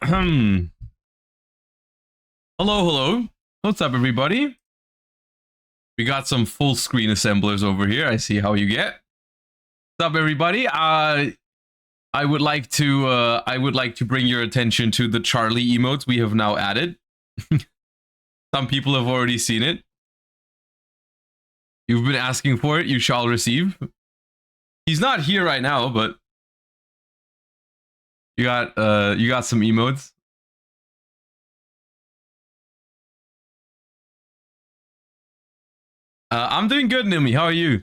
Hello, hello. What's up, everybody? We got some full screen assemblers over here. I see how you get. What's up, everybody? I would like to bring your attention to the Charlie emotes we have now added. Some people have already seen it. You've been asking for it, you shall receive. He's not here right now, but you got some emotes. I'm doing good, Nimi. How are you?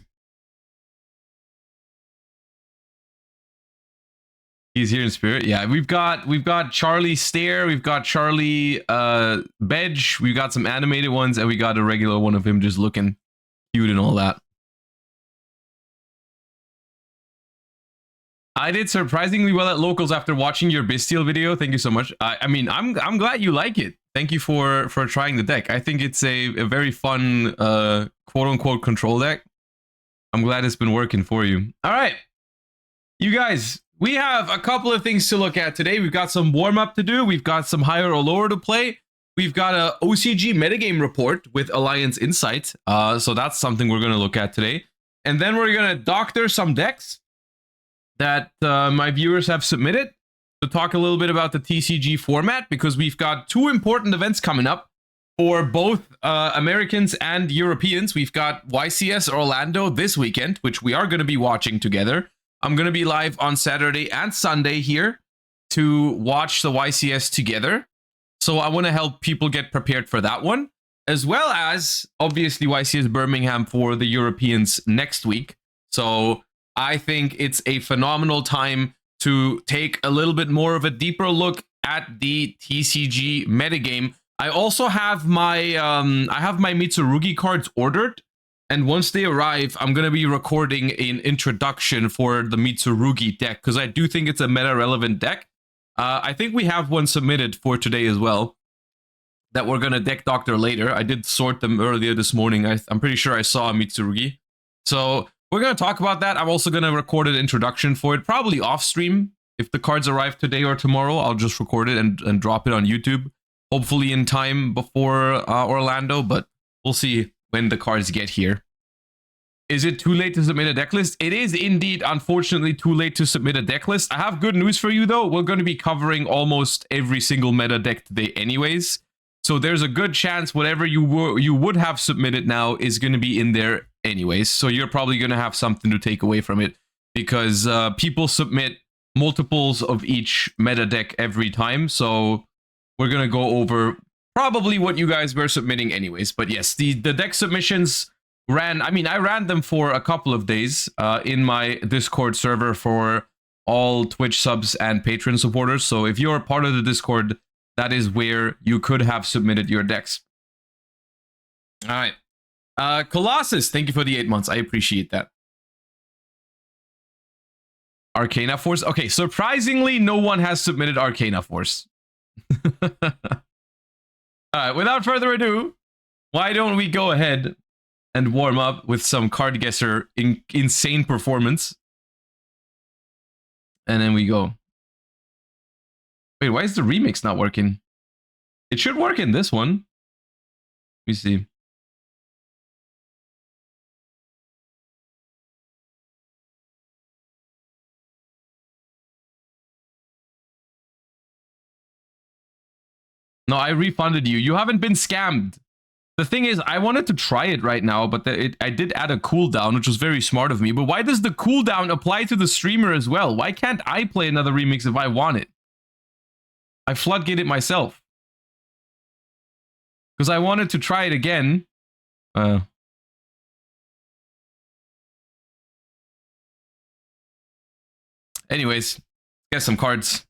He's here in spirit. Yeah, we've got Charlie Stare, we've got Charlie Bedge, we've got some animated ones, and we got a regular one of him just looking cute and all that. I did surprisingly well at locals after watching your Bestial video. Thank you so much. I mean, I'm glad you like it. Thank you for trying the deck. I think it's a very fun quote unquote control deck. I'm glad it's been working for you. All right, you guys, we have a couple of things to look at today. We've got some warm up to do. We've got some higher or lower to play. We've got a OCG Metagame Report with Alliance Insight. So that's something we're going to look at today. And then we're going to doctor some decks that my viewers have submitted to talk a little bit about the TCG format, because we've got two important events coming up for both Americans and Europeans. We've got YCS Orlando this weekend, which we are going to be watching together. I'm going to be live on Saturday and Sunday here to watch the YCS together. So I want to help people get prepared for that one, as well as obviously YCS Birmingham for the Europeans next week. So I think it's a phenomenal time to take a little bit more of a deeper look at the TCG metagame. I also have my Mitsurugi cards ordered, and once they arrive, I'm going to be recording an introduction for the Mitsurugi deck, because I do think it's a meta-relevant deck. I think we have one submitted for today as well that we're going to deck doctor later. I did sort them earlier this morning. I'm pretty sure I saw a Mitsurugi. So we're going to talk about that. I'm also going to record an introduction for it, probably off stream. If the cards arrive today or tomorrow, I'll just record it and drop it on YouTube. Hopefully in time before Orlando, but we'll see when the cards get here. Is it too late to submit a deck list? It is indeed, unfortunately, too late to submit a deck list. I have good news for you, though. We're going to be covering almost every single meta deck today anyways. So there's a good chance whatever you would have submitted now is going to be in there anyways. So you're probably going to have something to take away from it, because people submit multiples of each meta deck every time. So we're going to go over probably what you guys were submitting anyways. But yes, the deck submissions ran, I ran them for a couple of days in my Discord server for all Twitch subs and Patreon supporters. So if you're part of the Discord, that is where you could have submitted your decks. All right. Colossus, thank you for the 8 months. I appreciate that. Arcana Force. Okay, surprisingly, no one has submitted Arcana Force. All right, without further ado, why don't we go ahead and warm up with some card guesser insane performance. And then we go. Wait, why is the remix not working? It should work in this one. Let me see. No, I refunded you. You haven't been scammed. The thing is, I wanted to try it right now, but I did add a cooldown, which was very smart of me. But why does the cooldown apply to the streamer as well? Why can't I play another remix if I want it? I floodgate it myself. Because I wanted to try it again. Anyways, get some cards.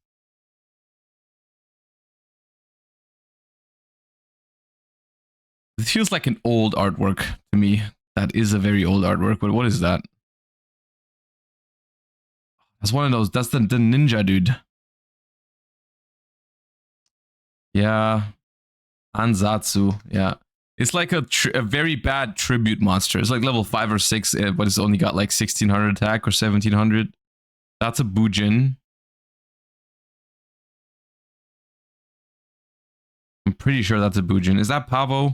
It feels like an old artwork to me. That is a very old artwork, but what is that? That's one of those. That's the ninja dude. Yeah. Ansatsu. Yeah. It's like a very bad tribute monster. It's like level 5 or 6, but it's only got like 1600 attack or 1700. That's a Bujin. pretty sure that's a Bujin. Is that Pavo?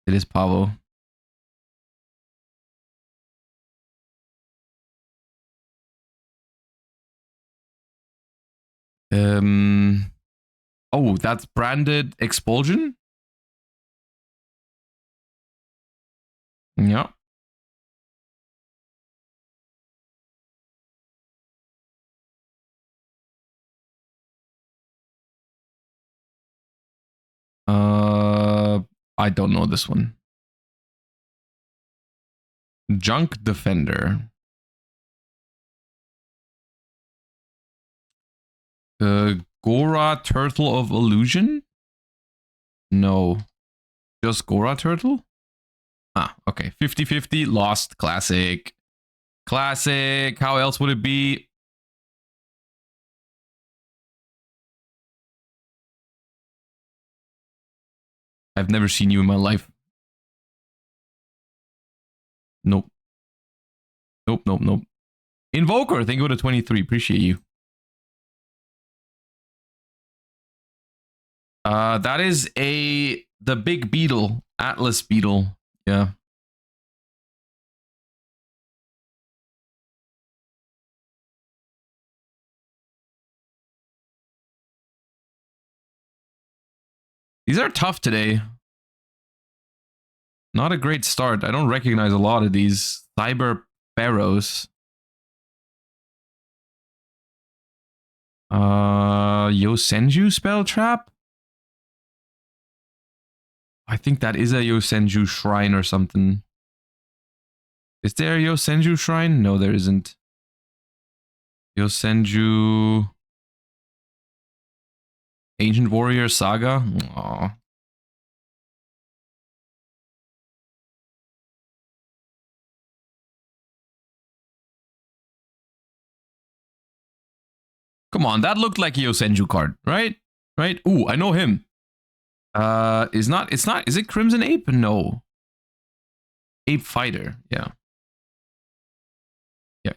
It is Pavo. Oh, that's branded Expulsion? Yeah. I don't know this one. Junk Defender. Gora Turtle of Illusion? No. Just Gora Turtle? Ah, okay. 50-50, lost. Classic. Classic. How else would it be? I've never seen you in my life. Nope. Nope, nope, nope. Invoker, thank you for the 23. Appreciate you. That is the big beetle, Atlas beetle. Yeah. These are tough today. Not a great start. I don't recognize a lot of these. Cyber Pharaohs. Yosenju spell trap? I think that is a Yosenju shrine or something. Is there a Yosenju shrine? No, there isn't. Yosenju... Ancient Warrior Saga? Aww. Come on, that looked like a Yosenju card, right? Right? Ooh, I know him. Is it Crimson Ape? No. Ape Fighter, yeah. Yeah.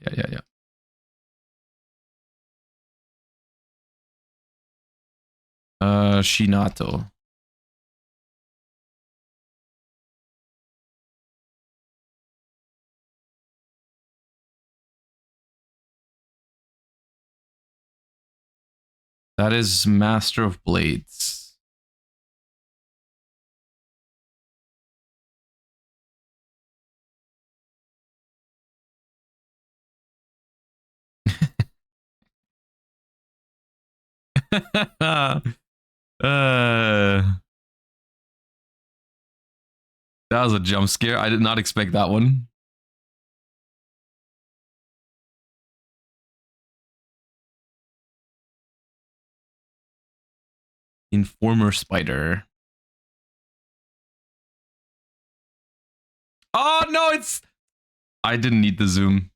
Shinato. That is Master of Blades. That was a jump scare. I did not expect that one. Informer Spider. Oh, no, it's... I didn't need the zoom.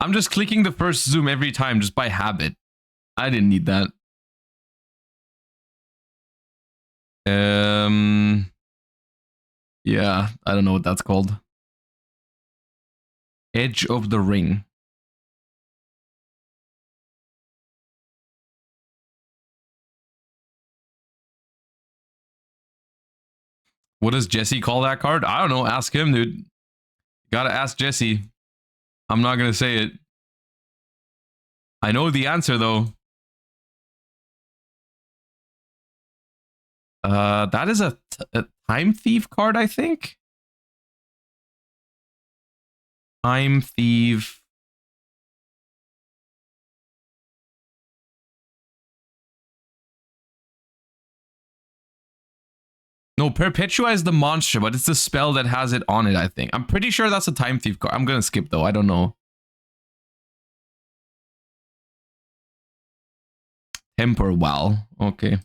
I'm just clicking the first zoom every time just by habit. I didn't need that. Yeah, I don't know what that's called. Edge of the Ring. What does Jesse call that card? I don't know. Ask him, dude. Gotta ask Jesse. I'm not gonna say it. I know the answer, though. That is a Time Thief card, I think. Time Thief. No, Perpetua is the monster, but it's the spell that has it on it, I think. I'm pretty sure that's a Time Thief card. I'm gonna skip, though. I don't know. Temper Wow. Okay.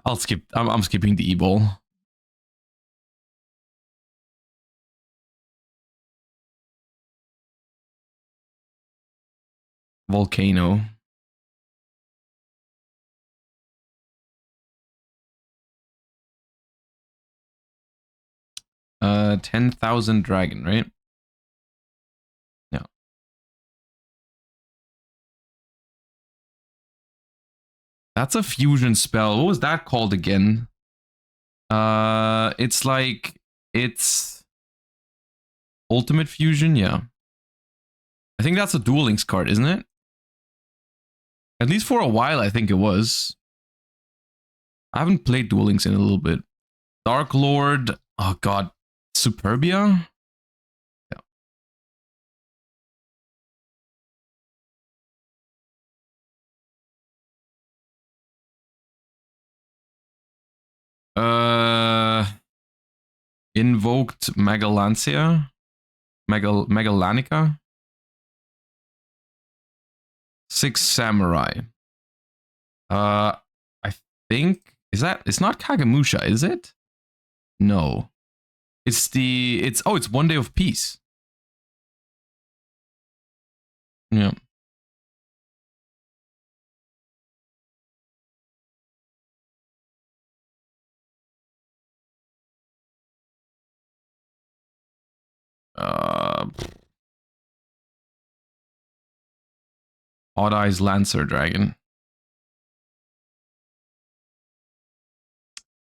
I'll skip. I'm skipping the E-Ball. Volcano. 10,000 dragon, right? Yeah. That's a fusion spell. What was that called again? It's like, it's ultimate fusion, yeah. I think that's a Duel Links card, isn't it? At least for a while, I think it was. I haven't played Duel Links in a little bit. Dark Lord. Oh god. Superbia? Yeah. Invoked Megalancia? Megalanica? 6 Samurai. I think, it's not Kagemusha, is it? No. It's 1 Day of Peace. Yeah. Odd Eyes Lancer Dragon.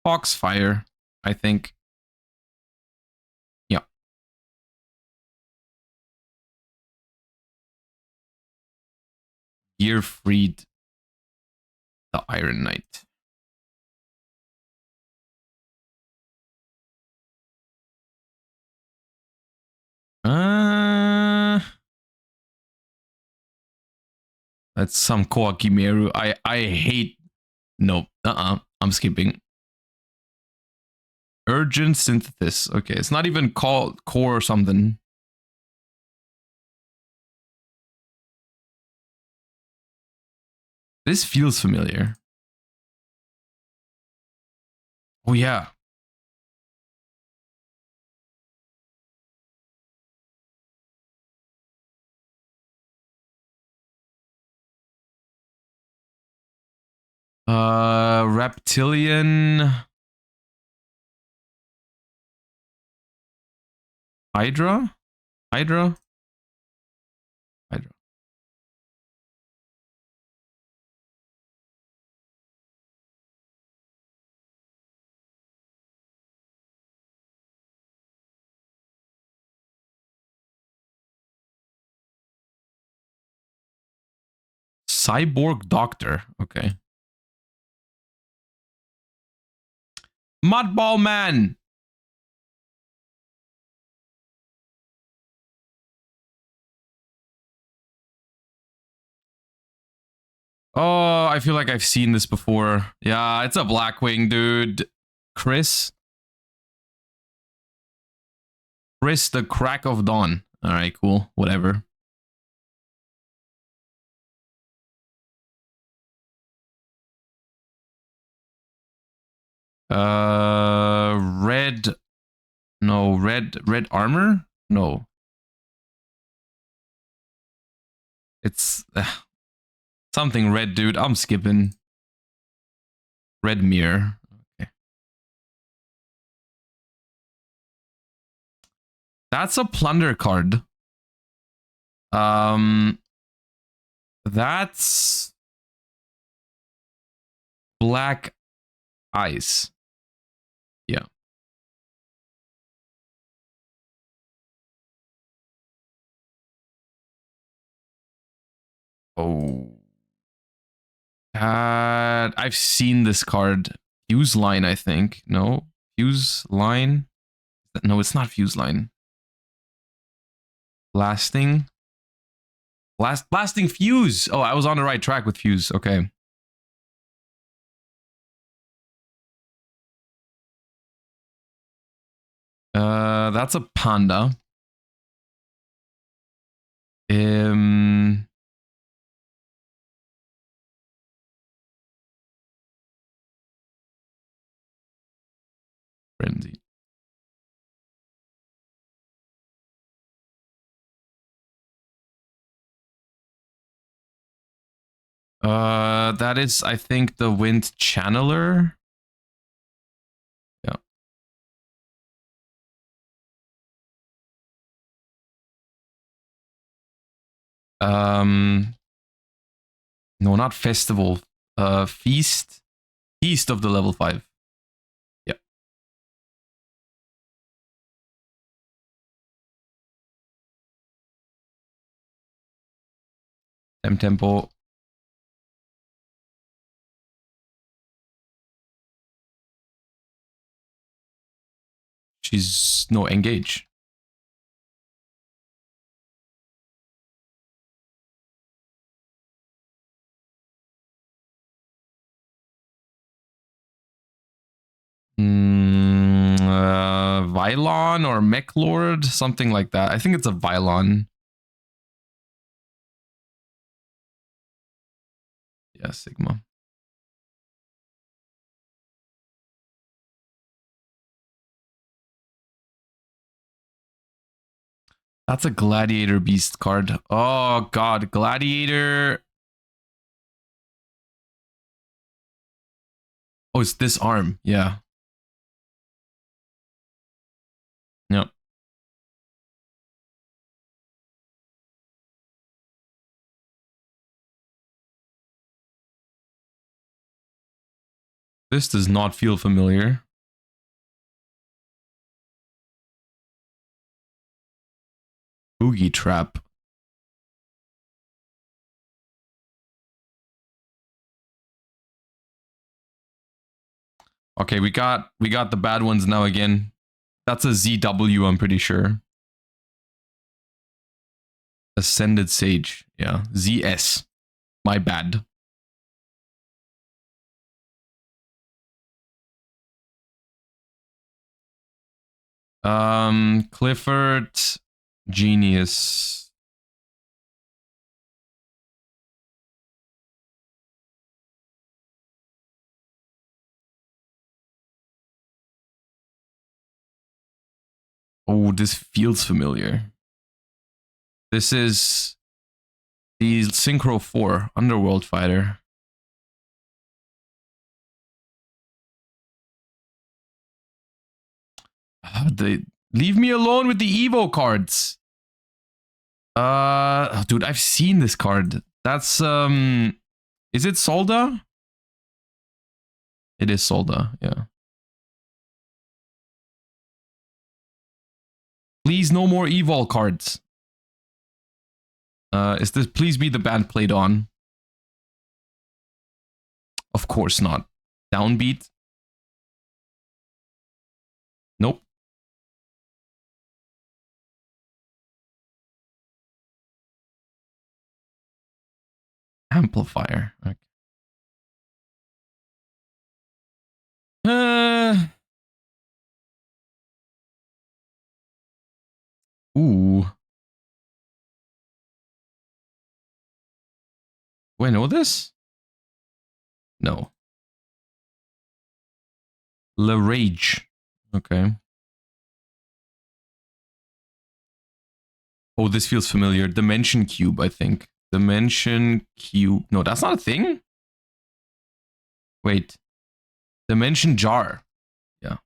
Foxfire, I think. Yeah. Gearfried the Iron Knight. That's some Koakimeru. I hate. No. I'm skipping. Urgent Synthesis. Okay, it's not even called Core or something. This feels familiar. Oh yeah. Reptilian Hydra? Hydra? Hydra. Cyborg Doctor. Okay. Mudball Man. Oh, I feel like I've seen this before. Yeah, it's a Blackwing, dude. Chris the Crack of Dawn. All right, cool. Whatever. Red. No, red armor? No. It's something red, dude. I'm skipping. Red mirror. Okay. That's a plunder card. That's Black Ice. Yeah. Oh. I've seen this card. Fuse Line, I think. No. Fuse Line? No, it's not Fuse Line. Blasting. Blasting Fuse. Oh, I was on the right track with Fuse. Okay. That's a panda. Frenzy. That is, I think, the Wind Channeler. Yeah. No, not festival. Feast. Feast of the level 5. Yep. Tempo. She's no engage. Vylon or Mech Lord, something like that. I think it's a Vylon. Yeah, Sigma. That's a Gladiator Beast card. Oh god, Gladiator. Oh, it's this arm. Yeah. Yep. This does not feel familiar. Boogie Trap. Okay, we got the bad ones now again. That's a ZW, I'm pretty sure. Ascended Sage. Yeah. ZS. My bad. Clifford. Genius. Oh, this feels familiar. This is the Synchro 4 Underworld Fighter. Leave me alone with the Evo cards. Dude, I've seen this card. That's is it Solda? It is Solda, yeah. Please, no more Evol cards. Is this please be the band played on? Of course not. Downbeat? Nope. Amplifier. Okay. Ooh. Do I know this? No. Le Rage. Okay. Oh, this feels familiar. Dimension Cube, I think. Dimension Cube. No, that's not a thing? Wait. Dimension Jar. Yeah.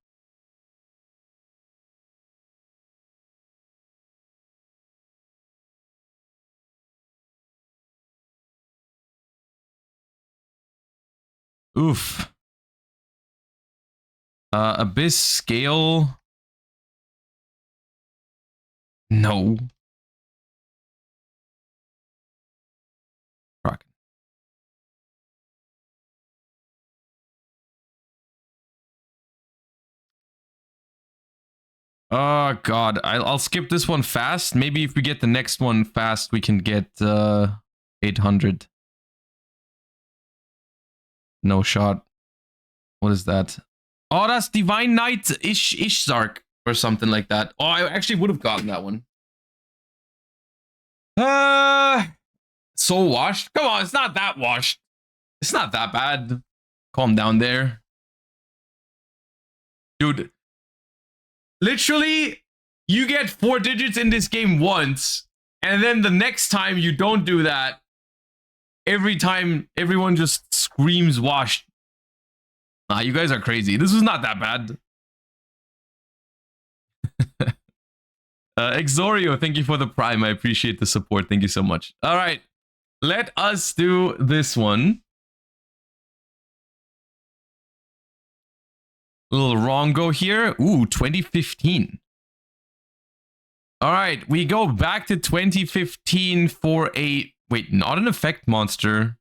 Oof. Abyss Scale. No. Rock. Oh god, I'll skip this one fast. Maybe if we get the next one fast, we can get 800. No shot. What is that? Oh, that's Divine Knight Ishzark or something like that. Oh, I actually would have gotten that one. So washed? Come on, it's not that washed. It's not that bad. Calm down there. Dude. Literally, you get 4 digits in this game once, and then the next time you don't do that, every time everyone just screams washed. Nah, you guys are crazy. This was not that bad. Exorio, thank you for the prime. I appreciate the support. Thank you so much. All right. Let us do this one. A little wrong go here. Ooh, 2015. All right, we go back to 2015 for a... Wait, not an effect monster.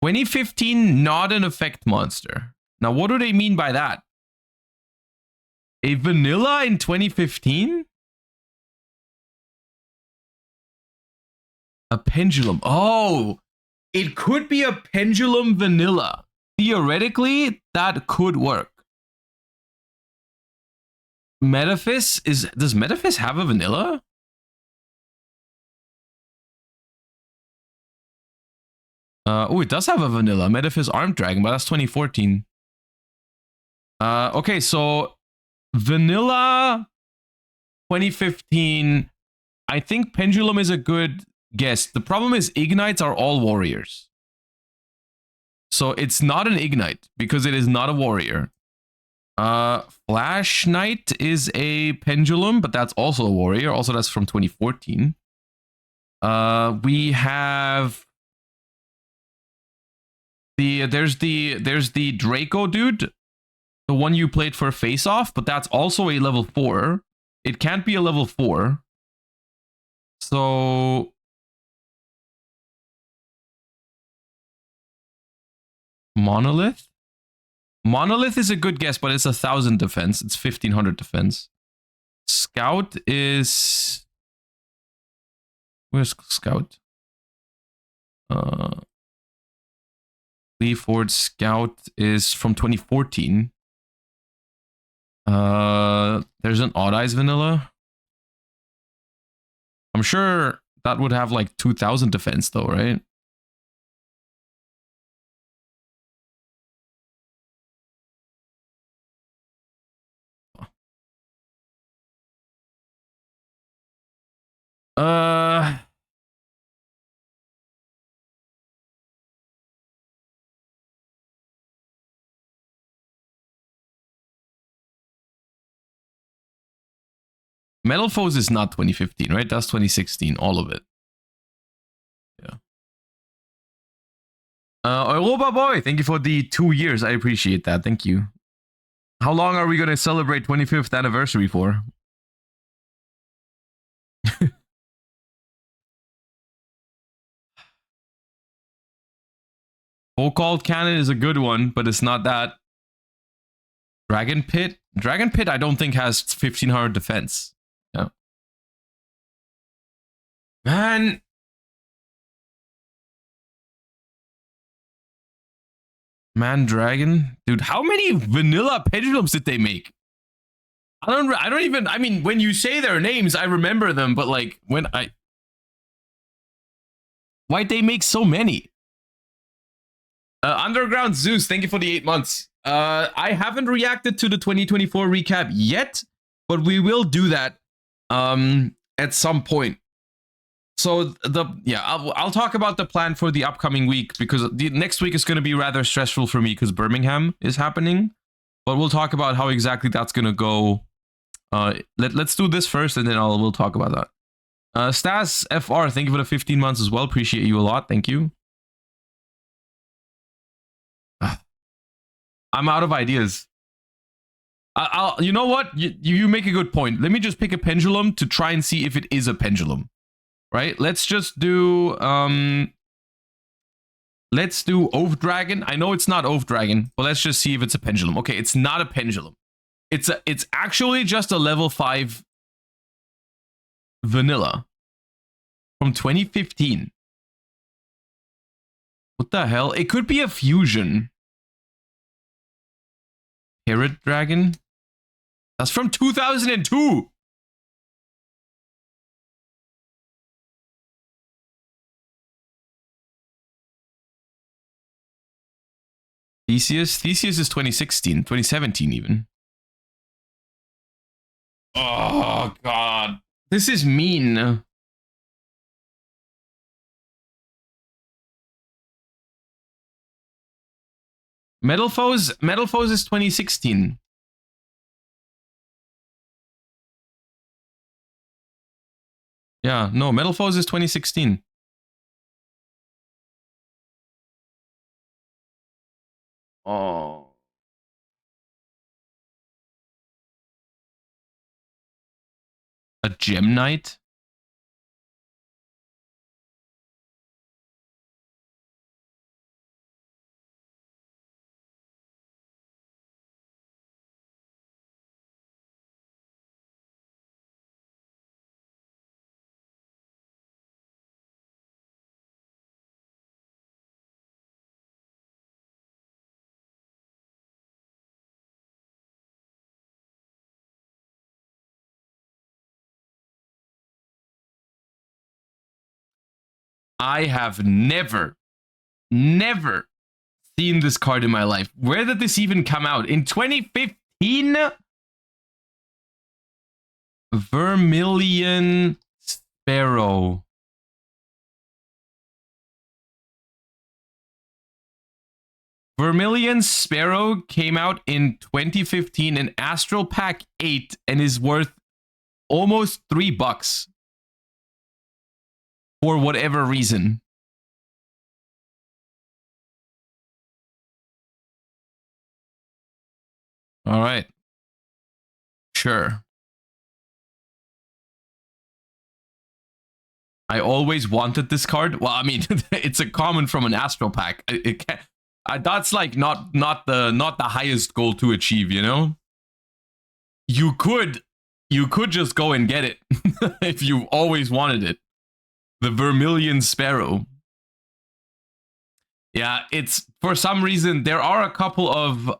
"2015, not an effect monster." Now, what do they mean by that? A vanilla in 2015? A pendulum. Oh, it could be a pendulum vanilla. Theoretically, that could work. Metaphys is... Does Metaphys have a vanilla? Oh, it does have a vanilla. Metaphys Armed Dragon, but that's 2014. Okay, so vanilla 2015. I think Pendulum is a good guess. The problem is Ignites are all warriors. So it's not an Ignite because it is not a warrior. Flash Knight is a Pendulum, but that's also a warrior. Also, that's from 2014. We have... There's the Draco dude, the one you played for Face Off, but that's also a level 4. It can't be a level 4. So Monolith? Monolith is a good guess, but it's 1,000 defense. It's 1,500 defense. Scout is... Where's Scout? Lee Ford Scout is from 2014. There's an Odd Eyes vanilla. I'm sure that would have like 2,000 defense though, right? Metal Foes is not 2015, right? That's 2016, all of it. Yeah. Europa Boy, thank you for the 2 years. I appreciate that. Thank you. How long are we going to celebrate 25th anniversary for? Full-called cannon is a good one, but it's not that. Dragon Pit? Dragon Pit, I don't think has 1,500 defense. Yeah. Man. Dragon? Dude, how many vanilla pendulums did they make? I don't even... I mean, when you say their names, I remember them, but like, when I... Why'd they make so many? Underground Zeus, thank you for the 8 months. I haven't reacted to the 2024 recap yet, but we will do that at some point. So I'll talk about the plan for the upcoming week because the next week is going to be rather stressful for me because Birmingham is happening. But we'll talk about how exactly that's going to go. Let's do this first and then we'll talk about that. Stas FR, thank you for the 15 months as well. Appreciate you a lot. Thank you. I'm out of ideas. You know what? You make a good point. Let me just pick a pendulum to try and see if it is a pendulum. Right? Let's just do let's do Oath Dragon. I know it's not Oath Dragon, but let's just see if it's a pendulum. Okay, it's not a pendulum. It's actually just a level 5 vanilla from 2015. What the hell? It could be a fusion. Parrot Dragon? That's from 2002! Theseus is 2016, 2017 even. Oh, God. This is mean. Metal Foes is 2016. Yeah, no, Metal Foes is 2016. Oh. A Gem Knight? I have never seen this card in my life. Where did this even come out? In 2015? Vermilion Sparrow. Vermilion Sparrow came out in 2015 in Astral Pack 8 and is worth almost $3 for whatever reason. All right. Sure. I always wanted this card. Well, I mean, it's a common from an Astral Pack. That's like not the highest goal to achieve, you know? You could just go and get it if you always wanted it. The Vermilion Sparrow. Yeah, it's for some reason there are a couple of old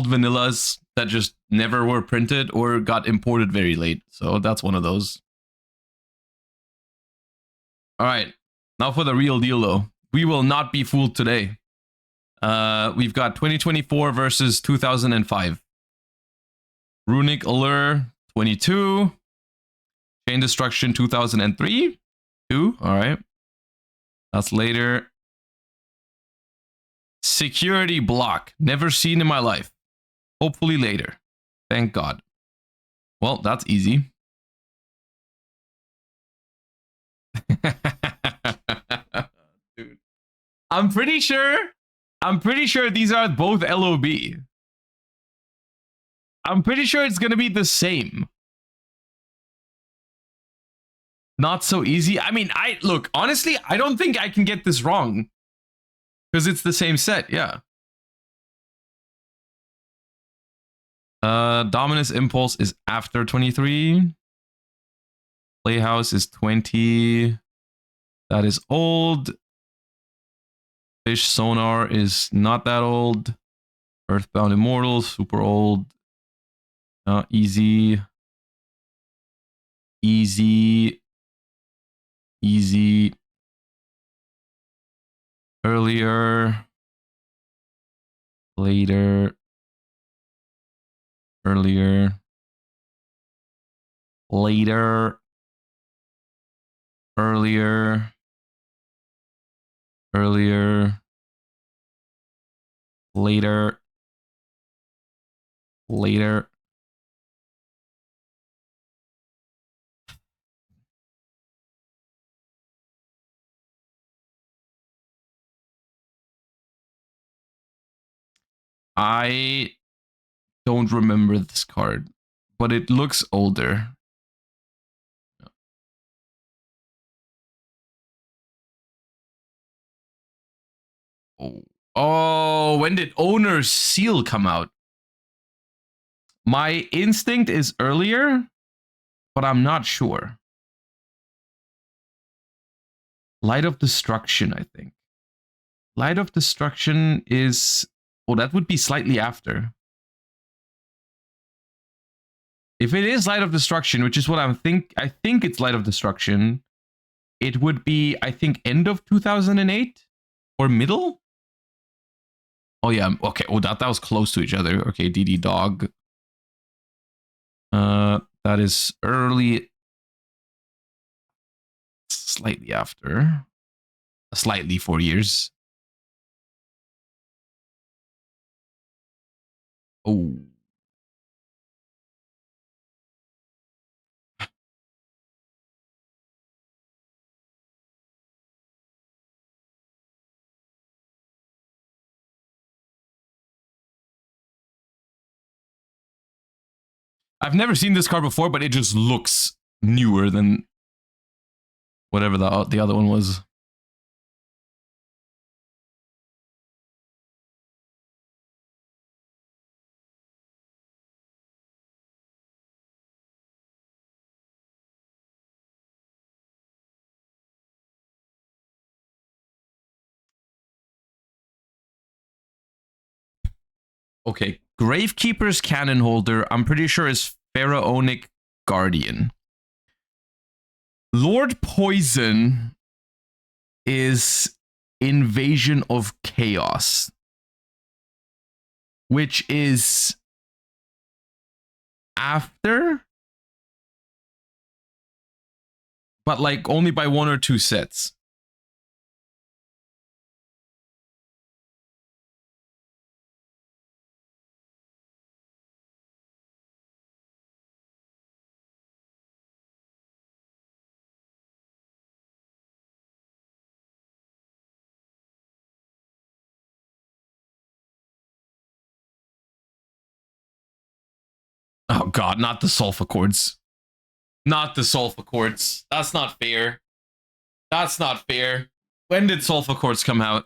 vanillas that just never were printed or got imported very late. So that's one of those. All right, now for the real deal though. We will not be fooled today. We've got 2024 versus 2005. Runic Allure 22. Chain Destruction 2003. 2. All right. That's later. Security Block. Never seen in my life. Hopefully later. Thank God. Well, that's easy. Dude. I'm pretty sure these are both LOB. I'm pretty sure it's going to be the same. Not so easy. I mean, look, honestly, I don't think I can get this wrong. Because it's the same set, yeah. Dominus Impulse is after 23. Playhouse is 20. That is old. Fish Sonar is not that old. Earthbound Immortal, super old. Easy. Earlier. Later. Earlier. Later. Earlier. Earlier. Later. Later. I don't remember this card, but it looks older. Oh, when did Owner's Seal come out? My instinct is earlier, but I'm not sure. Light of Destruction, I think. Light of Destruction is... Oh, that would be slightly after. If it is Light of Destruction, which is what I think it's Light of Destruction, it would be, I think, end of 2008 or middle. Oh yeah, okay. Oh, that was close to each other. Okay, DD Dog. That is early, slightly after, slightly 4 years. Oh. I've never seen this card before, but it just looks newer than whatever the other one was. Okay, Gravekeeper's Cannon Holder, I'm pretty sure is Pharaonic Guardian. Lord Poison is Invasion of Chaos, which is after, but like only by 1 or 2 sets. Oh god, not the Sulfur Chords. Not the Sulfur Chords. That's not fair. That's not fair. When did Sulfur Chords come out?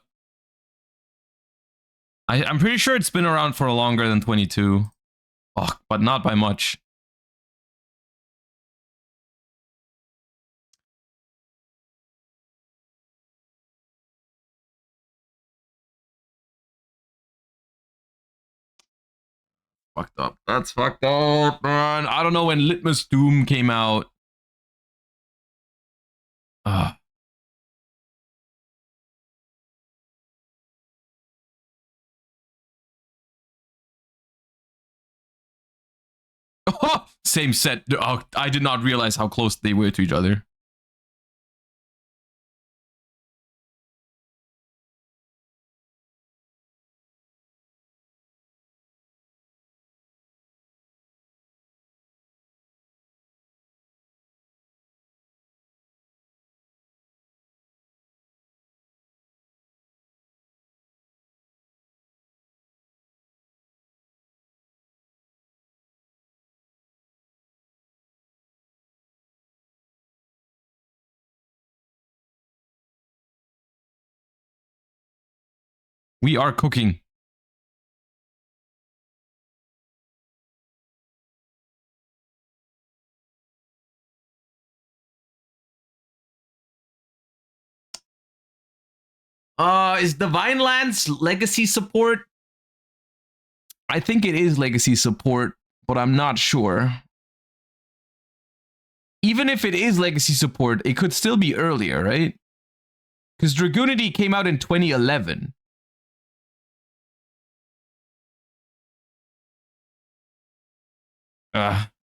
I'm pretty sure it's been around for longer than 22. Oh, but not by much. Fucked up. That's fucked up, man. I don't know when Litmus Doom came out. Oh, same set. Oh, I did not realize how close they were to each other. We are cooking. Is Divine Lands legacy support? I think it is legacy support, but I'm not sure. Even if it is legacy support, it could still be earlier, right? Because Dragoonity came out in 2011.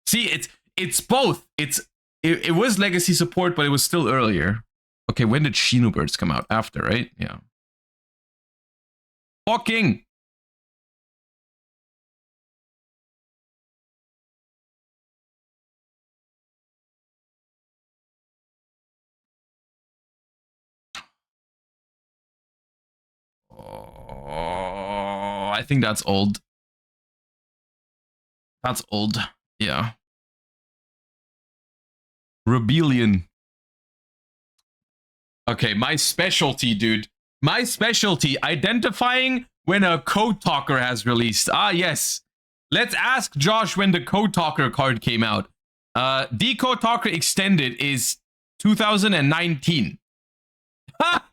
See, it's both. It was legacy support, but it was still earlier. Okay, when did Shinobirds come out? After, right? Yeah. Fucking. Oh, I think that's old. That's old. Yeah. Rebellion. Okay, my specialty, dude. My specialty, identifying when a Code Talker has released. Ah, yes. Let's ask Josh when the Code Talker card came out. The Code Talker Extended is 2019. Ha!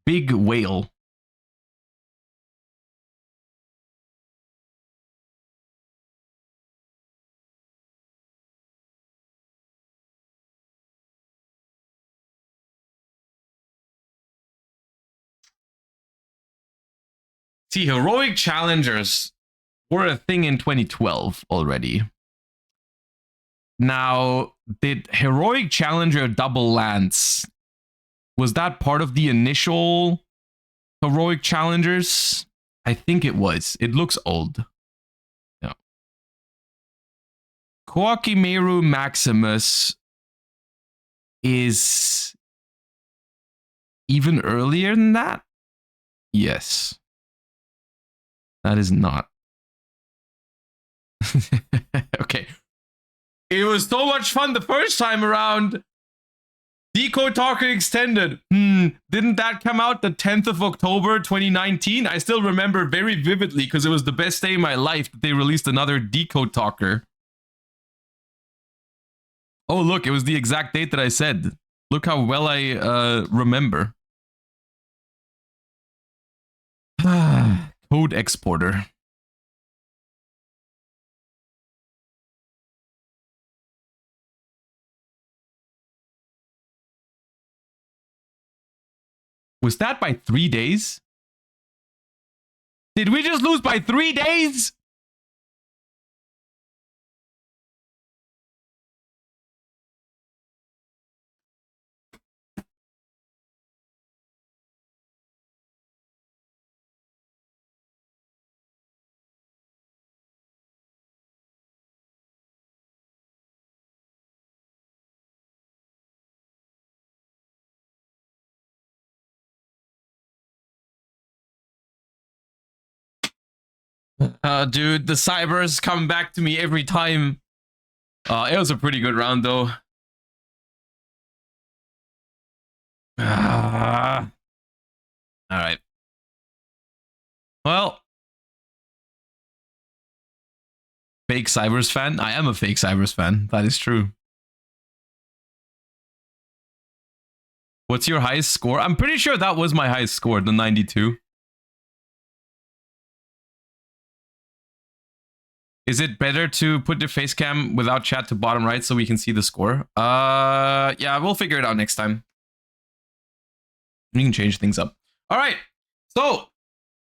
Big whale. See, heroic challengers were a thing in 2012 already. Now, did Heroic Challenger double lance? Was that part of the initial Heroic Challengers? I think it was. It looks old. Yeah. Koakimeru Maximus is even earlier than that? Yes. That is not. Okay. It was so much fun the first time around. Decode Talker Extended. Didn't that come out the 10th of October 2019? I still remember very vividly because it was the best day of my life that they released another Decode Talker. Oh, look, it was the exact date that I said. Look how well I remember. Code Exporter. Was that by 3 days? Did we just lose by 3 days? Dude, the cybers come back to me every time. It was a pretty good round, though. All right. Well, fake Cybers fan. I am a fake Cybers fan. That is true. What's your highest score? I'm pretty sure that was my highest score, the 92. Is it better to put the face cam without chat to bottom right so we can see the score? Yeah, we'll figure it out next time. We can change things up. All right. So,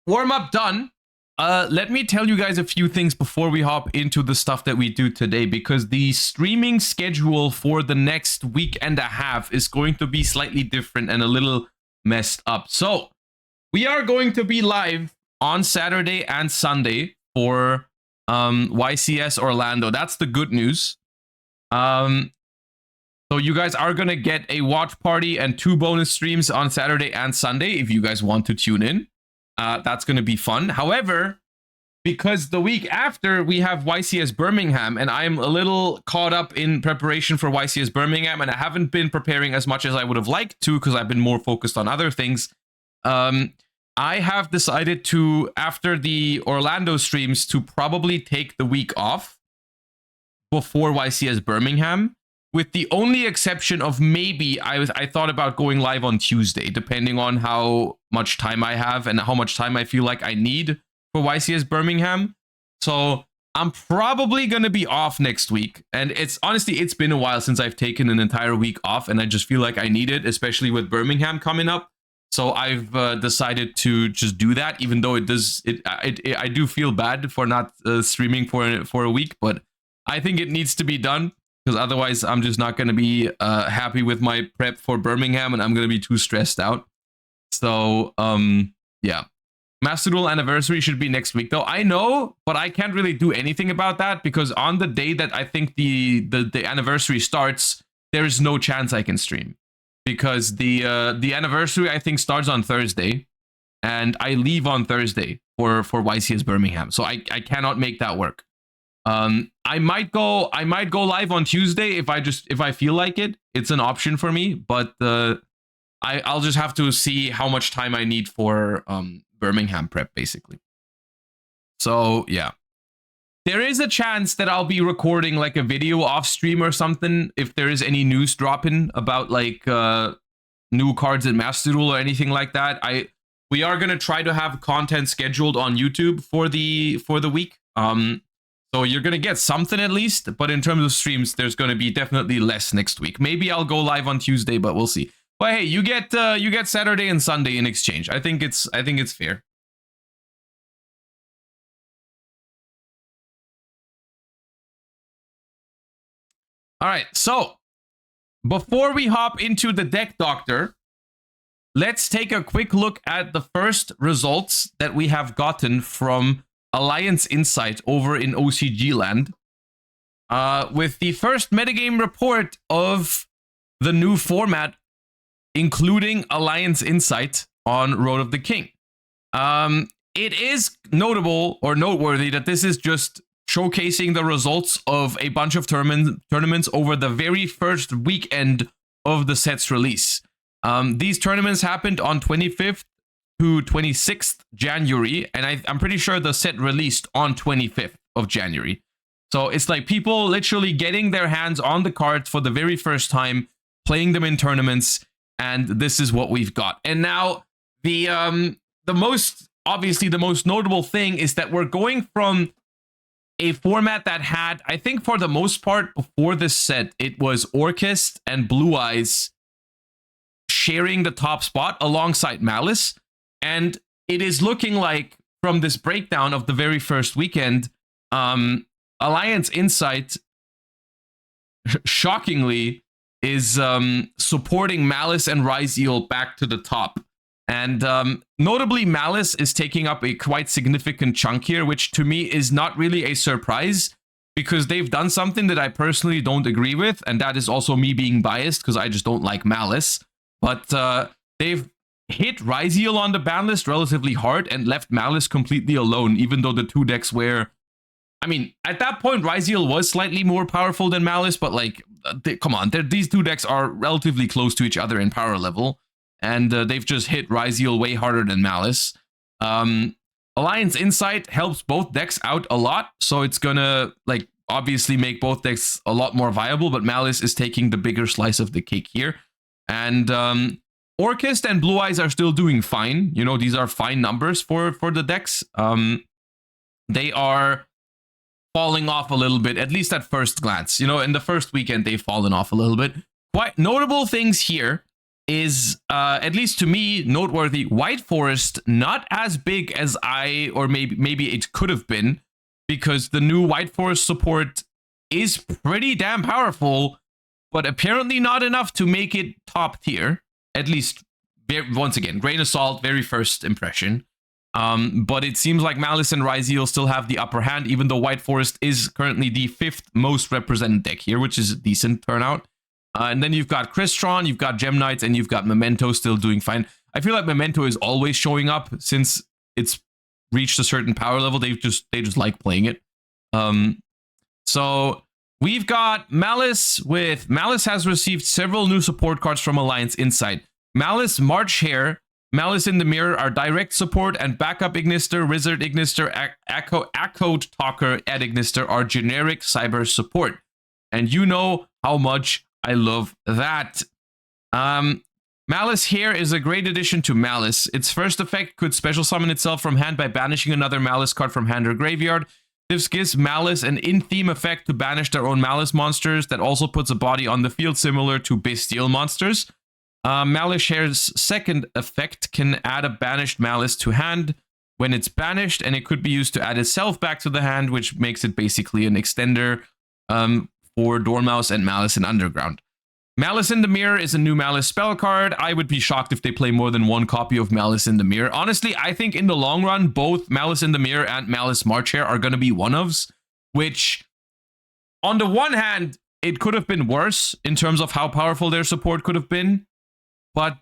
warm up done. Let me tell you guys a few things before we hop into the stuff that we do today, because the streaming schedule for the next week and a half is going to be slightly different and a little messed up. So, we are going to be live on Saturday and Sunday for YCS Orlando. That's the good news. So you guys are going to get a watch party and 2 bonus streams on Saturday and Sunday if you guys want to tune in. That's going to be fun. However, because the week after we have YCS Birmingham, and I'm a little caught up in preparation for YCS Birmingham, and I haven't been preparing as much as I would have liked to because I've been more focused on other things. I have decided to, after the Orlando streams, to probably take the week off before YCS Birmingham, with the only exception of maybe I thought about going live on Tuesday, depending on how much time I have and how much time I feel like I need for YCS Birmingham. So I'm probably going to be off next week. And it's honestly, it's been a while since I've taken an entire week off, and I just feel like I need it, especially with Birmingham coming up. So I've decided to just do that, even though I do feel bad for not streaming for a week, but I think it needs to be done, because otherwise I'm just not going to be happy with my prep for Birmingham, and I'm going to be too stressed out. So yeah, Master Duel anniversary should be next week, though. I know, but I can't really do anything about that, because on the day that I think the anniversary starts, there is no chance I can stream. Because the anniversary, I think, starts on Thursday, and I leave on Thursday for YCS Birmingham, so I cannot make that work. I might go live on Tuesday if I feel like it. It's an option for me, but I'll just have to see how much time I need for Birmingham prep, basically. So yeah. There is a chance that I'll be recording like a video off stream or something if there is any news dropping about like new cards in Master Duel or anything like that. We are gonna try to have content scheduled on YouTube for the week. So you're gonna get something at least, but in terms of streams, there's gonna be definitely less next week. Maybe I'll go live on Tuesday, but we'll see. But hey, you get Saturday and Sunday in exchange. I think it's fair. All right, so before we hop into the Deck Doctor, let's take a quick look at the first results that we have gotten from Alliance Insight over in OCG land. With the first metagame report of the new format, including Alliance Insight on Road of the King. It is notable or noteworthy that this is just showcasing the results of a bunch of tournaments over the very first weekend of the set's release. These tournaments happened on 25th to 26th January, and I'm pretty sure the set released on 25th of January. So it's like people literally getting their hands on the cards for the very first time, playing them in tournaments, and this is what we've got. And now the most notable thing is that we're going from a format that had, I think for the most part before this set, it was Orchest and Blue Eyes sharing the top spot alongside Malice. And it is looking like from this breakdown of the very first weekend, Alliance Insight, shockingly, is supporting Malice and Ryzeal back to the top. And notably, Malice is taking up a quite significant chunk here, which to me is not really a surprise, because they've done something that I personally don't agree with, and that is also me being biased, because I just don't like Malice. But they've hit Ryzeal on the ban list relatively hard and left Malice completely alone, even though the two decks were... I mean, at that point, Ryzeal was slightly more powerful than Malice, but like, come on, these two decks are relatively close to each other in power level, and they've just hit Ryzeal way harder than Malice. Alliance Insight helps both decks out a lot, so it's gonna, like, obviously make both decks a lot more viable, but Malice is taking the bigger slice of the cake here. And Orchest and Blue Eyes are still doing fine. You know, these are fine numbers for the decks. They are falling off a little bit, at least at first glance. You know, in the first weekend, they've fallen off a little bit. Quite notable things here is, at least to me, noteworthy. White Forest, not as big as or maybe it could have been, because the new White Forest support is pretty damn powerful, but apparently not enough to make it top tier. At least, once again, grain of salt, very first impression. But it seems like Malice and Ryzeal still have the upper hand, even though White Forest is currently the 5th most represented deck here, which is a decent turnout. And then you've got Crystron, you've got Gem Knights, and you've got Memento still doing fine. I feel like Memento is always showing up since it's reached a certain power level. They just like playing it. So we've got Malice with... Malice has received several new support cards from Alliance Insight. Malice March Hare, Malice in the Mirror are direct support, and Backup Ignister, Wizard Ignister, Echoed Talker, Ad Ignister are generic cyber support. And you know how much I love that. Malice Hare is a great addition to Malice. Its first effect could special summon itself from hand by banishing another Malice card from hand or graveyard. This gives Malice an in-theme effect to banish their own Malice monsters that also puts a body on the field similar to Bestial monsters. Malice Hare's second effect can add a banished Malice to hand when it's banished, and it could be used to add itself back to the hand, which makes it basically an extender for Dormouse and Malice in Underground. Malice in the Mirror is a new Malice spell card. I would be shocked if they play more than one copy of Malice in the Mirror. Honestly, I think in the long run, both Malice in the Mirror and Malice March Hare are going to be one-ofs, which, on the one hand, it could have been worse in terms of how powerful their support could have been. But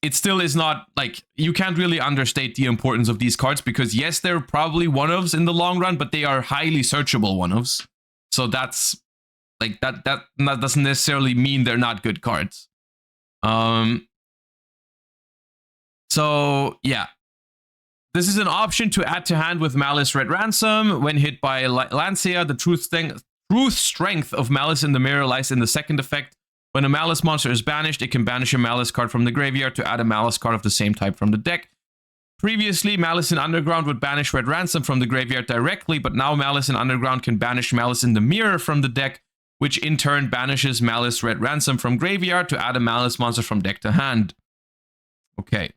it still is not, like, you can't really understate the importance of these cards, because yes, they're probably one-ofs in the long run, but they are highly searchable one-ofs. So that's, like, that doesn't necessarily mean they're not good cards. So yeah, this is an option to add to hand with Malice Red Ransom. When hit by Lancia, the truth strength of Malice in the Mirror lies in the second effect. When a Malice monster is banished, it can banish a Malice card from the graveyard to add a Malice card of the same type from the deck. Previously, Malice in Underground would banish Red Ransom from the graveyard directly, but now Malice in Underground can banish Malice in the Mirror from the deck, which in turn banishes Malice Red Ransom from graveyard to add a Malice monster from deck to hand. Okay.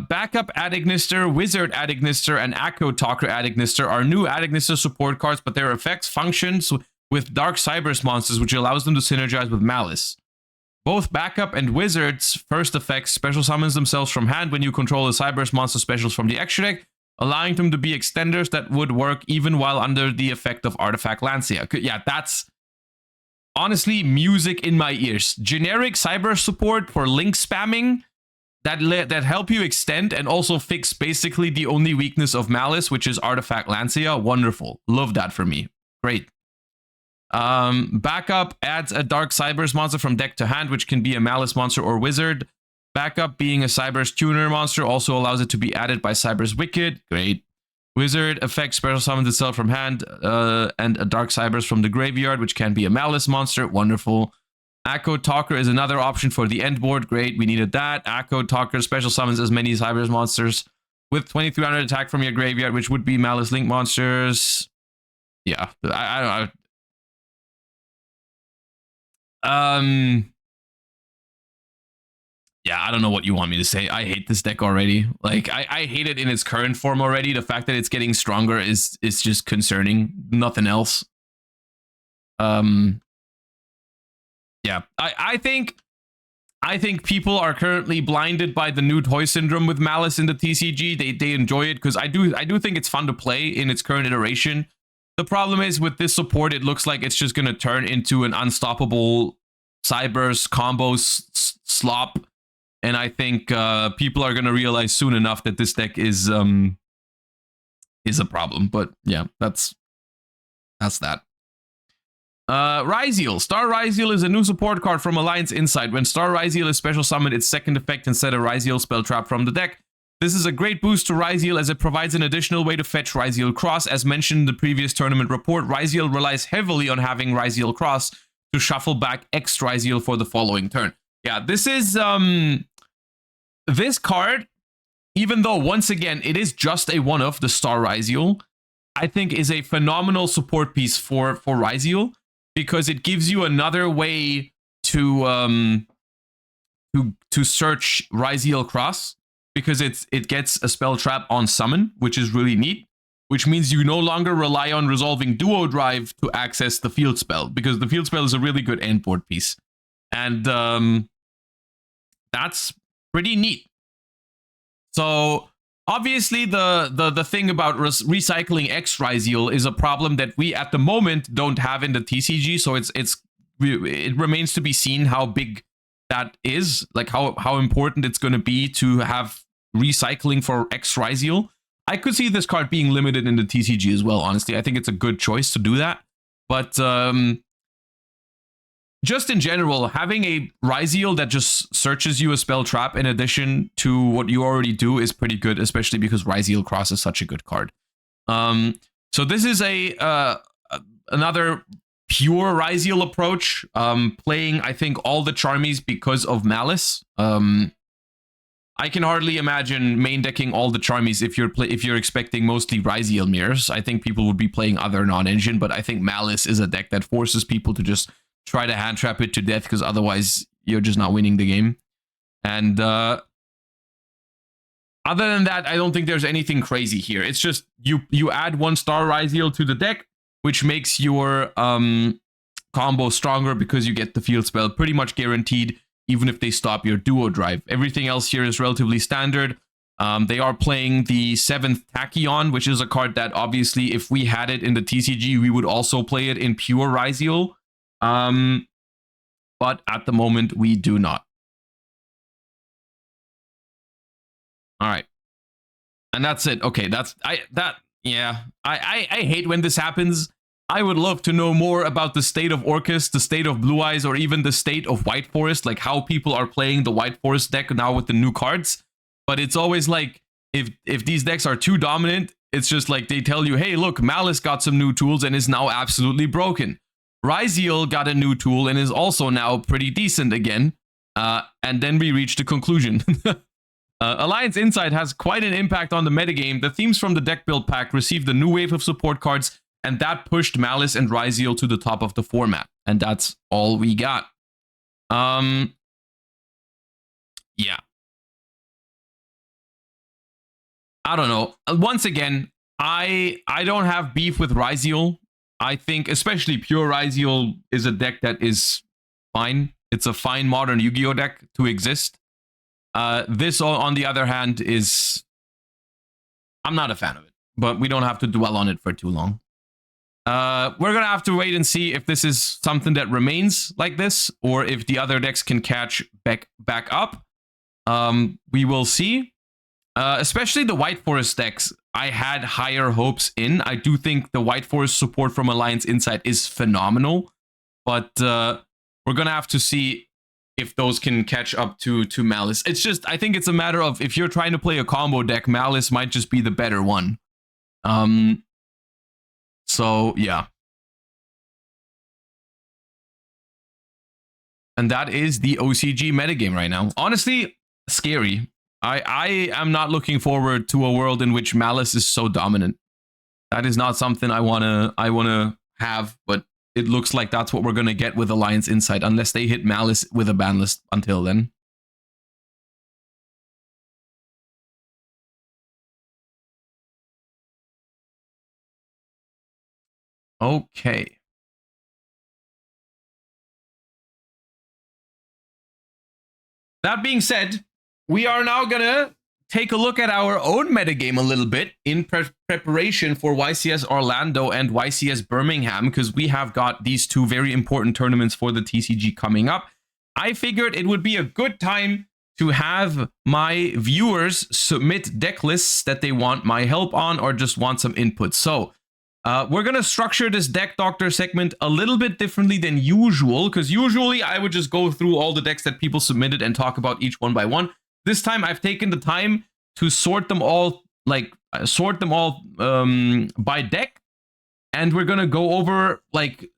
Backup Adignister, Wizard Adignister, and Echo Talker Adignister are new Adignister support cards, but their effects functions with Dark Cybers monsters, which allows them to synergize with Malice. Both Backup and Wizard's first effects special summons themselves from hand when you control the Cybers monster specials from the extra deck, allowing them to be extenders that would work even while under the effect of Artifact Lancia. Yeah, that's honestly music in my ears. Generic Cyber support for link spamming that help you extend and also fix basically the only weakness of Malice, which is Artifact Lancia. Wonderful. Love that for me. Great. Backup adds a Dark Cybers monster from deck to hand, which can be a Malice monster or Wizard. Backup, being a Cybers tuner monster, also allows it to be added by Cybers Wicked. Great. Wizard effect special summons itself from hand and a Dark Cybers from the graveyard, which can be a Malice monster. Wonderful. Echo Talker is another option for the end board. Great, we needed that. Echo Talker special summons as many Cybers monsters with 2300 attack from your graveyard, which would be Malice Link monsters. Yeah, I don't know. Yeah, I don't know what you want me to say. I hate this deck already. Like, I hate it in its current form already. The fact that it's getting stronger is just concerning. Nothing else. Yeah, I think people are currently blinded by the new toy syndrome with Malice in the TCG. They enjoy it because I do think it's fun to play in its current iteration. The problem is with this support, it looks like it's just going to turn into an unstoppable Cybers combo slop. And I think people are going to realize soon enough that this deck is a problem. But yeah, that's that. Ryzeal. Star Ryzeal is a new support card from Alliance Insight. When Star Ryzeal is special summoned, its second effect instead of Ryzeal spell trap from the deck. This is a great boost to Ryzeal as it provides an additional way to fetch Ryzeal Cross. As mentioned in the previous tournament report, Ryzeal relies heavily on having Ryzeal Cross to shuffle back X Ryzeal for the following turn. Yeah, this is this card, even though once again it is just a one-off, the Star Ryzeal, I think is a phenomenal support piece for Ryzeal because it gives you another way to search Ryzeal Cross. Because it gets a spell trap on summon, which is really neat, which means you no longer rely on resolving Duo Drive to access the field spell, because the field spell is a really good end board piece. And that's pretty neat. So obviously the thing about recycling X Ryzeal is a problem that we at the moment don't have in the TCG, so it remains to be seen how big that is, like how important it's going to be to have recycling for X Ryzeal. I could see this card being limited in the TCG as well, honestly. I think it's a good choice to do that. But just in general, having a Ryzeal that just searches you a spell trap in addition to what you already do is pretty good, especially because Ryzeal Cross is such a good card. So this is another pure Ryzeal approach, playing, I think, all the Charmies because of Malice. I can hardly imagine main decking all the Charmies if you're expecting mostly Ryzeal mirrors. I think people would be playing other non-engine, but I think Malice is a deck that forces people to just try to hand trap it to death, because otherwise you're just not winning the game. And other than that, I don't think there's anything crazy here. It's just you add one Star Ryzeal to the deck, which makes your combo stronger because you get the field spell pretty much guaranteed, even if they stop your Duo Drive. Everything else here is relatively standard. They are playing the 7th Tachyon, which is a card that obviously, if we had it in the TCG, we would also play it in pure Ryzeal. But at the moment, we do not. All right. And that's it. Okay, yeah, I hate when this happens. I would love to know more about the state of Orcus, the state of Blue Eyes, or even the state of White Forest, like how people are playing the White Forest deck now with the new cards. But it's always like, if these decks are too dominant, it's just like they tell you, hey, look, Malice got some new tools and is now absolutely broken. Ryzeal got a new tool and is also now pretty decent again. And then we reach the conclusion. Alliance Insight has quite an impact on the metagame. The themes from the deck build pack received a new wave of support cards, and that pushed Malice and Ryzeal to the top of the format. And that's all we got. Yeah. I don't know. Once again, I don't have beef with Ryziel. I think especially pure Ryziel is a deck that is fine. It's a fine modern Yu-Gi-Oh deck to exist. This, on the other hand, is... I'm not a fan of it, but we don't have to dwell on it for too long. We're going to have to wait and see if this is something that remains like this, or if the other decks can catch back up. We will see. Especially the White Forest decks, I had higher hopes in. I do think the White Forest support from Alliance Insight is phenomenal, but we're going to have to see if those can catch up to Malice. It's just, I think it's a matter of, if you're trying to play a combo deck, Malice might just be the better one. So, yeah. And that is the OCG metagame right now. Honestly, scary. I am not looking forward to a world in which Malice is so dominant. That is not something I wanna have, but it looks like that's what we're gonna get with Alliance Insight, unless they hit Malice with a ban list until then. Okay. That being said, we are now gonna take a look at our own metagame a little bit in preparation for YCS Orlando and YCS Birmingham, because we have got these two very important tournaments for the TCG coming up. I figured it would be a good time to have my viewers submit deck lists that they want my help on or just want some input. So we're going to structure this Deck Doctor segment a little bit differently than usual, because usually I would just go through all the decks that people submitted and talk about each one by one. This time I've taken the time to sort them all, by deck, and we're going to go over like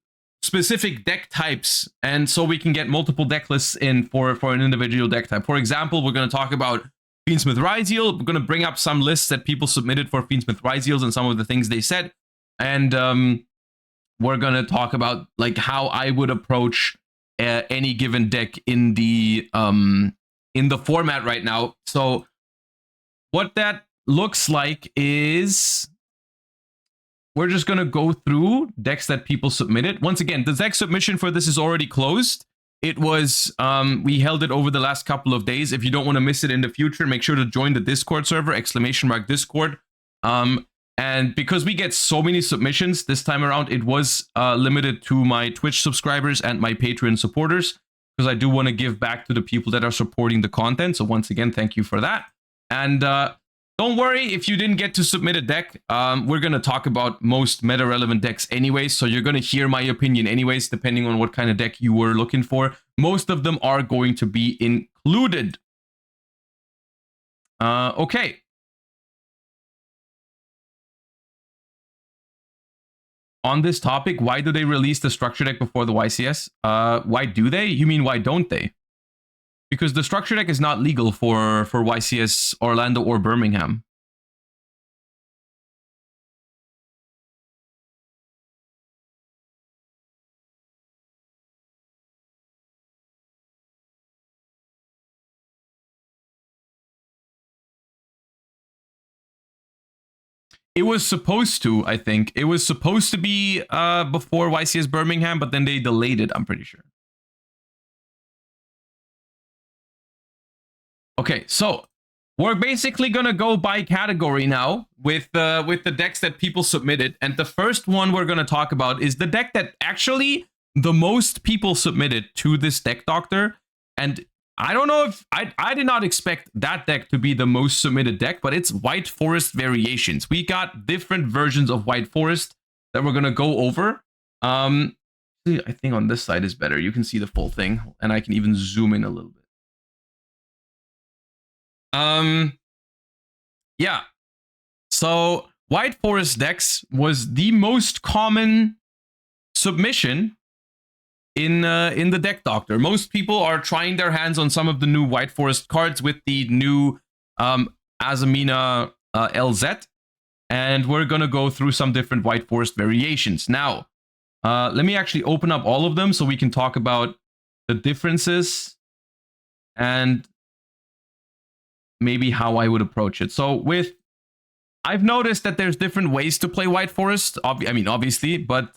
specific deck types, and so we can get multiple deck lists in for an individual deck type. For example, we're going to talk about Fiendsmith Ryziel. We're going to bring up some lists that people submitted for Fiendsmith Ryziels and some of the things they said. And we're going to talk about like how I would approach any given deck in the format right now. So what that looks like is we're just going to go through decks that people submitted. Once again, the deck submission for this is already closed. It was, we held it over the last couple of days. If you don't want to miss it in the future, make sure to join the Discord server, !Discord. And because we get so many submissions this time around, it was limited to my Twitch subscribers and my Patreon supporters, because I do want to give back to the people that are supporting the content. So once again, thank you for that. And don't worry if you didn't get to submit a deck. We're going to talk about most meta-relevant decks anyways, so you're going to hear my opinion anyways, depending on what kind of deck you were looking for. Most of them are going to be included. Okay. On this topic, why do they release the structure deck before the YCS? Why do they? You mean why don't they? Because the structure deck is not legal for YCS Orlando or Birmingham. It was supposed to, I think. It was supposed to be before YCS Birmingham, but then they delayed it, I'm pretty sure. Okay, so we're basically going to go by category now with the decks that people submitted. And the first one we're going to talk about is the deck that actually the most people submitted to this Deck Doctor. And I don't know if I did not expect that deck to be the most submitted deck, but it's White Forest variations. We got different versions of White Forest that we're going to go over. I think on this side is better. You can see the full thing, and I can even zoom in a little bit. Yeah. So White Forest decks was the most common submission in the Deck Doctor. Most people are trying their hands on some of the new White Forest cards with the new Azamina LZ, and we're gonna go through some different White Forest variations. Now, let me actually open up all of them so we can talk about the differences and maybe how I would approach it. So with I've noticed that there's different ways to play White Forest. I mean, obviously, but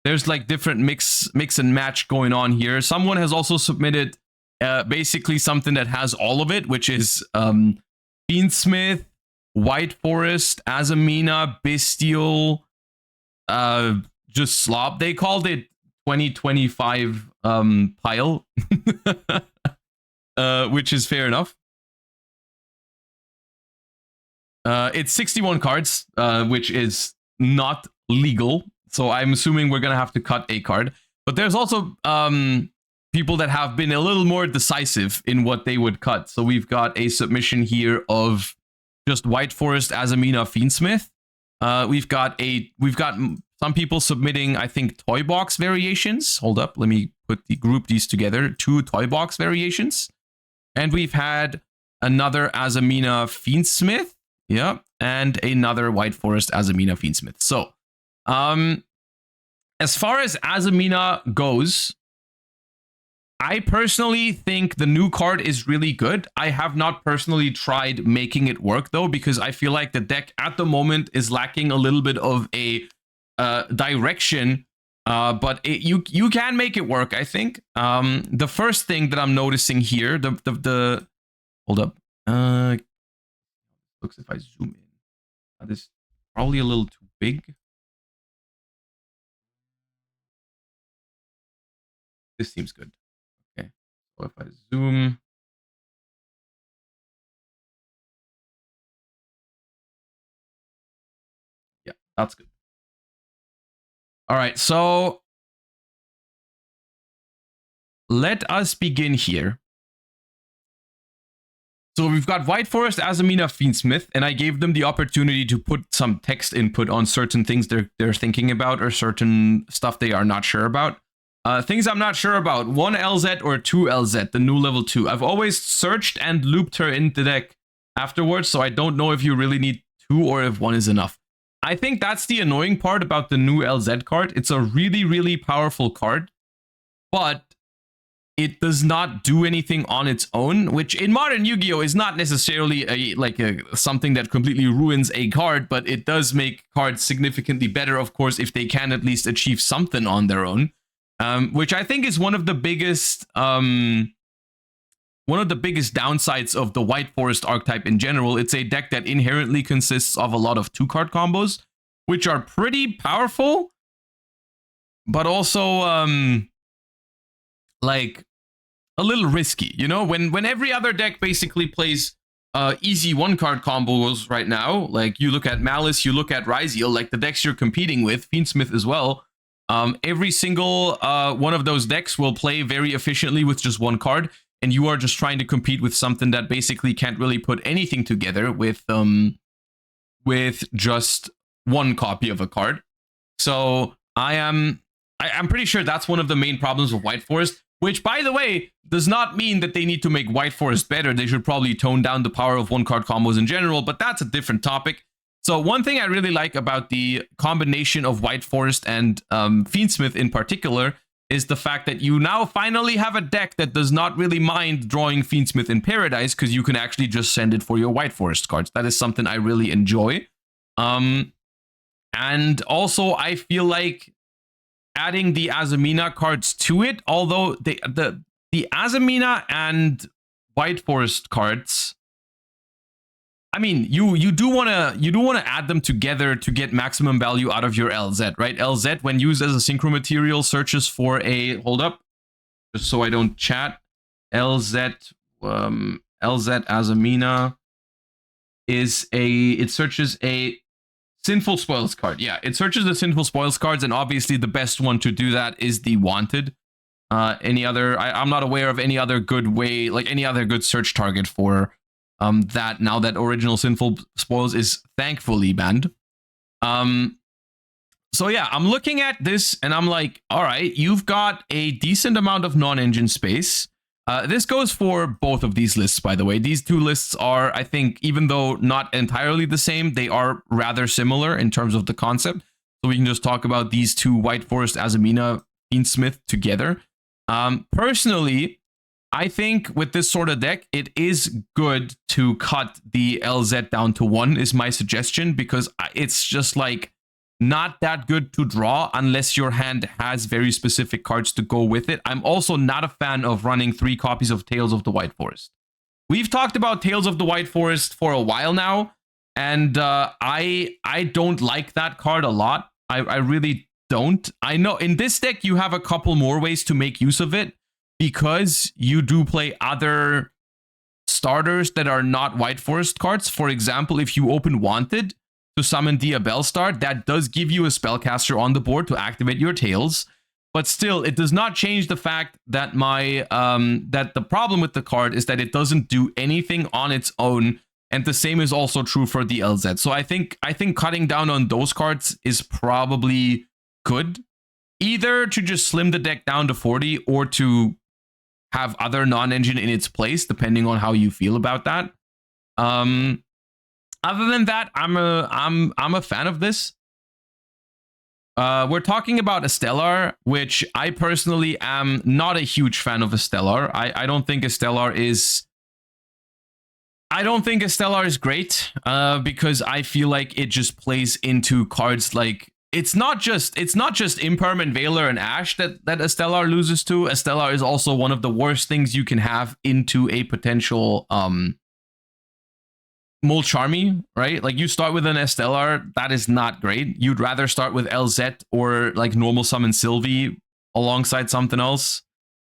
there's like different mix and match going on here. Someone has also submitted basically something that has all of it, which is Fiendsmith, White Forest, Azamina, Bestial, just Slop. They called it 2025 pile, which is fair enough. It's 61 cards, which is not legal. So I'm assuming we're going to have to cut a card. But there's also people that have been a little more decisive in what they would cut. So we've got a submission here of just White Forest, Azamina, Fiendsmith. We've got some people submitting, I think, toy box variations. Hold up, let me group these together. 2 toy box variations. And we've had another Azamina Fiendsmith. Yeah, and another White Forest Azamina Fiendsmith. So, as far as Azamina goes, I personally think the new card is really good. I have not personally tried making it work though, because I feel like the deck at the moment is lacking a little bit of a direction. But you can make it work, I think. The first thing that I'm noticing here, hold up. Looks if I zoom in. This is probably a little too big. This seems good. Okay. So if I zoom. Yeah, that's good. All right, so let us begin here. So we've got White Forest, Azamina, Fiendsmith, and I gave them the opportunity to put some text input on certain things they're thinking about or certain stuff they are not sure about. Things I'm not sure about, 1 LZ or 2 LZ, the new level 2. I've always searched and looped her in the deck afterwards, so I don't know if you really need 2 or if 1 is enough. I think that's the annoying part about the new LZ card. It's a really, really powerful card, but it does not do anything on its own, which in modern Yu-Gi-Oh! Is not necessarily something that completely ruins a card, but it does make cards significantly better, of course, if they can at least achieve something on their own, which I think is one of the biggest downsides of the White Forest archetype in general. It's a deck that inherently consists of a lot of 2-card combos, which are pretty powerful, but also like a little risky, you know, when every other deck basically plays easy 1-card combos right now. Like you look at Malice, you look at Ryziel, like the decks you're competing with, Fiendsmith as well. Every single one of those decks will play very efficiently with just 1 card, and you are just trying to compete with something that basically can't really put anything together with just 1 copy of a card. So I'm pretty sure that's one of the main problems with White Forest, which, by the way, does not mean that they need to make White Forest better. They should probably tone down the power of 1-card combos in general, but that's a different topic. So one thing I really like about the combination of White Forest and Fiendsmith in particular is the fact that you now finally have a deck that does not really mind drawing Fiendsmith in Paradise, because you can actually just send it for your White Forest cards. That is something I really enjoy. And also, I feel like adding the Azamina cards to it, although the Azamina and White Forest cards, I mean, you do want to add them together to get maximum value out of your LZ, right? LZ, when used as a synchro material, searches for a, hold up, just so I don't chat. LZ Azamina it searches a Sinful Spoils card. Yeah, it searches the Sinful Spoils cards, and obviously the best one to do that is the Wanted. I'm not aware of any other good way, like any other good search target for that, now that original Sinful Spoils is thankfully banned. So yeah, I'm looking at this and I'm like, all right, you've got a decent amount of non-engine space. This goes for both of these lists, by the way. These 2 lists are, I think, even though not entirely the same, they are rather similar in terms of the concept. So we can just talk about these 2, White Forest, Azamina, Fiendsmith together. Personally, I think with this sort of deck, it is good to cut the LZ down to 1 is my suggestion, because it's just like not that good to draw unless your hand has very specific cards to go with it. I'm also not a fan of running 3 copies of Tales of the White Forest. We've talked about Tales of the White Forest for a while now, and I don't like that card a lot. I really don't. I know in this deck you have a couple more ways to make use of it, because you do play other starters that are not White Forest cards. For example, if you open Wanted to summon Diabellstar, that does give you a spellcaster on the board to activate your Tails. But still, it does not change the fact that that the problem with the card is that it doesn't do anything on its own, and the same is also true for the LZ. So I think cutting down on those cards is probably good, either to just slim the deck down to 40 or to have other non-engine in its place, depending on how you feel about that. Other than that, I'm a fan of this. We're talking about Estelar, which I personally am not a huge fan of Estelar. I don't think Estelar is great, because I feel like it just plays into cards like it's not just Impermanent Veiler and Ash that Estelar loses to. Estelar is also one of the worst things you can have into a potential Molcharmy, right? Like you start with an Estelar, that is not great. You'd rather start with LZ or like normal summon Sylvie alongside something else.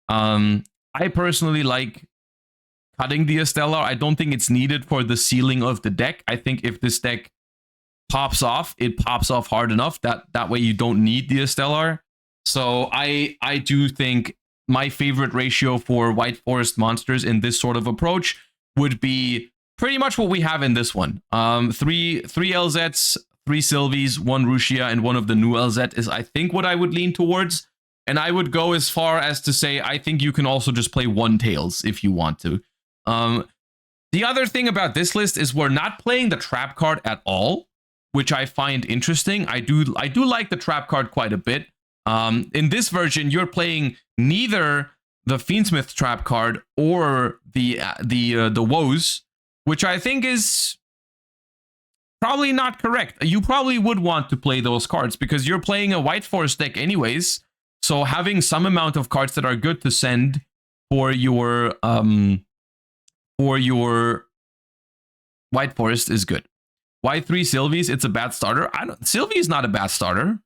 I personally like cutting the Estelar. I don't think it's needed for the ceiling of the deck. I think if this deck pops off, it pops off hard enough that way you don't need the Estelar. So I do think my favorite ratio for White Forest monsters in this sort of approach would be pretty much what we have in this one. Three LZs, 3 Sylvies, 1 Rushia, and 1 of the new LZ is I think what I would lean towards. And I would go as far as to say I think you can also just play 1 Tails if you want to. The other thing about this list is we're not playing the trap card at all, which I find interesting. I do like the trap card quite a bit. In this version, you're playing neither the Fiendsmith trap card or the woes, which I think is probably not correct. You probably would want to play those cards because you're playing a White Forest deck anyways. So having some amount of cards that are good to send for your White Forest is good. Why 3 Sylvies? It's a bad starter. Sylvie is not a bad starter,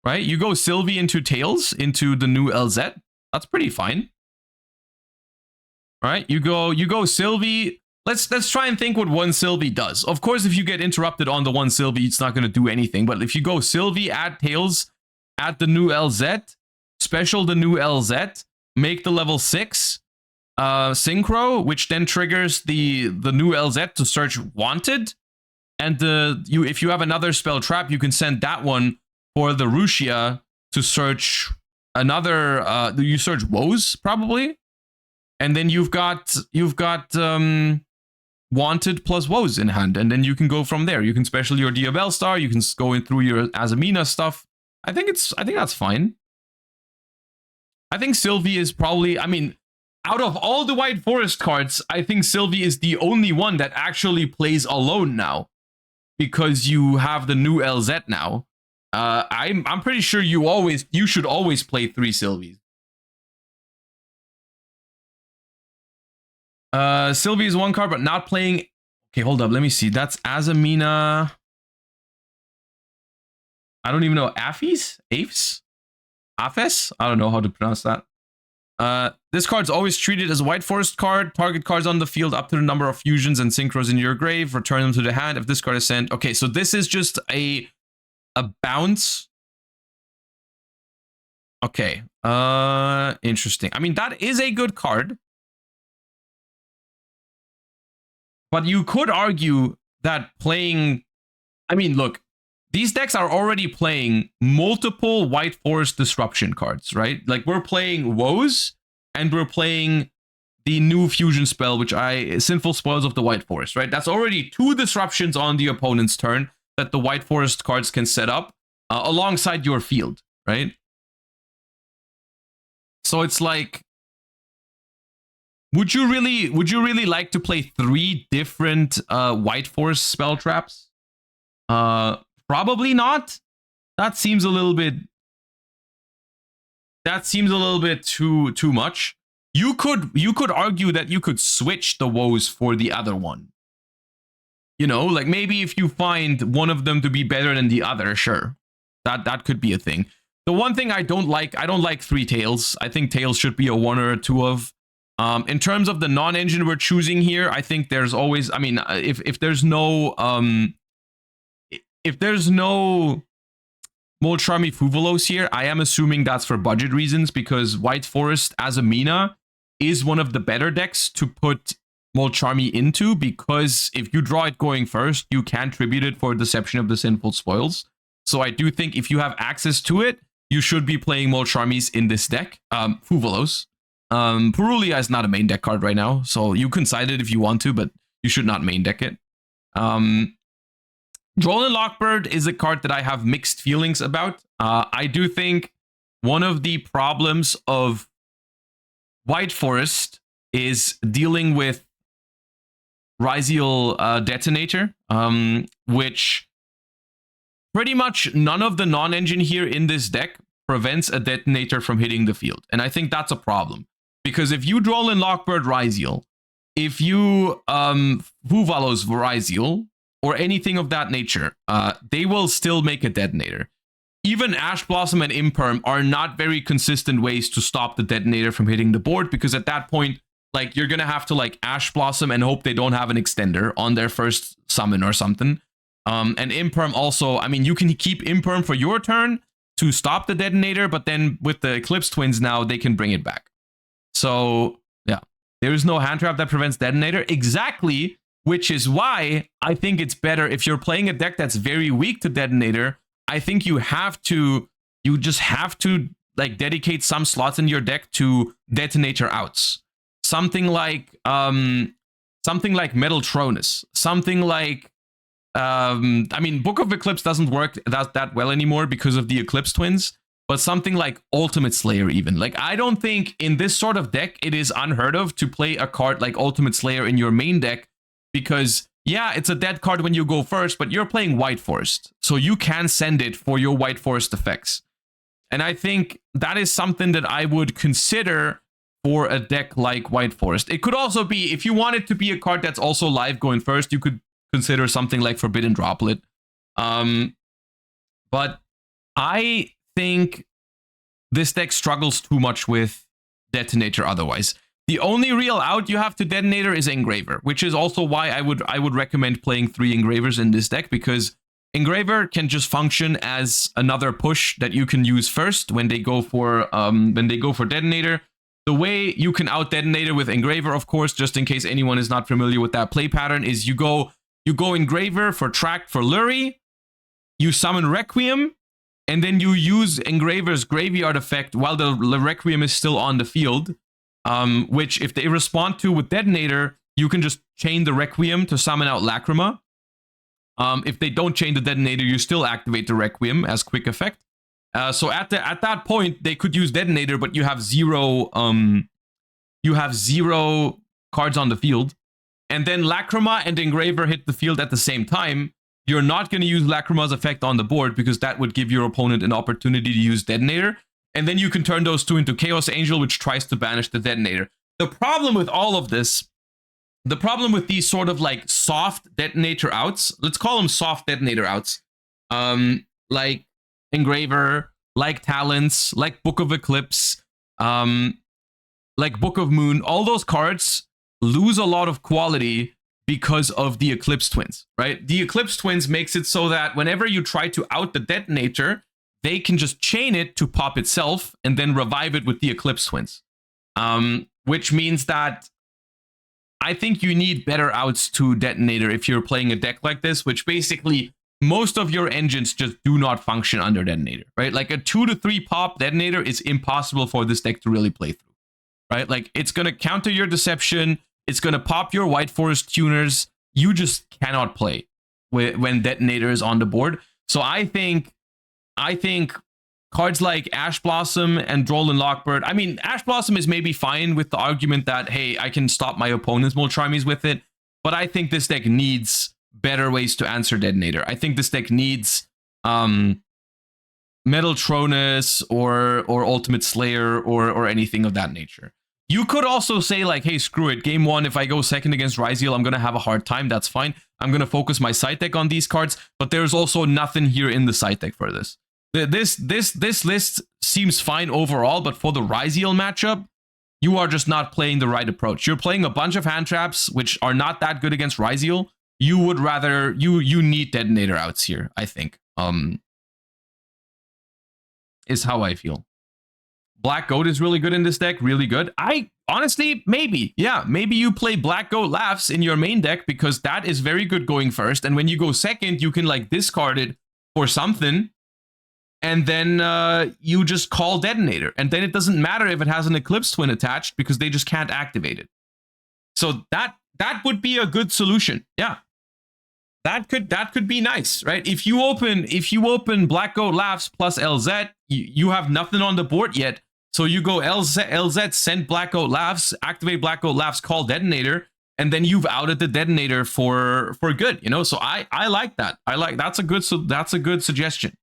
right? You go Sylvie into Tails into the new LZ. That's pretty fine. All right, you go Sylvie. Let's try and think what 1 Sylvie does. Of course, if you get interrupted on the 1 Sylvie, it's not going to do anything. But if you go Sylvie, add Tails, add the new LZ, special the new LZ, make the level 6 Synchro, which then triggers the new LZ to search Wanted. And if you have another spell trap, you can send that one for the Rushia to search another. You search Woes probably, and then you've got Wanted plus Woes in hand, and then you can go from there. You can special your Diabellstar. You can go in through your Azamina stuff. I think that's fine. I think Sylvie is probably. I mean, out of all the White Forest cards, I think Sylvie is the only one that actually plays alone now, because you have the new LZ now. I'm pretty sure you should always play 3 Sylvies. Sylvie is 1 card, but not playing. Okay, hold up. Let me see. That's Azamina. I don't even know. Aphes? Aphes? Aphes? I don't know how to pronounce that. This card's always treated as a White Forest card. Target cards on the field up to the number of fusions and synchros in your grave. Return them to the hand if this card is sent. Okay, so this is just a bounce. Okay. Interesting. I mean, that is a good card. But you could argue that playing... I mean, look. These decks are already playing multiple White Forest disruption cards, right? Like we're playing Woes and we're playing the new fusion spell, which Sinful Spoils of the White Forest, right? That's already 2 disruptions on the opponent's turn that the White Forest cards can set up alongside your field, right? So it's like Would you really like to play 3 different White Forest spell traps? Probably not. That seems a little bit too much. You could argue that you could switch the woes for the other one. You know, like maybe if you find one of them to be better than the other, sure. That could be a thing. The one thing I don't like 3 tails. I think tails should be a 1 or a 2 of. In terms of the non-engine we're choosing here, I think there's always, I mean, if there's no Molcharmy Fuvalos here, I am assuming that's for budget reasons, because White Forest as a Mina is one of the better decks to put Molcharmy into, because if you draw it going first, you can tribute it for Deception of the Sinful Spoils. So I do think if you have access to it, you should be playing Molcharmys in this deck. Fuvalos. Purulia is not a main deck card right now, so you can side it if you want to, but you should not main deck it. Droll and Lockbird is a card that I have mixed feelings about. I do think one of the problems of White Forest is dealing with Ryziel Detonator, which pretty much none of the non-engine here in this deck prevents a Detonator from hitting the field. And I think that's a problem. Because if you draw in Lockbird Ryziel, if you Fuvalos Ryziel, or anything of that nature, they will still make a Detonator. Even Ash Blossom and Imperm are not very consistent ways to stop the Detonator from hitting the board, because at that point, like, you're gonna have to like Ash Blossom and hope they don't have an extender on their first summon or something. And Imperm also, I mean, you can keep Imperm for your turn to stop the Detonator, but then with the Eclipse Twins now, they can bring it back. So, yeah, there is no hand trap that prevents Detonator. Exactly, which is why I think it's better if you're playing a deck that's very weak to Detonator. I think you just have to like dedicate some slots in your deck to Detonator outs. Something like Metal Tronus. Something like I mean, Book of Eclipse doesn't work that well anymore because of the Eclipse Twins. But something like Ultimate Slayer even. Like, I don't think in this sort of deck it is unheard of to play a card like Ultimate Slayer in your main deck, because, yeah, it's a dead card when you go first, but you're playing White Forest. So you can send it for your White Forest effects. And I think that is something that I would consider for a deck like White Forest. It could also be, if you want it to be a card that's also live going first, you could consider something like Forbidden Droplet. But I think this deck struggles too much with Detonator otherwise. The only real out you have to Detonator is Engraver, which is also why I would recommend playing 3 Engravers in this deck, because Engraver can just function as another push that you can use first when they go for Detonator. The way you can out Detonator with Engraver, of course, just in case anyone is not familiar with that play pattern, is you go Engraver for Track for Lurie, you summon Requiem, and then you use Engraver's Graveyard effect while the Requiem is still on the field, which if they respond to with Detonator, you can just chain the Requiem to summon out Lacrima. If they don't chain the Detonator, you still activate the Requiem as quick effect. So at that point, they could use Detonator, but you have zero cards on the field. And then Lacrima and Engraver hit the field at the same time. You're not going to use Lacrima's effect on the board, because that would give your opponent an opportunity to use Detonator. And then you can turn those 2 into Chaos Angel, which tries to banish the Detonator. The problem with all of this, the problem with these sort of like soft Detonator outs, let's call them soft Detonator outs, like Engraver, like Talents, like Book of Eclipse, like Book of Moon, all those cards lose a lot of quality because of the Eclipse Twins, right? The Eclipse Twins makes it so that whenever you try to out the Detonator, they can just chain it to pop itself and then revive it with the Eclipse Twins. Which means that I think you need better outs to Detonator if you're playing a deck like this, which basically most of your engines just do not function under Detonator, right? Like a 2 to 3 pop Detonator is impossible for this deck to really play through, right? Like, it's going to counter your Deception. It's going to pop your White Forest tuners. You just cannot play when Detonator is on the board. So I think cards like Ash Blossom and Droll and Lockbird. I mean, Ash Blossom is maybe fine with the argument that, hey, I can stop my opponent's Molcharmies with it. But I think this deck needs better ways to answer Detonator. I think this deck needs Metal Tronus or Ultimate Slayer or anything of that nature. You could also say like, hey, screw it. Game 1, if I go second against Ryziel, I'm going to have a hard time. That's fine. I'm going to focus my side deck on these cards. But there's also nothing here in the side deck for this. This list seems fine overall, but for the Ryziel matchup, you are just not playing the right approach. You're playing a bunch of hand traps, which are not that good against Ryziel. You would rather, you need Detonator outs here, I think. Is how I feel. Black Goat is really good in this deck, really good. I honestly, maybe, yeah, maybe you play Black Goat Laughs in your main deck because that is very good going first. And when you go second, you can like discard it for something. And then you just call Detonator. And then it doesn't matter if it has an Eclipse Twin attached because they just can't activate it. So that would be a good solution. Yeah. That could be nice, right? If you open Black Goat Laughs plus LZ, you have nothing on the board yet. So you go LZ, send Black Goat Laughs, activate Black Goat Laughs, call Detonator, and then you've outed the Detonator for good, you know? So I like that. That's a good suggestion.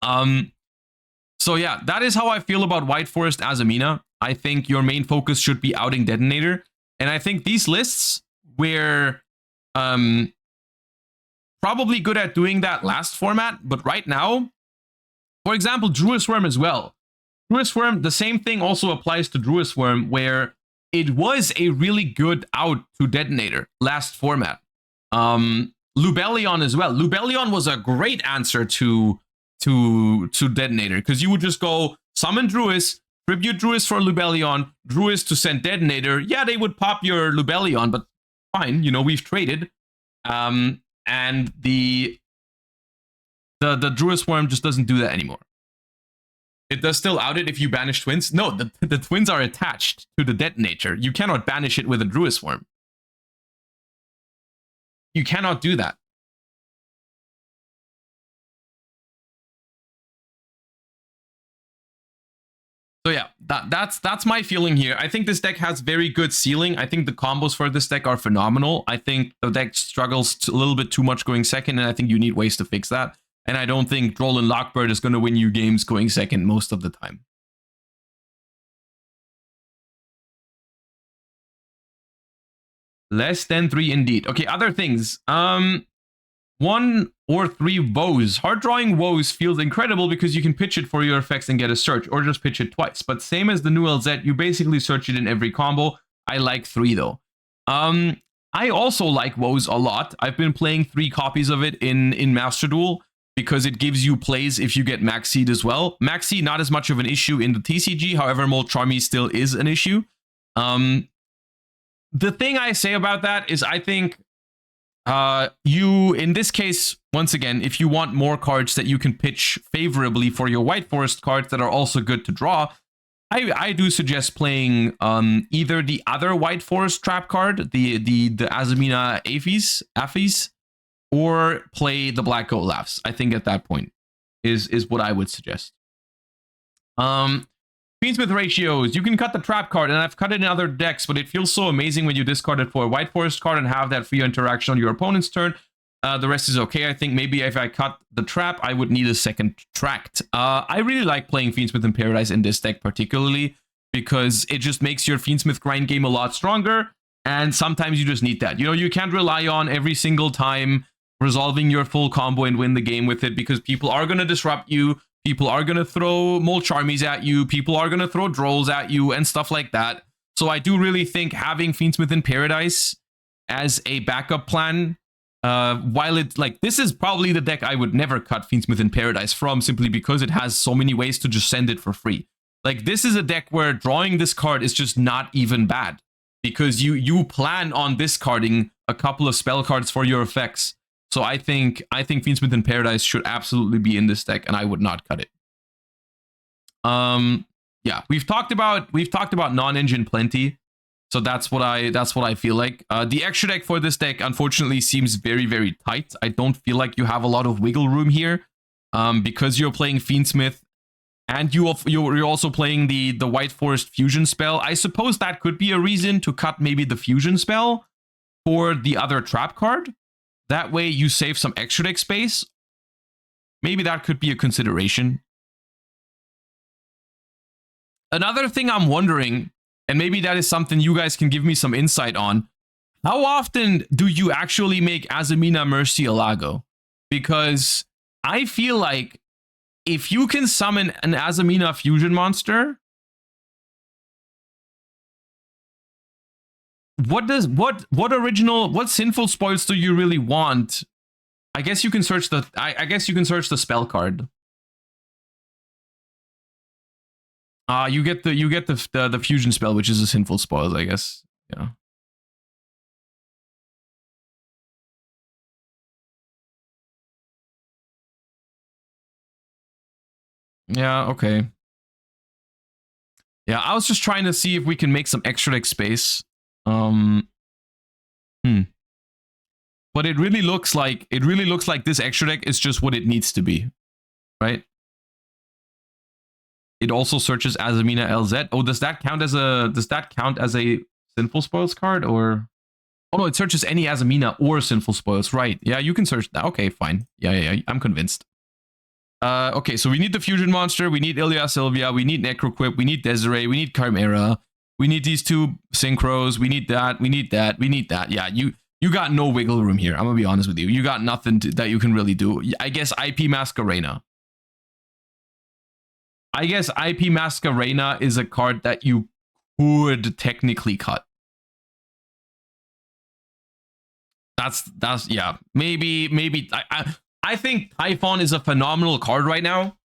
So yeah, that is how I feel about White Forest Azamina. I think your main focus should be outing Detonator. And I think these lists were probably good at doing that last format, but right now, for example, Druid Worm as well. Druid Worm, the same thing also applies to Druid Worm, where it was a really good out to Detonator last format. Lubellion as well. Lubellion was a great answer to Detonator, because you would just go summon Druis, tribute Druis for Lubellion, Druis to send Detonator. Yeah, they would pop your Lubellion, but fine, you know, we've traded. And the Druid Worm just doesn't do that anymore. It does still out it if you banish twins. No, the twins are attached to the Detonator. You cannot banish it with a Druid Worm. You cannot do that. So yeah, that's my feeling here. I think this deck has very good ceiling. I think the combos for this deck are phenomenal. I think the deck struggles a little bit too much going second, and I think you need ways to fix that. And I don't think Droll and Lockbird is going to win you games going second most of the time. Less than 3 indeed. Okay, other things. 1 or 3 woes. Hard drawing woes feels incredible because you can pitch it for your effects and get a search, or just pitch it twice. But same as the new LZ, you basically search it in every combo. I like 3 though. I also like woes a lot. I've been playing 3 copies of it in Master Duel because it gives you plays if you get Max Seed as well. Max Seed, not as much of an issue in the TCG. However, Molcharmy still is an issue. The thing I say about that is I think you, in this case, once again, if you want more cards that you can pitch favorably for your White Forest cards that are also good to draw, I do suggest playing either the other White Forest trap card, the Azamina Aphies, or play the Black Goat Laughs. I think at that point is what I would suggest. Fiendsmith ratios. You can cut the trap card, and I've cut it in other decks, but it feels so amazing when you discard it for a White Forest card and have that free interaction on your opponent's turn. The rest is okay. I think maybe if I cut the trap, I would need a second tract. I really like playing Fiendsmith in Paradise in this deck particularly, because it just makes your Fiendsmith grind game a lot stronger, and sometimes you just need that. You know, you can't rely on every single time resolving your full combo and win the game with it, because people are going to disrupt you. People are going to throw Molcharmies at you. People are going to throw Drolls at you and stuff like that. So I do really think having Fiendsmith in Paradise as a backup plan, while it's like, this is probably the deck I would never cut Fiendsmith in Paradise from, simply because it has so many ways to just send it for free. Like, this is a deck where drawing this card is just not even bad, because you plan on discarding a couple of spell cards for your effects. So I think Fiendsmith in Paradise should absolutely be in this deck, and I would not cut it. Yeah, we've talked about non-engine plenty, so that's what I feel like. The extra deck for this deck unfortunately seems very, very tight. I don't feel like you have a lot of wiggle room here, because you're playing Fiendsmith and you're also playing the White Forest fusion spell. I suppose that could be a reason to cut maybe the fusion spell for the other trap card. That way you save some extra deck space. Maybe that could be a consideration. Another thing I'm wondering, and maybe that is something you guys can give me some insight on, how often do you actually make Azamina Murcielago? Because I feel like if you can summon an Azamina fusion monster, what sinful spoils do you really want? I guess you can search the spell card. You get the fusion spell, which is a sinful spoils, I guess. Yeah. Yeah, okay. Yeah, I was just trying to see if we can make some extra deck space. But it really looks like this extra deck is just what it needs to be, right? It also searches Azamina LZ. Oh, does that count as a sinful spoils card, or? Oh no, it searches any Azamina or sinful spoils, right? Yeah, you can search that. Okay, fine. Yeah, I'm convinced. Okay, so we need the fusion monster, we need Ilya Sylvia, we need Necroquip, we need Desiree, we need Chimera, we need these two synchros, we need that. Yeah, you got no wiggle room here. I'm gonna be honest with you. You got nothing that you can really do. I guess IP Masquerena. IP Masquerena is a card that you could technically cut. That's yeah. Maybe I think Typhon is a phenomenal card right now.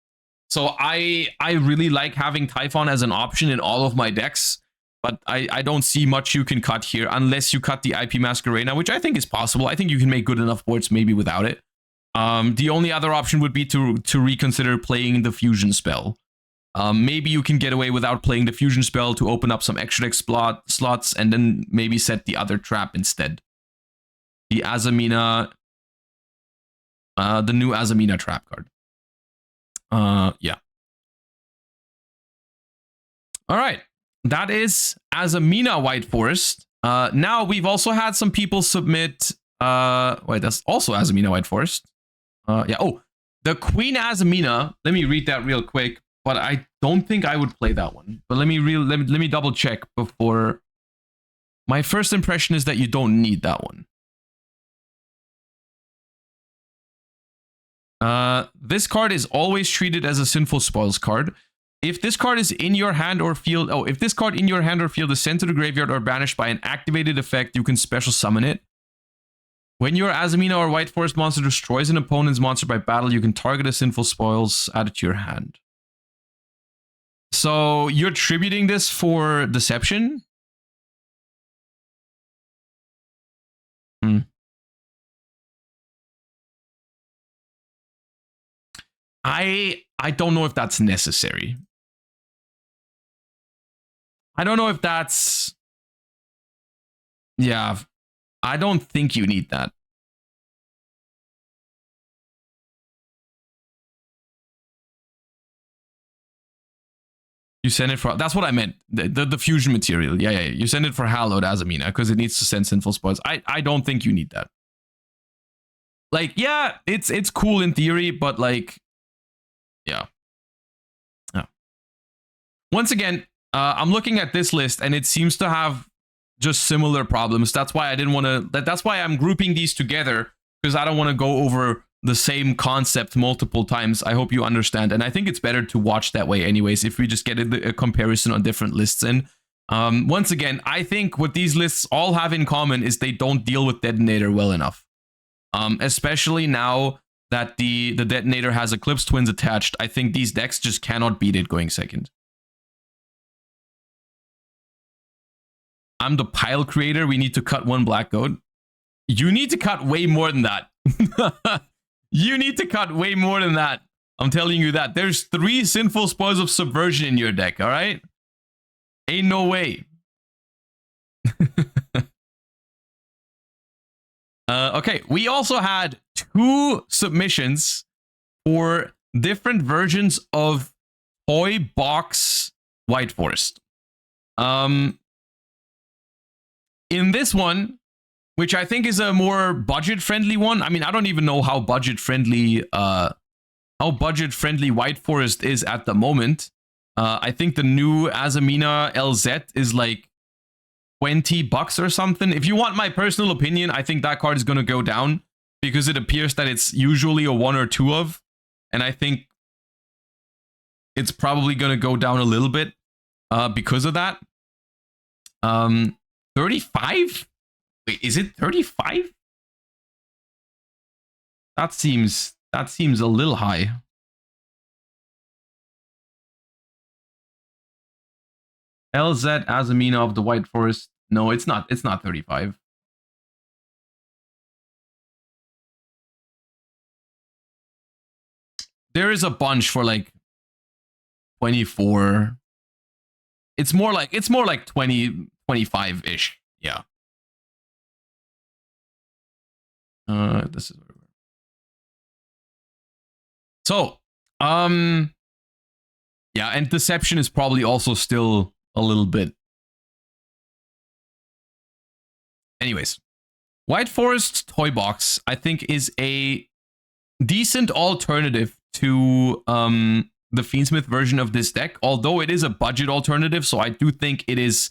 So I really like having Typhon as an option in all of my decks. But I don't see much you can cut here unless you cut the IP Masquerena, which I think is possible. I think you can make good enough boards maybe without it. The only other option would be to reconsider playing the fusion spell. Maybe you can get away without playing the fusion spell to open up some extra deck slots and then maybe set the other trap instead. The Azamina... the new Azamina trap card. Yeah. All right. That is Azamina White Forest. Now we've also had some people submit. Wait, that's also Azamina White Forest. Yeah. Oh, the Queen Azamina. Let me read that real quick. But I don't think I would play that one. But let me double check before. My first impression is that you don't need that one. This card is always treated as a sinful spoils card. If this card is in your hand or field, if this card in your hand or field is sent to the graveyard or banished by an activated effect, you can special summon it. When your Azamina or White Forest monster destroys an opponent's monster by battle, you can target a sinful spoils added to your hand. So you're tributing this for deception? I don't know if that's necessary. I don't know if that's... Yeah, I don't think you need that. You send it for... That's what I meant. The fusion material. Yeah. You send it for Hallowed Azamina because it needs to send sinful spoils. I don't think you need that. Like, yeah, it's cool in theory, but like... Yeah. Once again, I'm looking at this list and it seems to have just similar problems. That's why I didn't want to... That's why I'm grouping these together, because I don't want to go over the same concept multiple times. I hope you understand. And I think it's better to watch that way anyways, if we just get a comparison on different lists in. Once again, I think what these lists all have in common is they don't deal with Detonator well enough. Especially now that the Detonator has Eclipse Twins attached. I think these decks just cannot beat it going second. I'm the pile creator. We need to cut one black goat. You need to cut way more than that. You need to cut way more than that. I'm telling you that. There's 3 sinful spoils of subversion in your deck, all right? Ain't no way. Okay, we also had 2 submissions for different versions of Toy Box White Forest. In this one, which I think is a more budget-friendly one. I mean, I don't even know how budget-friendly White Forest is at the moment. I think the new Azamina LZ is like $20 or something. If you want my personal opinion, I think that card is going to go down because it appears that it's usually a 1 or 2 of, and I think it's probably going to go down a little bit because of that. 35? Wait, is it 35? That seems a little high. LZ Azamina of the White Forest. No, it's not 35. There is a bunch for like 24. It's more like 20, 25-ish. Yeah. This is so yeah, and Deception is probably also still a little bit. Anyways, White Forest Toy Box, I think, is a decent alternative to the Fiendsmith version of this deck, although it is a budget alternative, so I do think it is.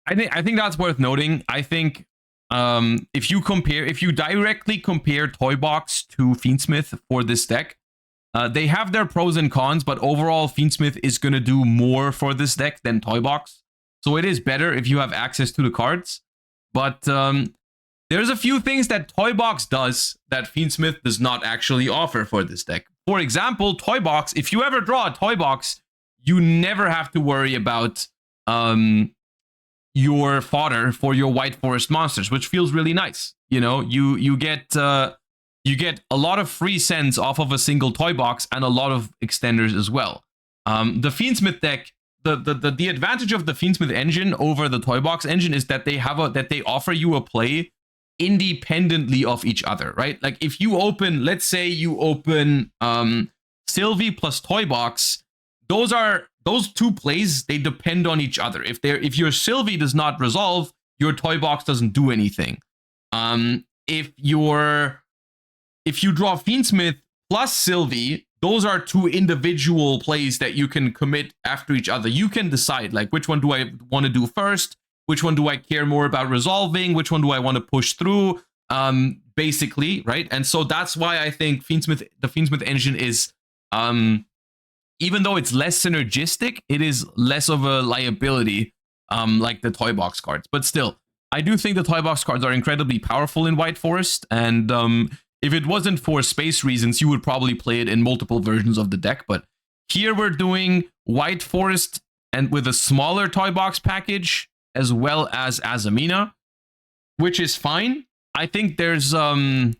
I think that's worth noting. I think if you directly compare Toy Box to Fiendsmith for this deck, they have their pros and cons, but overall Fiendsmith is going to do more for this deck than Toy Box. So it is better if you have access to the cards. But there's a few things that Toy Box does that Fiendsmith does not actually offer for this deck. For example, Toy Box, if you ever draw a Toy Box, you never have to worry about your fodder for your White Forest monsters, which feels really nice. You know, you get a lot of free sends off of a single Toy Box and a lot of extenders as well. The Fiendsmith deck, the advantage of the Fiendsmith engine over the Toy Box engine is that they offer you a play independently of each other, right? Like if you open, let's say you open Sylvie plus Toy Box, those two plays, they depend on each other. If your Sylvie does not resolve, your Toy Box doesn't do anything. If you draw Fiendsmith plus Sylvie, those are two individual plays that you can commit after each other. You can decide, like, which one do I want to do first? Which one do I care more about resolving? Which one do I want to push through? Basically, right? And so that's why I think the Fiendsmith engine is, even though it's less synergistic, it is less of a liability, like the Toy Box cards. But still, I do think the Toy Box cards are incredibly powerful in White Forest, and if it wasn't for space reasons, you would probably play it in multiple versions of the deck. But here we're doing White Forest and with a smaller Toy Box package, as well as Azamina, which is fine. I think there's one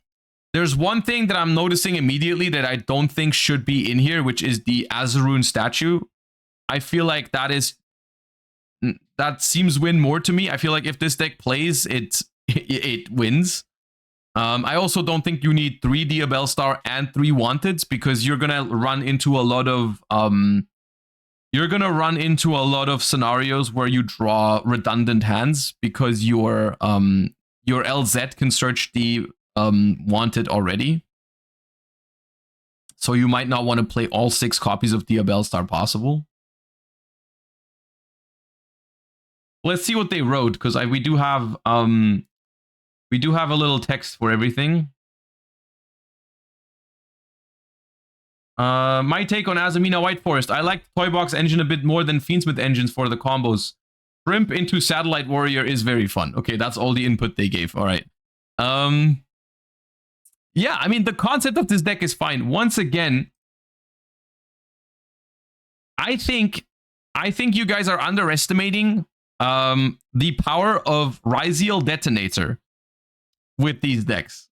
thing that I'm noticing immediately that I don't think should be in here, which is the Azarun statue. I feel like that seems win more to me. I feel like if this deck plays, it wins. I also don't think you need 3 Diabellstar and 3 Wanteds, because you're gonna run into a lot of scenarios where you draw redundant hands because your LZ can search the Wanted already. So you might not want to play all 6 copies of Diabellstar possible. Let's see what they wrote, because we do have a little text for everything. My take on Azamina White Forest. I like the Toy Box engine a bit more than Fiendsmith engines for the combos. Shrimp into Satellite Warrior is very fun. Okay, that's all the input they gave. All right. Yeah, I mean, the concept of this deck is fine. Once again, I think you guys are underestimating the power of Ryziel Detonator with these decks.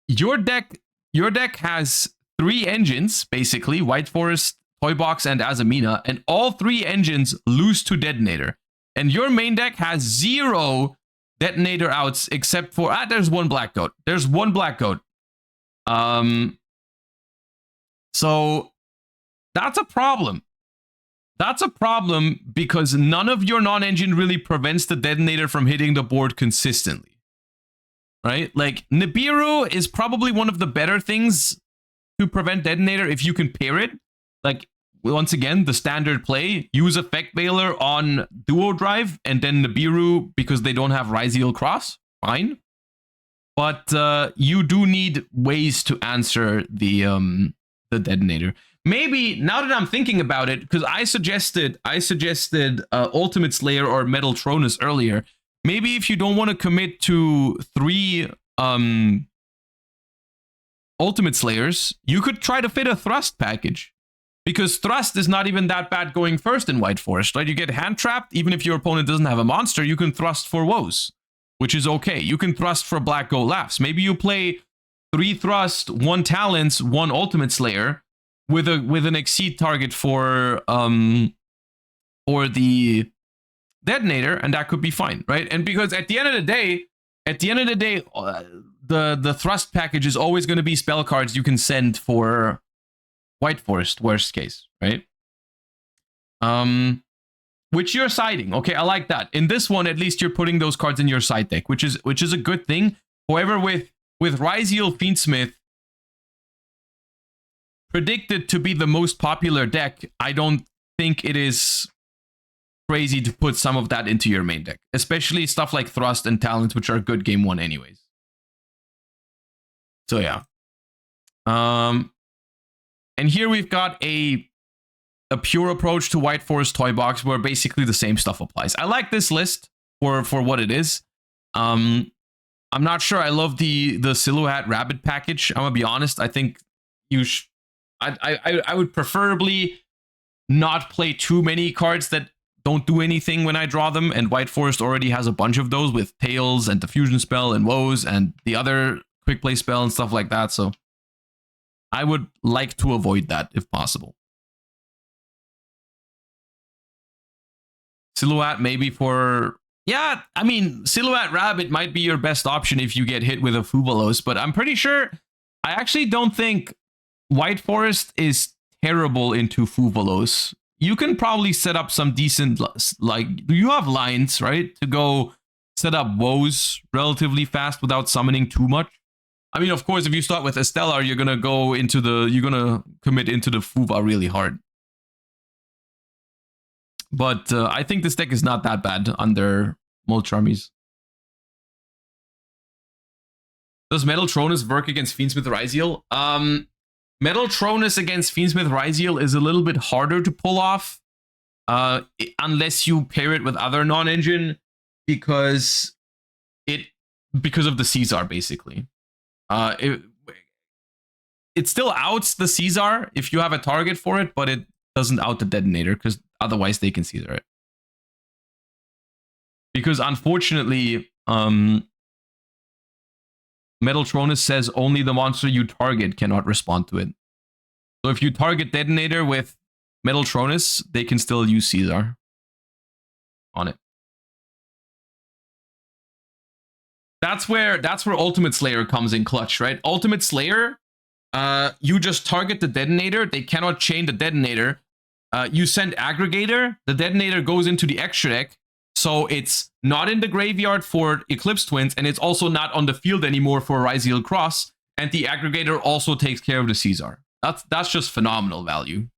Your deck has 3 engines, basically, White Forest, Toy Box, and Azamina, and all 3 engines lose to Detonator. And your main deck has 0 Detonator outs, except for, there's 1 Black Goat. There's 1 Black Goat. So That's a problem. That's a problem because none of your non-engine really prevents the detonator from hitting the board consistently. Right? Like, Nibiru is probably one of the better things to prevent detonator if you can pair it. Like, once again, the standard play, use Effect Veiler on Duo Drive and then Nibiru because they don't have Ryziel Cross. Fine. But you do need ways to answer the detonator. Maybe, now that I'm thinking about it, because I suggested Ultimate Slayer or Metal Tronus earlier, maybe if you don't want to commit to 3 Ultimate Slayers, you could try to fit a Thrust package. Because Thrust is not even that bad going first in White Forest, right? You get hand trapped, even if your opponent doesn't have a monster, you can Thrust for woes, which is okay. You can Thrust for Black Goat Laughs. Maybe you play 3 Thrust, 1 Talents, 1 Ultimate Slayer with an Exceed target for the Detonator, and that could be fine, right? And because at the end of the day, the Thrust package is always going to be spell cards you can send for White Forest, worst case, right? Which you're siding. Okay, I like that. In this one, at least you're putting those cards in your side deck, which is a good thing. However, with Ryziel Fiendsmith predicted to be the most popular deck, I don't think it is crazy to put some of that into your main deck, especially stuff like Thrust and Talent, which are good game 1 anyways. So yeah. And here we've got a pure approach to White Forest Toy Box where basically the same stuff applies. I like this list for what it is. I'm not sure I love the Silhouette Rabbit package. I'm gonna be honest. I think I would preferably not play too many cards that don't do anything when I draw them, and White Forest already has a bunch of those with Tails and the Fusion Spell and Woes and the other Quick Play Spell and stuff like that, so I would like to avoid that if possible. Silhouette maybe for... Yeah, I mean, Silhouette Rabbit might be your best option if you get hit with a Fuvalos, but I'm pretty sure... I actually don't think White Forest is terrible into Fuvalos. You can probably set up some decent... Like, you have lines, right? To go set up Woes relatively fast without summoning too much. I mean, of course, if you start with Estelar, you're gonna go into the... You're gonna commit into the Fuva really hard. But I think this deck is not that bad under Molcharmies. Does Metal Tronus work against Fiendsmith Ryziel? Metal Tronus against Fiendsmith Ryziel is a little bit harder to pull off. Unless you pair it with other non-engine. Because of the Caesar, basically. It still outs the Caesar if you have a target for it, but it doesn't out the Detonator, because otherwise they can Caesar it. Because unfortunately, Metal Tronus says only the monster you target cannot respond to it. So if you target Detonator with Metal Tronus, they can still use Caesar on it. That's where Ultimate Slayer comes in clutch, right? Ultimate Slayer, you just target the Detonator. They cannot chain the Detonator. You send Aggregator. The Detonator goes into the extra deck. So it's not in the graveyard for Eclipse Twins, and it's also not on the field anymore for Ryziel Cross. And the Aggregator also takes care of the Caesar. That's just phenomenal value.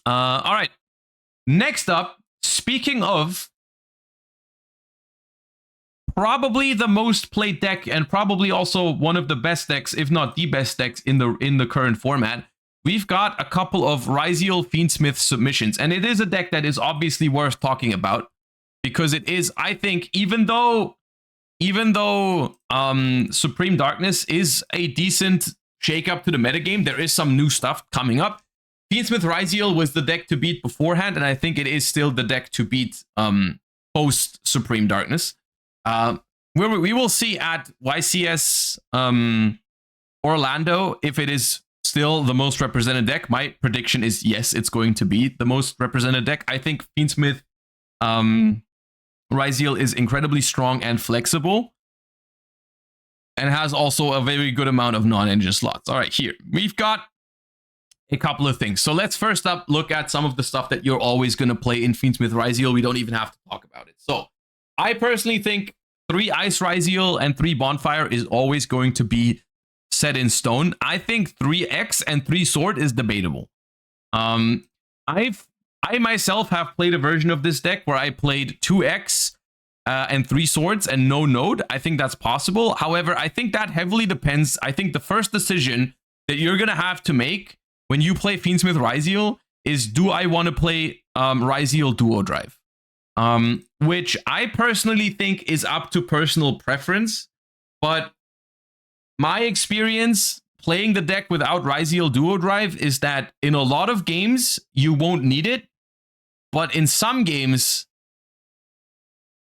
All right. Next up, speaking of probably the most played deck and probably also one of the best decks, if not the best decks in the current format, we've got a couple of Ryziel Fiendsmith submissions, and it is a deck that is obviously worth talking about because it is, I think, even though Supreme Darkness is a decent shake-up to the metagame, there is some new stuff coming up. Fiendsmith Ryziel was the deck to beat beforehand, and I think it is still the deck to beat post Supreme Darkness. We will see at YCS Orlando if it is still the most represented deck. My prediction is yes, it's going to be the most represented deck. I think Fiendsmith Ryziel is incredibly strong and flexible and has also a very good amount of non-engine slots. All right, here we've got a couple of things. So let's first up look at some of the stuff that you're always going to play in Fiendsmith Ryziel. We don't even have to talk about it. So I personally think 3 Ice Ryziel and 3 Bonfire is always going to be set in stone. I think 3X and 3 Sword is debatable. I myself have played a version of this deck where I played 2X and 3 Swords and no Node. I think that's possible. However, I think that heavily depends. I think the first decision that you're going to have to make when you play Fiendsmith Ryziel is, do I want to play Ryziel Duo Drive? Which I personally think is up to personal preference. But my experience playing the deck without Ryziel Duo Drive is that in a lot of games, you won't need it. But in some games,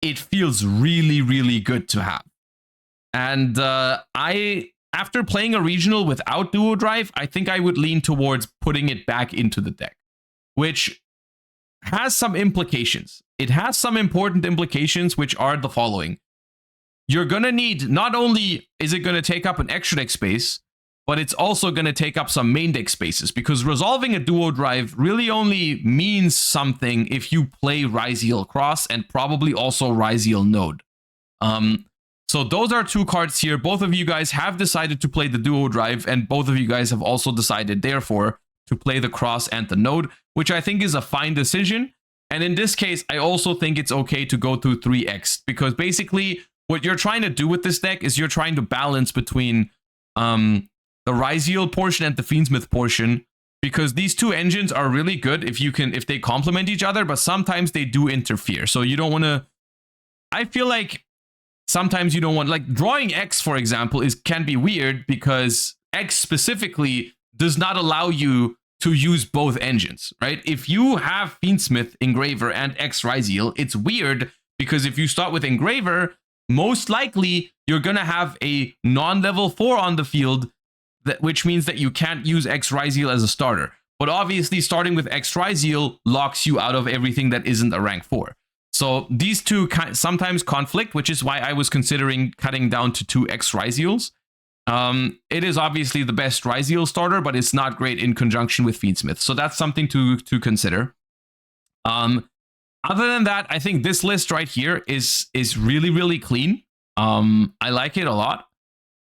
it feels really, really good to have. And after playing a regional without Duo Drive, I think I would lean towards putting it back into the deck, which has some implications. It has some important implications, which are the following. You're going to need, not only is it going to take up an extra deck space, but it's also going to take up some main deck spaces, because resolving a Duo Drive really only means something if you play Ryziel Cross and probably also Ryziel Node. So those are 2 cards here. Both of you guys have decided to play the Duo Drive, and both of you guys have also decided, therefore, to play the Cross and the Node, which I think is a fine decision. And in this case, I also think it's okay to go through 3X, because basically what you're trying to do with this deck is you're trying to balance between the Ryziel portion and the Fiendsmith portion, because these 2 engines are really good if they complement each other, but sometimes they do interfere. So you don't want to, I feel like sometimes you don't want, like drawing X, for example, can be weird because X specifically does not allow you to use both engines, right? If you have Fiendsmith, Engraver, and X Ryziel, it's weird because if you start with Engraver, most likely you're going to have a non-level 4 on the field, which means that you can't use X Ryziel as a starter. But obviously starting with X Ryziel locks you out of everything that isn't a rank 4. So these 2 sometimes conflict, which is why I was considering cutting down to 2 X Ryziels. It is obviously the best Ryziel starter, but it's not great in conjunction with Fiendsmith. So that's something to consider. Other than that, I think this list right here is really, really clean. I like it a lot.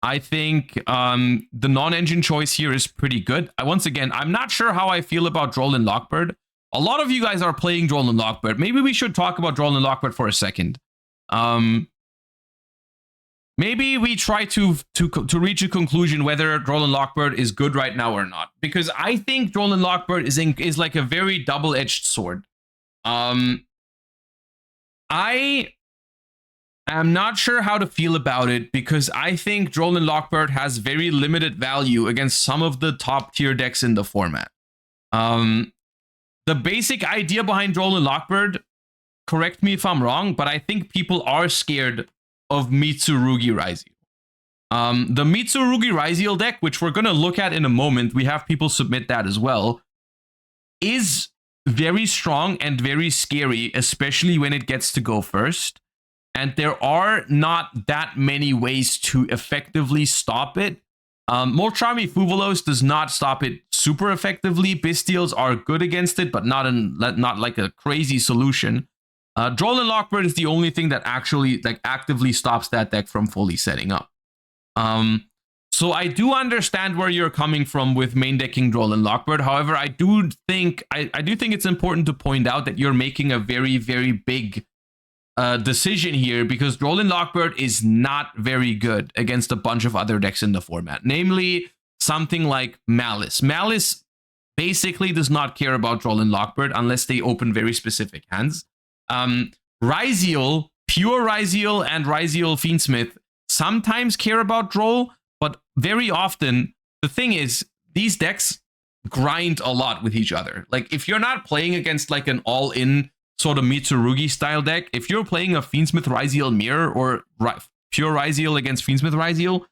I think the non-engine choice here is pretty good. Once again, I'm not sure how I feel about Droll and Lockbird. A lot of you guys are playing Droll and Lockbird. Maybe we should talk about Droll and Lockbird for a second. Maybe we try to reach a conclusion whether Droll and Lockbird is good right now or not. Because I think Droll and Lockbird is like a very double-edged sword. I am not sure how to feel about it, because I think Droll and Lockbird has very limited value against some of the top tier decks in the format. The basic idea behind Droll and Lockbird, correct me if I'm wrong, but I think people are scared of Mitsurugi Ryziel. The Mitsurugi Ryziel deck, which we're going to look at in a moment, we have people submit that as well, is very strong and very scary, especially when it gets to go first. And there are not that many ways to effectively stop it. Molcharmi Fuvolos does not stop it super effectively. Bystials are good against it, but not like a crazy solution. Droll and Lockbird is the only thing that actually actively stops that deck from fully setting up. So I do understand where you're coming from with main decking Droll and Lockbird. However, I do think it's important to point out that you're making a very, very big decision here, because Droll and Lockbird is not very good against a bunch of other decks in the format, namely something like Malice. Malice basically does not care about Droll and Lockbird unless they open very specific hands. Ryziel, pure Ryziel, and Ryziel Fiendsmith sometimes care about Droll, but very often the thing is these decks grind a lot with each other. Like if you're not playing against like an all-in sort of Mitsurugi style deck, if you're playing a Fiendsmith Ryziel mirror or pure Ryziel against Fiendsmith Ryziel,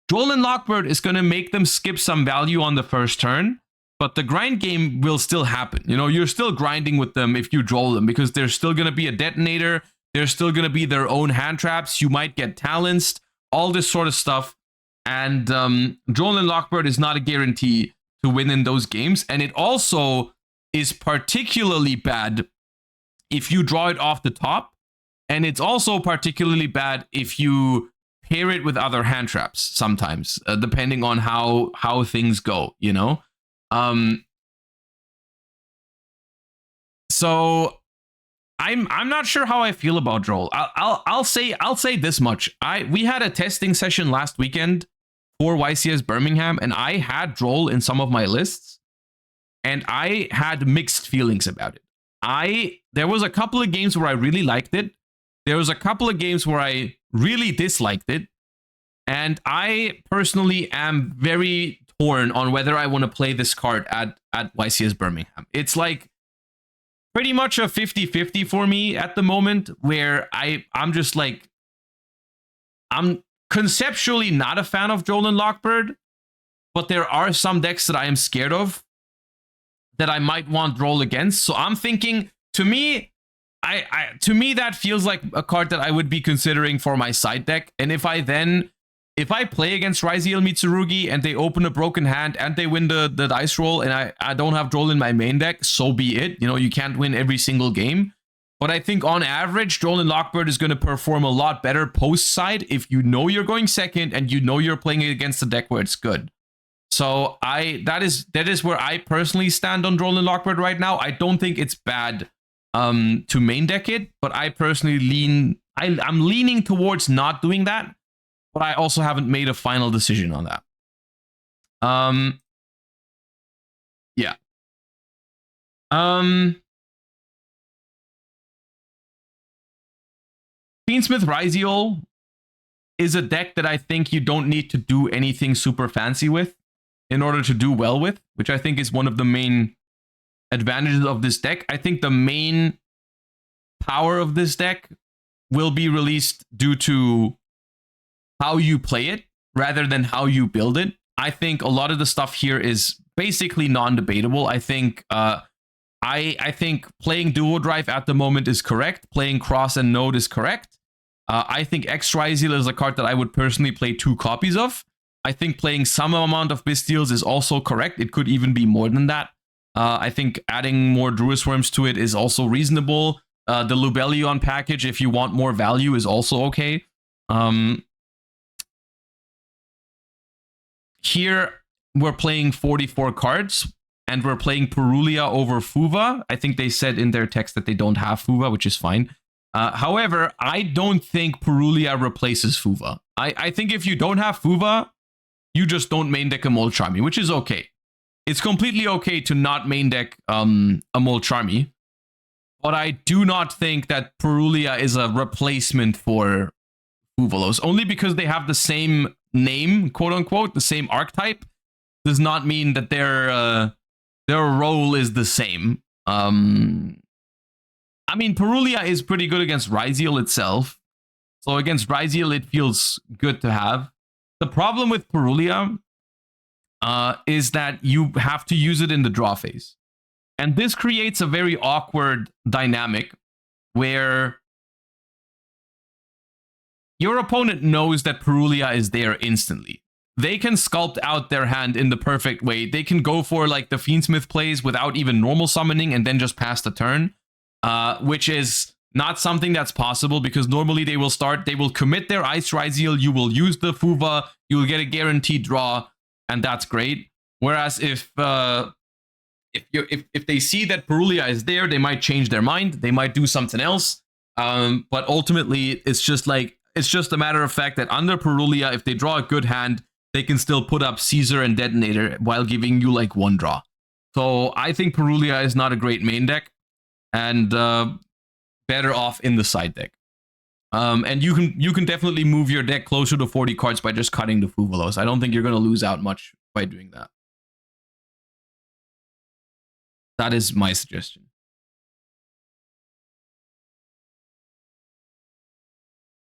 Droll and Lockbird is going to make them skip some value on the first turn, but the grind game will still happen. You know, you're still grinding with them if you Droll them, because there's still going to be a detonator, there's still going to be their own hand traps, you might get Talenced, all this sort of stuff. And Droll and Lockbird is not a guarantee to win in those games. And it also is particularly bad if you draw it off the top. And it's also particularly bad if you pair it with other hand traps sometimes, depending on how things go, you know? So I'm not sure how I feel about Droll. I'll say this much. We had a testing session last weekend for YCS Birmingham, and I had Droll in some of my lists, and I had mixed feelings about it. There was a couple of games where I really liked it. There was a couple of games where I really disliked it. And I personally am very torn on whether I want to play this card at YCS Birmingham. It's like pretty much a 50-50 for me at the moment, where I'm just like, I'm conceptually not a fan of Droll and Lockbird, but there are some decks that I am scared of that I might want Droll against. So I'm thinking, to me, that feels like a card that I would be considering for my side deck. And if I play against Raziel Mitsurugi and they open a broken hand and they win the dice roll and I don't have Droll in my main deck, so be it. You know, you can't win every single game. But I think on average, Droll and Lockbird is going to perform a lot better post side if you know you're going second and you know you're playing against a deck where it's good. So that is where I personally stand on Droll and Lockbird right now. I don't think it's bad to main deck it, but I personally I'm leaning towards not doing that, but I also haven't made a final decision on that. Yeah. Fiendsmith Raziel is a deck that I think you don't need to do anything super fancy with in order to do well with, which I think is one of the main advantages of this deck. I think the main power of this deck will be released due to how you play it rather than how you build it. I think a lot of the stuff here is basically non-debatable. I think I think playing Duo Drive at the moment is correct. Playing Cross and Node is correct. I think X Raziel is a card that I would personally play 2 copies of. I think playing some amount of Bystials is also correct. It could even be more than that. I think adding more Druid Worms to it is also reasonable. The Lubellion package, if you want more value, is also okay. Here, we're playing 44 cards, and we're playing Purulia over Fuva. I think they said in their text that they don't have Fuva, which is fine. However, I don't think Purulia replaces Fuva. I think if you don't have Fuva, you just don't main deck a Molcharmy, which is okay. It's completely okay to not main deck a Molcharmy, but I do not think that Purulia is a replacement for Fuvalos, only because they have the same name, quote unquote, the same archetype, does not mean that their role is the same. I mean, Purulia is pretty good against Raziel itself, so against Raziel it feels good to have. The problem with Purulia is that you have to use it in the draw phase. And this creates a very awkward dynamic where your opponent knows that Purulia is there instantly. They can sculpt out their hand in the perfect way. They can go for like the Fiendsmith plays without even normal summoning and then just pass the turn, which is not something that's possible because normally they will commit their Ice Raziel, you will use the Fuva, you will get a guaranteed draw, and that's great. Whereas if they see that Purulia is there, they might change their mind, they might do something else. But ultimately, it's just a matter of fact that under Purulia, if they draw a good hand, they can still put up Caesar and Detonator while giving you like 1 draw. So I think Purulia is not a great main deck, and better off in the side deck. And you can definitely move your deck closer to 40 cards by just cutting the Fuvalos. I don't think you're going to lose out much by doing that. That is my suggestion.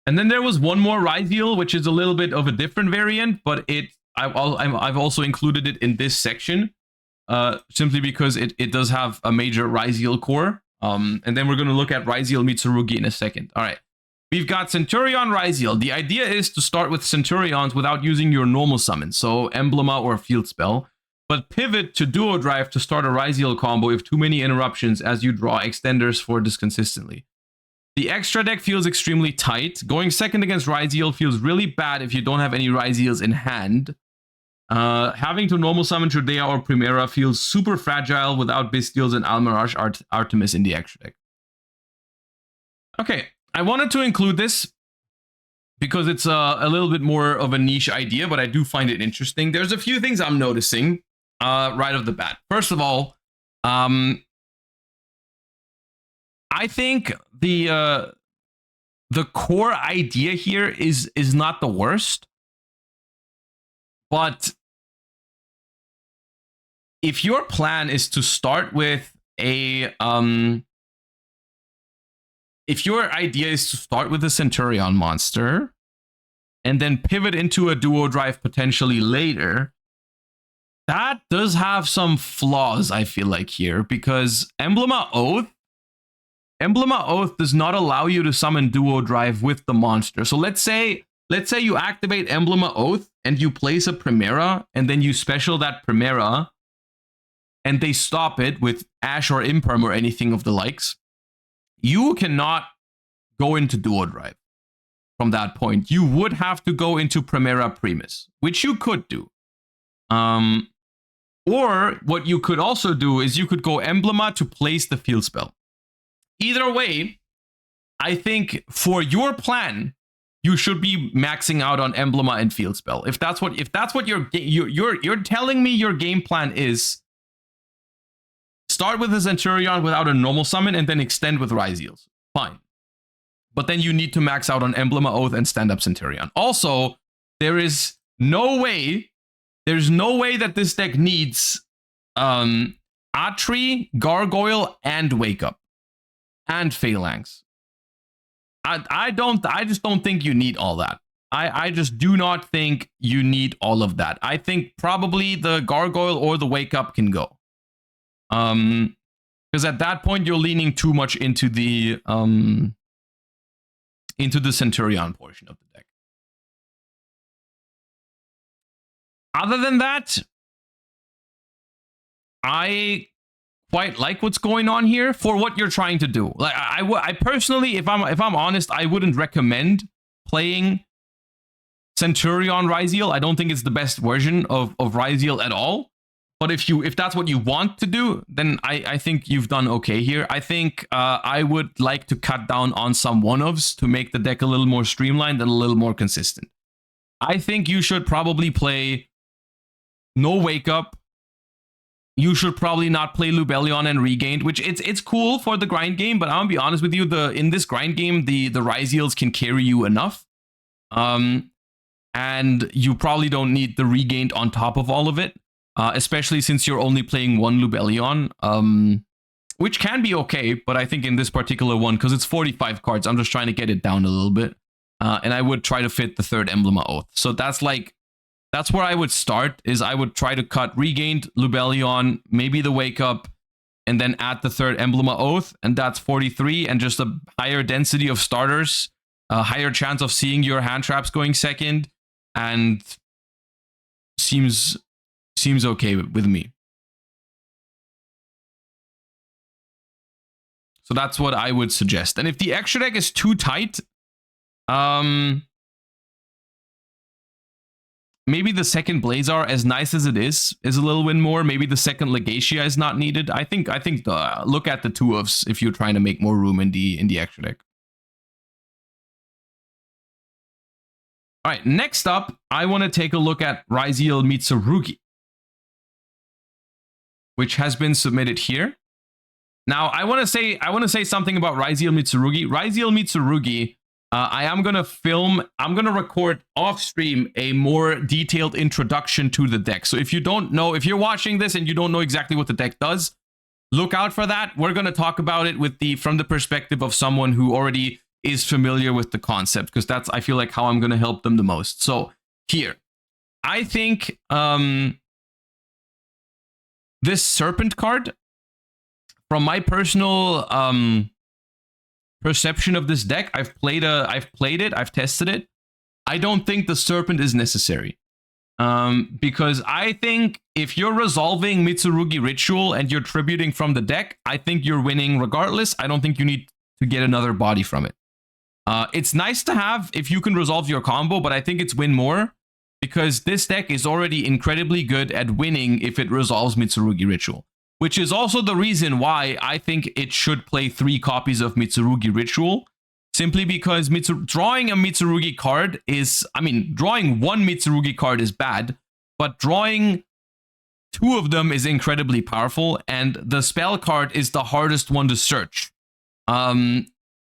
And then there was one more Raziel, which is a little bit of a different variant, but I've also included it in this section, simply because it does have a major Raziel core. And then we're going to look at Raziel Mitsurugi in a second. All right. We've got Centurion Raziel. The idea is to start with Centurions without using your normal summon, so Emblema or Field Spell. but pivot to duo drive to start a Ryziel combo if too many interruptions as you draw extenders for this consistently. The extra deck feels extremely tight. Going second against Ryziel feels really bad if you don't have any Ryziels in hand. Having to normal summon Trudea or Primera feels super fragile without Bystials and Almirage Artemis in the extra deck. Okay, I wanted to include this because it's a little bit more of a niche idea, but I do find it interesting. There's a few things I'm noticing right off the bat. First of all, I think the core idea here is not the worst, but if your plan is to start with a if your idea is to start with a Centurion monster and then pivot into a duo drive potentially later, that does have some flaws, I feel like, here, because Emblema Oath does not allow you to summon duo drive with the monster. So let's say you activate Emblema Oath and you place a Primera and then you special that Primera and they stop it with Ash or Imperm or anything of the likes. You cannot go into duo drive from that point. You would have to go into Primera Primus, which you could do. Or what you could also do is you could go Emblema to place the field spell. Either way, I think for your plan, you should be maxing out on Emblema and field spell. If that's what you're telling me your game plan is, start with a Centurion without a normal summon and then extend with Ryziels. Fine. But then you need to max out on Emblema Oath and stand-up Centurion. Also, there's no way that this deck needs Atri, Gargoyle, and Wake Up. And Phalanx. I just don't think you need all that. I just do not think you need all of that. I think probably the Gargoyle or the Wake Up can go. Because at that point you're leaning too much into the Centurion portion of the deck. Other than that, I quite like what's going on here for what you're trying to do. Like I personally, if I'm honest, I wouldn't recommend playing Centurion Ryziel. I don't think it's the best version of Ryziel at all. But if that's what you want to do, then I think you've done okay here. I think I would like to cut down on some one-offs to make the deck a little more streamlined and a little more consistent. I think you should probably play no Wake Up. You should probably not play Lubellion and Regained, which it's cool for the grind game, but I'm gonna be honest with you, in this grind game, the Ryziels can carry you enough. And you probably don't need the Regained on top of all of it. Especially since you're only playing one Lubellion, which can be okay, but I think in this particular one, because it's 45 cards, I'm just trying to get it down a little bit. And I would try to fit the third Emblema Oath. So that's where I would start, is I would try to cut Regained, Lubellion, maybe the Wake Up, and then add the third Emblema Oath, and that's 43, and just a higher density of starters, a higher chance of seeing your hand traps going second, and seems okay with me. So that's what I would suggest. And if the extra deck is too tight, maybe the second Blazar, as nice as it is a little win more. Maybe the second Legacia is not needed. I think look at the two ofs if you're trying to make more room in the extra deck. All right, next up, I want to take a look at Ryziel Mitsurugi, which has been submitted here. Now, I want to say something about Ryziel Mitsurugi. Ryziel Mitsurugi, I'm going to record off stream a more detailed introduction to the deck. So if you don't know, if you're watching this and you don't know exactly what the deck does, look out for that. We're going to talk about it from the perspective of someone who already is familiar with the concept, because that's, I feel like, how I'm going to help them the most. So here, I think this Serpent card, from my personal perception of this deck, I've played it, I've tested it. I don't think the Serpent is necessary. Because I think if you're resolving Mitsurugi Ritual and you're tributing from the deck, I think you're winning regardless. I don't think you need to get another body from it. It's nice to have if you can resolve your combo, but I think it's win more because this deck is already incredibly good at winning if it resolves Mitsurugi Ritual, which is also the reason why I think it should play 3 copies of Mitsurugi Ritual. Simply because drawing a Mitsurugi card is, I mean, drawing one Mitsurugi card is bad, but drawing 2 of them is incredibly powerful, and the spell card is the hardest one to search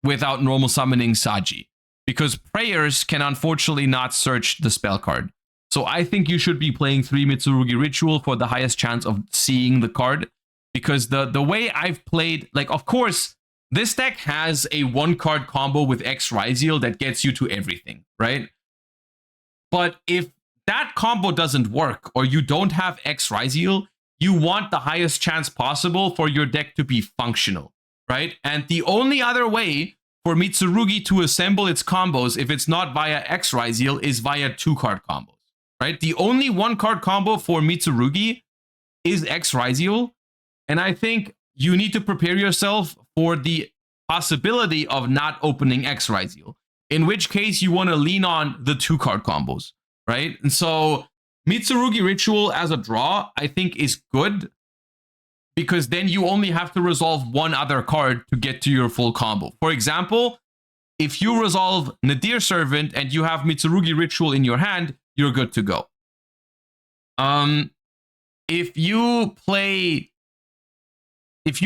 without normal summoning Saji, because prayers can unfortunately not search the spell card. So I think you should be playing 3 Mitsurugi Ritual for the highest chance of seeing the card, because the way I've played, like, of course, this deck has a 1-card combo with X Ryziel that gets you to everything, right? But if that combo doesn't work, or you don't have X Ryziel, you want the highest chance possible for your deck to be functional, right? And the only other way for Mitsurugi to assemble its combos, if it's not via X Ryziel, is via 2-card combos, right? The only 1-card combo for Mitsurugi is X Ryziel, and I think you need to prepare yourself for the possibility of not opening X Ryziel, in which case you want to lean on the 2-card combos, right? And so Mitsurugi Ritual as a draw, I think, is good, because then you only have to resolve 1 other card to get to your full combo. For example, if you resolve Nadir Servant and you have Mitsurugi Ritual in your hand, you're good to go. If you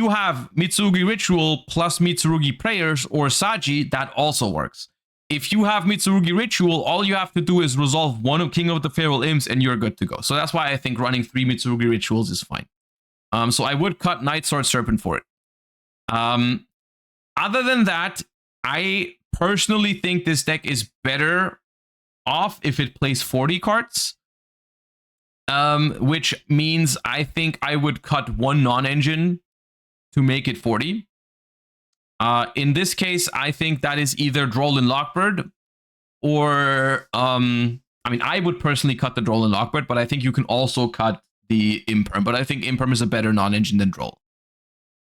have Mitsurugi Ritual plus Mitsurugi Prayers or Saji, that also works. If you have Mitsurugi Ritual, all you have to do is resolve 1 of King of the Feral Imps and you're good to go. So that's why I think running 3 Mitsurugi Rituals is fine. So I would cut Night Sword Serpent for it. Other than that, I personally think this deck is better off if it plays 40 cards. Which means I think I would cut 1 non-engine to make it 40. In this case, I think that is either Droll and Lockbird, or I mean, I would personally cut the Droll and Lockbird, but I think you can also cut the Imperm. But I think Imperm is a better non-engine than Droll.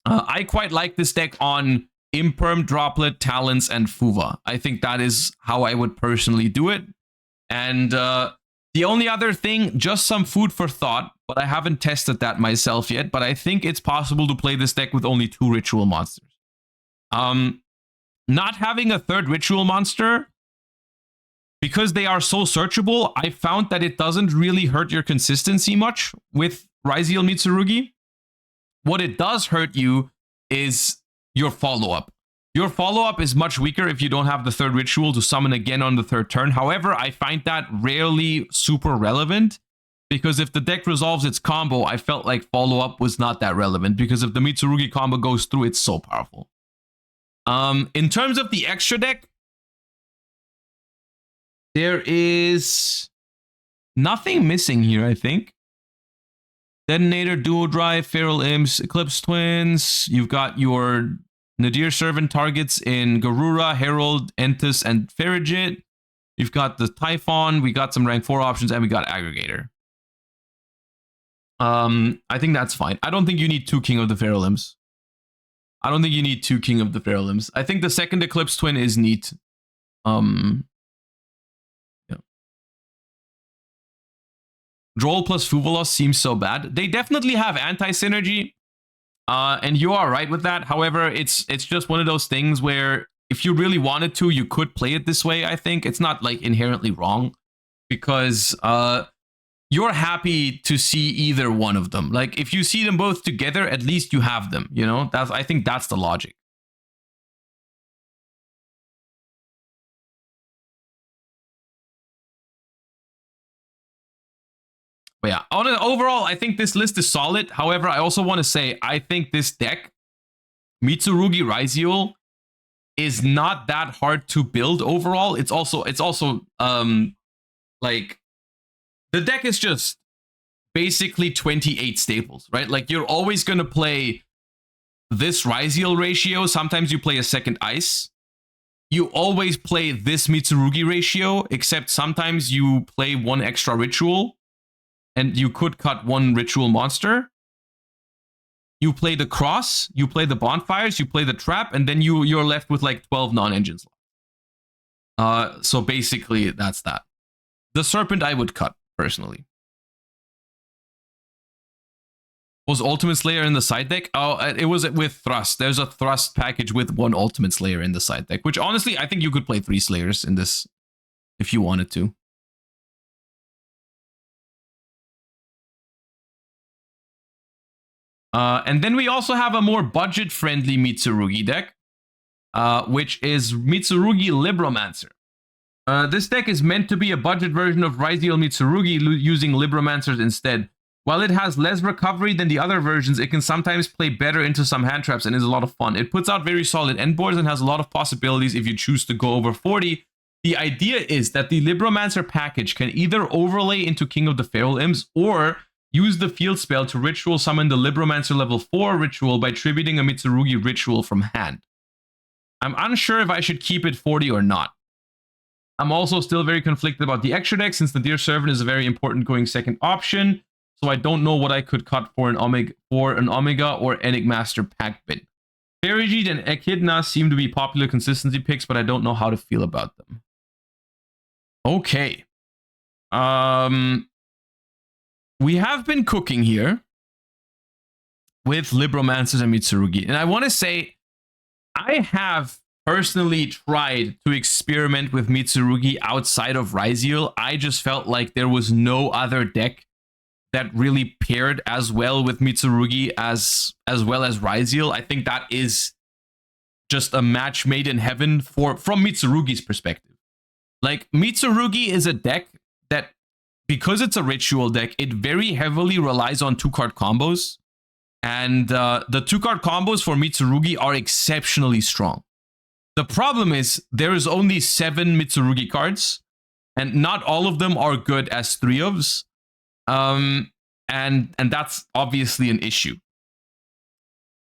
I quite like this deck on Imperm, Droplet, Talents, and Fuva. I think that is how I would personally do it. And the only other thing, just some food for thought, but I haven't tested that myself yet, but I think it's possible to play this deck with only 2 ritual monsters. Not having a 3rd ritual monster, because they are so searchable, I found that it doesn't really hurt your consistency much with Ryziel Mitsurugi. What it does hurt you is your follow-up. Your follow-up is much weaker if you don't have the 3rd ritual to summon again on the 3rd turn. However, I find that rarely super relevant, because if the deck resolves its combo, I felt like follow-up was not that relevant, because if the Mitsurugi combo goes through, it's so powerful. In terms of the extra deck, there is nothing missing here, I think. Detonator, Dual Drive, Feral Imps, Eclipse Twins. You've got your Nadir Servant targets in Garura, Herald, Entus, and Farigit. You've got the Typhon. We got some rank 4 options, and we got Aggregator. I think that's fine. I don't think you need 2 King of the Feral Imps. I don't think you need 2 King of the Feral Imps. I think the 2nd Eclipse Twin is neat. Yeah. Droll plus Fuvalos seems so bad. They definitely have anti-synergy. And you are right with that. However, it's just one of those things where if you really wanted to, you could play it this way, I think. It's not like inherently wrong, because you're happy to see either one of them. Like, if you see them both together, at least you have them, you know? I think that's the logic. But yeah, overall, I think this list is solid. However, I also want to say, I think this deck, Mitsurugi Ryziel, is not that hard to build overall. It's also like, the deck is just basically 28 staples, right? Like, you're always going to play this Ryziel ratio. Sometimes you play a 2nd Ice. You always play this Mitsurugi ratio, except sometimes you play 1 extra ritual. and you could cut one ritual monster. You play the cross, you play the bonfires, you play the trap, and then you're left with like 12 non-engines. So basically, that's that. The serpent I would cut, personally. Was Ultimate Slayer in the side deck? Oh, it was with Thrust. There's a Thrust package with one Ultimate Slayer in the side deck, which honestly, I think you could play 3 Slayers in this if you wanted to. And then we also have a more budget-friendly Mitsurugi deck, which is Mitsurugi Libromancer. This deck is meant to be a budget version of Ryziel Mitsurugi using Libromancers instead. While it has less recovery than the other versions, it can sometimes play better into some hand traps and is a lot of fun. It puts out very solid endboards and has a lot of possibilities if you choose to go over 40. The idea is that the Libromancer package can either overlay into King of the Feral Imps or use the field spell to ritual summon the Libromancer level 4 ritual by tributing a Mitsurugi ritual from hand. I'm unsure if I should keep it 40 or not. I'm also still very conflicted about the extra deck since the Dear Servant is a very important going second option. So I don't know what I could cut for an Omega or Enigmaster pack bin. Perigid and Echidna seem to be popular consistency picks, but I don't know how to feel about them. Okay. We have been cooking here with Libromancers and Mitsurugi. And I want to say, I have personally tried to experiment with Mitsurugi outside of Ryziel. I just felt like there was no other deck that really paired as well with Mitsurugi as well as Ryziel. I think that is just a match made in heaven from Mitsurugi's perspective. Like, Mitsurugi is a deck that, because it's a ritual deck, it very heavily relies on 2-card combos. And the 2-card combos for Mitsurugi are exceptionally strong. The problem is there is only 7 Mitsurugi cards, and not all of them are good as 3-ofs. And that's obviously an issue.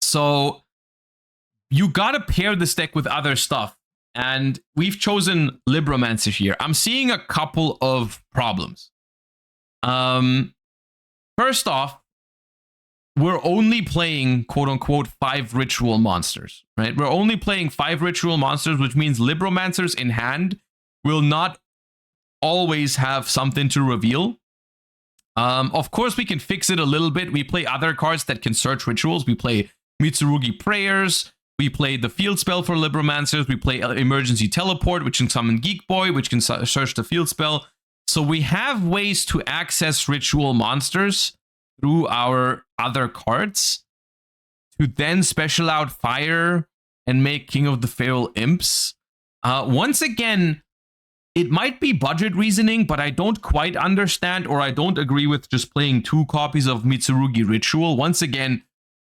So you gotta pair this deck with other stuff. And we've chosen Libromancer here. I'm seeing a couple of problems. First off, we're only playing quote-unquote 5 ritual monsters, right? We're only playing 5 ritual monsters, which means Libromancers in hand will not always have something to reveal. Of course, we can fix it a little bit. We play other cards that can search rituals. We play Mitsurugi Prayers. We play the field spell for Libromancers. We play Emergency Teleport, which can summon Geek Boy, which can search the field spell. So we have ways to access ritual monsters through our other cards to then special out Fire and make King of the Feral Imps. Once again, it might be budget reasoning, but I don't quite understand, or I don't agree with just playing 2 copies of Mitsurugi Ritual. Once again,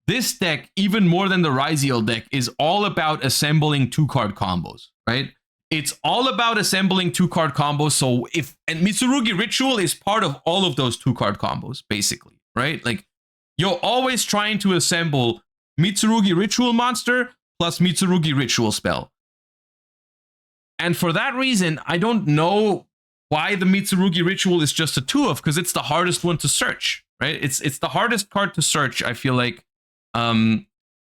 this deck, even more than the Ryziel deck, is all about assembling 2-card combos, right? It's all about assembling 2-card combos. So and Mitsurugi Ritual is part of all of those 2-card combos, basically, right? Like, you're always trying to assemble Mitsurugi Ritual monster plus Mitsurugi Ritual spell. And for that reason, I don't know why the Mitsurugi Ritual is just a 2-of, because it's the hardest one to search, right? It's the hardest card to search, I feel like,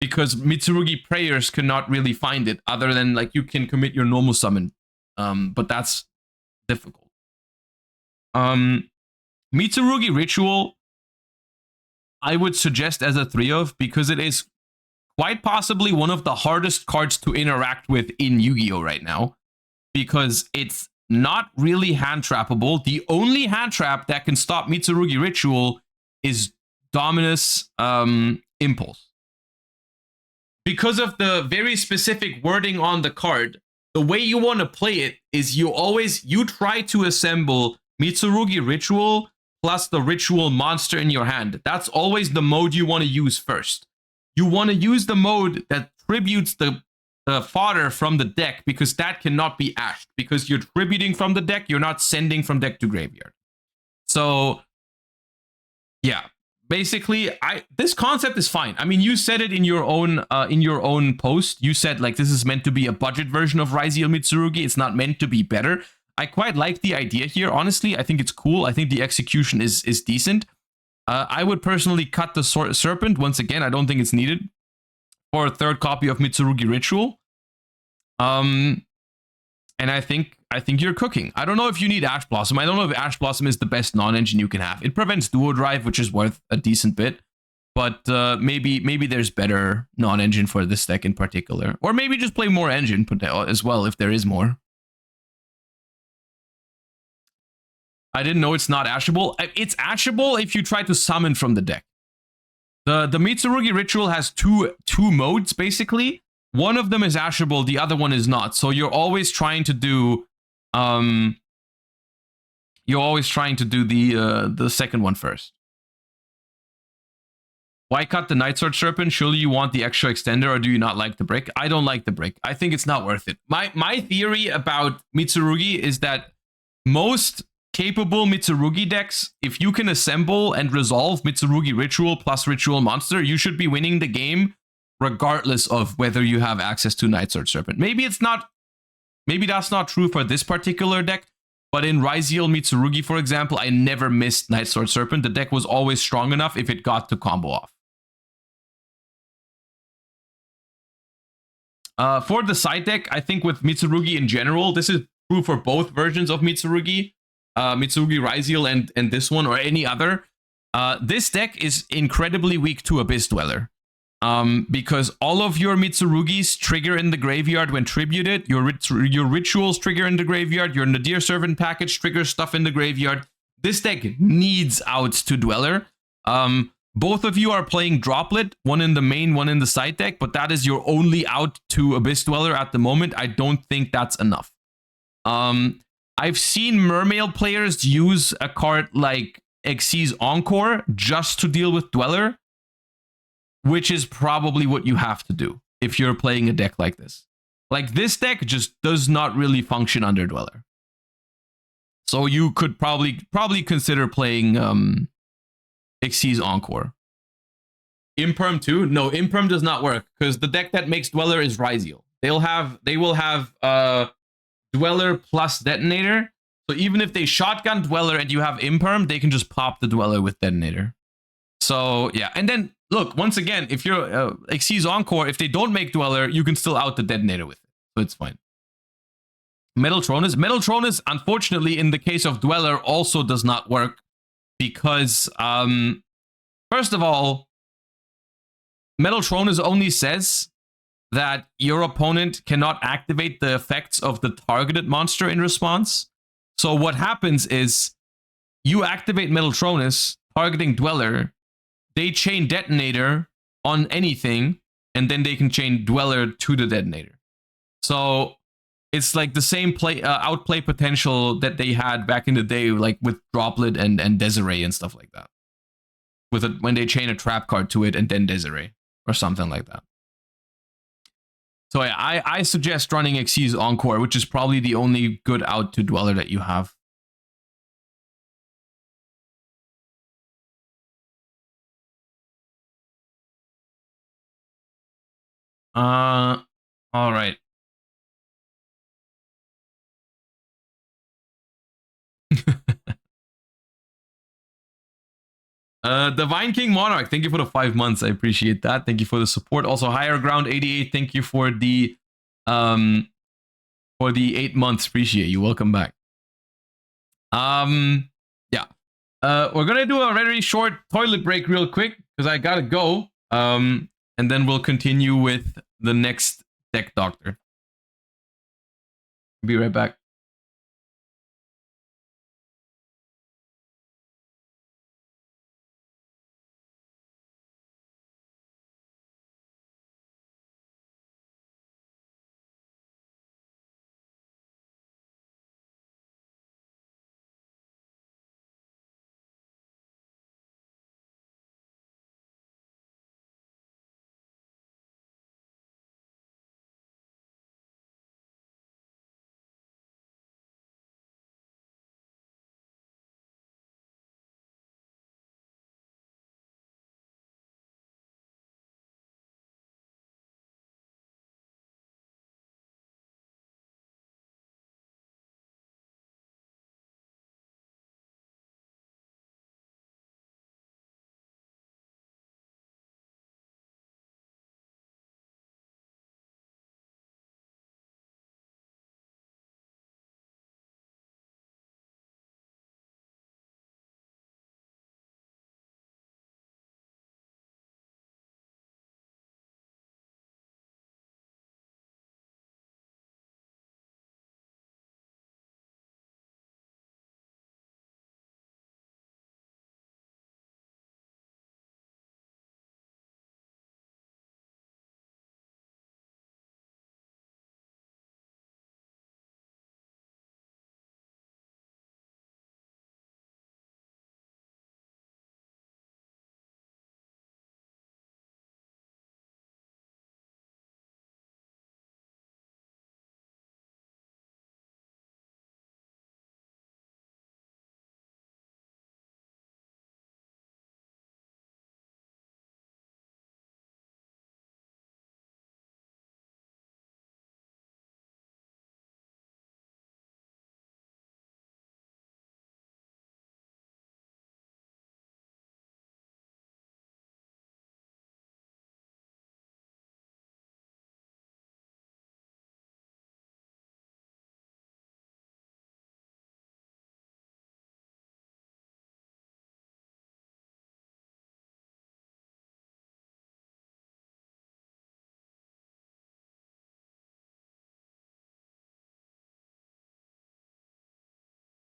because Mitsurugi Prayers cannot really find it, other than, like, you can commit your normal summon, but that's difficult. Mitsurugi Ritual, I would suggest as a 3-of, because it is quite possibly one of the hardest cards to interact with in Yu-Gi-Oh! Right now. Because it's not really hand trappable. The only hand trap that can stop Mitsurugi Ritual is Dominus Impulse. Because of the very specific wording on the card, the way you want to play it is you try to assemble Mitsurugi Ritual plus the ritual monster in your hand. That's always the mode you want to use first. You want to use the mode that tributes the fodder from the deck, because that cannot be ashed. Because you're tributing from the deck, you're not sending from deck to graveyard. So, yeah. Basically, this concept is fine. I mean, you said it in your own post. You said, like, this is meant to be a budget version of Ryziel Mitsurugi. It's not meant to be better. I quite like the idea here. Honestly, I think it's cool. I think the execution is decent. I would personally cut the Serpent. Once again, I don't think it's needed for a third copy of Mitsurugi Ritual. And I think you're cooking. I don't know if you need Ash Blossom. I don't know if Ash Blossom is the best non-engine you can have. It prevents duo drive, which is worth a decent bit. But maybe there's better non-engine for this deck in particular. Or maybe just play more engine as well if there is more. I didn't know it's not ashable. It's ashable if you try to summon from the deck. The Mitsurugi Ritual has two modes, basically. One of them is ashable, the other one is not. So you're always trying to do the second one first. Why cut the Nightsword Serpent? Surely you want the extra extender, or do you not like the brick? I don't like the brick. I think it's not worth it. My theory about Mitsurugi is that most capable Mitsurugi decks, if you can assemble and resolve Mitsurugi Ritual plus Ritual Monster, you should be winning the game regardless of whether you have access to Nightsword Serpent. Maybe that's not true for this particular deck, but in Ryziel Mitsurugi, for example, I never missed Nightsword Serpent. The deck was always strong enough if it got to combo off. For the side deck, I think with Mitsurugi in general, this is true for both versions of Mitsurugi, Mitsurugi Ryziel and this one or any other. This deck is incredibly weak to Abyss Dweller. Because all of your Mitsurugis trigger in the graveyard when tributed, your rituals trigger in the graveyard, your Nadir Servant package triggers stuff in the graveyard. This deck needs outs to Dweller. Both of you are playing Droplet, one in the main, one in the side deck, but that is your only out to Abyss Dweller at the moment. I don't think that's enough. I've seen Mermail players use a card like Xyz Encore just to deal with Dweller, which is probably what you have to do if you're playing a deck like this. Like, this deck just does not really function under Dweller. So you could probably consider playing Xyz Encore. Imperm too? No, Imperm does not work because the deck that makes Dweller is Ryziel. They will have Dweller plus Detonator. So even if they shotgun Dweller and you have Imperm, they can just pop the Dweller with Detonator. So yeah, and then look, once again, if you're Xyz Encore, if they don't make Dweller, you can still out the Detonator with it. So it's fine. Metal Tronus, unfortunately, in the case of Dweller, also does not work because, first of all, Metal Tronus only says that your opponent cannot activate the effects of the targeted monster in response. So what happens is you activate Metal Tronus targeting Dweller, they chain Detonator on anything, and then they can chain Dweller to the Detonator. So it's like the same outplay potential that they had back in the day, like with Droplet and Desiree and stuff like that. When they chain a trap card to it and then Desiree or something like that. So yeah, I suggest running Xyz Encore, which is probably the only good out to Dweller that you have. All right. Divine King Monarch, thank you for the 5 months. I appreciate that. Thank you for the support. Also, Higher Ground 88, thank you for the 8 months. Appreciate you. Welcome back. Yeah. We're gonna do a very short toilet break real quick because I gotta go. And then we'll continue with the next Deck Doctor. Be right back.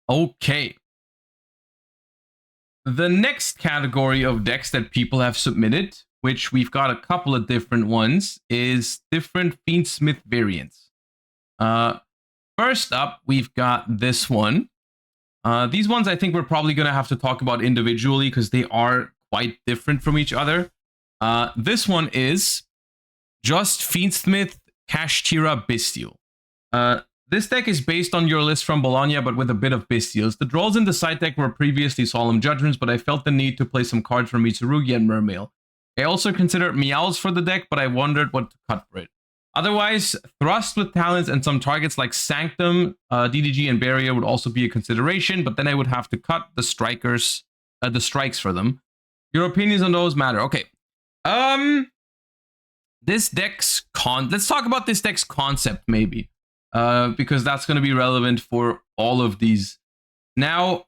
Okay. The next category of decks that people have submitted, which we've got a couple of different ones, is different Fiendsmith variants. First up, we've got this one. These ones I think we're probably going to have to talk about individually because they are quite different from each other. This one is just Fiendsmith Kashtira Bestial. This deck is based on your list from Bologna, but with a bit of Bestials. The draws in the side deck were previously Solemn Judgments, but I felt the need to play some cards from Mitsurugi and Mermail. I also considered Meows for the deck, but I wondered what to cut for it. Otherwise, Thrust with Talents and some targets like Sanctum, DDG, and Barrier would also be a consideration, but then I would have to cut the strikes for them. Your opinions on those matter. Okay. Let's talk about this deck's concept, maybe. Because that's going to be relevant for all of these. Now,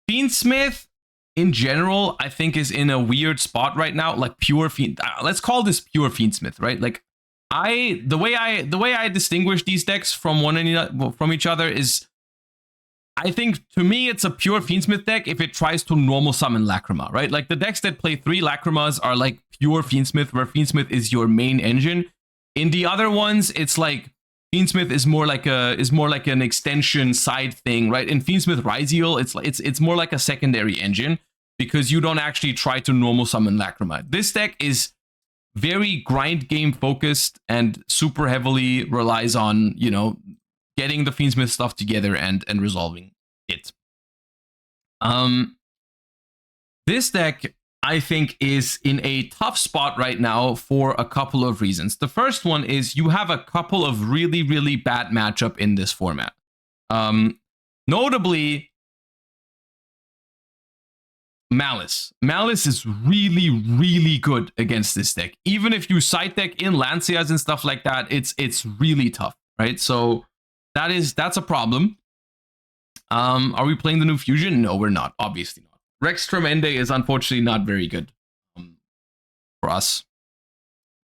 Fiendsmith, in general, I think is in a weird spot right now. Like pure Fiend. Let's call this pure Fiendsmith, right? Like, the way I distinguish these decks from each other is, I think to me it's a pure Fiendsmith deck if it tries to normal summon Lacrima, right? Like the decks that play 3 Lacrimas are like pure Fiendsmith, where Fiendsmith is your main engine. In the other ones, it's like Fiendsmith is more like an extension side thing, right? In Fiendsmith Ryziel, it's more like a secondary engine because you don't actually try to normal summon Lacrima. This deck is very grind game focused and super heavily relies on, you know, getting the Fiendsmith stuff together and resolving it. This deck, I think, is in a tough spot right now for a couple of reasons. The first one is you have a couple of really, really bad matchup in this format. Notably, Malice. Malice is really, really good against this deck. Even if you side deck in Lancias and stuff like that, it's really tough, right? So that's a problem. Are we playing the new fusion? No, we're not. Obviously not. Rex Tremende is unfortunately not very good for us.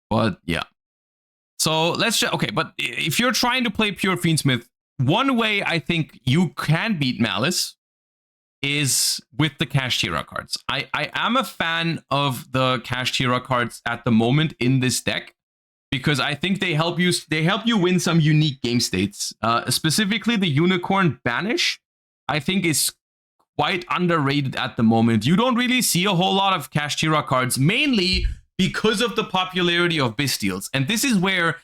But yeah. So let's just, okay, but if you're trying to play pure Fiendsmith, one way I think you can beat Malice is with the Kashtira cards. I am a fan of the Kashtira cards at the moment in this deck because I think they help you win some unique game states. Specifically the Unicorn Banish, I think is quite underrated at the moment. You don't really see a whole lot of Kashtira cards, mainly because of the popularity of Bestials. And this is where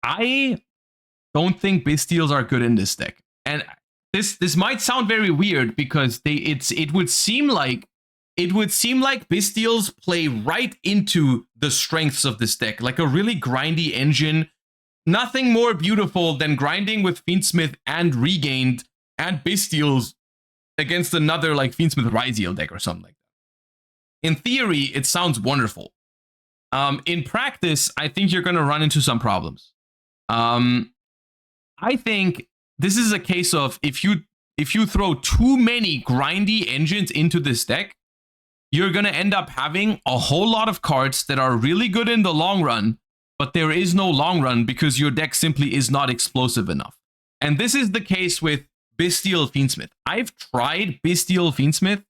I don't think Bestials are good in this deck. And this might sound very weird because it would seem like Bestials play right into the strengths of this deck, like a really grindy engine. Nothing more beautiful than grinding with Fiendsmith and Regained and Bestials against another like Fiendsmith Ryziel deck or something like that. In theory, it sounds wonderful. In practice, I think you're going to run into some problems. I think this is a case of if you throw too many grindy engines into this deck, you're going to end up having a whole lot of cards that are really good in the long run, but there is no long run because your deck simply is not explosive enough. And this is the case with Bestial Fiendsmith. I've tried Bestial Fiendsmith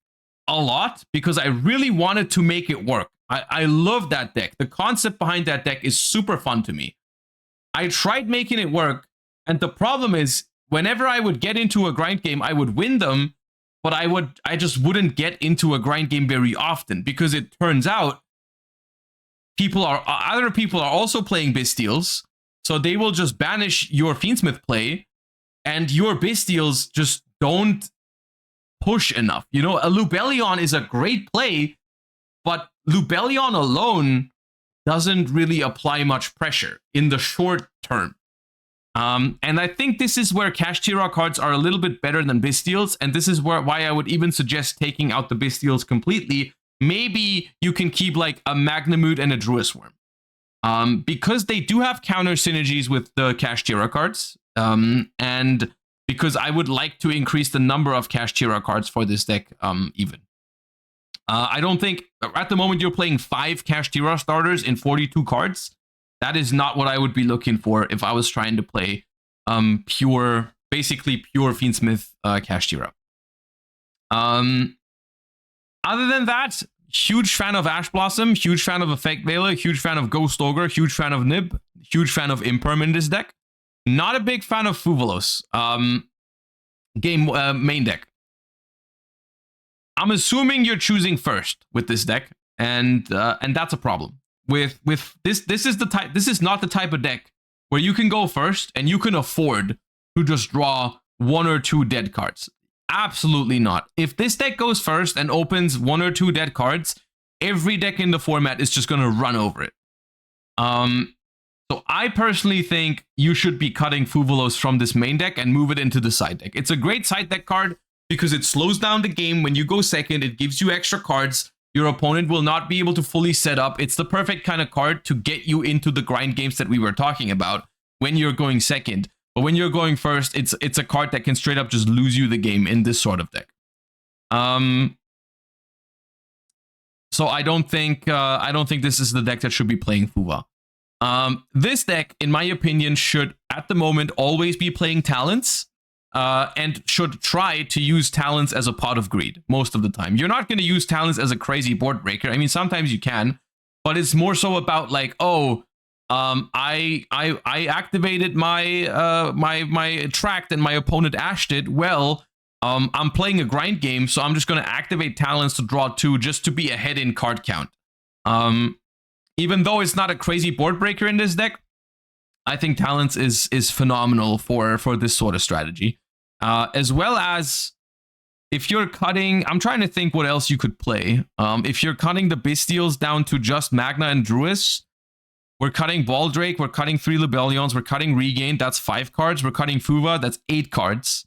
a lot because I really wanted to make it work. I love that deck. The concept behind that deck is super fun to me. I tried making it work, and the problem is whenever I would get into a grind game, I would win them, but I just wouldn't get into a grind game very often because it turns out other people are also playing Bestials, so they will just banish your Fiendsmith play, and your Bestials just don't push enough. You know, a Lubellion is a great play, but Lubellion alone doesn't really apply much pressure in the short term. And I think this is where Kashtira cards are a little bit better than Bestials, and this is why I would even suggest taking out the Bestials completely. Maybe you can keep like a Magnamute and a Druisworm. Because they do have counter synergies with the Kashtira cards, and because I would like to increase the number of Kashtira cards for this deck even. I don't think, at the moment you're playing 5 Kashtira starters in 42 cards. That is not what I would be looking for if I was trying to play basically pure Fiendsmith Kashtira. Other than that, huge fan of Ash Blossom, huge fan of Effect Veiler, huge fan of Ghost Ogre, huge fan of Nib, huge fan of Imperm in this deck. Not a big fan of Fuvalos. Main deck. I'm assuming you're choosing first with this deck, and that's a problem. With this is not the type of deck where you can go first and you can afford to just draw 1 or 2 dead cards. Absolutely not. If this deck goes first and opens 1 or 2 dead cards, every deck in the format is just going to run over it. So I personally think you should be cutting Fuvalos from this main deck and move it into the side deck. It's a great side deck card because it slows down the game. When you go second, it gives you extra cards. Your opponent will not be able to fully set up. It's the perfect kind of card to get you into the grind games that we were talking about when you're going second. But when you're going first, it's a card that can straight up just lose you the game in this sort of deck. So I don't think this is the deck that should be playing Fuva. This deck, in my opinion, should at the moment always be playing Talents. And should try to use Talents as a pot of greed most of the time. You're not going to use Talents as a crazy board breaker. I mean, sometimes you can, but it's more so about like, oh, I activated my my tract and my opponent ashed it. Well, I'm playing a grind game, so I'm just going to activate Talents to draw 2 just to be ahead in card count. Even though it's not a crazy board breaker in this deck, I think Talents is phenomenal for this sort of strategy. As well as if you're cutting, I'm trying to think what else you could play. If you're cutting the Bystials down to just Magna and Druis, we're cutting Baldrake, we're cutting 3 Libellions, we're cutting Regain, that's 5 cards. We're cutting Fuva, that's 8 cards.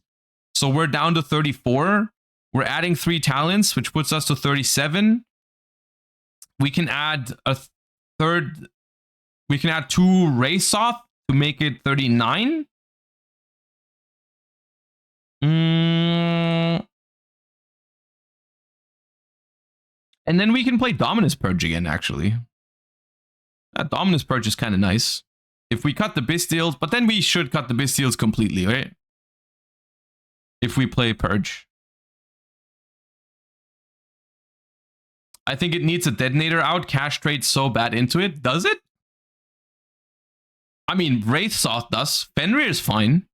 So we're down to 34. We're adding 3 Talents, which puts us to 37. We can add a third, we can add 2 Wraithoth to make it 39. And then we can play Dominus Purge again, actually. That Dominus Purge is kind of nice. If we cut the Bystials, but then we should cut the Bystials completely, right? If we play Purge. I think it needs a Detonator out. Cash trades so bad into it. Does it? I mean, Wraithoth does. Fenrir is fine.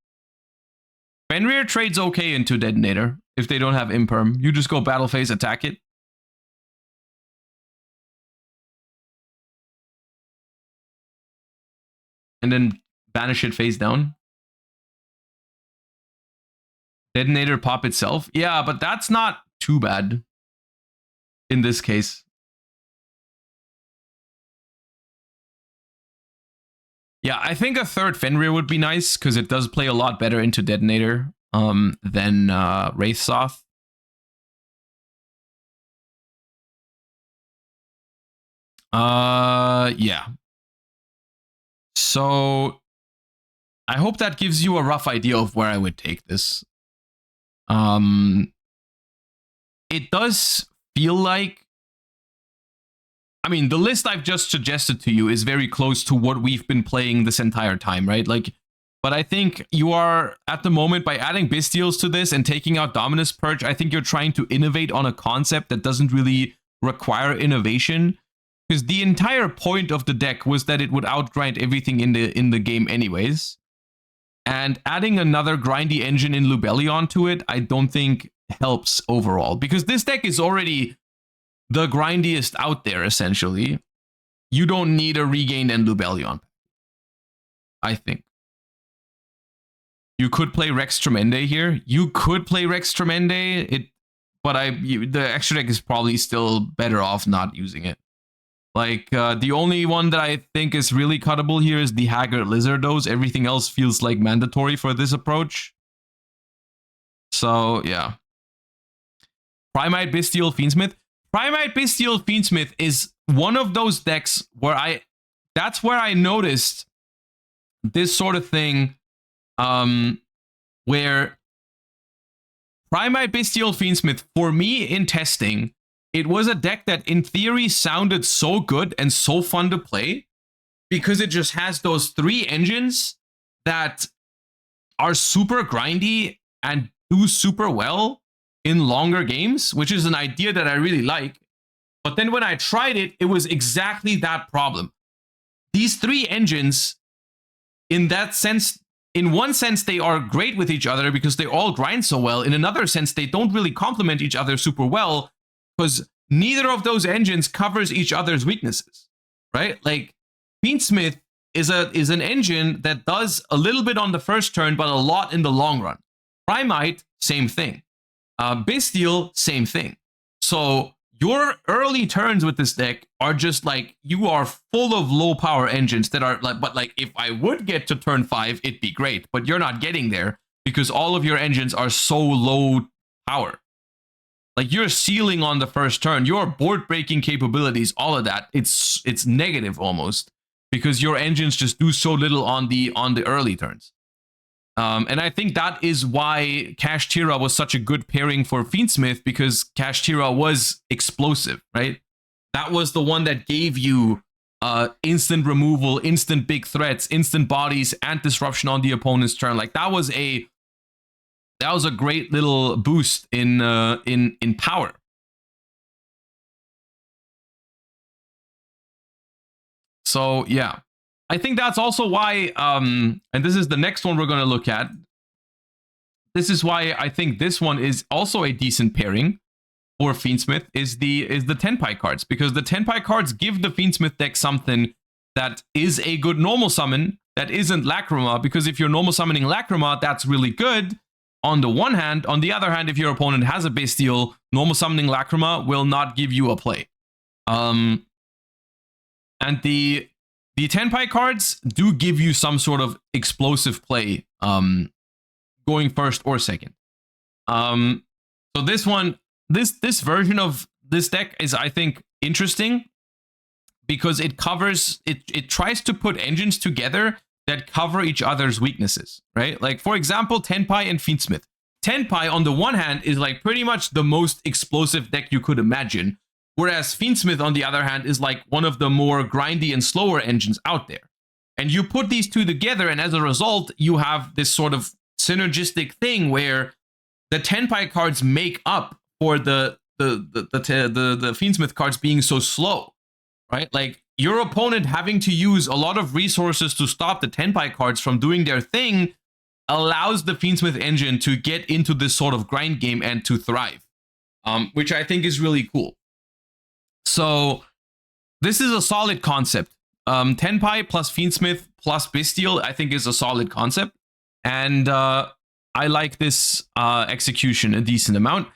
Fenrir trades okay into Detonator if they don't have Imperm. You just go battle phase, attack it. And then banish it face down. Detonator pop itself. Yeah, but that's not too bad in this case. Yeah, I think a third Fenrir would be nice because it does play a lot better into Detonator than Wraithoth. Yeah. So I hope that gives you a rough idea of where I would take this. It does feel like, I mean, the list I've just suggested to you is very close to what we've been playing this entire time, right? Like, but I think you are, at the moment, by adding Bystials to this and taking out Dominus Purge, I think you're trying to innovate on a concept that doesn't really require innovation. Because the entire point of the deck was that it would outgrind everything in the game anyways. And adding another grindy engine in Lubellion to it, I don't think helps overall. Because this deck is already the grindiest out there, essentially. You don't need a Regained and Lubellion, I think. You could play Rex Tremende here. You could play Rex Tremende, but the extra deck is probably still better off not using it. Like, the only one that I think is really cuttable here is the Haggard Lizardos. Everything else feels like mandatory for this approach. So, yeah. Primite Bystial Fiendsmith. Primite Bystial Fiendsmith is one of those decks where that's where I noticed this sort of thing, where Primite Bystial Fiendsmith, for me in testing, it was a deck that in theory sounded so good and so fun to play because it just has those 3 engines that are super grindy and do super well in longer games, which is an idea that I really like. But then when I tried it, it was exactly that problem. These 3 engines, in that sense, in one sense, they are great with each other because they all grind so well. In another sense, they don't really complement each other super well because neither of those engines covers each other's weaknesses, right? Like, Fiendsmith is an engine that does a little bit on the first turn, but a lot in the long run. Primite, same thing. Bestial, same thing. So your early turns with this deck are just like, you are full of low power engines that are like, but like, if I would get to turn 5, it'd be great, but you're not getting there because all of your engines are so low power. Like, you're sealing on the first turn, your board breaking capabilities, all of that, it's negative almost because your engines just do so little on the early turns. And I think that is why Kashtira was such a good pairing for Fiendsmith, because Kashtira was explosive, right? That was the one that gave you instant removal, instant big threats, instant bodies, and disruption on the opponent's turn. Like, that was a great little boost in power. So yeah. I think that's also why, and this is the next one we're going to look at. This is why I think this one is also a decent pairing for Fiendsmith, is the Tenpai cards, because the Tenpai cards give the Fiendsmith deck something that is a good normal summon that isn't Lacrima, because if you're normal summoning Lacrima, that's really good on the one hand. On the other hand, if your opponent has a Bestial, normal summoning Lacrima will not give you a play. And the Tenpai cards do give you some sort of explosive play, going first or second. So this one, this version of this deck is, I think, interesting because it covers, it tries to put engines together that cover each other's weaknesses, right? Like, for example, Tenpai and Fiendsmith. Tenpai, on the one hand, is like pretty much the most explosive deck you could imagine, whereas Fiendsmith, on the other hand, is like one of the more grindy and slower engines out there. And you put these two together, and as a result, you have this sort of synergistic thing where the Tenpai cards make up for the Fiendsmith cards being so slow, right? Like, your opponent having to use a lot of resources to stop the Tenpai cards from doing their thing allows the Fiendsmith engine to get into this sort of grind game and to thrive, which I think is really cool. So this is a solid concept. Tenpai plus Fiendsmith plus Bestial, I think, is a solid concept. And I like this execution a decent amount.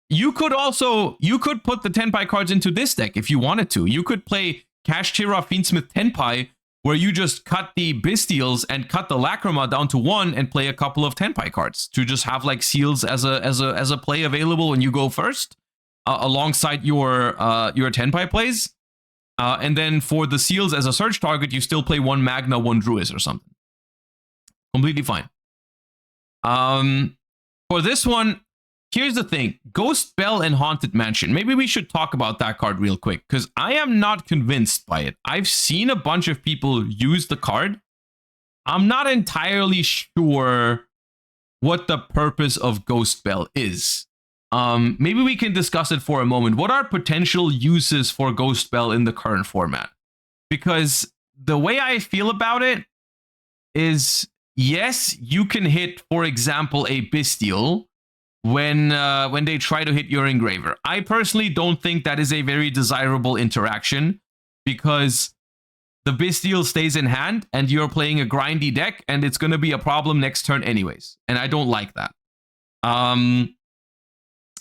You could put the Tenpai cards into this deck if you wanted to. You could play Kashtira Fiendsmith Tenpai, where you just cut the Bestials and cut the Lacrima down to 1 and play a couple of Tenpai cards to just have like seals as a play available when you go first. Alongside your Tenpai plays. And then for the seals as a search target, you still play 1 Magna, 1 Druid or something. Completely fine. For this one, here's the thing. Ghost Bell and Haunted Mansion. Maybe we should talk about that card real quick, because I am not convinced by it. I've seen a bunch of people use the card. I'm not entirely sure what the purpose of Ghost Bell is. Maybe we can discuss it for a moment. What are potential uses for Ghost Bell in the current format? Because the way I feel about it is, yes, you can hit, for example, a Bestial when they try to hit your Engraver. I personally don't think that is a very desirable interaction, because the Bestial stays in hand and you're playing a grindy deck and it's going to be a problem next turn anyways. And I don't like that.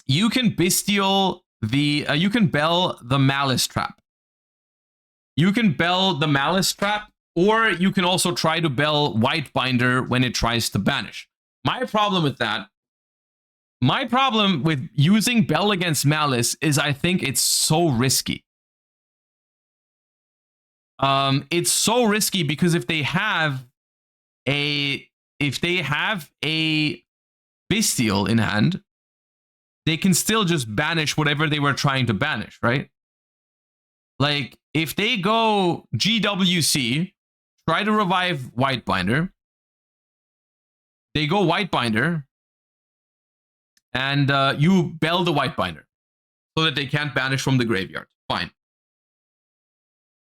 You can Bestial you can Bell the Malice Trap. You can Bell the Malice Trap, or you can also try to Bell Whitebinder when it tries to banish. My problem with using Bell against Malice is I think it's so risky. It's so risky because if they have a Bestial in hand, they can still just banish whatever they were trying to banish, right? Like, if they go GWC try to revive Whitebinder. They go Whitebinder, and you bell the Whitebinder so that they can't banish from the graveyard. Fine.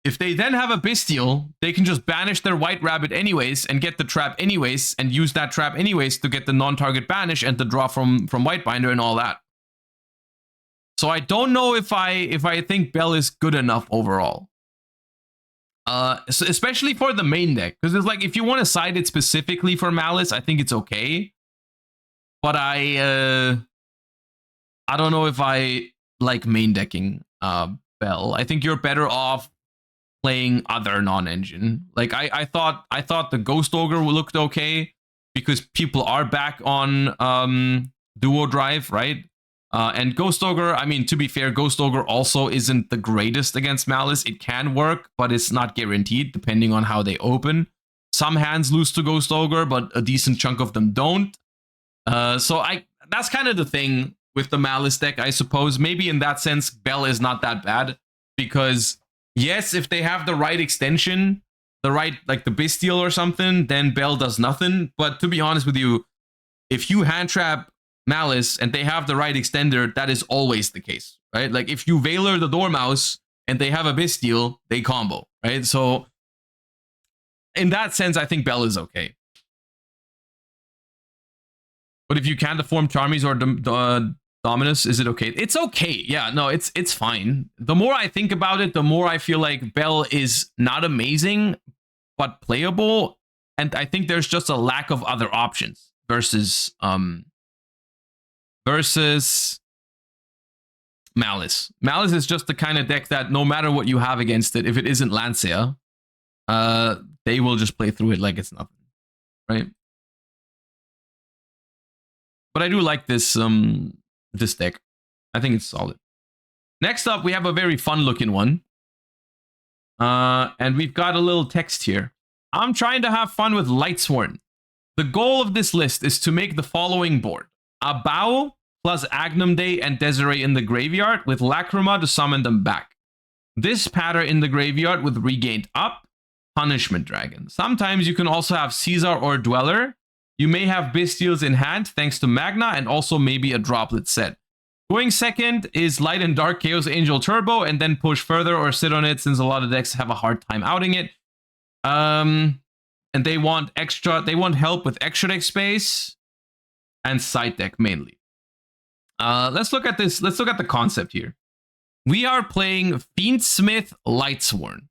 If they then have a Bestial, they can just banish their White Rabbit anyways and get the trap anyways and use that trap anyways to get the non-target banish and the draw from Whitebinder and all that. So I don't know if I think Bell is good enough overall. So especially for the main deck, because it's like if you want to side it specifically for Malice, I think it's okay. But I don't know if I like main decking Bell. I think you're better off playing other non-engine. Like I thought the Ghost Ogre looked okay because people are back on Duo Drive, right? And Ghost Ogre, I mean, to be fair, Ghost Ogre also isn't the greatest against Malice. It can work, but it's not guaranteed, depending on how they open. Some hands lose to Ghost Ogre, but a decent chunk of them don't. So that's kind of the thing with the Malice deck, I suppose. Maybe in that sense, Bell is not that bad, because yes, if they have the right extension, the right, like the Bestial or something, then Bell does nothing. But to be honest with you, if you hand trap Malice and they have the right extender, that is always the case, right? Like if you Veiler the Dormouse and they have a Bestial, they combo, right? So in that sense, I think Bell is okay. But if you can't afford Charmies or Dominus, is it okay? It's okay. Yeah, no, it's fine. The more I think about it, the more I feel like Bell is not amazing, but playable. And I think there's just a lack of other options versus Malice. Malice is just the kind of deck that no matter what you have against it, if it isn't Lancea, they will just play through it like it's nothing, right? But I do like this this deck. I think it's solid. Next up, we have a very fun looking one. And we've got a little text here. I'm trying to have fun with Lightsworn. The goal of this list is to make the following board. Abao plus Agnum Day and Desiree in the graveyard with Lacrima to summon them back. This pattern in the graveyard with Regained Up, Punishment Dragon. Sometimes you can also have Caesar or Dweller. You may have Bestials in hand thanks to Magna and also maybe a Droplet set. Going second is Light and Dark Chaos Angel Turbo and then push further or sit on it since a lot of decks have a hard time outing it. And they want help with extra deck space and side deck mainly. Let's look at this. Let's look at the concept here. We are playing Fiendsmith Lightsworn.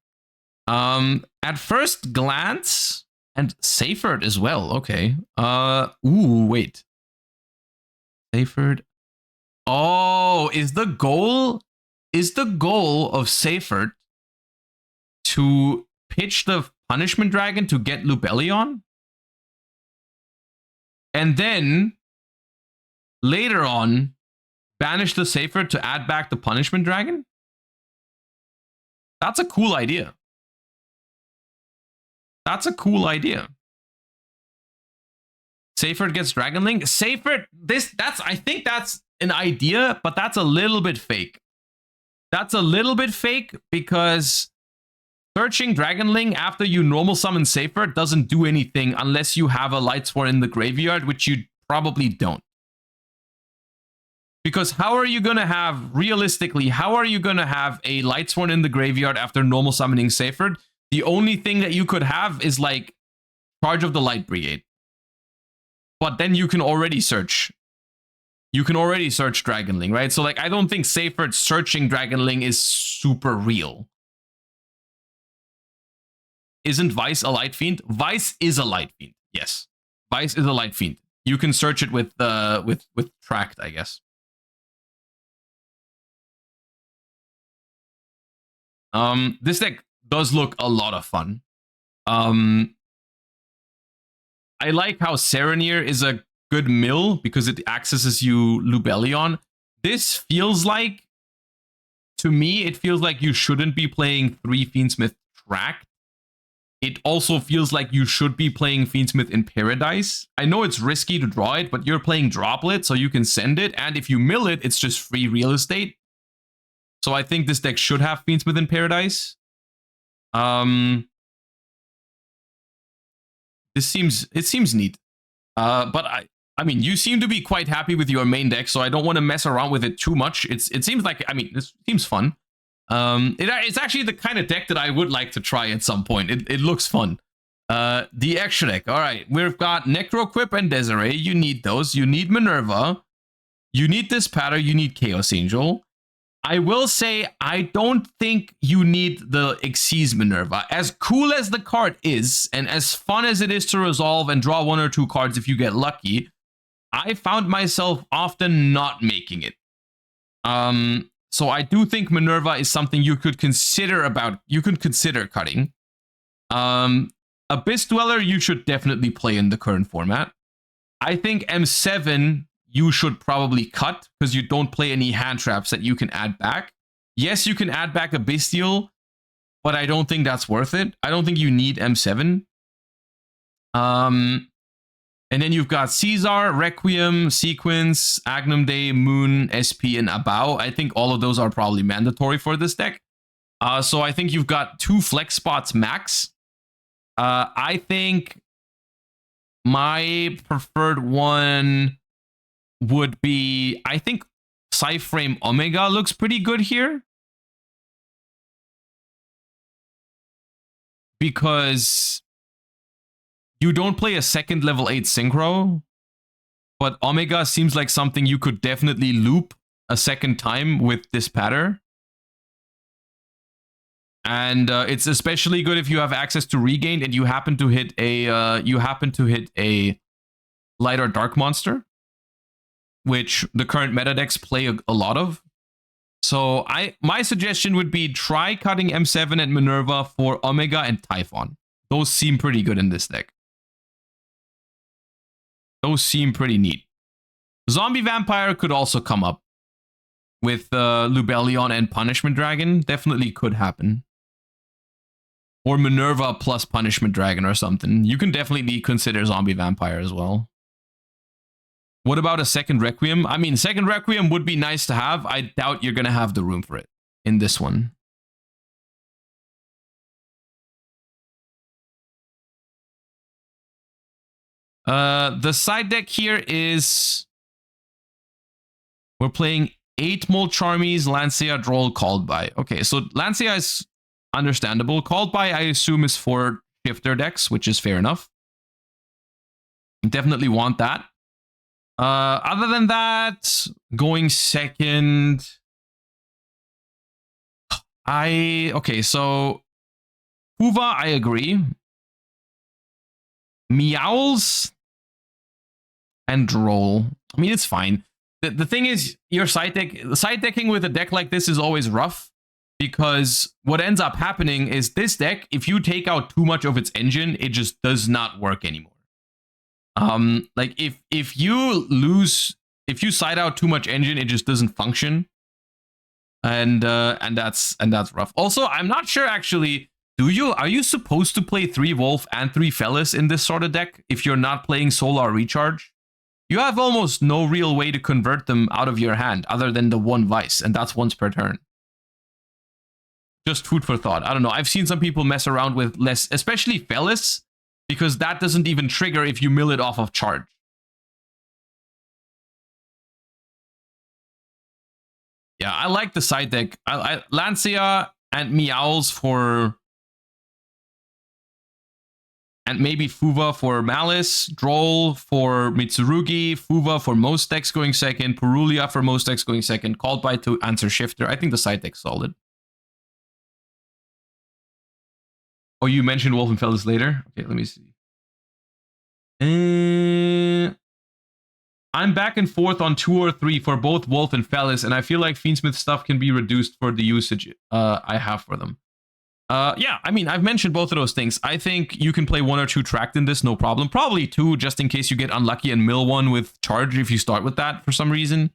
At first glance, and Seyfert as well. Okay. Ooh, wait. Seyfert. Oh, is the goal of Seyfert to pitch the Punishment Dragon to get Lubellion? And then later on, banish the Seyfert to add back the Punishment Dragon? That's a cool idea. That's a cool idea. Seyfert gets Dragon Link. Seyfert, I think that's an idea, but that's a little bit fake. That's a little bit fake because searching Dragon Link after you normal summon Seyfert doesn't do anything unless you have a Lightsworn in the graveyard, which you probably don't. Because how are you going to have, realistically, how are you going to have a Lightsworn in the graveyard after normal summoning Seyfert? The only thing that you could have is like Charge of the Light Brigade. But then you can already search. You can already search Dragon Link, right? So like, I don't think Seyfert searching Dragon Link is super real. Isn't Vice a Light Fiend? Vice is a Light Fiend. Yes. Vice is a Light Fiend. You can search it with Tract, I guess. This deck does look a lot of fun. I like how Serenir is a good mill because it accesses you Lubellion. This feels like, to me, it feels like you shouldn't be playing 3 Fiendsmith Tract. It also feels like you should be playing Fiendsmith in Paradise. I know it's risky to draw it, but you're playing Droplet, so you can send it. And if you mill it, it's just free real estate. So I think this deck should have Fiendsmith in Paradise. it seems neat. But I mean, you seem to be quite happy with your main deck, so I don't want to mess around with it too much. It seems like, I mean, this seems fun. It's actually the kind of deck that I would like to try at some point. It looks fun. The extra deck. All right, we've got Necroquip and Desiree. You need those. You need Minerva. You need this pattern. You need Chaos Angel. I will say, I don't think you need the Xyz Minerva. As cool as the card is, and as fun as it is to resolve and draw 1 or 2 cards if you get lucky, I found myself often not making it. So I do think Minerva is something you could consider cutting. Abyss Dweller, you should definitely play in the current format. I think M7 you should probably cut because you don't play any hand traps that you can add back. Yes, you can add back a Bestial, but I don't think that's worth it. I don't think you need M7. And then you've got Caesar, Requiem, Sequence, Agnum Day, Moon, SP, and Abao. I think all of those are probably mandatory for this deck. So I think you've got 2 flex spots max. I think my preferred one would be, I think Psyframe Omega looks pretty good here. Because you don't play a second level 8 Synchro, but Omega seems like something you could definitely loop a second time with this pattern. And it's especially good if you have access to Regained and you happen to hit a light or dark monster, which the current meta decks play a lot of. So my suggestion would be try cutting M7 and Minerva for Omega and Typhon. Those seem pretty good in this deck. Those seem pretty neat. Zombie Vampire could also come up with Lubellion and Punishment Dragon. Definitely could happen. Or Minerva plus Punishment Dragon or something. You can definitely consider Zombie Vampire as well. What about a second Requiem? I mean, second Requiem would be nice to have. I doubt you're going to have the room for it in this one. The side deck here is... we're playing 8 Mold Charmies, Lancea, Droll, Called By. Okay, so Lancea is understandable. Called By, I assume, is for shifter decks, which is fair enough. Definitely want that. Other than that, going second... okay, so... Huva, I agree. Meowls and Droll. I mean, it's fine. The thing is, your side decking with a deck like this is always rough, because what ends up happening is this deck, if you take out too much of its engine, it just does not work anymore. Like if you side out too much engine, it just doesn't function. And that's rough. Also, I'm not sure actually, are you supposed to play 3 Wolf and 3 Fellis in this sort of deck if you're not playing Solar Recharge? You have almost no real way to convert them out of your hand other than the 1 Vice, and that's once per turn. Just food for thought. I don't know. I've seen some people mess around with less, especially Fellis, because that doesn't even trigger if you mill it off of charge. Yeah, I like the side deck. Lancea and Meowls for... and maybe Fuva for Malice, Droll for Mitsurugi, Fuva for most decks going second, Purulia for most decks going second, Called By to answer Shifter. I think the side deck's solid. Oh, you mentioned Wolf and Fellas later? Okay, let me see. I'm back and forth on 2 or 3 for both Wolf and Fellas, and I feel like Fiendsmith stuff can be reduced for the usage I have for them. Yeah, I mean, I've mentioned both of those things. I think you can play 1 or 2 tracked in this, no problem. Probably 2, just in case you get unlucky and mill 1 with charge if you start with that for some reason.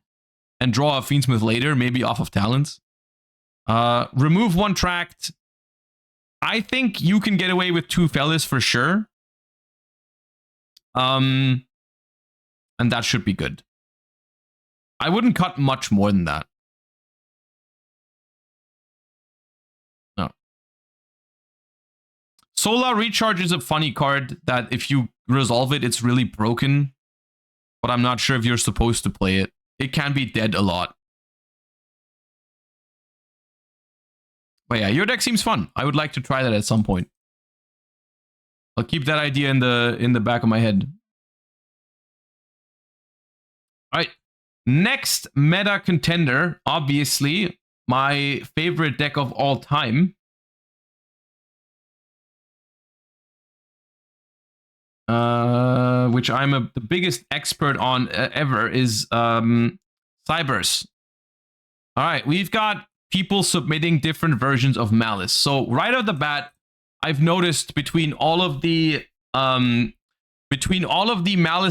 And draw a Fiendsmith later, maybe off of talents. Remove 1 tracked. I think you can get away with 2 Fellas for sure. And that should be good. I wouldn't cut much more than that. No. Solar Recharge is a funny card that if you resolve it, it's really broken. But I'm not sure if you're supposed to play it. It can be dead a lot. But yeah, your deck seems fun. I would like to try that at some point. I'll keep that idea in the back of my head. All right. Next meta contender, obviously, my favorite deck of all time. Which I'm the biggest expert on ever, is Cybers. All right, we've got people submitting different versions of Malice. So right off the bat, I've noticed between all of the Malice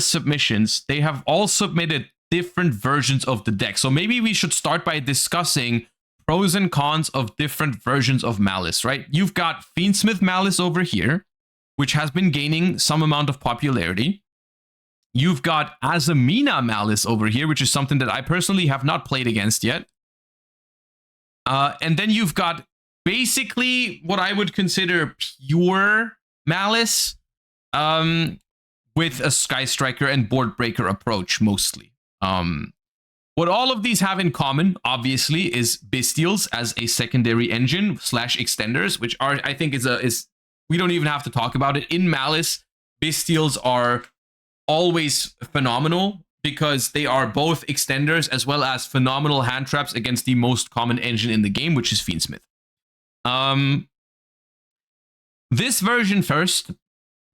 submissions, they have all submitted different versions of the deck. So maybe we should start by discussing pros and cons of different versions of Malice, right? You've got Fiendsmith Malice over here, which has been gaining some amount of popularity. You've got Azamina Malice over here, which is something that I personally have not played against yet. And then you've got basically what I would consider pure Malice, with a Sky Striker and Board Breaker approach mostly. What all of these have in common, obviously, is Bestials as a secondary engine / extenders, which are, I think, is we don't even have to talk about it. In Malice, Bestials are always phenomenal because they are both extenders as well as phenomenal hand traps against the most common engine in the game, which is Fiendsmith. This version first.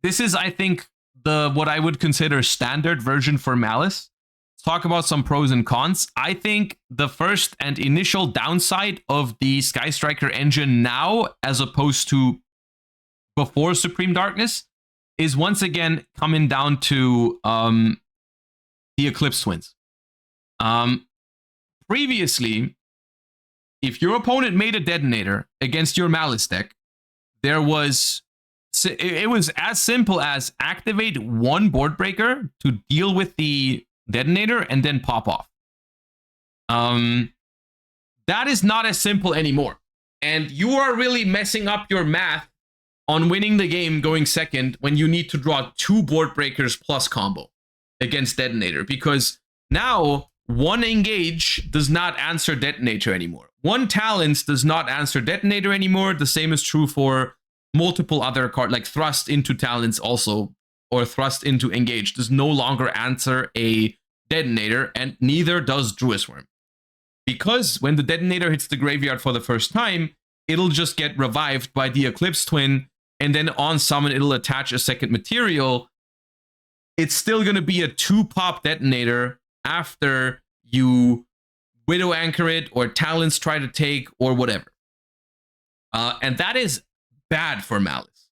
This is, I think, what I would consider standard version for Malice. Let's talk about some pros and cons. I think the first and initial downside of the Sky Striker engine now, as opposed to before Supreme Darkness, is once again coming down to the Eclipse Twins. Previously, if your opponent made a detonator against your Malice deck, it was as simple as activate one Board Breaker to deal with the detonator and then pop off. That is not as simple anymore. And you are really messing up your math on winning the game going second when you need to draw 2 Board Breakers plus combo against detonator, because now 1 engage does not answer detonator anymore. 1 talents does not answer detonator anymore. The same is true for multiple other cards, like thrust into talents also, or thrust into engage does no longer answer a detonator, and neither does Druid's Worm. Because when the detonator hits the graveyard for the first time, it'll just get revived by the Eclipse Twin, and then on summon, it'll attach a second material. It's still going to be a 2-pop detonator after you Widow Anchor it, or talents try to take, or whatever. And that is bad for Malice.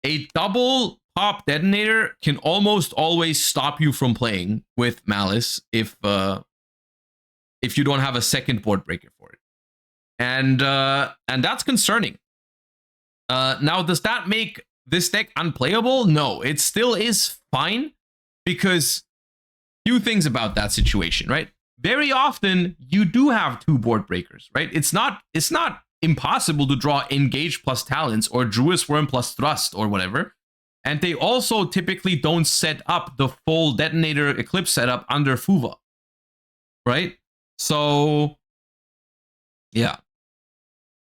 A double pop detonator can almost always stop you from playing with Malice if you don't have a second Board Breaker for it. And that's concerning. Now, does that make this deck unplayable? No, it still is fine, because few things about that situation, right? Very often you do have 2 Board Breakers, right? It's not impossible to draw Engage plus Talents or Druid's Worm plus Thrust or whatever. And they also typically don't set up the full Detonator Eclipse setup under Fuva, right? So, yeah.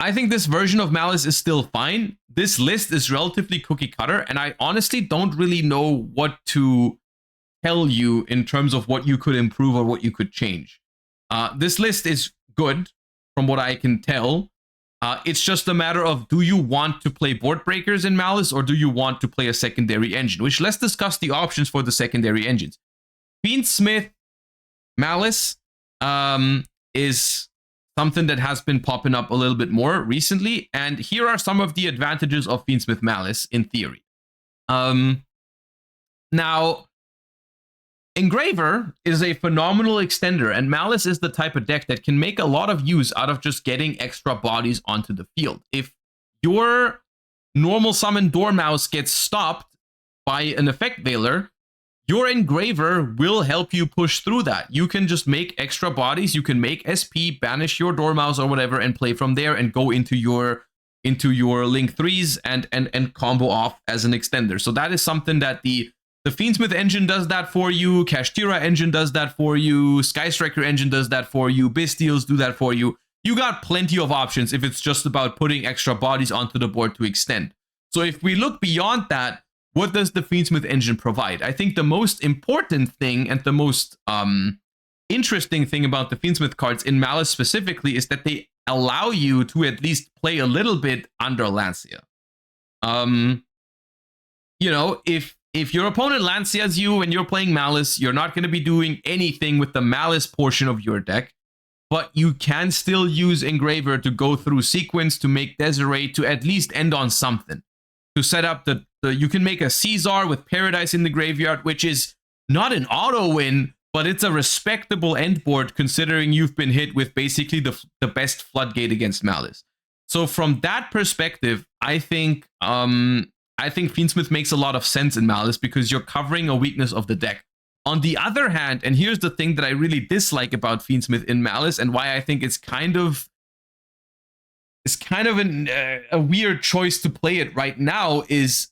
I think this version of Malice is still fine. This list is relatively cookie cutter, and I honestly don't really know what to tell you in terms of what you could improve or what you could change. This list is good from what I can tell. It's just a matter of, do you want to play Board Breakers in Malice, or do you want to play a secondary engine? Which, let's discuss the options for the secondary engines. Fiendsmith Malice is something that has been popping up a little bit more recently, and here are some of the advantages of Fiendsmith Malice in theory. Now, Engraver is a phenomenal extender, and Malice is the type of deck that can make a lot of use out of just getting extra bodies onto the field. If your normal summon Dormouse gets stopped by an Effect Veiler, your Engraver will help you push through that. You can just make extra bodies, you can make SP, banish your Dormouse or whatever, and play from there and go into your your Link 3s and combo off as an extender. So that is something that the Fiendsmith engine does that for you, Kashtira engine does that for you, Sky Striker engine does that for you, Bystials do that for you. You got plenty of options if it's just about putting extra bodies onto the board to extend. So if we look beyond that, what does the Fiendsmith engine provide? I think the most important thing and the most interesting thing about the Fiendsmith cards in Malice specifically is that they allow you to at least play a little bit under Lancia. You know, if your opponent Lancias you and you're playing Malice, you're not going to be doing anything with the Malice portion of your deck, but you can still use Engraver to go through sequence, to make Desiree, to at least end on something. To set up you can make a Caesar with Paradise in the graveyard, which is not an auto win, but it's a respectable end board considering you've been hit with basically the best floodgate against Malice. So from that perspective, I think Fiendsmith makes a lot of sense in Malice because you're covering a weakness of the deck. On the other hand, and here's the thing that I really dislike about Fiendsmith in Malice and why I think it's kind of a weird choice to play it right now, is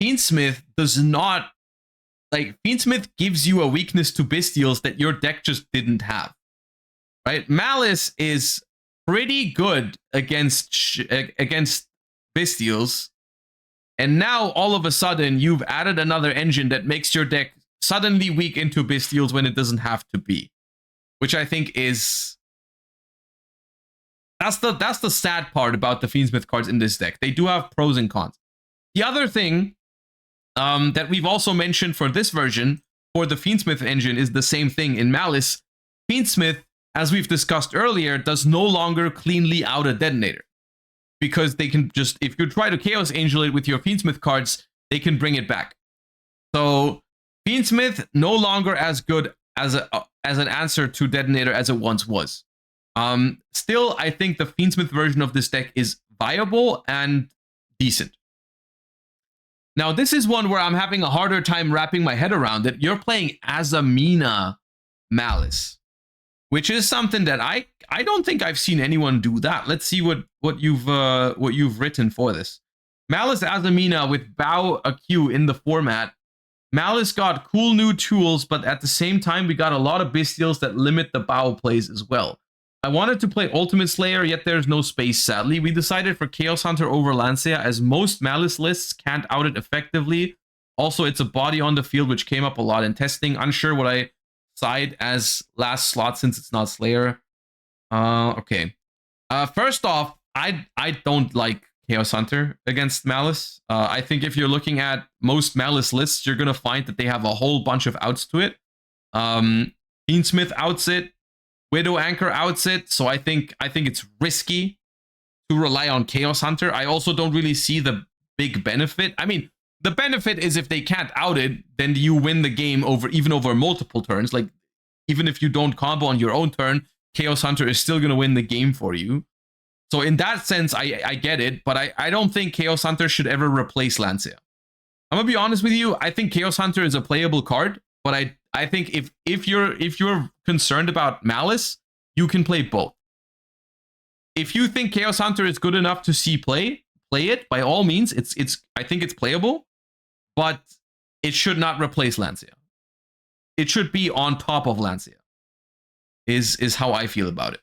Fiendsmith does not, like, Fiendsmith gives you a weakness to Bystials that your deck just didn't have, right? Malice is pretty good against Bystials, and now all of a sudden you've added another engine that makes your deck suddenly weak into Bystials when it doesn't have to be, which I think is that's the sad part about the Fiendsmith cards in this deck. They do have pros and cons. The other thing that we've also mentioned for this version for the Fiendsmith engine is the same thing in Malice. Fiendsmith, as we've discussed earlier, does no longer cleanly out a detonator, because they can just, if you try to Chaos Angel it with your Fiendsmith cards, they can bring it back. So Fiendsmith no longer as good as an answer to detonator as it once was. Still, I think the Fiendsmith version of this deck is viable and decent. Now, this is one where I'm having a harder time wrapping my head around it. You're playing Azamina Malice, which is something that I don't think I've seen anyone do that. Let's see what you've written for this. Malice Azamina with Bow a Q in the format. Malice got cool new tools, but at the same time, we got a lot of Bystials that limit the Bow plays as well. I wanted to play Ultimate Slayer, yet there's no space, sadly. We decided for Chaos Hunter over Lancia, as most Malice lists can't out it effectively. Also, it's a body on the field, which came up a lot in testing. Unsure what I side as last slot since it's not Slayer. Okay. First off, I don't like Chaos Hunter against Malice. I think if you're looking at most Malice lists, you're going to find that they have a whole bunch of outs to it. Fiendsmith outs it. Widow Anchor outs it, so I think it's risky to rely on Chaos Hunter. I also don't really see the big benefit. I mean, the benefit is if they can't out it, then you win the game even over multiple turns. Like, even if you don't combo on your own turn, Chaos Hunter is still going to win the game for you. So in that sense, I get it, but I don't think Chaos Hunter should ever replace Lancia. I'm going to be honest with you, I think Chaos Hunter is a playable card, but I think if you're concerned about Malice, you can play both. If you think Chaos Hunter is good enough to see play it by all means. I think it's playable, but it should not replace Lancia. It should be on top of Lancia. Is how I feel about it.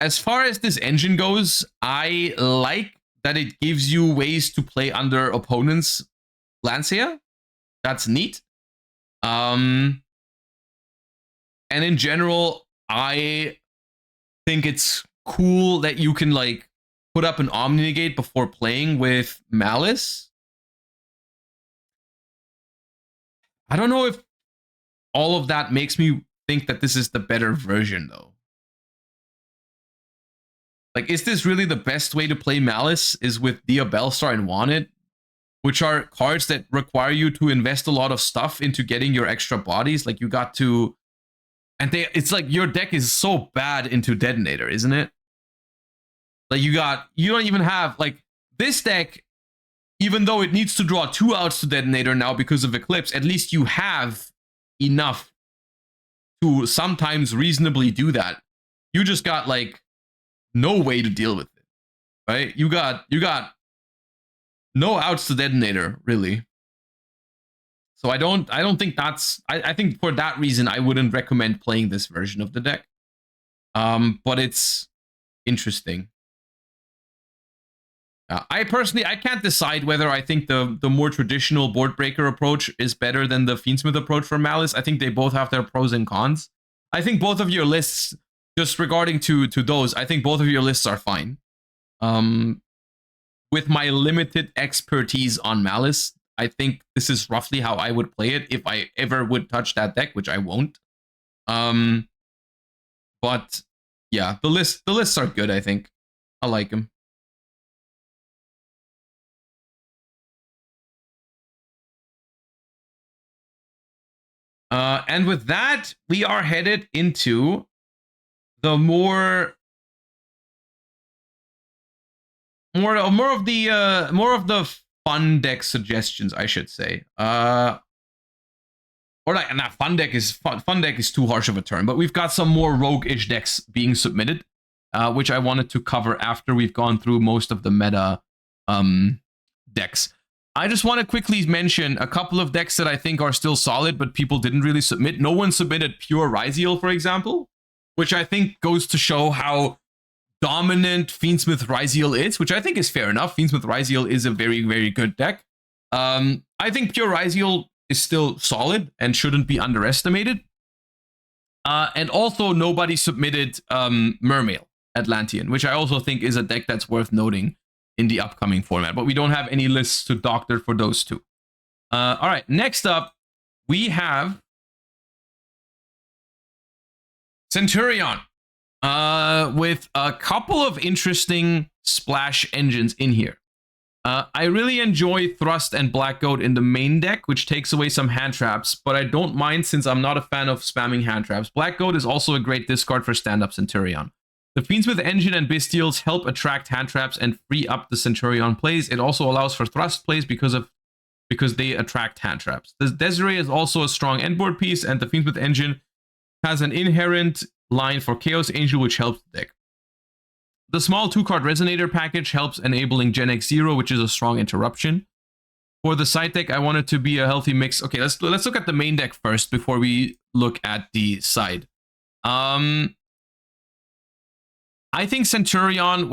As far as this engine goes, I like that it gives you ways to play under opponents' Lancia. That's neat. And in general, I think it's cool that you can like put up an Omni Negate before playing with Malice. I don't know if all of that makes me think that this is the better version, though. Like, is this really the best way to play Malice? Is with Dia Bellstar and Wanted, which are cards that require you to invest a lot of stuff into getting your extra bodies. Like, you got to, and it's like your deck is so bad into Detonator, isn't it? Like, you don't even have, like, this deck, even though it needs to draw 2 outs to Detonator now because of Eclipse, at least you have enough to sometimes reasonably do that. You just got, like, no way to deal with it. right? You got no outs to detonator, really. So I don't think that's I think for that reason I wouldn't recommend playing this version of the deck. But it's interesting. I personally I can't decide whether I think the more traditional board breaker approach is better than the Fiendsmith approach for Malice. I think they both have their pros and cons. I think both of your lists, just regarding to those, I think both of your lists are fine. With my limited expertise on Malice, I think this is roughly how I would play it if I ever would touch that deck, which I won't. But yeah, the lists are good, I think. I like them. And with that, we are headed into the more of the fun deck suggestions, I should say. Or like, nah, fun deck is too harsh of a term, but we've got some more rogue-ish decks being submitted, which I wanted to cover after we've gone through most of the meta decks. I just want to quickly mention a couple of decks that I think are still solid, but people didn't really submit. No one submitted Pure Ryziel, for example, which I think goes to show how dominant Fiendsmith Ryziel is, which I think is fair enough. Fiendsmith Ryziel is a very, very good deck. I think Pure Ryziel is still solid and shouldn't be underestimated. And also nobody submitted Mermail Atlantean, which I also think is a deck that's worth noting in the upcoming format, but we don't have any lists to doctor for those two. All right, next up, we have Centurion, with a couple of interesting splash engines in here. I really enjoy Thrust and Black Goat in the main deck, which takes away some hand traps, but I don't mind since I'm not a fan of spamming hand traps. Black Goat is also a great discard for stand-up Centurion. The Fiendsmith Engine and Bestials help attract hand traps and free up the Centurion plays. It also allows for Thrust plays because they attract hand traps. The Desiree is also a strong endboard piece, and the Fiendsmith Engine has an inherent line for Chaos Angel, which helps the deck. The small 2-card Resonator package helps enabling Gen X 0, which is a strong interruption. For the side deck, I want it to be a healthy mix. Okay, let's look at the main deck first before we look at the side. I think Centurion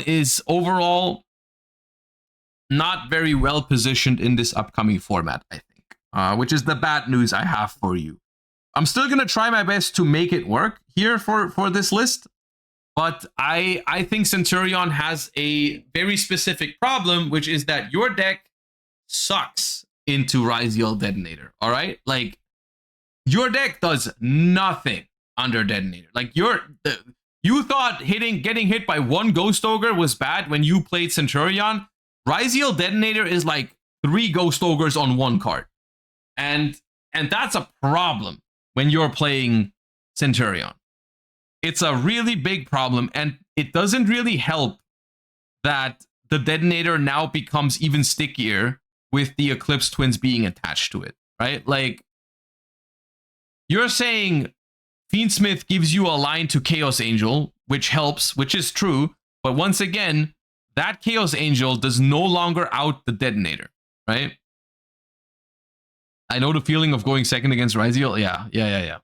is overall not very well positioned in this upcoming format, I think, which is the bad news I have for you. I'm still going to try my best to make it work here for this list, but I think Centurion has a very specific problem, which is that your deck sucks into Ryziel Detonator, all right? Like, your deck does nothing under Detonator. Like, you thought getting hit by one Ghost Ogre was bad when you played Centurion. Ryziel Detonator is like 3 Ghost Ogres on 1 card. And that's a problem when you're playing Centurion. It's a really big problem, and it doesn't really help that the Detonator now becomes even stickier with the Eclipse Twins being attached to it, right? Like, you're saying Fiendsmith gives you a line to Chaos Angel, which helps, which is true, but once again, that Chaos Angel does no longer out the Detonator, right? I know the feeling of going second against Ryziel. Yeah.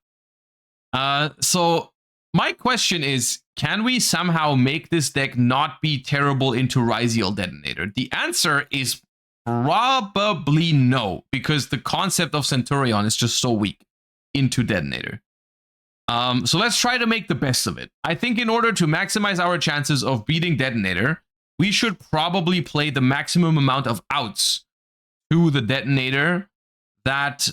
So my question is, can we somehow make this deck not be terrible into Ryziel Detonator? The answer is probably no, because the concept of Centurion is just so weak into Detonator. So let's try to make the best of it. I think in order to maximize our chances of beating Detonator, we should probably play the maximum amount of outs to the Detonator that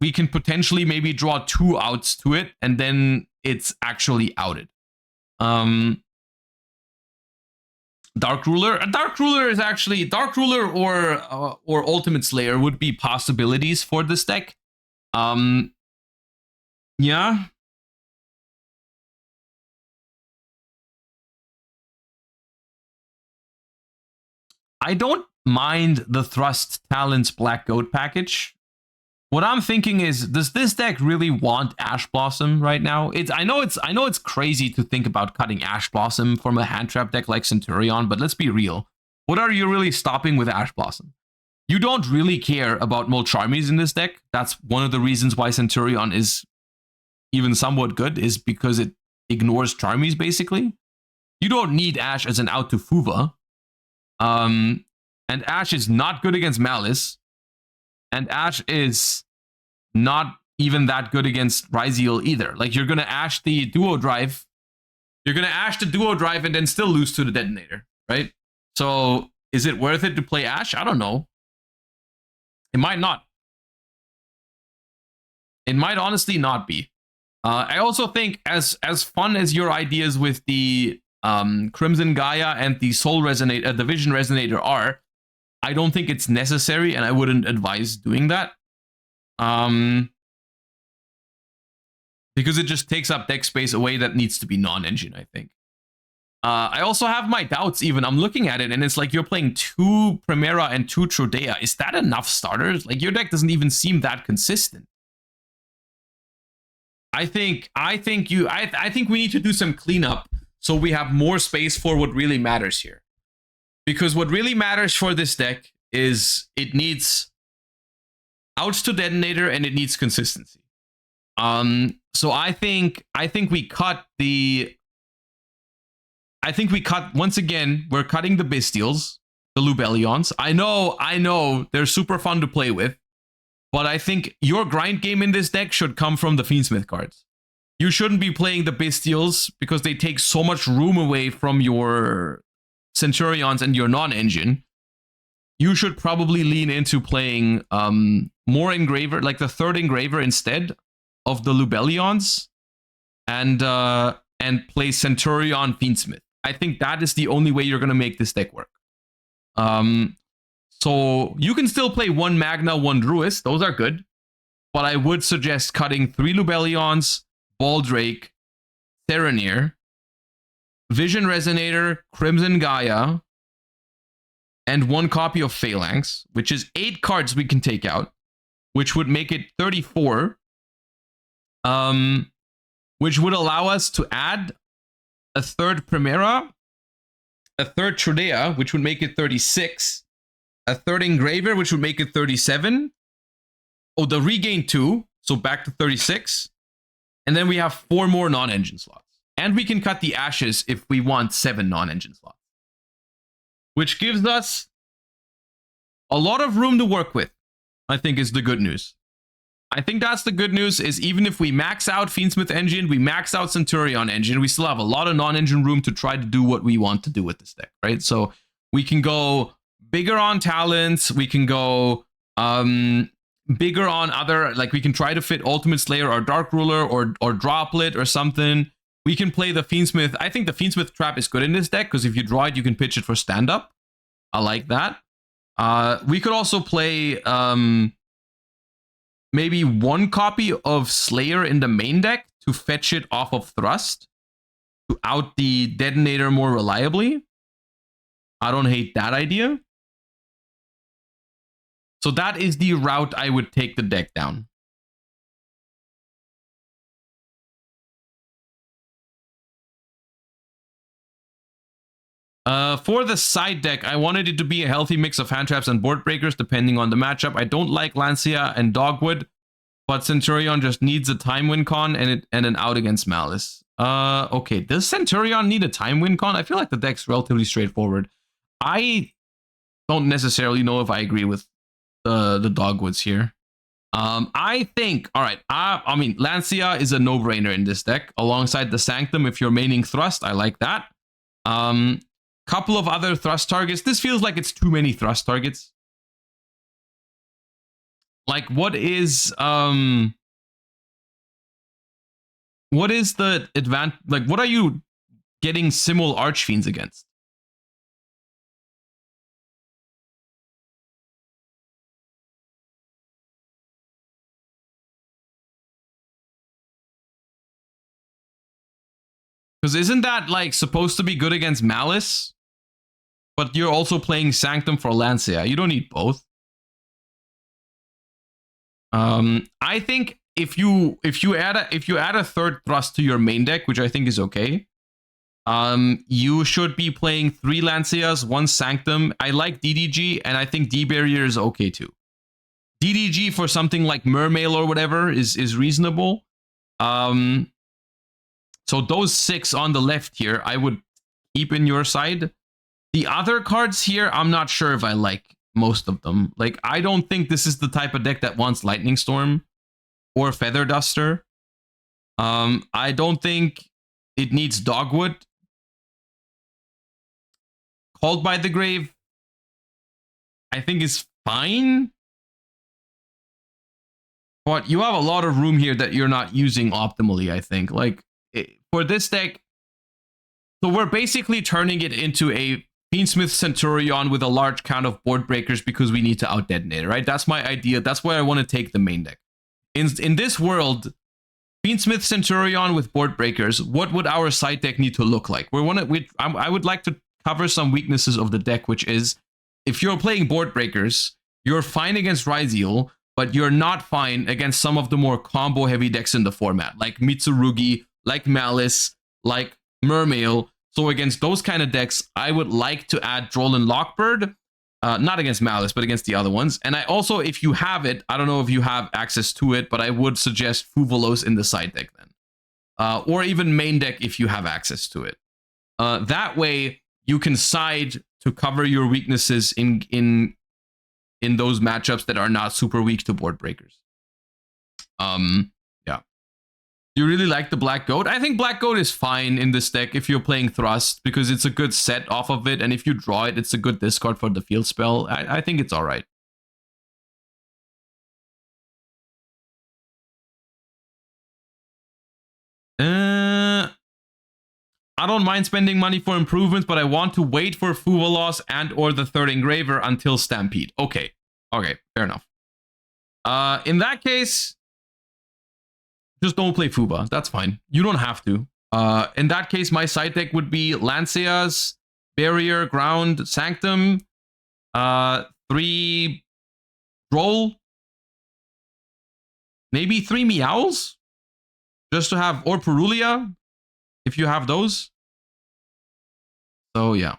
we can potentially maybe draw 2 outs to it, and then it's actually outed. Dark Ruler. Dark Ruler is actually Dark Ruler or Ultimate Slayer would be possibilities for this deck. Yeah. I don't mind the Thrust Talents Black Goat package. What I'm thinking is, does this deck really want Ash Blossom right now? I know it's crazy to think about cutting Ash Blossom from a hand trap deck like Centurion, but let's be real. What are you really stopping with Ash Blossom? You don't really care about Molcharmies in this deck. That's one of the reasons why Centurion is even somewhat good, is because it ignores Charmies, basically. You don't need Ash as an out to Fuva. And Ash is not good against Malice. And Ash is not even that good against Ryzeal either. Like, you're going to Ash the Duo Drive. You're going to Ash the Duo Drive and then still lose to the Detonator, right? So, is it worth it to play Ash? I don't know. It might not. It might honestly not be. I also think as fun as your ideas with the Crimson Gaia and the Soul Resonator, the Vision Resonator are, I don't think it's necessary, and I wouldn't advise doing that. Because it just takes up deck space away that needs to be non-engine, I think. I also have my doubts even. I'm looking at it, and it's like you're playing 2 Primera and 2 Trodea. Is that enough starters? Like, your deck doesn't even seem that consistent. I think we need to do some cleanup so we have more space for what really matters here. Because what really matters for this deck is it needs outs to Detonator and it needs consistency. So I think we cut once again, we're cutting the Bystials, the Lubellions. I know they're super fun to play with, but I think your grind game in this deck should come from the Fiendsmith cards. You shouldn't be playing the Bystials because they take so much room away from your Centurions and your non-engine. You should probably lean into playing more Engraver, like the 3rd Engraver instead of the Lubellions, and play Centurion Fiendsmith. I think that is the only way you're going to make this deck work. So you can still play 1 Magna, 1 Druid. Those are good. But I would suggest cutting 3 Lubellions, Baldrake, Theranir, Vision Resonator, Crimson Gaia, and 1 copy of Phalanx, which is 8 cards we can take out, which would make it 34. Which would allow us to add a 3rd Primera, a 3rd Trodea, which would make it 36, a 3rd Engraver, which would make it 37. Oh, the Regain 2, so back to 36. And then we have 4 more non-engine slots. And we can cut the Ashes if we want 7 non-engine slots. Which gives us a lot of room to work with, I think is the good news. I think that's the good news, is even if we max out Fiendsmith engine, we max out Centurion engine, we still have a lot of non-engine room to try to do what we want to do with this deck, right? So we can go bigger on talents, we can go bigger on other, like we can try to fit Ultimate Slayer or Dark Ruler or Droplet or something. We can play the Fiendsmith. I think the Fiendsmith trap is good in this deck, because if you draw it, you can pitch it for stand-up. I like that. We could also play maybe 1 copy of Slayer in the main deck to fetch it off of Thrust to out the Detonator more reliably. I don't hate that idea. So that is the route I would take the deck down. For the side deck, I wanted it to be a healthy mix of hand traps and board breakers depending on the matchup. I don't like Lancia and Dogwood, but Centurion just needs a time win con and an out against Malice. Okay, does Centurion need a time win con? I feel like the deck's relatively straightforward. I don't necessarily know if I agree with the Dogwoods here. I think, all right, I mean, Lancia is a no-brainer in this deck alongside the Sanctum. If you're maining Thrust, I like that. Couple of other Thrust targets. This feels like it's too many Thrust targets. Like, what is the advantage? Like, what are you getting Simul Archfiends against? Because isn't that like supposed to be good against Malice? But you're also playing Sanctum for Lancia. You don't need both. I think if you add a third thrust to your main deck, which I think is okay, you should be playing 3 Lanceas, 1 Sanctum. I like DDG, and I think D Barrier is okay too. DDG for something like Mermail or whatever is reasonable. So those 6 on the left here, I would keep in your side. The other cards here, I'm not sure if I like most of them. Like, I don't think this is the type of deck that wants Lightning Storm or Feather Duster. I don't think it needs Dogwood. Called by the Grave, I think is fine. But you have a lot of room here that you're not using optimally, I think. Like, for this deck, so we're basically turning it into a Fiendsmith Centurion with a large count of board breakers because we need to out-detonate it, right? That's my idea. That's where I want to take the main deck. In this world, Fiendsmith Centurion with board breakers, what would our side deck need to look like? I would like to cover some weaknesses of the deck, which is, if you're playing board breakers, you're fine against Ryzeal, but you're not fine against some of the more combo-heavy decks in the format, like Mitsurugi, like Malice, like Mermail. So against those kind of decks, I would like to add Droll Lockbird. Not against Malice, but against the other ones. And I also, if you have it, I don't know if you have access to it, but I would suggest Fuvolos in the side deck then. Or even main deck if you have access to it. That way, you can side to cover your weaknesses in those matchups that are not super weak to board breakers. Yeah. Do you really like the Black Goat? I think Black Goat is fine in this deck if you're playing Thrust, because it's a good set off of it, and if you draw it, it's a good discard for the field spell. I think it's alright. I don't mind spending money for improvements, but I want to wait for Fuvolos and or the third Engraver until Stampede. Okay, fair enough. In that case, just don't play Fuba. That's fine. You don't have to. In that case, my side deck would be Lanceas, Barrier, Ground, Sanctum, 3 Droll, maybe 3 Meowls, just to have, or Perulia, if you have those. So yeah.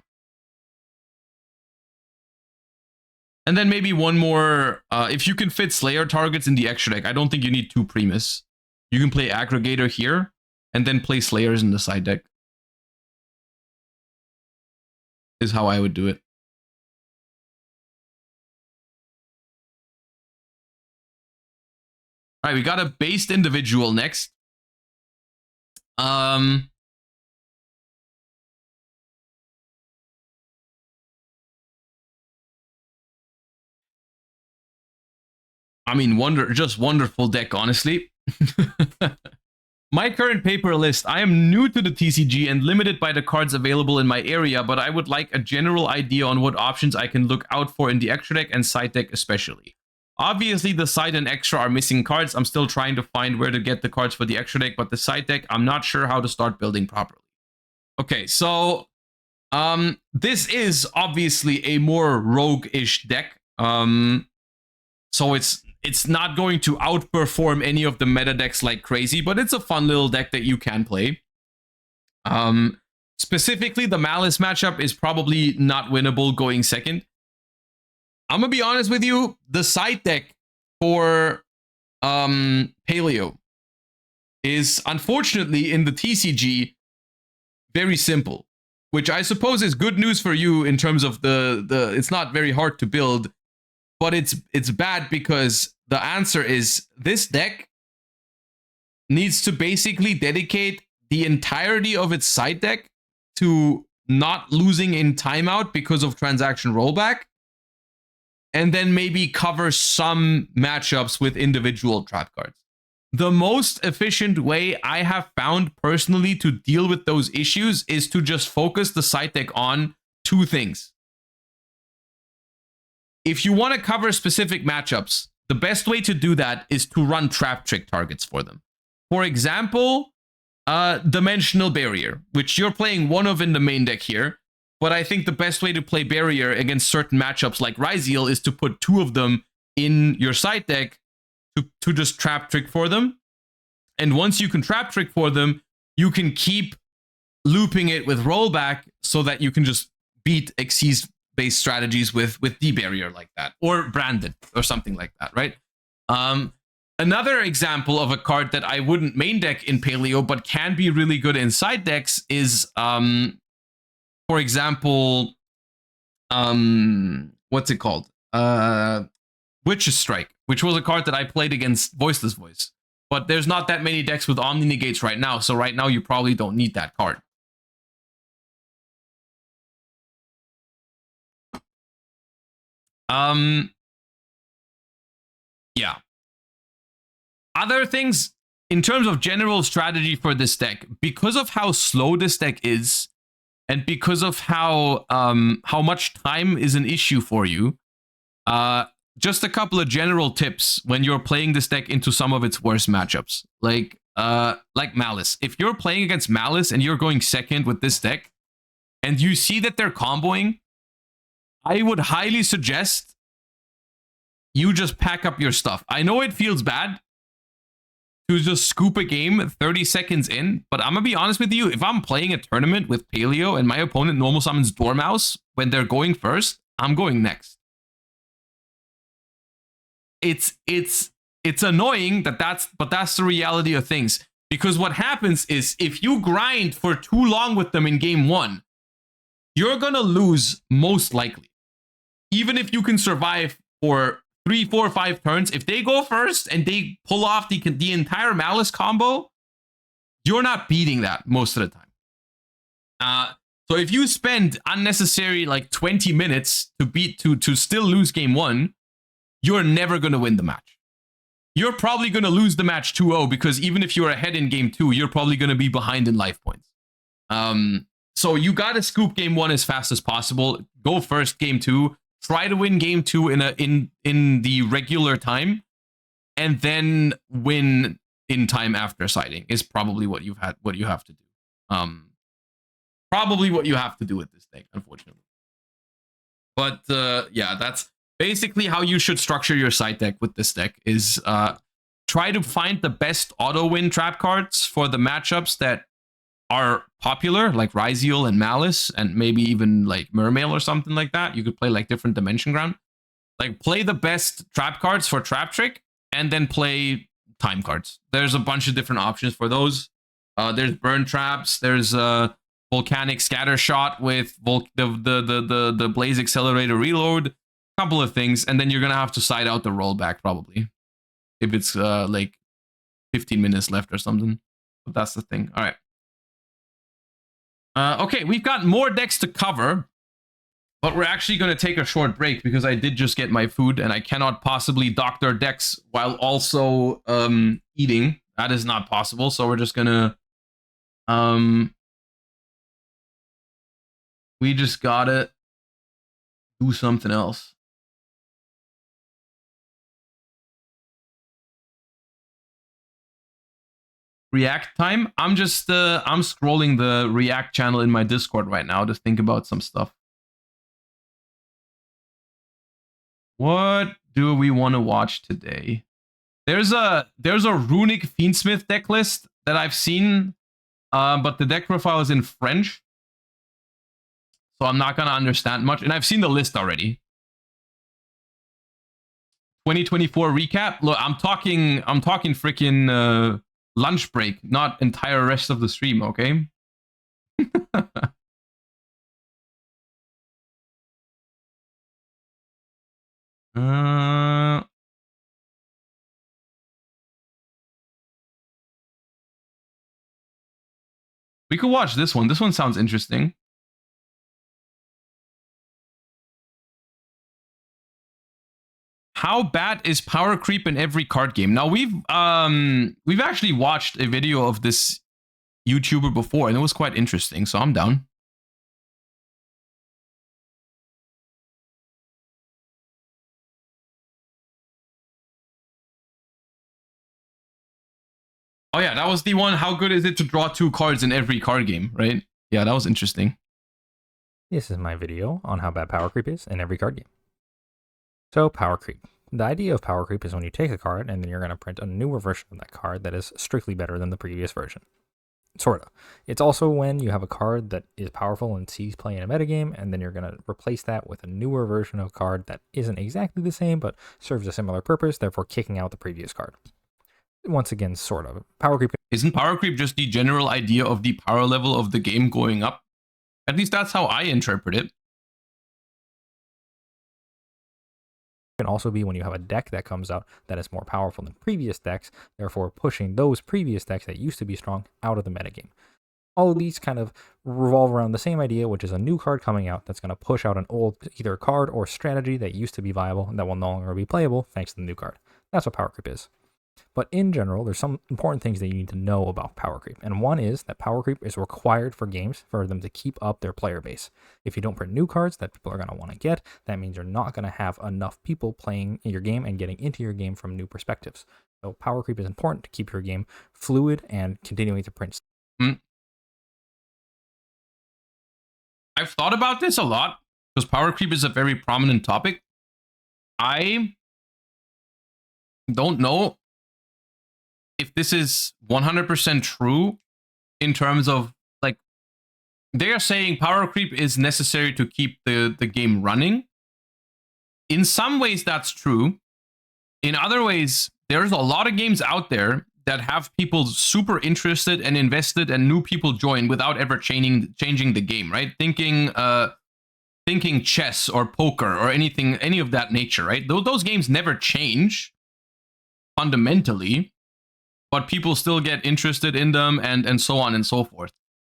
And then maybe one more, if you can fit Slayer targets in the extra deck. I don't think you need 2 Primus. You can play Aggregator here, and then play Slayers in the side deck. Is how I would do it. All right, we got a based individual next. I mean, just wonderful deck, honestly. My current paper list. I am new to the TCG and limited by the cards available in my area, but I would like a general idea on what options I can look out for in the extra deck and side deck especially. Obviously, the side and extra are missing cards. I'm still trying to find where to get the cards for the extra deck, but the side deck, I'm not sure how to start building properly. Okay, so this is obviously a more rogue-ish deck. So it's not going to outperform any of the meta decks like crazy, but it's a fun little deck that you can play. Specifically, the Malice matchup is probably not winnable going second. I'm gonna be honest with you, the side deck for Paleo is unfortunately in the TCG very simple, which I suppose is good news for you in terms of the it's not very hard to build. But it's bad because the answer is this deck needs to basically dedicate the entirety of its side deck to not losing in timeout because of transaction rollback, and then maybe cover some matchups with individual trap cards. The most efficient way I have found personally to deal with those issues is to just focus the side deck on 2 things. If you want to cover specific matchups, the best way to do that is to run trap trick targets for them. For example, Dimensional Barrier, which you're playing one of in the main deck here, but I think the best way to play Barrier against certain matchups like Ryzeal is to put 2 of them in your side deck to just trap trick for them. And once you can trap trick for them, you can keep looping it with rollback so that you can just beat Xyz based strategies with D-barrier like that, or branded or something like that, right? Another example of a card that I wouldn't main deck in Paleo but can be really good in side decks is for example, what's it called? Witch's Strike, which was a card that I played against Voiceless Voice. But there's not that many decks with Omni Negates right now, so right now you probably don't need that card. Yeah. Other things, in terms of general strategy for this deck, because of how slow this deck is, and because of how much time is an issue for you, just a couple of general tips when you're playing this deck into some of its worst matchups, like Malice. If you're playing against Malice and you're going second with this deck, and you see that they're comboing, I would highly suggest you just pack up your stuff. I know it feels bad to just scoop a game 30 seconds in, but I'm gonna be honest with you, if I'm playing a tournament with Paleo and my opponent normal summons Dormouse when they're going first, I'm going next. It's annoying but that's the reality of things, because what happens is if you grind for too long with them in game 1, you're gonna lose most likely. Even if you can survive for 3, 4, 5 turns, if they go first and they pull off the entire Malice combo, you're not beating that most of the time. So if you spend unnecessary like 20 minutes to still lose game 1, you're never going to win the match. You're probably going to lose the match 2-0, because even if you're ahead in game 2, you're probably going to be behind in life points. So you got to scoop game 1 as fast as possible. Go first game 2. Try to win game 2 in the regular time, and then win in time after siding is probably what you have to do. Probably what you have to do with this deck, unfortunately. But yeah, that's basically how you should structure your side deck with this deck, is try to find the best auto win trap cards for the matchups that are popular, like Ryziel and Malice, and maybe even like Mermail or something like that. You could play like different Dimension Ground. Like play the best trap cards for Trap Trick, and then play time cards. There's a bunch of different options for those. There's Burn Traps. There's Volcanic Scatter Shot with the Blaze Accelerator Reload. A couple of things, and then you're gonna have to side out the rollback probably if it's like 15 minutes left or something. But that's the thing. All right. Okay, we've got more decks to cover, but we're actually going to take a short break because I did just get my food and I cannot possibly doctor decks while also eating. That is not possible, so we're just going to... we just gotta do something else. React time. I'm just I'm scrolling the React channel in my Discord right now to think about some stuff. What do we want to watch today? There's a Runic Fiendsmith deck list that I've seen, but the deck profile is in French, so I'm not gonna understand much. And I've seen the list already. 2024 recap. Look, I'm talking freaking lunch break, not entire rest of the stream, okay? We could watch this one. This one sounds interesting. How bad is power creep in every card game? Now we've actually watched a video of this YouTuber before, and it was quite interesting, so I'm down. Oh yeah, that was the one. How good is it to draw 2 cards in every card game, right? Yeah, that was interesting. This is my video on how bad power creep is in every card game. So power creep. The idea of power creep is when you take a card and then you're going to print a newer version of that card that is strictly better than the previous version. Sort of. It's also when you have a card that is powerful and sees play in a metagame, and then you're going to replace that with a newer version of a card that isn't exactly the same, but serves a similar purpose, therefore kicking out the previous card. Once again, sort of. Power creep. Isn't power creep just the general idea of the power level of the game going up? At least that's how I interpret it. Can also be when you have a deck that comes out that is more powerful than previous decks, therefore pushing those previous decks that used to be strong out of the metagame. All of these kind of revolve around the same idea, which is a new card coming out that's going to push out an old either card or strategy that used to be viable and that will no longer be playable thanks to the new card. That's what power creep is. But in general, there's some important things that you need to know about power creep. And one is that power creep is required for games for them to keep up their player base. If you don't print new cards that people are going to want to get, that means you're not going to have enough people playing in your game and getting into your game from new perspectives. So power creep is important to keep your game fluid and continuing to print. I've thought about this a lot because power creep is a very prominent topic. I don't know if this is 100% true in terms of, like, they are saying power creep is necessary to keep the game running. In some ways, that's true. In other ways, there's a lot of games out there that have people super interested and invested and new people join without ever changing the game, right? Thinking chess or poker or anything, any of that nature, right? Those games never change fundamentally, but people still get interested in them and so on and so forth.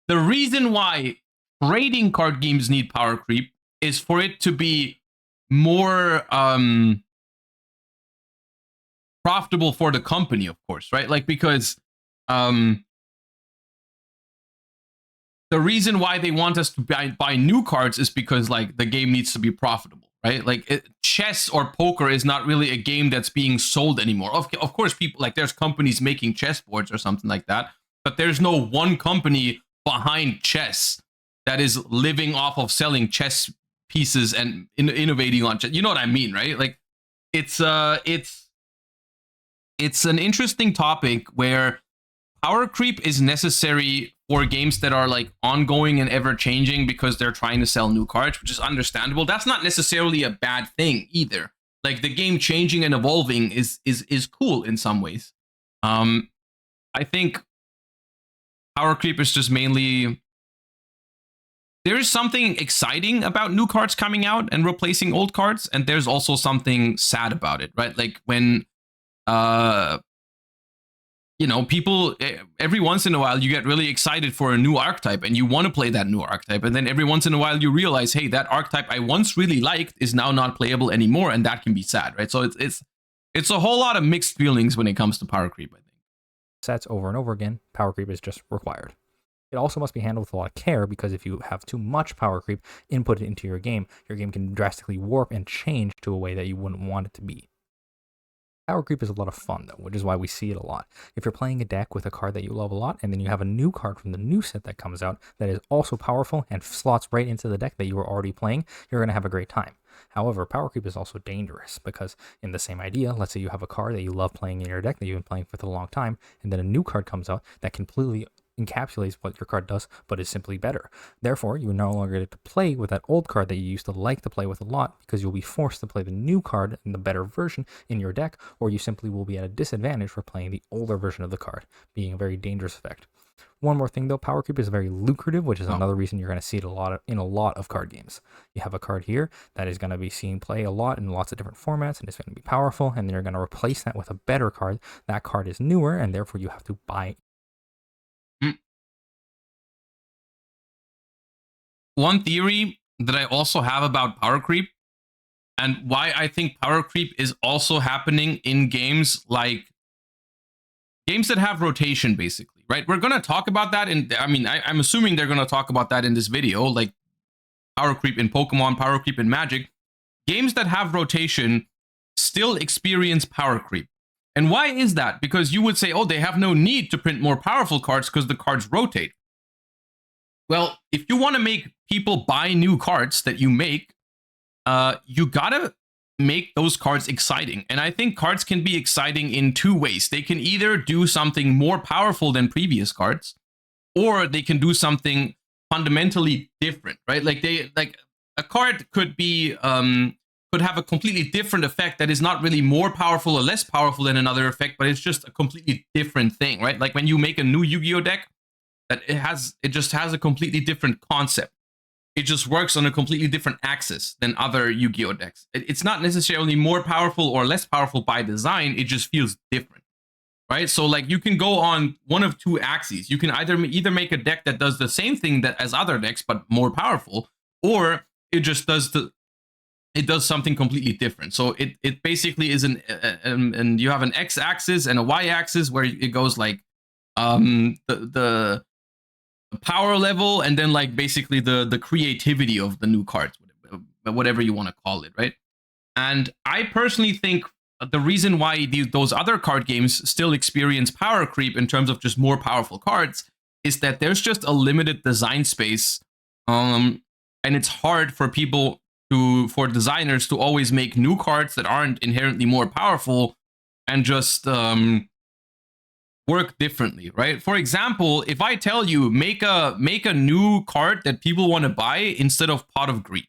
The reason why trading card games need power creep is for it to be more profitable for the company, of course, right? Like, because the reason why they want us to buy new cards is because, like, the game needs to be profitable, right? Like, chess or poker is not really a game that's being sold anymore. Of course, people, like, there's companies making chessboards or something like that, but there's no one company behind chess that is living off of selling chess pieces and innovating on chess. You know what I mean, right? Like, it's an interesting topic where power creep is necessary for games that are, like, ongoing and ever changing because they're trying to sell new cards, which is understandable. That's not necessarily a bad thing either. Like, the game changing and evolving is cool in some ways. I think power creep is just mainly, there is something exciting about new cards coming out and replacing old cards, and there's also something sad about it, right? Like, when you know, people, every once in a while you get really excited for a new archetype and you want to play that new archetype, and then every once in a while you realize, hey, that archetype I once really liked is now not playable anymore, and that can be sad, right? So it's a whole lot of mixed feelings when it comes to power creep, I think. Sets over and over again, power creep is just required. It also must be handled with a lot of care, because if you have too much power creep inputted into your game can drastically warp and change to a way that you wouldn't want it to be. Power creep is a lot of fun, though, which is why we see it a lot. If you're playing a deck with a card that you love a lot, and then you have a new card from the new set that comes out that is also powerful and slots right into the deck that you were already playing, you're going to have a great time. However, power creep is also dangerous, because in the same idea, let's say you have a card that you love playing in your deck that you've been playing for a long time, and then a new card comes out that completely encapsulates what your card does, but is simply better. Therefore, you no longer get to play with that old card that you used to like to play with a lot, because you'll be forced to play the new card in the better version in your deck, or you simply will be at a disadvantage for playing the older version of the card, being a very dangerous effect. One more thing though, power creep is very lucrative, which is another reason you're going to see it in a lot of card games. You have a card here that is going to be seen play a lot in lots of different formats, and it's going to be powerful, and then you're going to replace that with a better card. That card is newer, and therefore you have to buy. One theory that I also have about power creep, and why I think power creep is also happening in games like games that have rotation, basically, right? We're going to talk about that I'm assuming they're going to talk about that in this video, like power creep in Pokemon, power creep in Magic. Games that have rotation still experience power creep. And why is that? Because you would say, oh, they have no need to print more powerful cards because the cards rotate. Well, if you want to make people buy new cards that you make, you gotta make those cards exciting. And I think cards can be exciting in two ways. They can either do something more powerful than previous cards, or they can do something fundamentally different, right? Like a card could be could have a completely different effect that is not really more powerful or less powerful than another effect, but it's just a completely different thing, right? Like when you make a new Yu-Gi-Oh deck, that it just has a completely different concept. It just works on a completely different axis than other Yu-Gi-Oh decks. It's not necessarily more powerful or less powerful by design. It just feels different, right? So like you can go on one of two axes. You can either make a deck that does the same thing that as other decks but more powerful, or it just does something completely different. So it basically is and you have an x-axis and a y-axis where it goes like the power level, and then like basically the creativity of the new cards, whatever you want to call it, right? And I personally think the reason why those other card games still experience power creep in terms of just more powerful cards is that there's just a limited design space, and it's hard for designers to always make new cards that aren't inherently more powerful and just work differently, right? For example, if I tell you make a new card that people want to buy instead of Pot of Greed,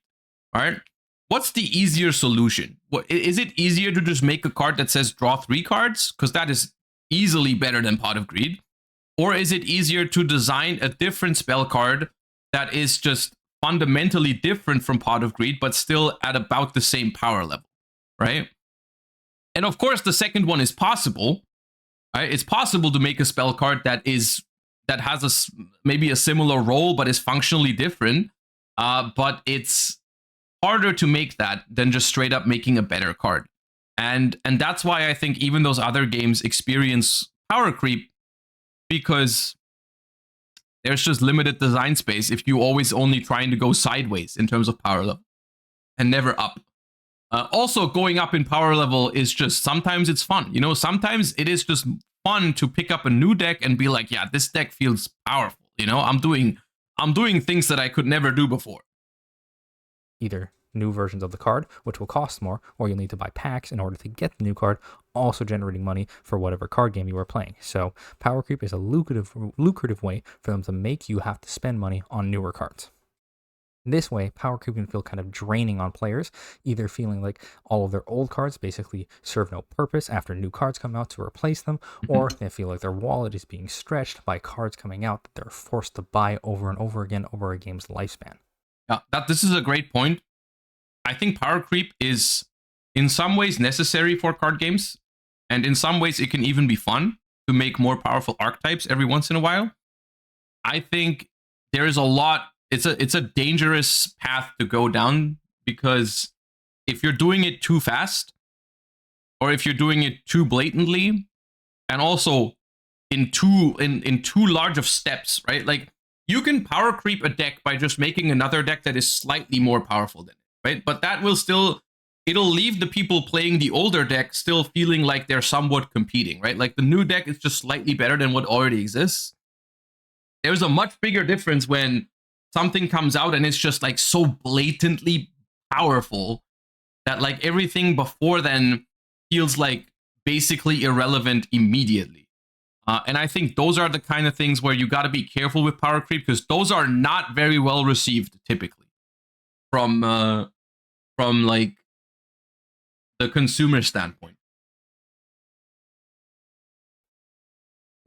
all right? What's the easier solution? Is it easier to just make a card that says draw 3 cards? Because that is easily better than Pot of Greed. Or is it easier to design a different spell card that is just fundamentally different from Pot of Greed, but still at about the same power level, right? And of course, the second one is possible. Right? It's possible to make a spell card that has maybe a similar role, but is functionally different. But it's harder to make that than just straight up making a better card. And that's why I think even those other games experience power creep, because there's just limited design space if you always only trying to go sideways in terms of power level and never up. Also, going up in power level is just, sometimes it's fun. You know, sometimes it is just fun to pick up a new deck and be like, yeah, this deck feels powerful. You know, I'm doing things that I could never do before. Either new versions of the card, which will cost more, or you'll need to buy packs in order to get the new card, also generating money for whatever card game you are playing. So power creep is a lucrative way for them to make you have to spend money on newer cards. This way, power creep can feel kind of draining on players, either feeling like all of their old cards basically serve no purpose after new cards come out to replace them, or they feel like their wallet is being stretched by cards coming out that they're forced to buy over and over again over a game's lifespan. Yeah, this is a great point. I think power creep is in some ways necessary for card games, and in some ways it can even be fun to make more powerful archetypes every once in a while. I think there is a lot. It's a dangerous path to go down, because if you're doing it too fast, or if you're doing it too blatantly, and also in too large of steps, right? Like you can power creep a deck by just making another deck that is slightly more powerful than it, right? But that will it'll leave the people playing the older deck still feeling like they're somewhat competing, right? Like the new deck is just slightly better than what already exists. There's a much bigger difference when something comes out and it's just like so blatantly powerful that like everything before then feels like basically irrelevant immediately. And I think those are the kind of things where you got to be careful with power creep, because those are not very well received typically from like the consumer standpoint.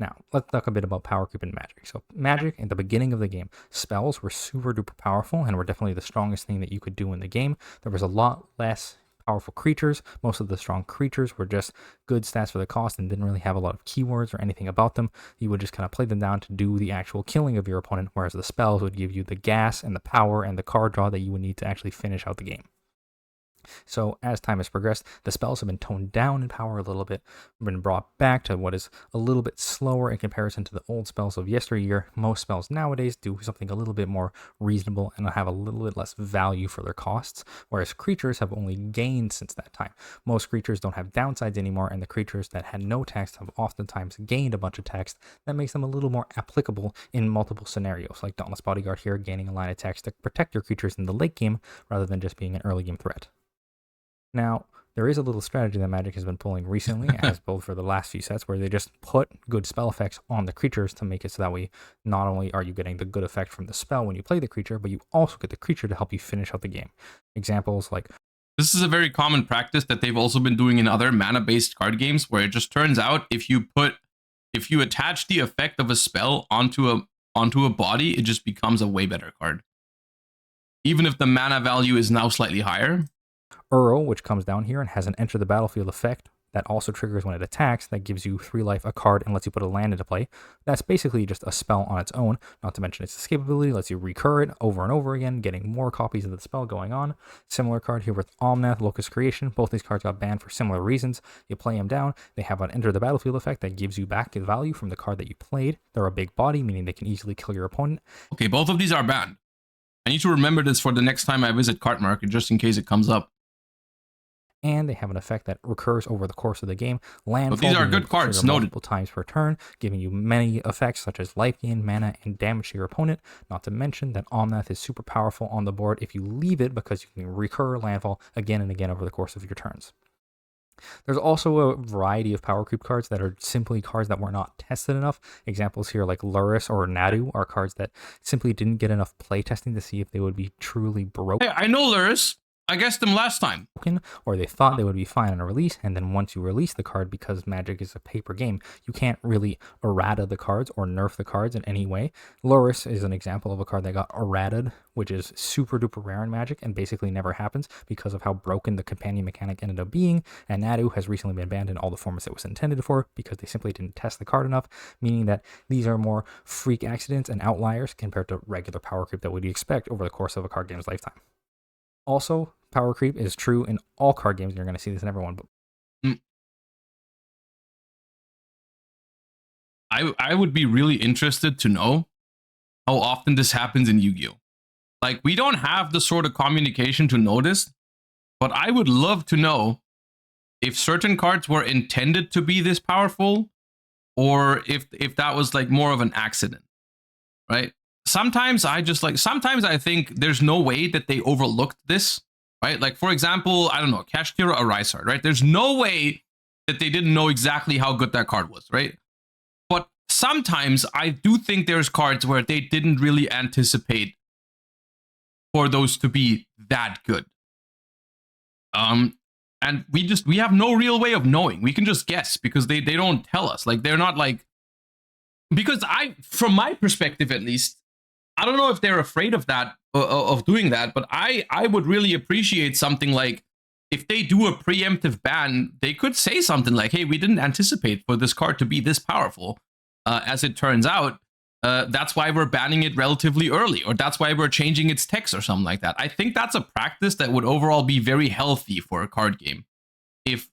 Now, let's talk a bit about power creep in Magic. So Magic, at the beginning of the game, spells were super duper powerful and were definitely the strongest thing that you could do in the game. There was a lot less powerful creatures. Most of the strong creatures were just good stats for the cost and didn't really have a lot of keywords or anything about them. You would just kind of play them down to do the actual killing of your opponent, whereas the spells would give you the gas and the power and the card draw that you would need to actually finish out the game. So as time has progressed, the spells have been toned down in power a little bit, been brought back to what is a little bit slower in comparison to the old spells of yesteryear. Most spells nowadays do something a little bit more reasonable and have a little bit less value for their costs, whereas creatures have only gained since that time. Most creatures don't have downsides anymore, and the creatures that had no text have oftentimes gained a bunch of text that makes them a little more applicable in multiple scenarios, like Dauntless Bodyguard here gaining a line of text to protect your creatures in the late game rather than just being an early game threat. Now, there is a little strategy that Magic has been pulling recently, as both for the last few sets, where they just put good spell effects on the creatures to make it so that way not only are you getting the good effect from the spell when you play the creature, but you also get the creature to help you finish out the game. Examples like... This is a very common practice that they've also been doing in other mana-based card games, where it just turns out if you attach the effect of a spell onto a body, it just becomes a way better card. Even if the mana value is now slightly higher. Uro, which comes down here and has an enter the battlefield effect that also triggers when it attacks, that gives you 3 life, a card, and lets you put a land into play. That's basically just a spell on its own, not to mention its escape ability lets you recur it over and over again, getting more copies of the spell going on. Similar card here with Omnath, Locust Creation. Both these cards got banned for similar reasons. You play them down, they have an enter the battlefield effect that gives you back the value from the card that you played. They're a big body, meaning they can easily kill your opponent. Okay, both of these are banned. I need to remember this for the next time I visit Card Market, just in case it comes up. And they have an effect that recurs over the course of the game. Landfall, but these are good cards, noted. Multiple times per turn, giving you many effects such as life gain, mana, and damage to your opponent. Not to mention that Omnath is super powerful on the board if you leave it, because you can recur landfall again and again over the course of your turns. There's also a variety of power creep cards that are simply cards that were not tested enough. Examples here like Luris or Nadu are cards that simply didn't get enough play testing to see if they would be truly broken. Hey, I know Luris. I guessed them last time. Or they thought they would be fine on a release, and then once you release the card, because Magic is a paper game, you can't really errata the cards or nerf the cards in any way. Luris is an example of a card that got errated, which is super duper rare in Magic and basically never happens because of how broken the companion mechanic ended up being. And Nadu has recently been banned in all the formats it was intended for because they simply didn't test the card enough, meaning that these are more freak accidents and outliers compared to regular power creep that we'd expect over the course of a card game's lifetime. Also, power creep is true in all card games, and you're going to see this in everyone. But I would be really interested to know how often this happens in Yu-Gi-Oh! Like, we don't have the sort of communication to know this, but I would love to know if certain cards were intended to be this powerful, or if that was like more of an accident, right? Sometimes I think there's no way that they overlooked this, right? Like, for example, I don't know, Kashtira or Rysard, right? There's no way that they didn't know exactly how good that card was, right? But sometimes I do think there's cards where they didn't really anticipate for those to be that good. And we have no real way of knowing. We can just guess because they don't tell us. Like, they're not like, because from my perspective at least, I don't know if they're afraid of that, of doing that, but I would really appreciate something like, if they do a preemptive ban, they could say something like, hey, we didn't anticipate for this card to be this powerful. As it turns out, that's why we're banning it relatively early, or that's why we're changing its text or something like that. I think that's a practice that would overall be very healthy for a card game. If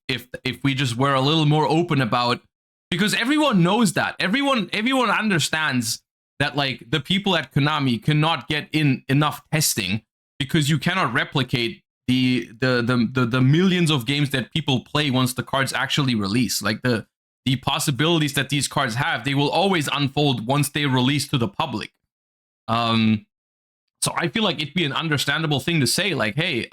we just were a little more open about, because everyone knows that. Everyone understands that, like, the people at Konami cannot get in enough testing because you cannot replicate the millions of games that people play once the cards actually release. Like, the possibilities that these cards have, they will always unfold once they release to the public. So I feel like it'd be an understandable thing to say, like, hey,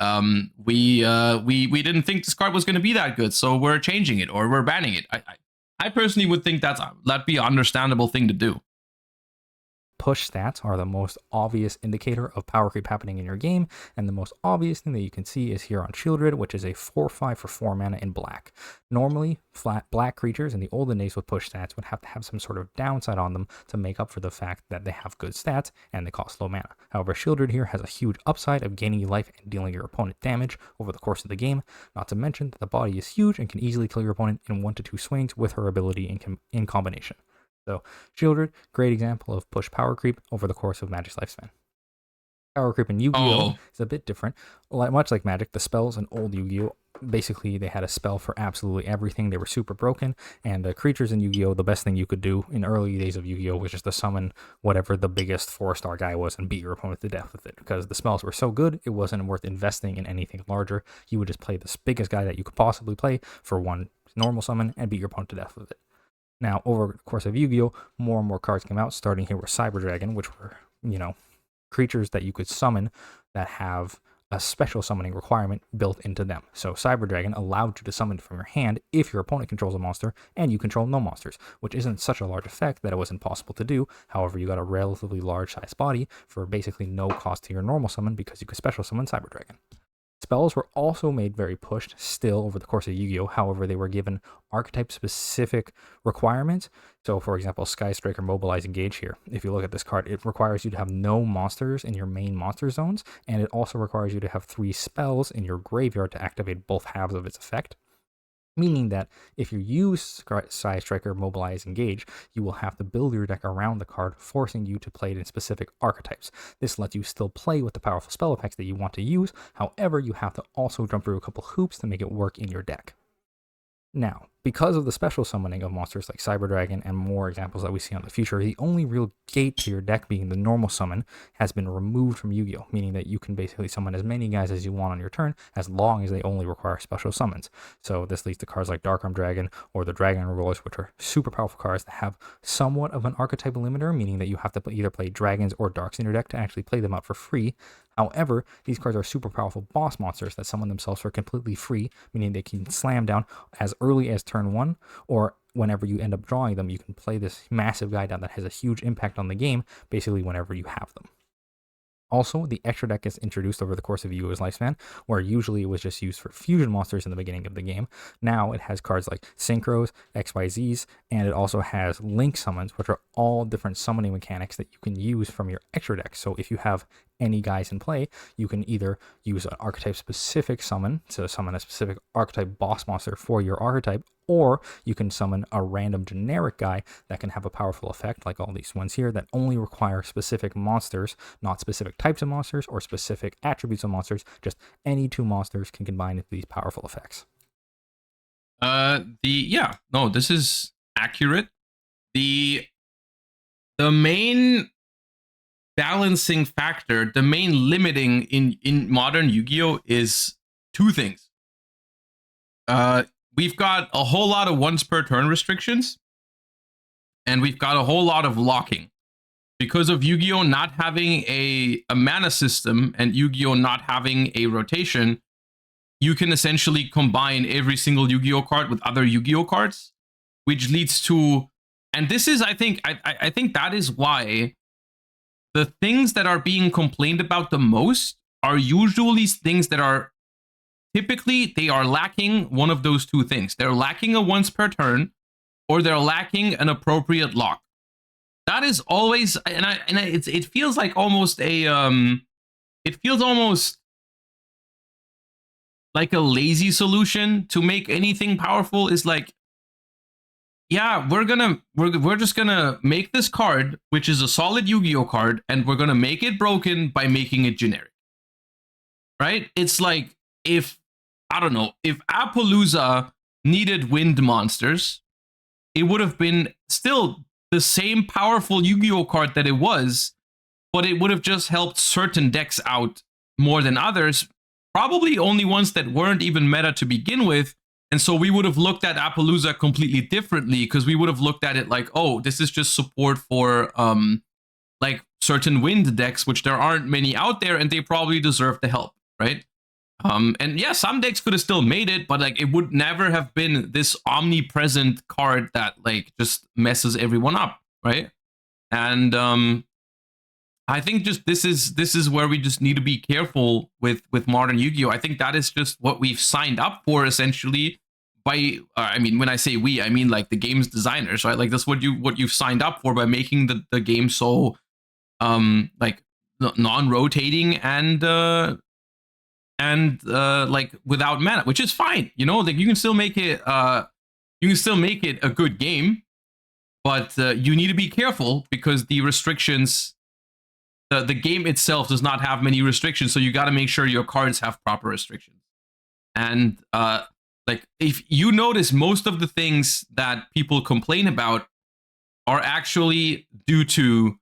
we didn't think this card was going to be that good, so we're changing it or we're banning it. I personally would think that'd be an understandable thing to do. Push stats are the most obvious indicator of power creep happening in your game, and the most obvious thing that you can see is here on Shieldred, which is a 4/5 for 4 mana in black. Normally, flat black creatures in the olden days with push stats would have to have some sort of downside on them to make up for the fact that they have good stats and they cost low mana. However, Shieldred here has a huge upside of gaining life and dealing your opponent damage over the course of the game, not to mention that the body is huge and can easily kill your opponent in 1 to 2 swings with her ability in combination. So, Shieldred, great example of push power creep over the course of Magic's lifespan. Power creep in Yu-Gi-Oh! Is a bit different. Much like Magic, the spells in old Yu-Gi-Oh! Basically, they had a spell for absolutely everything. They were super broken, and the creatures in Yu-Gi-Oh! The best thing you could do in early days of Yu-Gi-Oh! Was just to summon whatever the biggest 4-star guy was and beat your opponent to death with it, because the spells were so good, it wasn't worth investing in anything larger. You would just play the biggest guy that you could possibly play for one normal summon and beat your opponent to death with it. Now, over the course of Yu-Gi-Oh!, more and more cards came out, starting here with Cyber Dragon, which were, creatures that you could summon that have a special summoning requirement built into them. So Cyber Dragon allowed you to summon from your hand if your opponent controls a monster and you control no monsters, which isn't such a large effect that it was impossible to do. However, you got a relatively large size body for basically no cost to your normal summon because you could special summon Cyber Dragon. Spells were also made very pushed still over the course of Yu-Gi-Oh! However, they were given archetype-specific requirements. So, for example, Sky Striker Mobilize Engage here. If you look at this card, it requires you to have no monsters in your main monster zones, and it also requires you to have 3 spells in your graveyard to activate both halves of its effect. Meaning that if you use Sky Striker Mobilize Engage, you will have to build your deck around the card, forcing you to play it in specific archetypes. This lets you still play with the powerful spell effects that you want to use, however, you have to also jump through a couple hoops to make it work in your deck. Now, because of the special summoning of monsters like Cyber Dragon and more examples that we see in the future, the only real gate to your deck, being the normal summon, has been removed from Yu-Gi-Oh!, meaning that you can basically summon as many guys as you want on your turn, as long as they only require special summons. So this leads to cards like Dark-Arm Dragon or the Dragon Rulers, which are super powerful cards that have somewhat of an archetype limiter, meaning that you have to either play dragons or darks in your deck to actually play them out for free. However, these cards are super powerful boss monsters that summon themselves for completely free, meaning they can slam down as early as turn 1, or whenever you end up drawing them, you can play this massive guy down that has a huge impact on the game, basically whenever you have them. Also, the extra deck is introduced over the course of Yu-Gi-Oh's lifespan, where usually it was just used for fusion monsters in the beginning of the game. Now it has cards like Synchros, XYZs, and it also has Link Summons, which are all different summoning mechanics that you can use from your extra deck. So if you have any guys in play, you can either use an archetype-specific summon to summon a specific archetype boss monster for your archetype, or you can summon a random generic guy that can have a powerful effect, like all these ones here, that only require specific monsters, not specific types of monsters or specific attributes of monsters. Just any 2 monsters can combine into these powerful effects. This is accurate. The main balancing factor, the main limiting in modern Yu-Gi-Oh! Is 2 things. We've got a whole lot of once per turn restrictions, and we've got a whole lot of locking. Because of Yu-Gi-Oh! Not having a mana system and Yu-Gi-Oh! Not having a rotation, you can essentially combine every single Yu-Gi-Oh! Card with other Yu-Gi-Oh! Cards, which leads to, and this is, I think that is why the things that are being complained about the most are usually things that are typically, they are lacking one of those 2 things. They're lacking a once per turn, or they're lacking an appropriate lock. That is always, it feels like almost it feels almost like a lazy solution to make anything powerful. Is like, yeah, we're just gonna make this card, which is a solid Yu-Gi-Oh! Card, and we're gonna make it broken by making it generic. Right? It's like, if Appaloosa needed wind monsters, it would have been still the same powerful Yu-Gi-Oh! Card that it was, but it would have just helped certain decks out more than others, probably only ones that weren't even meta to begin with. And so we would have looked at Appaloosa completely differently, because we would have looked at it like, oh, this is just support for like certain wind decks, which there aren't many out there, and they probably deserve the help, right? And yeah, some decks could have still made it, but like, it would never have been this omnipresent card that like just messes everyone up, right? And I think just this is where we just need to be careful with modern Yu-Gi-Oh! I think that is just what we've signed up for, essentially. By I mean, when I say we, I mean like the game's designers, right? Like, that's what you've signed up for by making the game so like non-rotating and like without mana, which is fine, like you can still make it a good game, but you need to be careful, because the restrictions, the game itself does not have many restrictions, so you got to make sure your cards have proper restrictions. And like, if you notice, most of the things that people complain about are actually due to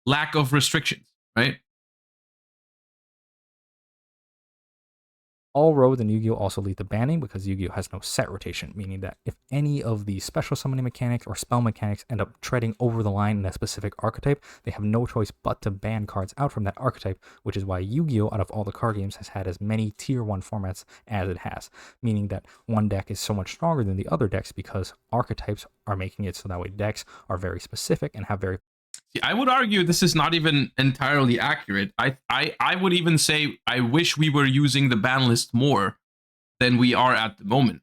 lack of restrictions, right? All roads in Yu-Gi-Oh! Also lead to banning because Yu-Gi-Oh! Has no set rotation, meaning that if any of the special summoning mechanics or spell mechanics end up treading over the line in a specific archetype, they have no choice but to ban cards out from that archetype, which is why Yu-Gi-Oh! Out of all the card games has had as many tier 1 formats as it has, meaning that one deck is so much stronger than the other decks because archetypes are making it so that way decks are very specific and have very... I would argue this is not even entirely accurate. I would even say I wish we were using the ban list more than we are at the moment.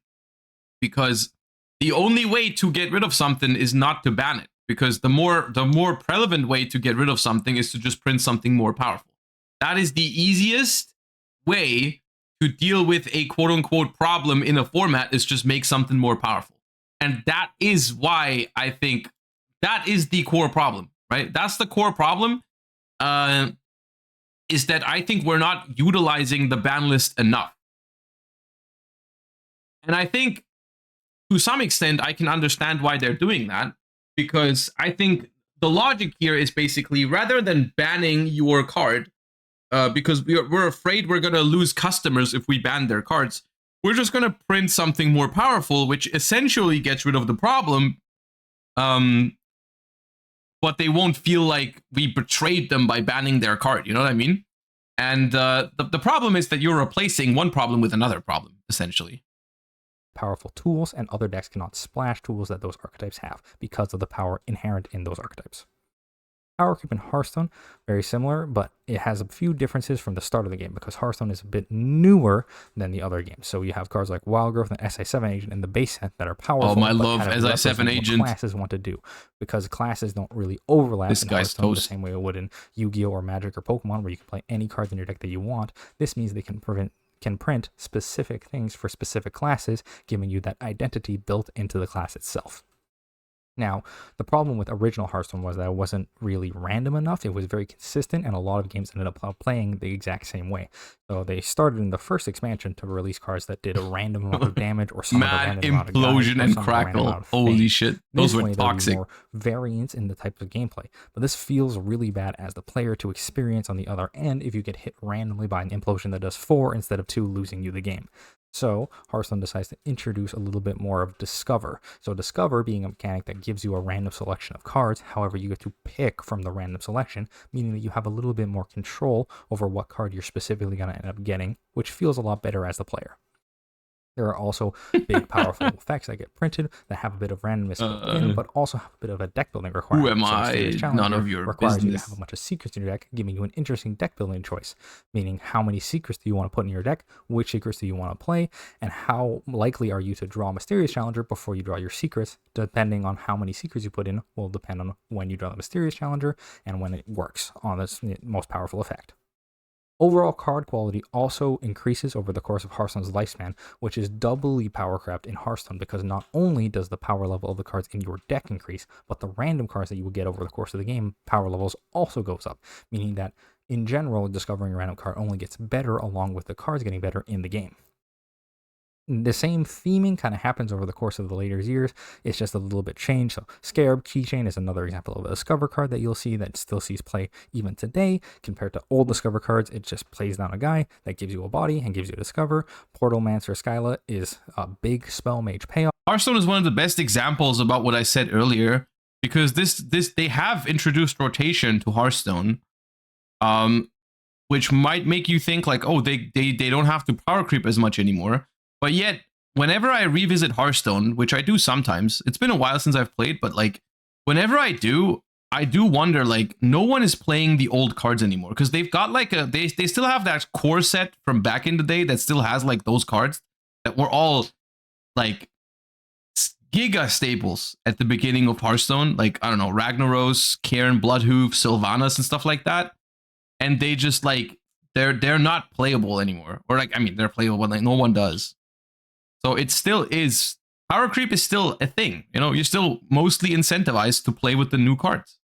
Because the only way to get rid of something is not to ban it. Because the more prevalent way to get rid of something is to just print something more powerful. That is the easiest way to deal with a quote-unquote problem in a format, is just make something more powerful. And that is why I think that is the core problem. Right, that's the core problem, is that I think we're not utilizing the ban list enough. And I think to some extent I can understand why they're doing that, because I think the logic here is basically, rather than banning your card, because we're afraid we're going to lose customers if we ban their cards, we're just going to print something more powerful, which essentially gets rid of the problem. But they won't feel like we betrayed them by banning their card. You know what I mean? And the problem is that you're replacing one problem with another problem, essentially. Powerful tools, and other decks cannot splash tools that those archetypes have because of the power inherent in those archetypes. Power creep in Hearthstone, very similar, but it has a few differences from the start of the game because Hearthstone is a bit newer than the other games. So you have cards like Wild Growth and SI7 Agent in the base set that are powerful. Oh, my love, SI7 Agent. Classes want to do, because classes don't really overlap this in guy's Hearthstone toast. the same way it would in Yu-Gi-Oh! Or Magic or Pokemon, where you can play any cards in your deck that you want. This means they can print specific things for specific classes, giving you that identity built into the class itself. Now, the problem with original Hearthstone was that it wasn't really random enough. It was very consistent, and a lot of games ended up playing the exact same way. So they started in the first expansion to release cards that did a random amount of damage, or some Mad implosion and crackle. Holy shit, those were toxic. More variance in the type of gameplay, but this feels really bad as the player to experience on the other end if you get hit randomly by an implosion that does 4 instead of 2, losing you the game. So Hearthstone decides to introduce a little bit more of Discover. So Discover being a mechanic that gives you a random selection of cards, however you get to pick from the random selection, meaning that you have a little bit more control over what card you're specifically going to end up getting, which feels a lot better as the player. There are also big, powerful effects that get printed that have a bit of randomness built in, but also have a bit of a deck building requirement. Who am I? None of your requires business. you to have a bunch of secrets in your deck, giving you an interesting deck building choice. Meaning, how many secrets do you want to put in your deck? Which secrets do you want to play? And how likely are you to draw a Mysterious Challenger before you draw your secrets? Depending on how many secrets you put in, will depend on when you draw the Mysterious Challenger and when it works on this most powerful effect. Overall card quality also increases over the course of Hearthstone's lifespan, which is doubly power-crept in Hearthstone because not only does the power level of the cards in your deck increase, but the random cards that you will get over the course of the game, power levels also goes up, meaning that in general, discovering a random card only gets better along with the cards getting better in the game. The same theming kind of happens over the course of the later years. It's just a little bit changed. So Scarab Keychain is another example of a Discover card that you'll see that still sees play even today. Compared to old Discover cards, it just plays down a guy that gives you a body and gives you a Discover. Portalmancer Skyla is a big spell mage payoff. Hearthstone is one of the best examples about what I said earlier, because they have introduced rotation to Hearthstone, which might make you think like, oh, they don't have to power creep as much anymore. But yet, whenever I revisit Hearthstone, which I do sometimes, it's been a while since I've played, but like, whenever I do wonder, like, no one is playing the old cards anymore, because they've got like they still have that core set from back in the day that still has like those cards that were all like giga staples at the beginning of Hearthstone, like, I don't know, Ragnaros, Cairn, Bloodhoof, Sylvanas, and stuff like that. And they just like, they're not playable anymore. Or like, I mean, they're playable, but like no one does. So it still is, power creep is still a thing. You know, you're still mostly incentivized to play with the new cards.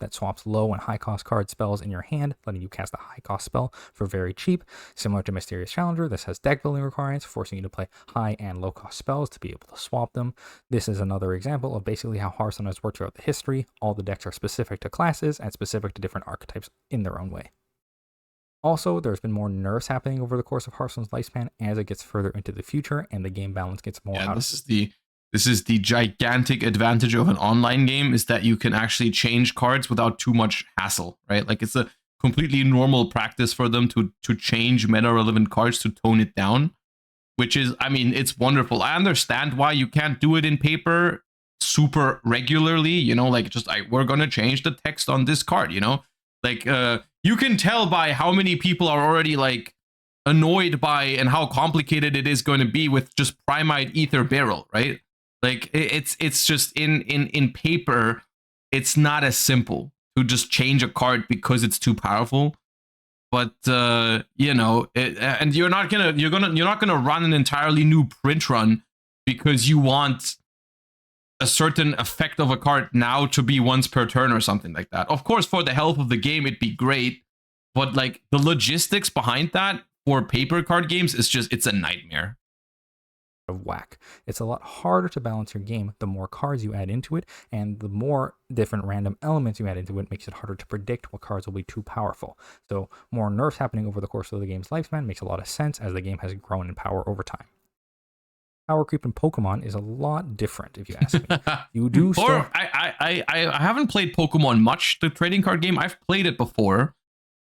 That swaps low and high cost card spells in your hand, letting you cast a high cost spell for very cheap. Similar to Mysterious Challenger, this has deck building requirements, forcing you to play high and low cost spells to be able to swap them. This is another example of basically how Hearthstone has worked throughout the history. All the decks are specific to classes and specific to different archetypes in their own way. Also, there's been more nerfs happening over the course of Hearthstone's lifespan as it gets further into the future and the game balance gets more out. This is the gigantic advantage of an online game, is that you can actually change cards without too much hassle, right? Like, it's a completely normal practice for them to change meta relevant cards to tone it down, which is, I mean, it's wonderful. I understand why you can't do it in paper super regularly, you know, like just we're gonna change the text on this card, you know, like you can tell by how many people are already like annoyed by and how complicated it is going to be with just Primite Ether Barrel, right? Like it's just in paper, it's not as simple to just change a card because it's too powerful. But you know, and you're not gonna run an entirely new print run because you want a certain effect of a card now to be once per turn or something like that. Of course, for the health of the game, it'd be great, but like the logistics behind that for paper card games is just, it's a nightmare. Of whack. It's a lot harder to balance your game the more cards you add into it, and the more different random elements you add into it makes it harder to predict what cards will be too powerful. So more nerfs happening over the course of the game's lifespan makes a lot of sense as the game has grown in power over time. Power creep in Pokemon is a lot different, if you ask me. You do still... I haven't played Pokemon much, the trading card game. I've played it before,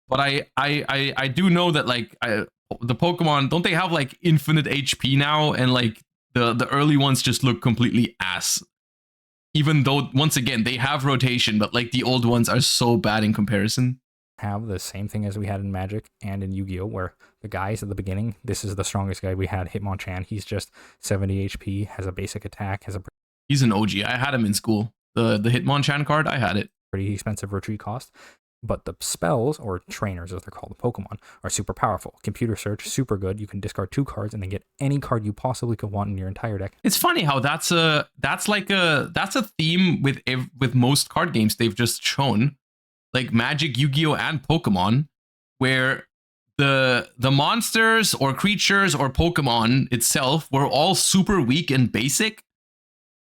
but I do know that like the Pokemon, don't they have like infinite HP now, and like the early ones just look completely ass. Even though once again they have rotation, but like the old ones are so bad in comparison. Have the same thing as we had in Magic and in Yu-Gi-Oh, where the guys at the beginning, this is the strongest guy we had, Hitmonchan. He's just 70 HP, has a basic attack, He's an OG. I had him in school. The Hitmonchan card, I had it. Pretty expensive retreat cost. But the spells, or trainers as they're called, the Pokemon, are super powerful. Computer search, super good. You can discard 2 cards and then get any card you possibly could want in your entire deck. It's funny how that's a theme with most card games they've just shown, like Magic, Yu-Gi-Oh, and Pokemon, where the monsters or creatures or Pokemon itself were all super weak and basic,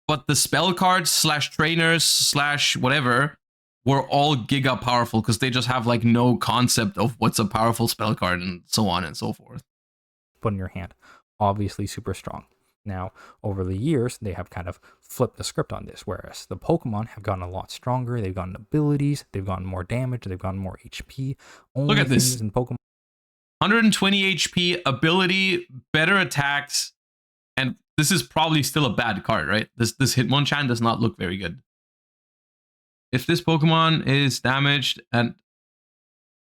but the spell cards / trainers / whatever were all giga powerful because they just have like no concept of what's a powerful spell card and so on and so forth. Put in your hand, obviously super strong. Now, over the years, they have kind of flipped the script on this, whereas the Pokemon have gotten a lot stronger. They've gotten abilities, they've gotten more damage, they've gotten more HP. Only look at this in Pokemon. 120 HP, ability, better attacks, and this is probably still a bad card, right? This Hitmonchan does not look very good. If this Pokemon is damaged, and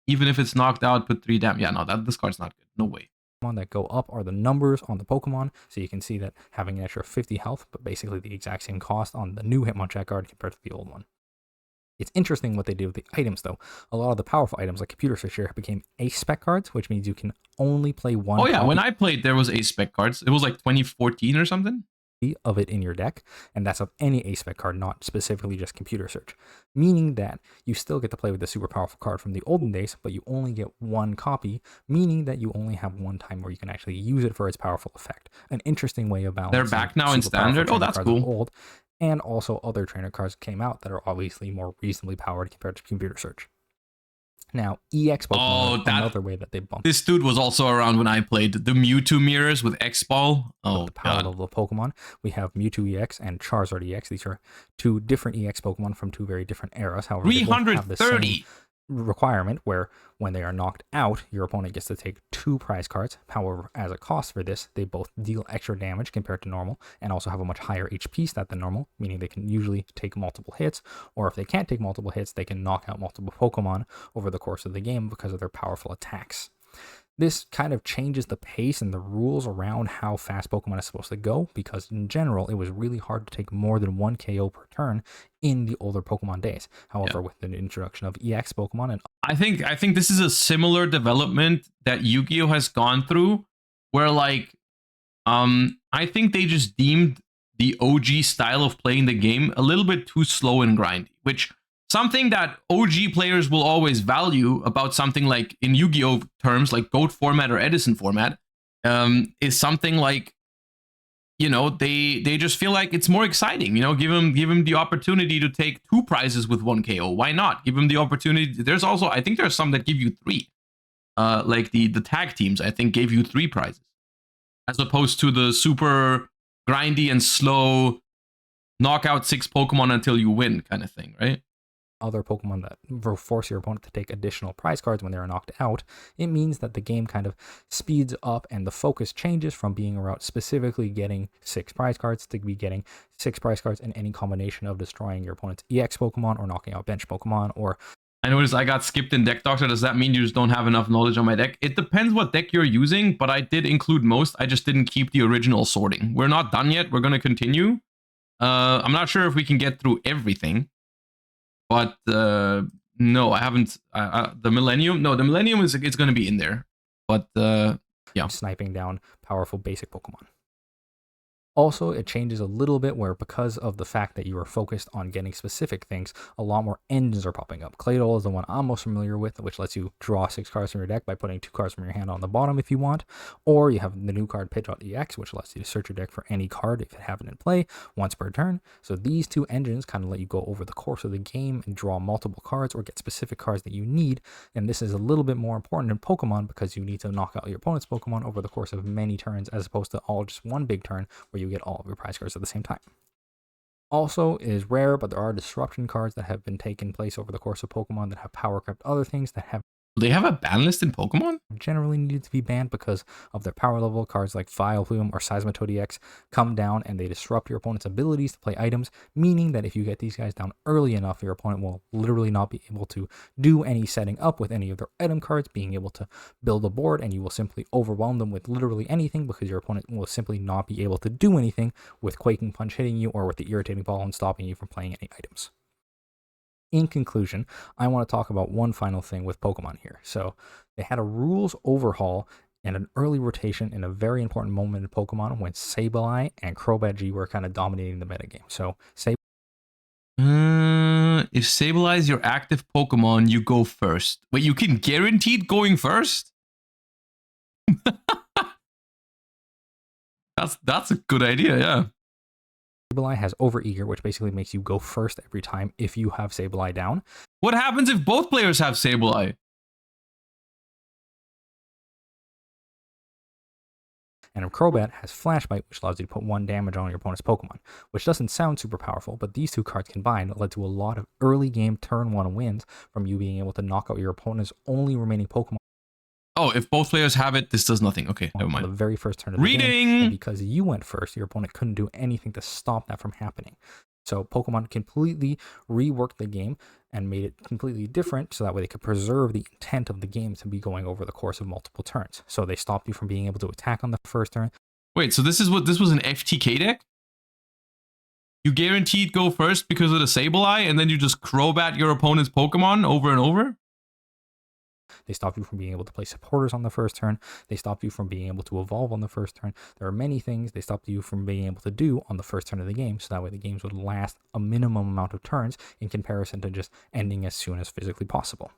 even if it's knocked out, put 3 damage. Yeah, no, this card's not good. No way. That go up are the numbers on the Pokemon, so you can see that having an extra 50 health, but basically the exact same cost on the new Hitmonchan card compared to the old one. It's interesting what they did with the items, though. A lot of the powerful items, like Computer Search here, became ace spec cards, which means you can only play one. Oh yeah, when I played, there was ace spec cards. It was like 2014 or something. Of it in your deck, and that's of any ace spec card, not specifically just Computer Search, meaning that you still get to play with the super powerful card from the olden days, but you only get one copy, meaning that you only have one time where you can actually use it for its powerful effect. An interesting way of balancing. They're back now in standard. Oh, that's cool. Old, and also other trainer cards came out that are obviously more reasonably powered compared to Computer Search. Now, EX Pokemon, another way that they bumped. This dude was also around when I played the Mewtwo mirrors with X-Ball. Oh, the power level of Pokemon. We have Mewtwo EX and Charizard EX. These are 2 different EX Pokemon from 2 very different eras. However, 330. They both have the same requirement where when they are knocked out, your opponent gets to take 2 prize cards. However, as a cost for this, they both deal extra damage compared to normal and also have a much higher HP stat than normal, meaning they can usually take multiple hits, or if they can't take multiple hits, they can knock out multiple Pokemon over the course of the game because of their powerful attacks. This kind of changes the pace and the rules around how fast Pokemon is supposed to go, because in general, it was really hard to take more than 1 KO per turn in the older Pokemon days. However, with the introduction of EX Pokemon, and I think this is a similar development that Yu-Gi-Oh has gone through, where like I think they just deemed the OG style of playing the game a little bit too slow and grindy, which something that OG players will always value about something like, in Yu-Gi-Oh terms, like GOAT format or Edison format, is something like, you know, they just feel like it's more exciting. You know, give him the opportunity to take 2 prizes with 1 KO. Why not? Give him the opportunity. There's also, I think there's some that give you 3. like the tag teams, I think gave you 3 prizes, as opposed to the super grindy and slow knock out 6 Pokemon until you win kind of thing, right? Other Pokemon that will force your opponent to take additional prize cards when they're knocked out, it means that the game kind of speeds up and the focus changes from being about specifically getting 6 prize cards to be getting 6 prize cards in any combination of destroying your opponent's EX Pokemon or knocking out bench Pokemon. Or I noticed I got skipped in Deck Doctor. Does that mean you just don't have enough knowledge on my deck? It depends what deck you're using, but I did include most. I just didn't keep the original sorting. We're not done yet. We're going to continue. I'm not sure if we can get through everything. But no, I haven't. The Millennium, no, the Millennium is it's going to be in there. But yeah, sniping down powerful basic Pokemon. Also, it changes a little bit where because of the fact that you are focused on getting specific things, a lot more engines are popping up. Claydol is the one I'm most familiar with, which lets you draw 6 cards from your deck by putting 2 cards from your hand on the bottom if you want. Or you have the new card Pidgeot-EX, which lets you to search your deck for any card if you have it in play once per turn. So these 2 engines kind of let you go over the course of the game and draw multiple cards or get specific cards that you need. And this is a little bit more important in Pokemon because you need to knock out your opponent's Pokemon over the course of many turns as opposed to all just one big turn where you get all of your prize cards at the same time. Also, it is rare, but there are disruption cards that have been taking place over the course of Pokemon that have power crept other things that have they have a ban list in Pokemon? Generally needed to be banned because of their power level. Cards like Vileplume or Seismitoad-EX come down and they disrupt your opponent's abilities to play items, meaning that if you get these guys down early enough, your opponent will literally not be able to do any setting up with any of their item cards, being able to build a board, and you will simply overwhelm them with literally anything because your opponent will simply not be able to do anything with Quaking Punch hitting you or with the Irritating Ball and stopping you from playing any items. In conclusion, I want to talk about one final thing with Pokemon here. So they had a rules overhaul and an early rotation in a very important moment in Pokemon when Sableye and Crobat G were kind of dominating the metagame. So if Sableye is your active Pokemon, you go first. Wait, you can guaranteed going first? That's a good idea, yeah. Sableye has Overeager, which basically makes you go first every time if you have Sableye down. What happens if both players have Sableye? And if Crobat has Flashbite, which allows you to put 1 damage on your opponent's Pokemon, which doesn't sound super powerful, but these 2 cards combined led to a lot of early game turn 1 wins from you being able to knock out your opponent's only remaining Pokemon. Oh, if both players have it, this does nothing. Okay, never mind. The very first turn of the game, and because you went first, your opponent couldn't do anything to stop that from happening. So Pokemon completely reworked the game and made it completely different so that way they could preserve the intent of the game to be going over the course of multiple turns. So they stopped you from being able to attack on the first turn. Wait, so this was an FTK deck? You guaranteed go first because of the Sableye, and then you just Crobat your opponent's Pokemon over and over? They stopped you from being able to play supporters on the first turn. They stopped you from being able to evolve on the first turn. There are many things they stopped you from being able to do on the first turn of the game, so that way the games would last a minimum amount of turns in comparison to just ending as soon as physically possible.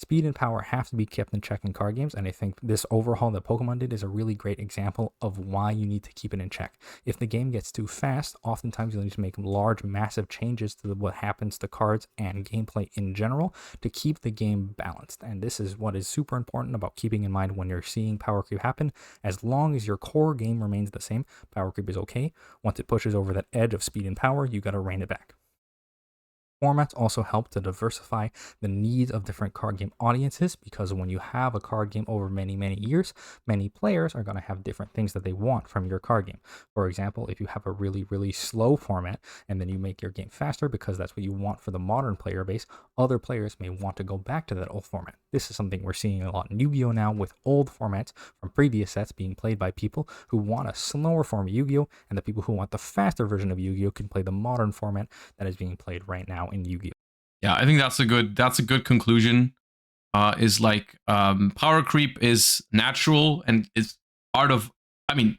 Speed and power have to be kept in check in card games, and I think this overhaul that Pokemon did is a really great example of why you need to keep it in check. If the game gets too fast, oftentimes you'll need to make large, massive changes to what happens to cards and gameplay in general to keep the game balanced. And this is what is super important about keeping in mind when you're seeing power creep happen. As long as your core game remains the same, power creep is okay. Once it pushes over that edge of speed and power, you got to rein it back. Formats also help to diversify the needs of different card game audiences, because when you have a card game over many years, many players are going to have different things that they want from your card game. For example, if you have a really slow format and then you make your game faster because that's what you want for the modern player base, other players may want to go back to that old format. This is something we're seeing a lot in Yu-Gi-Oh now, with old formats from previous sets being played by people who want a slower form of Yu-Gi-Oh, and the people who want the faster version of Yu-Gi-Oh can play the modern format that is being played right now in Yu-Gi-Oh. Yeah, I think that's a good conclusion. Is like power creep is natural and is part of, I mean,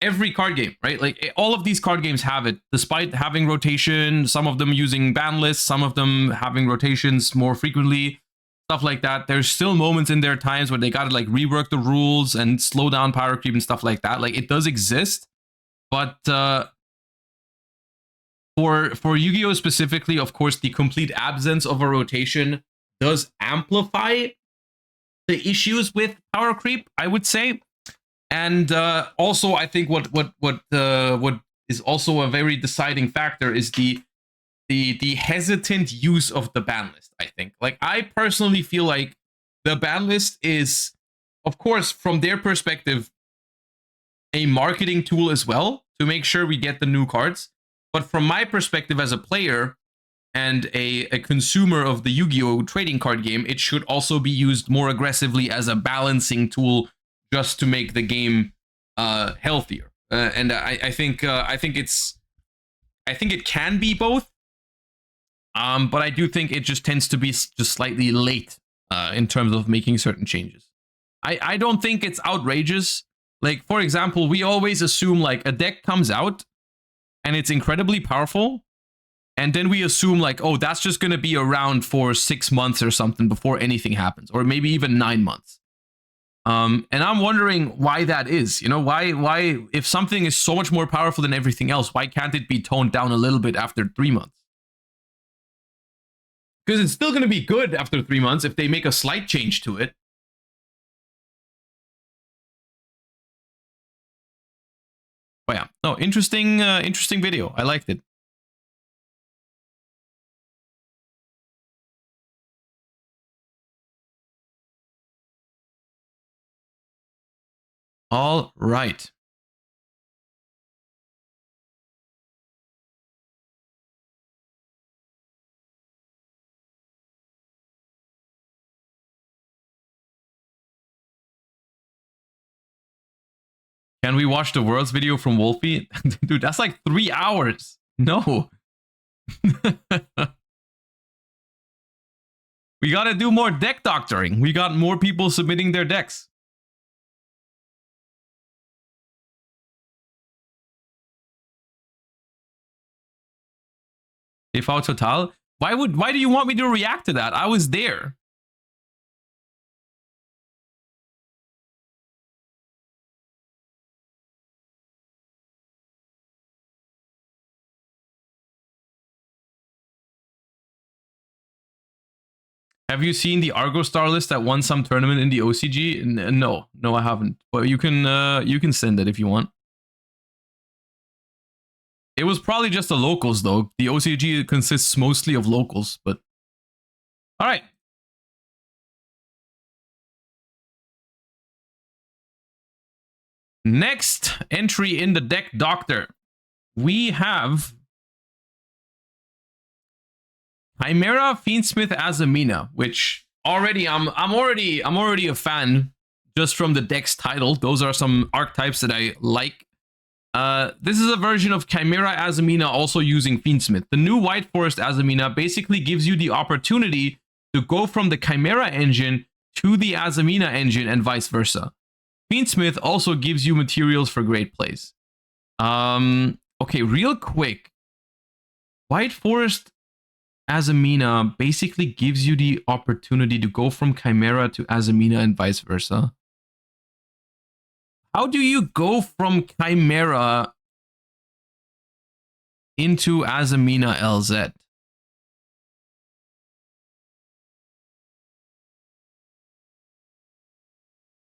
every card game, right? Like all of these card games have it, despite having rotation, some of them using ban lists, some of them having rotations more frequently, stuff like that. There's still moments in their times where they gotta like rework the rules and slow down power creep and stuff like that. Like it does exist, but for Yu-Gi-Oh specifically, of course, the complete absence of a rotation does amplify the issues with power creep, I would say. And also, I think what is also a very deciding factor is the hesitant use of the ban list. I think, like, I personally feel like the ban list is, of course, from their perspective, a marketing tool as well to make sure we get the new cards. But from my perspective as a player and a consumer of the Yu-Gi-Oh trading card game, it should also be used more aggressively as a balancing tool, just to make the game healthier. And I think it can be both. But I do think it just tends to be just slightly late in terms of making certain changes. I don't think it's outrageous. Like, for example, we always assume like a deck comes out and it's incredibly powerful. And then we assume like, oh, that's just going to be around for 6 months or something before anything happens, or maybe even 9 months. And I'm wondering why that is. You know, why if something is so much more powerful than everything else, why can't it be toned down a little bit after 3 months? Because it's still going to be good after 3 months if they make a slight change to it. But yeah, no, interesting video. I liked it. All right. Can we watch the Worlds video from Wolfie? Dude, that's like 3 hours. No. We got to do more deck doctoring. We got more people submitting their decks. TV Total? Why do you want me to react to that? I was there. Have you seen the Argo Star list that won some tournament in the OCG? No, I haven't. But you can send it if you want. It was probably just the locals though. The OCG consists mostly of locals, but all right. Next entry in the Deck Doctor, we have Chimera, Fiendsmith, Azamina, which already I'm already a fan just from the deck's title. Those are some archetypes that I like. This is a version of Chimera Azamina also using Fiendsmith. The new White Forest Azamina basically gives you the opportunity to go from the Chimera engine to the Azamina engine and vice versa. Fiendsmith also gives you materials for great plays. Okay, real quick. White Forest Azamina basically gives you the opportunity to go from Chimera to Azamina and vice versa. How do you go from Chimera into Azamina LZ?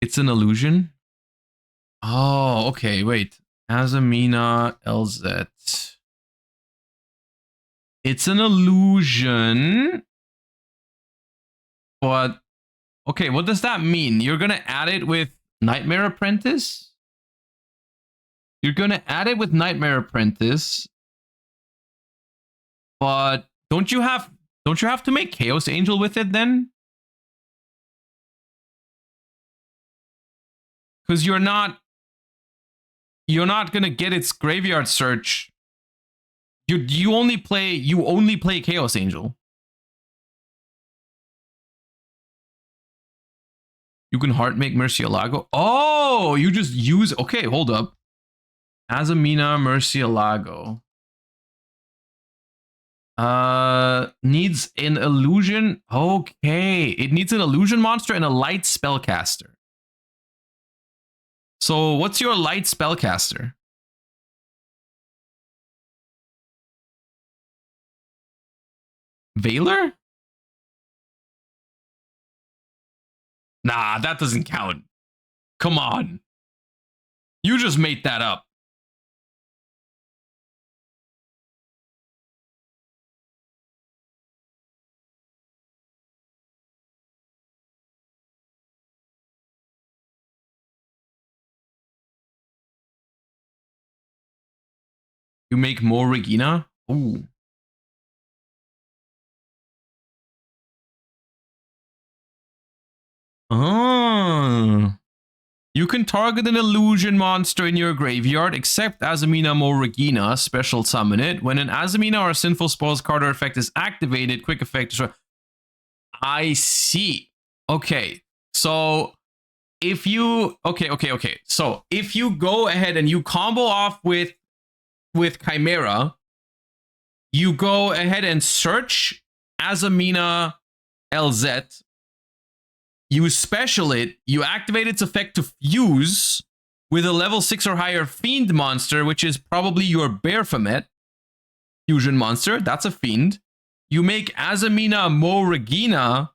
It's an illusion? Oh, okay, wait. Azamina LZ. It's an illusion. But, okay, what does that mean? You're going to add it with Nightmare Apprentice? You're going to add it with Nightmare Apprentice. But don't you have to make Chaos Angel with it then? Because you're not gonna get its graveyard search. You only play Chaos Angel. You can heart make Murcielago. Oh, you just use. Okay, hold up. Azamina Murcielago. Needs an illusion. Okay, it needs an illusion monster and a light spellcaster. So what's your light spellcaster? Veiler? Nah, that doesn't count. Come on. You just made that up. You make more Regina? Ooh. Oh. You can target an illusion monster in your graveyard, except Azamina Mo Regina, special summon it. When an Azamina or a Sinful Spoils card or effect is activated, quick effect destroy. I see. Okay. So if you okay. So if you go ahead and you combo off with Chimera, you go ahead and search Azamina LZ. You special it, you activate its effect to fuse with a level 6 or higher Fiend monster, which is probably your Baphomet fusion monster. That's a Fiend. You make Azamina Mo Regina.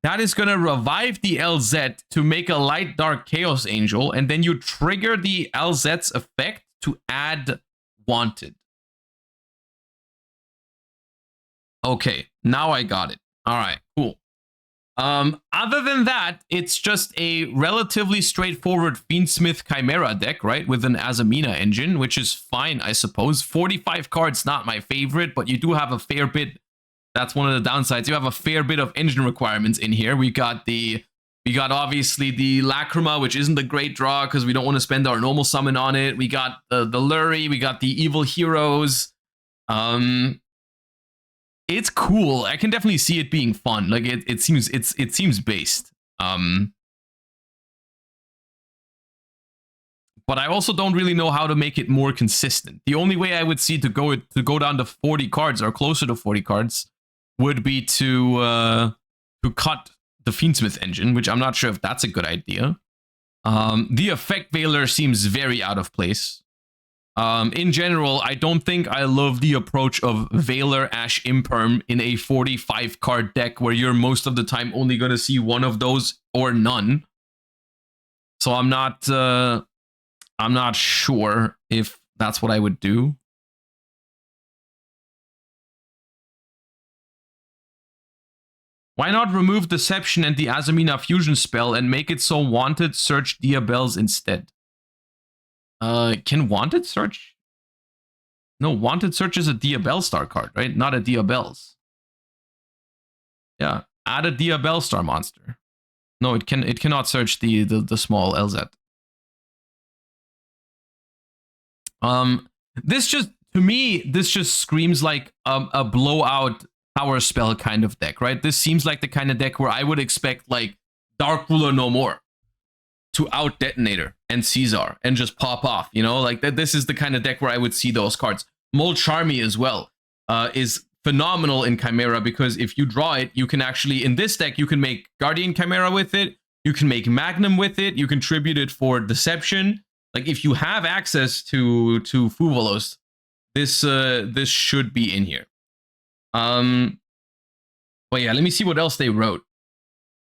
That is going to revive the LZ to make a Light Dark Chaos Angel, and then you trigger the LZ's effect to add Wanted. Okay, now I got it. All right, cool. Other than that, it's just a relatively straightforward Fiendsmith Chimera deck, right? With an Azamina engine, which is fine, I suppose. 45 cards, not my favorite, but you do have a fair bit. That's one of the downsides. You have a fair bit of engine requirements in here. We got obviously the Lacrima, which isn't a great draw because we don't want to spend our normal summon on it. We got the Lurie, we got the Evil Heroes. It's cool. I can definitely see it being fun. Like it seems based. But I also don't really know how to make it more consistent. The only way I would see to go down to 40 cards or closer to 40 cards would be to cut the Fiendsmith engine, which I'm not sure if that's a good idea. The effect Veiler seems very out of place. In general, I don't think I love the approach of Veiler Ash Imperm in a 45 card deck where you're most of the time only going to see one of those or none. So I'm not sure if that's what I would do. Why not remove Deception and the Azamina fusion spell and make it so Wanted search Diabels instead? Can Wanted search? No, Wanted search is a Diabellstar card, right? Not a Diabels. Yeah, add a Diabellstar monster. No, it cannot search the small LZ. This just screams like a blowout power spell kind of deck, right? This seems like the kind of deck where I would expect like Dark Ruler No More to out Detonator and Caesar and just pop off, you know, like that. This is the kind of deck where I would see those cards. Mold Charmy as well is phenomenal in Chimera because if you draw it, you can actually, in this deck, you can make Guardian Chimera with it, you can make Magnum with it, you can tribute it for Deception. Like if you have access to Fuvalos, this should be in here. But yeah, let me see what else they wrote.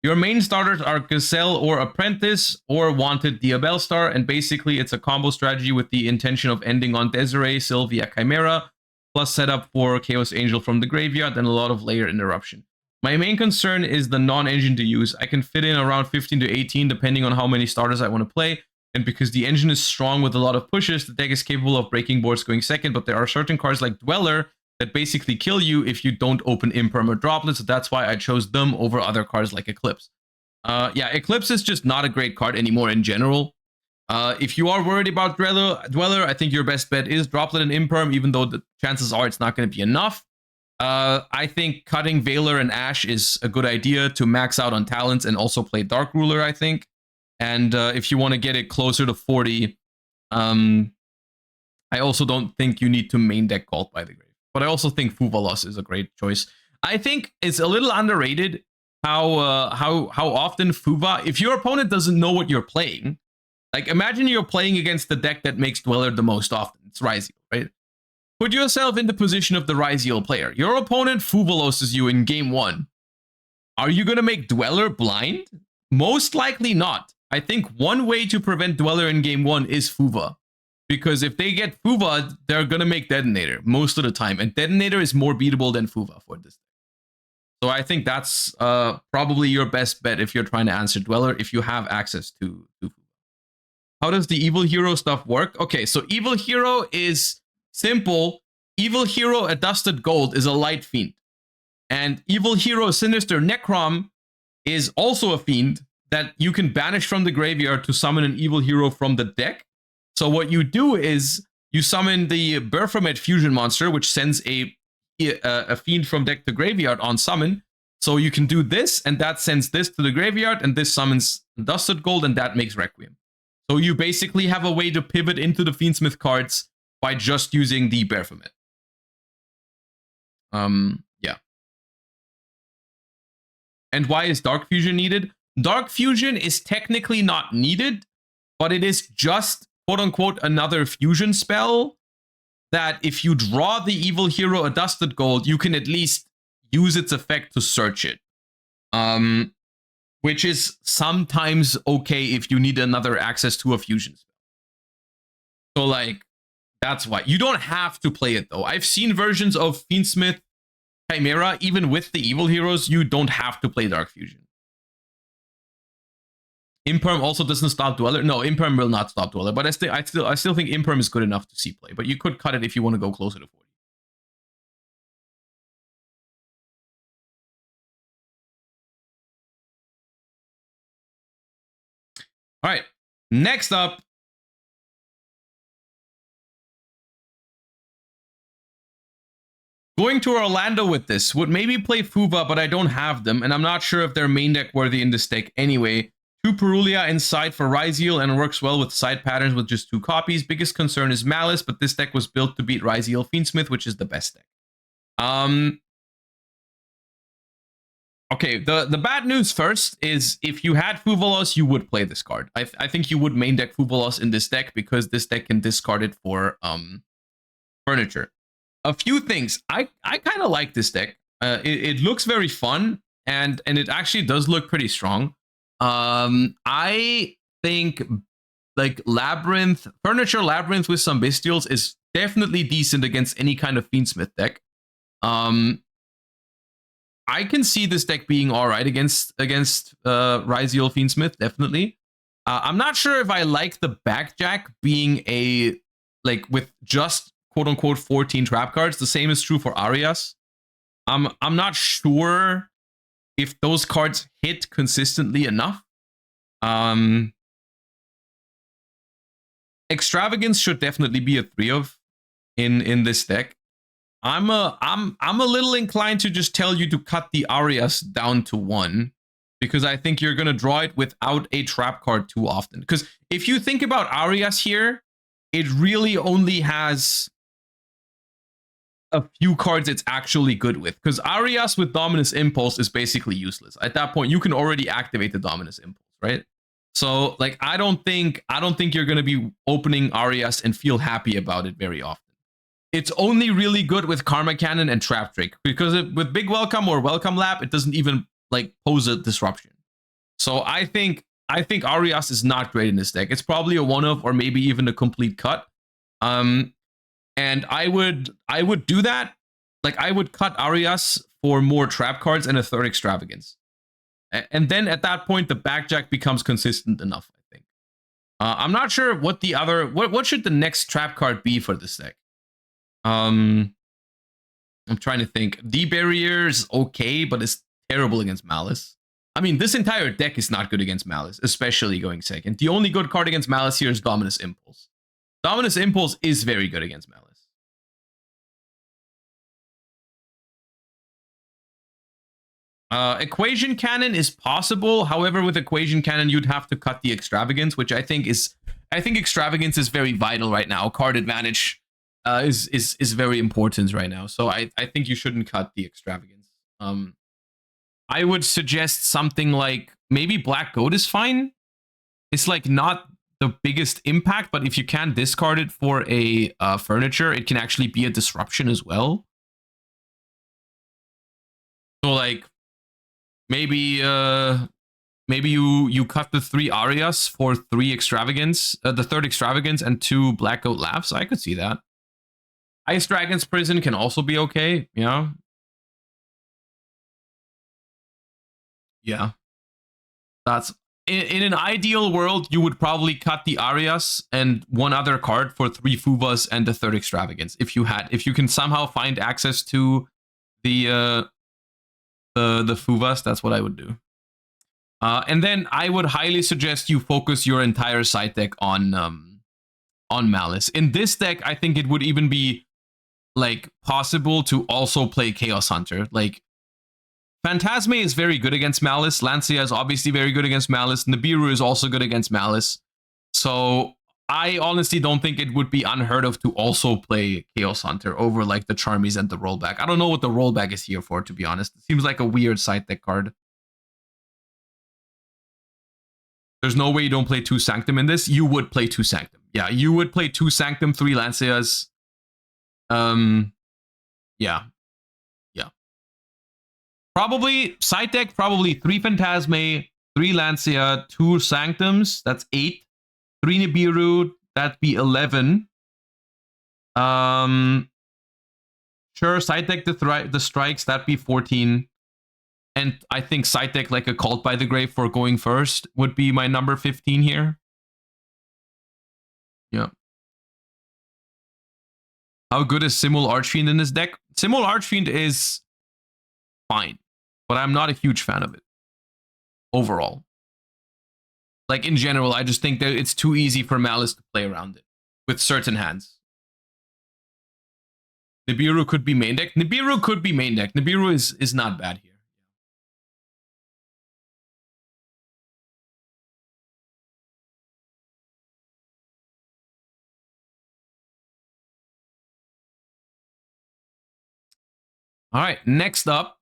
Your main starters are Gazelle or Apprentice or Wanted Diabellstar, and basically it's a combo strategy with the intention of ending on Desiree, Sylvia, Chimera, plus setup for Chaos Angel from the graveyard and a lot of layer interruption. My main concern is the non-engine to use. I can fit in around 15 to 18 depending on how many starters I want to play, and because the engine is strong with a lot of pushes, the deck is capable of breaking boards going second, but there are certain cards like Dweller that basically kill you if you don't open Imperm or Droplet, so that's why I chose them over other cards like Eclipse. Yeah, Eclipse is just not a great card anymore in general. If you are worried about Dweller, I think your best bet is Droplet and Imperm, even though the chances are it's not going to be enough. I think cutting Veiler and Ash is a good idea to max out on talents and also play Dark Ruler, I think. And if you want to get it closer to 40, I also don't think you need to main deck Cult by the Grave. But I also think Fuvalos is a great choice. I think it's a little underrated how often Fuva, if your opponent doesn't know what you're playing, like imagine you're playing against the deck that makes Dweller the most often. It's Ryziel, right? Put yourself in the position of the Ryziel player. Your opponent Fuvaloses you in game 1. Are you going to make Dweller blind? Most likely not. I think one way to prevent Dweller in game 1 is Fuva. Because if they get Fuva, they're going to make Detonator most of the time. And Detonator is more beatable than Fuva for this. So I think that's probably your best bet if you're trying to answer Dweller, if you have access to Fuva. How does the Evil Hero stuff work? Okay, so Evil Hero is simple. Evil Hero Adusted Gold is a light fiend. And Evil Hero Sinister Necrom is also a fiend that you can banish from the graveyard to summon an Evil Hero from the deck. So what you do is you summon the Baphomet Fusion monster, which sends a fiend from deck to graveyard on summon. So you can do this, and that sends this to the graveyard, and this summons Dusted Gold, and that makes Requiem. So you basically have a way to pivot into the Fiendsmith cards by just using the Baphomet. Yeah. And why is Dark Fusion needed? Dark Fusion is technically not needed, but it is just, quote-unquote, another fusion spell that if you draw the Evil Hero Adusted Gold, you can at least use its effect to search it. Which is sometimes okay if you need another access to a fusion spell. So, like, that's why. You don't have to play it, though. I've seen versions of Fiendsmith Chimera, even with the Evil Heroes, you don't have to play Dark Fusion. Imperm also doesn't stop Dweller. No, Imperm will not stop Dweller, but I still think Imperm is good enough to see play. But you could cut it if you want to go closer to 40. All right, next up. Going to Orlando with this. Would maybe play Fuva, but I don't have them, and I'm not sure if they're main deck worthy in this deck anyway. 2 Perulia inside for Ryzeal and works well with side patterns with just 2 copies. Biggest concern is Malice, but this deck was built to beat Ryzeal Fiendsmith, which is the best deck. Okay, the bad news first is if you had Fuvalos, you would play this card. I think you would main deck Fuvalos in this deck because this deck can discard it for furniture. A few things. I kind of like this deck. It looks very fun, and it actually does look pretty strong. I think like Furniture Labyrinth with some Bestials is definitely decent against any kind of Fiendsmith deck. I can see this deck being all right against Ryzeal Fiendsmith, definitely. I'm not sure if I like the Backjack being with just quote-unquote 14 trap cards. The same is true for Arias. I'm not sure if those cards hit consistently enough. Extravagance should definitely be a 3 of in this deck. I'm a little inclined to just tell you to cut the Arias down to 1 because I think you're gonna draw it without a trap card too often. Because if you think about Arias here, it really only has a few cards it's actually good with, because Arias with Dominus Impulse is basically useless. At that point, you can already activate the Dominus Impulse, right? So, like, I don't think you're gonna be opening Arias and feel happy about it very often. It's only really good with Karma Cannon and Trap Drake, because with Big Welcome or Welcome Lap, it doesn't even like pose a disruption. So I think Arias is not great in this deck. It's probably a 1-of or maybe even a complete cut. And I would do that. Like, I would cut Arias for more trap cards and a 3rd Extravagance. And then at that point, the Backjack becomes consistent enough, I think. I'm not sure what the other... What should the next trap card be for this deck? I'm trying to think. D-Barrier is okay, but it's terrible against Malice. I mean, this entire deck is not good against Malice, especially going second. The only good card against Malice here is Dominus Impulse. Dominus Impulse is very good against Malice. Equation Cannon is possible. However, with Equation Cannon, you'd have to cut the Extravagance, which I think Extravagance is very vital right now. Card advantage is very important right now. So I think you shouldn't cut the Extravagance. I would suggest something like maybe Black Goat is fine. It's like not the biggest impact, but if you can discard it for a furniture, it can actually be a disruption as well. So like maybe maybe you cut the 3 Arias for 3 Extravagance, the 3rd Extravagance, and 2 Black Goat Laughs. I could see that. Ice Dragon's Prison can also be okay, yeah. Yeah. That's in an ideal world, you would probably cut the Arias and 1 other card for 3 Fuvas and the 3rd Extravagance. If you can somehow find access to the Fuvas, that's what I would do. And then I would highly suggest you focus your entire side deck on Malice. In this deck, I think it would even be like possible to also play Chaos Hunter. Like Phantasme is very good against Malice. Lancia is obviously very good against Malice. Nibiru is also good against Malice. So I honestly don't think it would be unheard of to also play Chaos Hunter over like the Charmies and the Rollback. I don't know what the Rollback is here for, to be honest. It seems like a weird side deck card. There's no way you don't play 2 Sanctum in this. You would play 2 Sanctum. Yeah, you would play 2 Sanctum, 3 Lancias. Yeah. Probably, side deck, probably 3 Phantasme, 3 Lancia, 2 Sanctums. That's 8. 3 Nibiru. That'd be 11. Sure, side deck the strikes. That'd be 14. And I think side deck like a Cult by the Grave for going first would be my number 15 here. Yeah. How good is Simul Archfiend in this deck? Simul Archfiend is fine, but I'm not a huge fan of it overall. Like in general, I just think that it's too easy for Malice to play around it with certain hands. Nibiru could be main deck. Nibiru could be main deck. Nibiru is not bad here. All right, next up,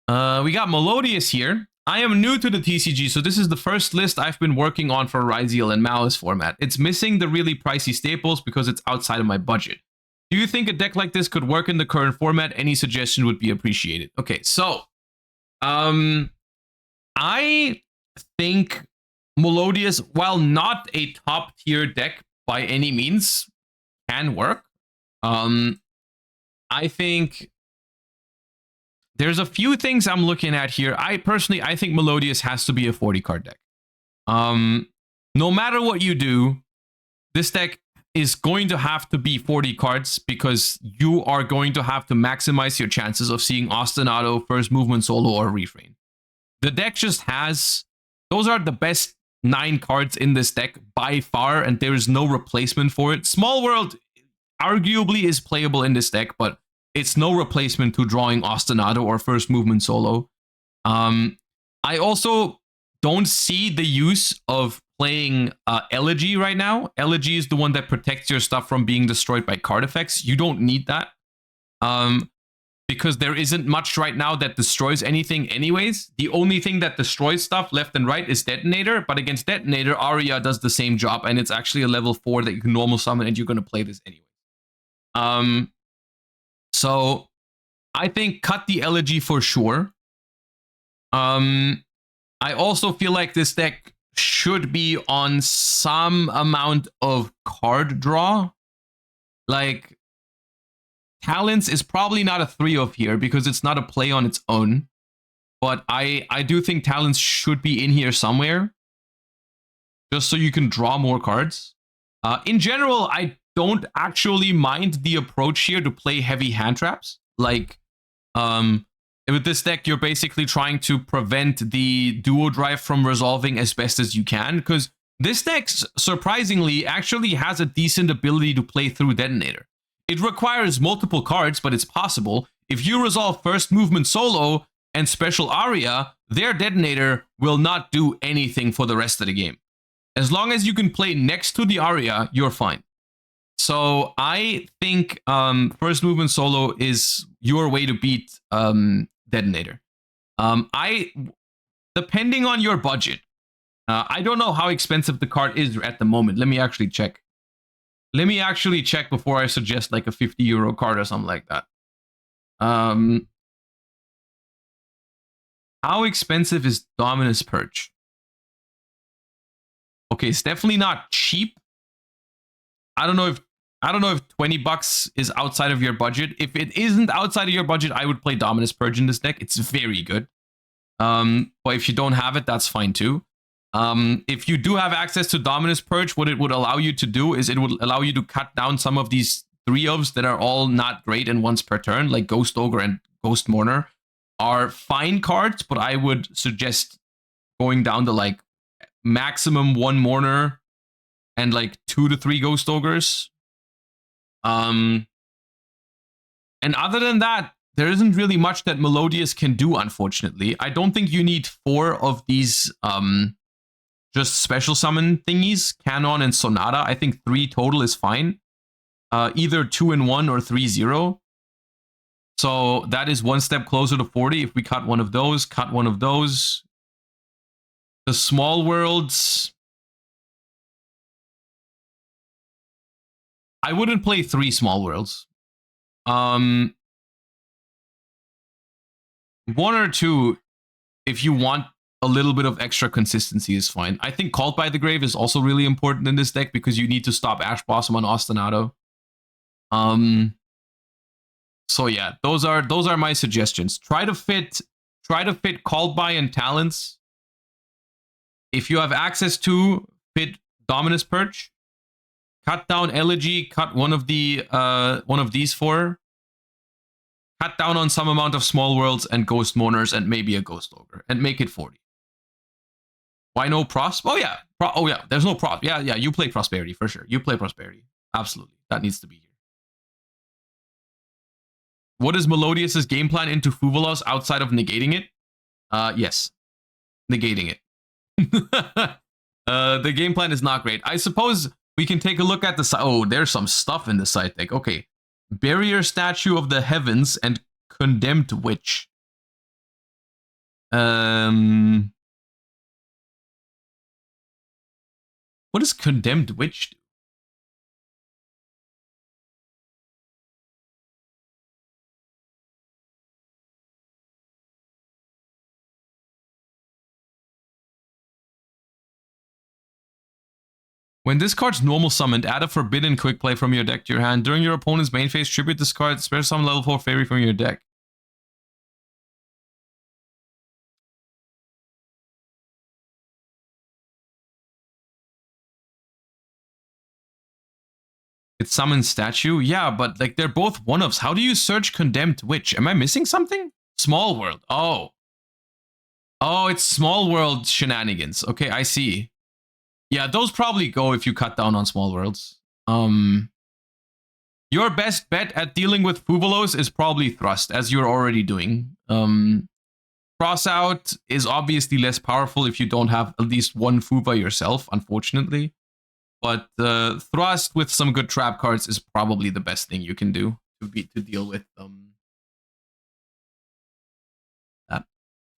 we got Melodious here. I am new to the TCG, so this is the first list I've been working on for Ryziel and Malice format. It's missing the really pricey staples because it's outside of my budget. Do you think a deck like this could work in the current format? Any suggestion would be appreciated. Okay, so I think Melodious, while not a top tier deck by any means, can work. I think there's a few things I'm looking at here. I think Melodious has to be a 40 card deck. No matter what you do, this deck is going to have to be 40 cards because you are going to have to maximize your chances of seeing Ostinato, First Movement Solo, or Refrain. The deck just has, those are the best 9 cards in this deck by far, and there is no replacement for it. Small World arguably is playable in this deck, but it's no replacement to drawing Ostinato or First Movement Solo. I also don't see the use of playing Elegy right now. Elegy is the one that protects your stuff from being destroyed by card effects. You don't need that. Because there isn't much right now that destroys anything anyways. The only thing that destroys stuff left and right is Detonator, but against Detonator, Aria does the same job, and it's actually a level 4 that you can normal summon, and you're going to play this anyway. So I think cut the Elegy for sure. I also feel like this deck should be on some amount of card draw. Like, Talents is probably not a 3-of here because it's not a play on its own. But I do think Talents should be in here somewhere. Just so you can draw more cards. In general, I don't actually mind the approach here to play heavy hand traps. Like, with this deck, you're basically trying to prevent the duo drive from resolving as best as you can. Because this deck, surprisingly, actually has a decent ability to play through Detonator. It requires multiple cards, but it's possible. If you resolve First Movement Solo and Special Aria, their Detonator will not do anything for the rest of the game. As long as you can play next to the Aria, you're fine. So I think First Movement Solo is your way to beat Detonator. Depending on your budget, I don't know how expensive the card is at the moment. Let me actually check. Let me actually check before I suggest like a 50 euro card or something like that. How expensive is Dominus Purge? Okay, it's definitely not cheap. I don't know if $20 is outside of your budget. If it isn't outside of your budget, I would play Dominus Purge in this deck. It's very good. But if you don't have it, that's fine too. If you do have access to Dominus Purge, what it would allow you to do is it would allow you to cut down some of these 3-ofs that are all not great and once per turn, like Ghost Ogre and Ghost Mourner are fine cards, but I would suggest going down to like maximum 1 Mourner and like 2 to 3 Ghost Ogres. And other than that, there isn't really much that Melodious can do, unfortunately. I don't think you need 4 of these just special summon thingies, Canon and Sonata. I think 3 total is fine. Either 2-in-1 or 3-0. So that is 1 step closer to 40. If we cut one of those, cut one of those. The small worlds. I wouldn't play 3 small worlds. 1 or 2, if you want a little bit of extra consistency, is fine. I think Called by the Grave is also really important in this deck because you need to stop Ash Blossom on Ostinato. So yeah, those are my suggestions. Try to fit Called by and Talents. If you have access to, fit Dominus Purge. Cut down Elegy, cut one of these 4. Cut down on some amount of small worlds and Ghost Mourners and maybe a Ghost Ogre and make it 40. Why no Pros? Oh yeah. Oh yeah, there's no Pros. Yeah, you play Prosperity for sure. You play Prosperity. Absolutely. That needs to be here. What is Melodious's game plan into Fuvalos outside of negating it? Yes. Negating it. The game plan is not great. I suppose we can take a look at the side. Oh, there's some stuff in the side deck. Okay. Barrier Statue of the Heavens and Condemned Witch. What does Condemned Witch do? When this card's normal summoned, add a Forbidden Quick Play from your deck to your hand. During your opponent's main phase, tribute this card, special summon level 4 fairy from your deck. It summons statue? Yeah, but like they're both one-offs. How do you search Condemned Witch? Am I missing something? Small World. Oh, it's Small World shenanigans. Okay, I see. Yeah, those probably go if you cut down on Small Worlds. Your best bet at dealing with Fuvalos is probably Thrust, as you're already doing. Cross Out is obviously less powerful if you don't have at least 1 Fuva yourself, unfortunately. But Thrust with some good trap cards is probably the best thing you can do to deal with that.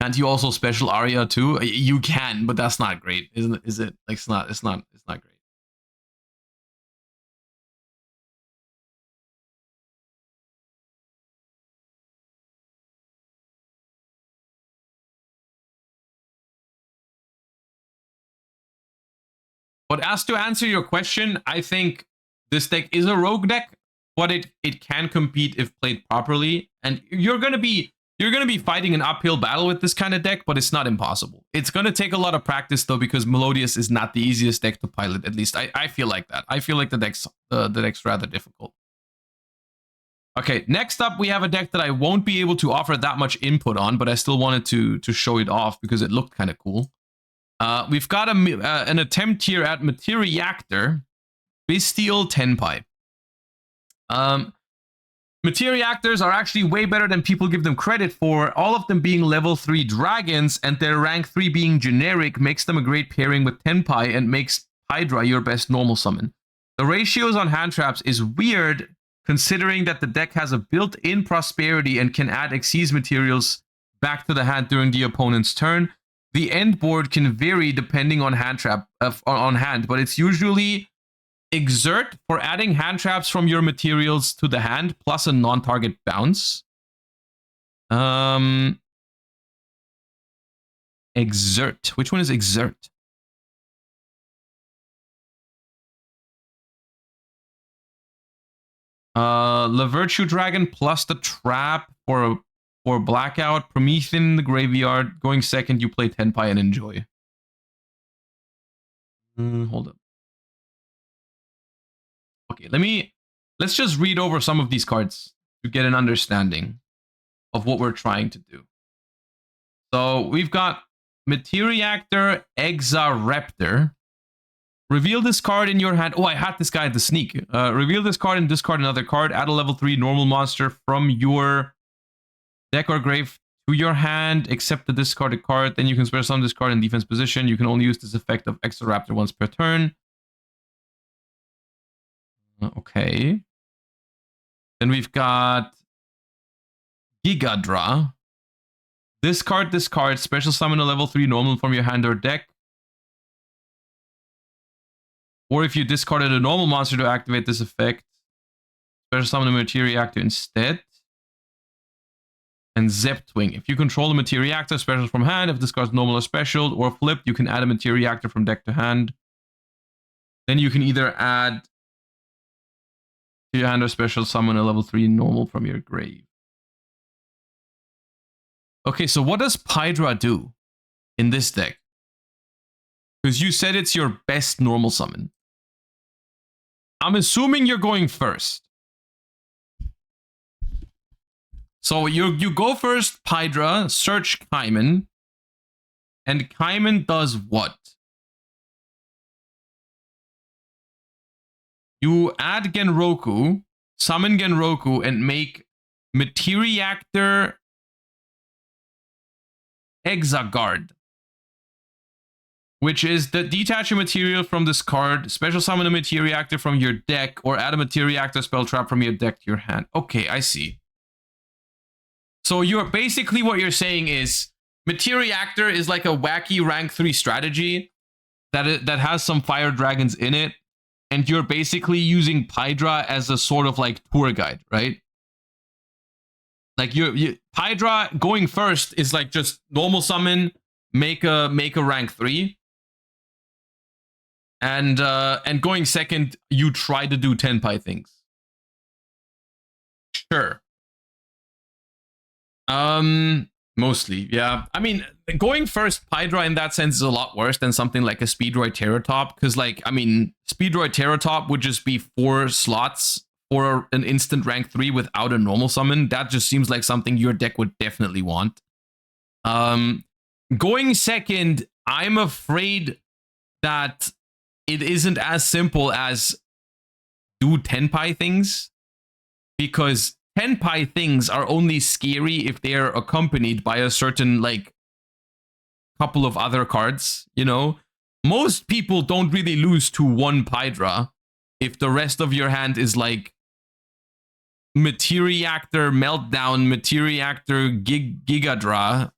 Can't you also special Aria too? You can, but that's not great, isn't it? Is it? Like it's not great. But as to answer your question, I think this deck is a rogue deck, but it can compete if played properly. And you're gonna be fighting an uphill battle with this kind of deck, but it's not impossible. It's gonna take a lot of practice though, because Melodious is not the easiest deck to pilot. At least I feel like that. I feel like the deck's rather difficult. Okay, next up we have a deck that I won't be able to offer that much input on, but I still wanted to show it off because it looked kind of cool. We've got an attempt here at Materiactor, Bestial Tenpai. Materiactors are actually way better than people give them credit for. All of them being level 3 dragons and their rank 3 being generic makes them a great pairing with Tenpai and makes Hydra your best normal summon. The ratios on hand traps is weird considering that the deck has a built-in prosperity and can add Xyz materials back to the hand during the opponent's turn. The end board can vary depending on hand trap on hand, but it's usually Exert for adding hand traps from your materials to the hand plus a non-target bounce. Exert. Which one is Exert? The Virtue Dragon plus the Trap for Blackout. Promethean in the graveyard. Going second, you play Tenpai and enjoy. Hold up. Okay, let's just read over some of these cards to get an understanding of what we're trying to do. So we've got Materiactor Exaraptor. Reveal this card in your hand. Oh, I had this guy at the sneak. Reveal this card and discard another card. Add a level 3 normal monster from your deck or grave to your hand, except the discarded card. Then you can special summon this card in defense position. You can only use this effect of Exaraptor once per turn. Okay. Then we've got Gigadra. Discard this card. Special summon a level 3 normal from your hand or deck. Or if you discarded a normal monster to activate this effect, special summon a Materiactor instead. And Zeptwing. If you control a Materiactor, special from hand. If this card's normal or special, or flipped, you can add a Materiactor from deck to hand. Then you can either add to your hand or special summon a level 3 normal from your grave. Okay, so what does Pydra do in this deck? Because you said it's your best normal summon. I'm assuming you're going first. So you go first, Pydra, search Kaiman. And Kaiman does what? You add Genroku, summon Genroku, and make Materiactor Exagard, which is the detach a material from this card, special summon a Materiactor from your deck, or add a Materiactor spell trap from your deck to your hand. Okay, I see. So you're basically what you're saying is Materiactor is like a wacky rank 3 strategy that has some fire dragons in it, and you're basically using Pydra as a sort of like tour guide, right? Like Pydra going first is like just normal summon, make a rank 3. And going second, you try to do Tenpai things. Sure. Mostly, yeah. I mean, going first, Pydra in that sense is a lot worse than something like a Speedroid Terratop, because like, I mean, Speedroid Terratop would just be 4 slots for an instant rank 3 without a normal summon. That just seems like something your deck would definitely want. Going second, I'm afraid that it isn't as simple as do Tenpai things, because Tenpai things are only scary if they are accompanied by a certain, like, couple of other cards, you know? Most people don't really lose to 1 Pydra if the rest of your hand is, like, Materiactor Meltdown, Materiactor Gigadra,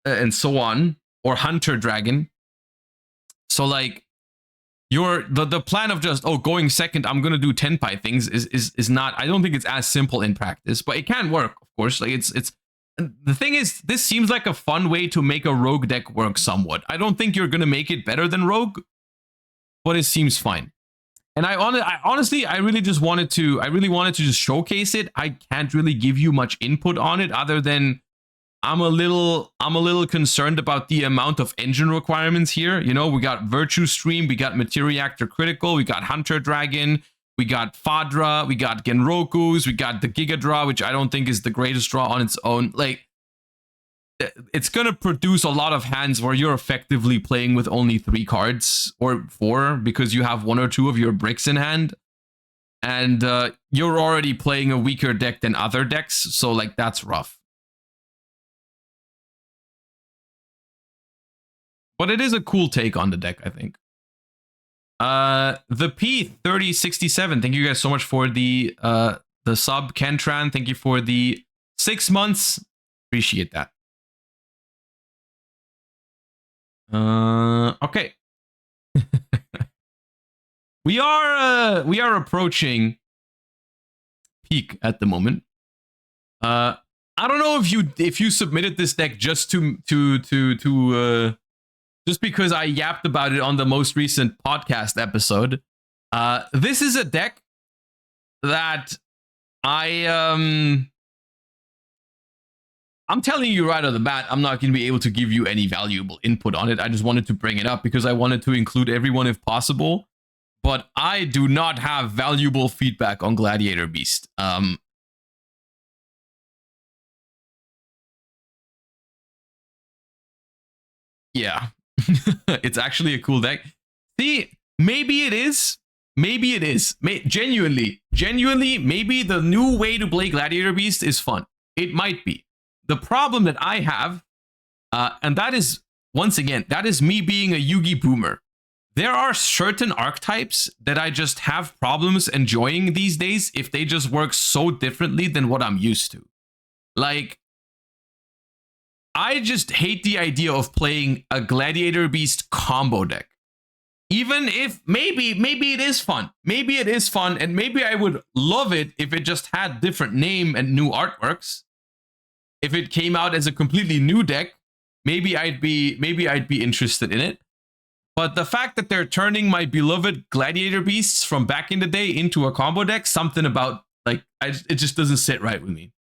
and so on, or Hunter Dragon. So, like, the plan of just going second, I'm gonna do Tenpai things is not, I don't think it's as simple in practice, but it can work, of course. Like it's the thing is, this seems like a fun way to make a rogue deck work somewhat. I don't think you're gonna make it better than rogue, but it seems fine. And I honestly really wanted to just showcase it. I can't really give you much input on it other than I'm a little concerned about the amount of engine requirements here. You know, we got Virtue Stream, we got Materiactor Critical, we got Hunter Dragon, we got Fadra, we got Genrokus, we got the Gigadra, which I don't think is the greatest draw on its own. Like, it's gonna produce a lot of hands where you're effectively playing with only 3 cards or 4 because you have 1 or 2 of your bricks in hand, and you're already playing a weaker deck than other decks, so like that's rough. But it is a cool take on the deck, I think. The P3067, thank you guys so much for the sub. Kentran, thank you for the 6 months. Appreciate that. Okay. we are approaching peak at the moment. I don't know if you submitted this deck just just because I yapped about it on the most recent podcast episode. This is a deck that I'm telling you right off the bat, I'm not going to be able to give you any valuable input on it. I just wanted to bring it up because I wanted to include everyone if possible. But I do not have valuable feedback on Gladiator Beast. Yeah, it's actually a cool deck. See, maybe it is. Maybe it is. Genuinely, maybe the new way to play Gladiator Beast is fun. It might be. The problem that I have, and that is, once again, that is me being a Yugi boomer. There are certain archetypes that I just have problems enjoying these days if they just work so differently than what I'm used to. Like, I just hate the idea of playing a Gladiator Beast combo deck. Even if maybe it is fun. Maybe it is fun, and maybe I would love it if it just had different name and new artworks. If it came out as a completely new deck, maybe I'd be interested in it. But the fact that they're turning my beloved Gladiator Beasts from back in the day into a combo deck, something about, like, it just doesn't sit right with me.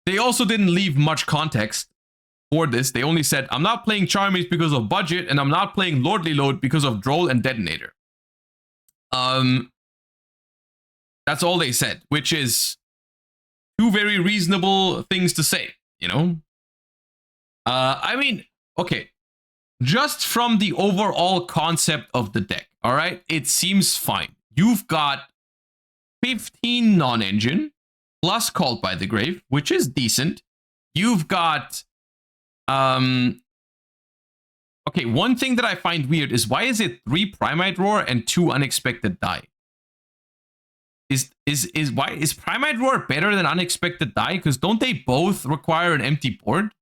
They also didn't leave much context for this. They only said, I'm not playing Charmies because of budget, and I'm not playing Lordly Load because of Droll and Detonator. That's all they said, which is two very reasonable things to say, you know? I mean, okay, just from the overall concept of the deck, all right, it seems fine. You've got 15 non-engine plus Called by the Grave, which is decent. You've got, okay, one thing that I find weird is why is it 3 Primite Roar and 2 Unexpected Die? Is Primite Roar better than Unexpected Die? Because don't they both require an empty board?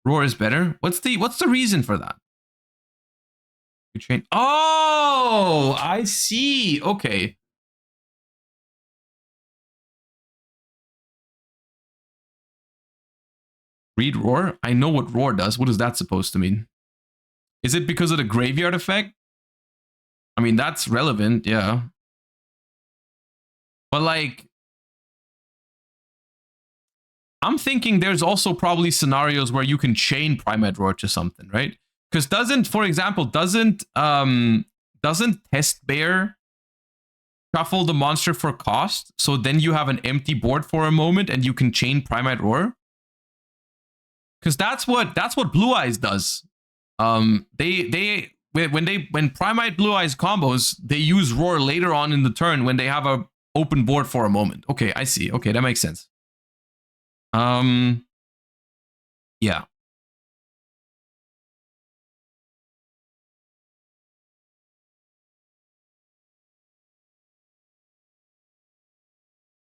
Roar is better. What's the reason for that? You train. Oh, I see. Okay. Read Roar? I know what Roar does. What is that supposed to mean? Is it because of the graveyard effect? I mean, that's relevant, yeah. But like, I'm thinking there's also probably scenarios where you can chain Primate Roar to something, right? Because for example, doesn't Test Bear shuffle the monster for cost? So then you have an empty board for a moment and you can chain Primate Roar? Because that's what Blue Eyes does. When Primite Blue Eyes combos, they use Roar later on in the turn when they have a open board for a moment. Okay, I see. Okay, that makes sense. Yeah.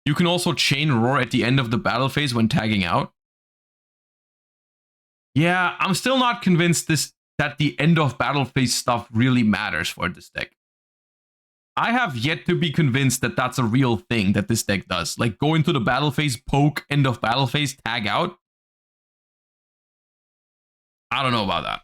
You can also chain Roar at the end of the battle phase when tagging out. Yeah, I'm still not convinced that the end of battle phase stuff really matters for this deck. I have yet to be convinced that that's a real thing that this deck does. Like, go into the battle phase, poke, end of battle phase, tag out. I don't know about that.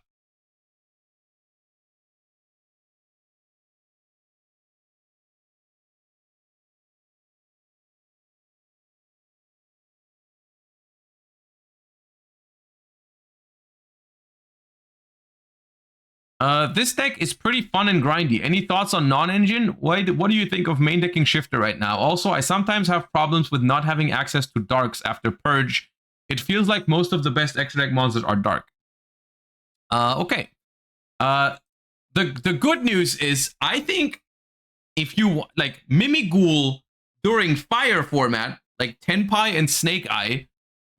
This deck is pretty fun and grindy. Any thoughts on non-engine? What do you think of main decking Shifter right now? Also, I sometimes have problems with not having access to darks after Purge. It feels like most of the best extra deck monsters are dark. Okay. The good news is, I think if you like Mimighoul during Fire format, like Tenpai and Snake Eye,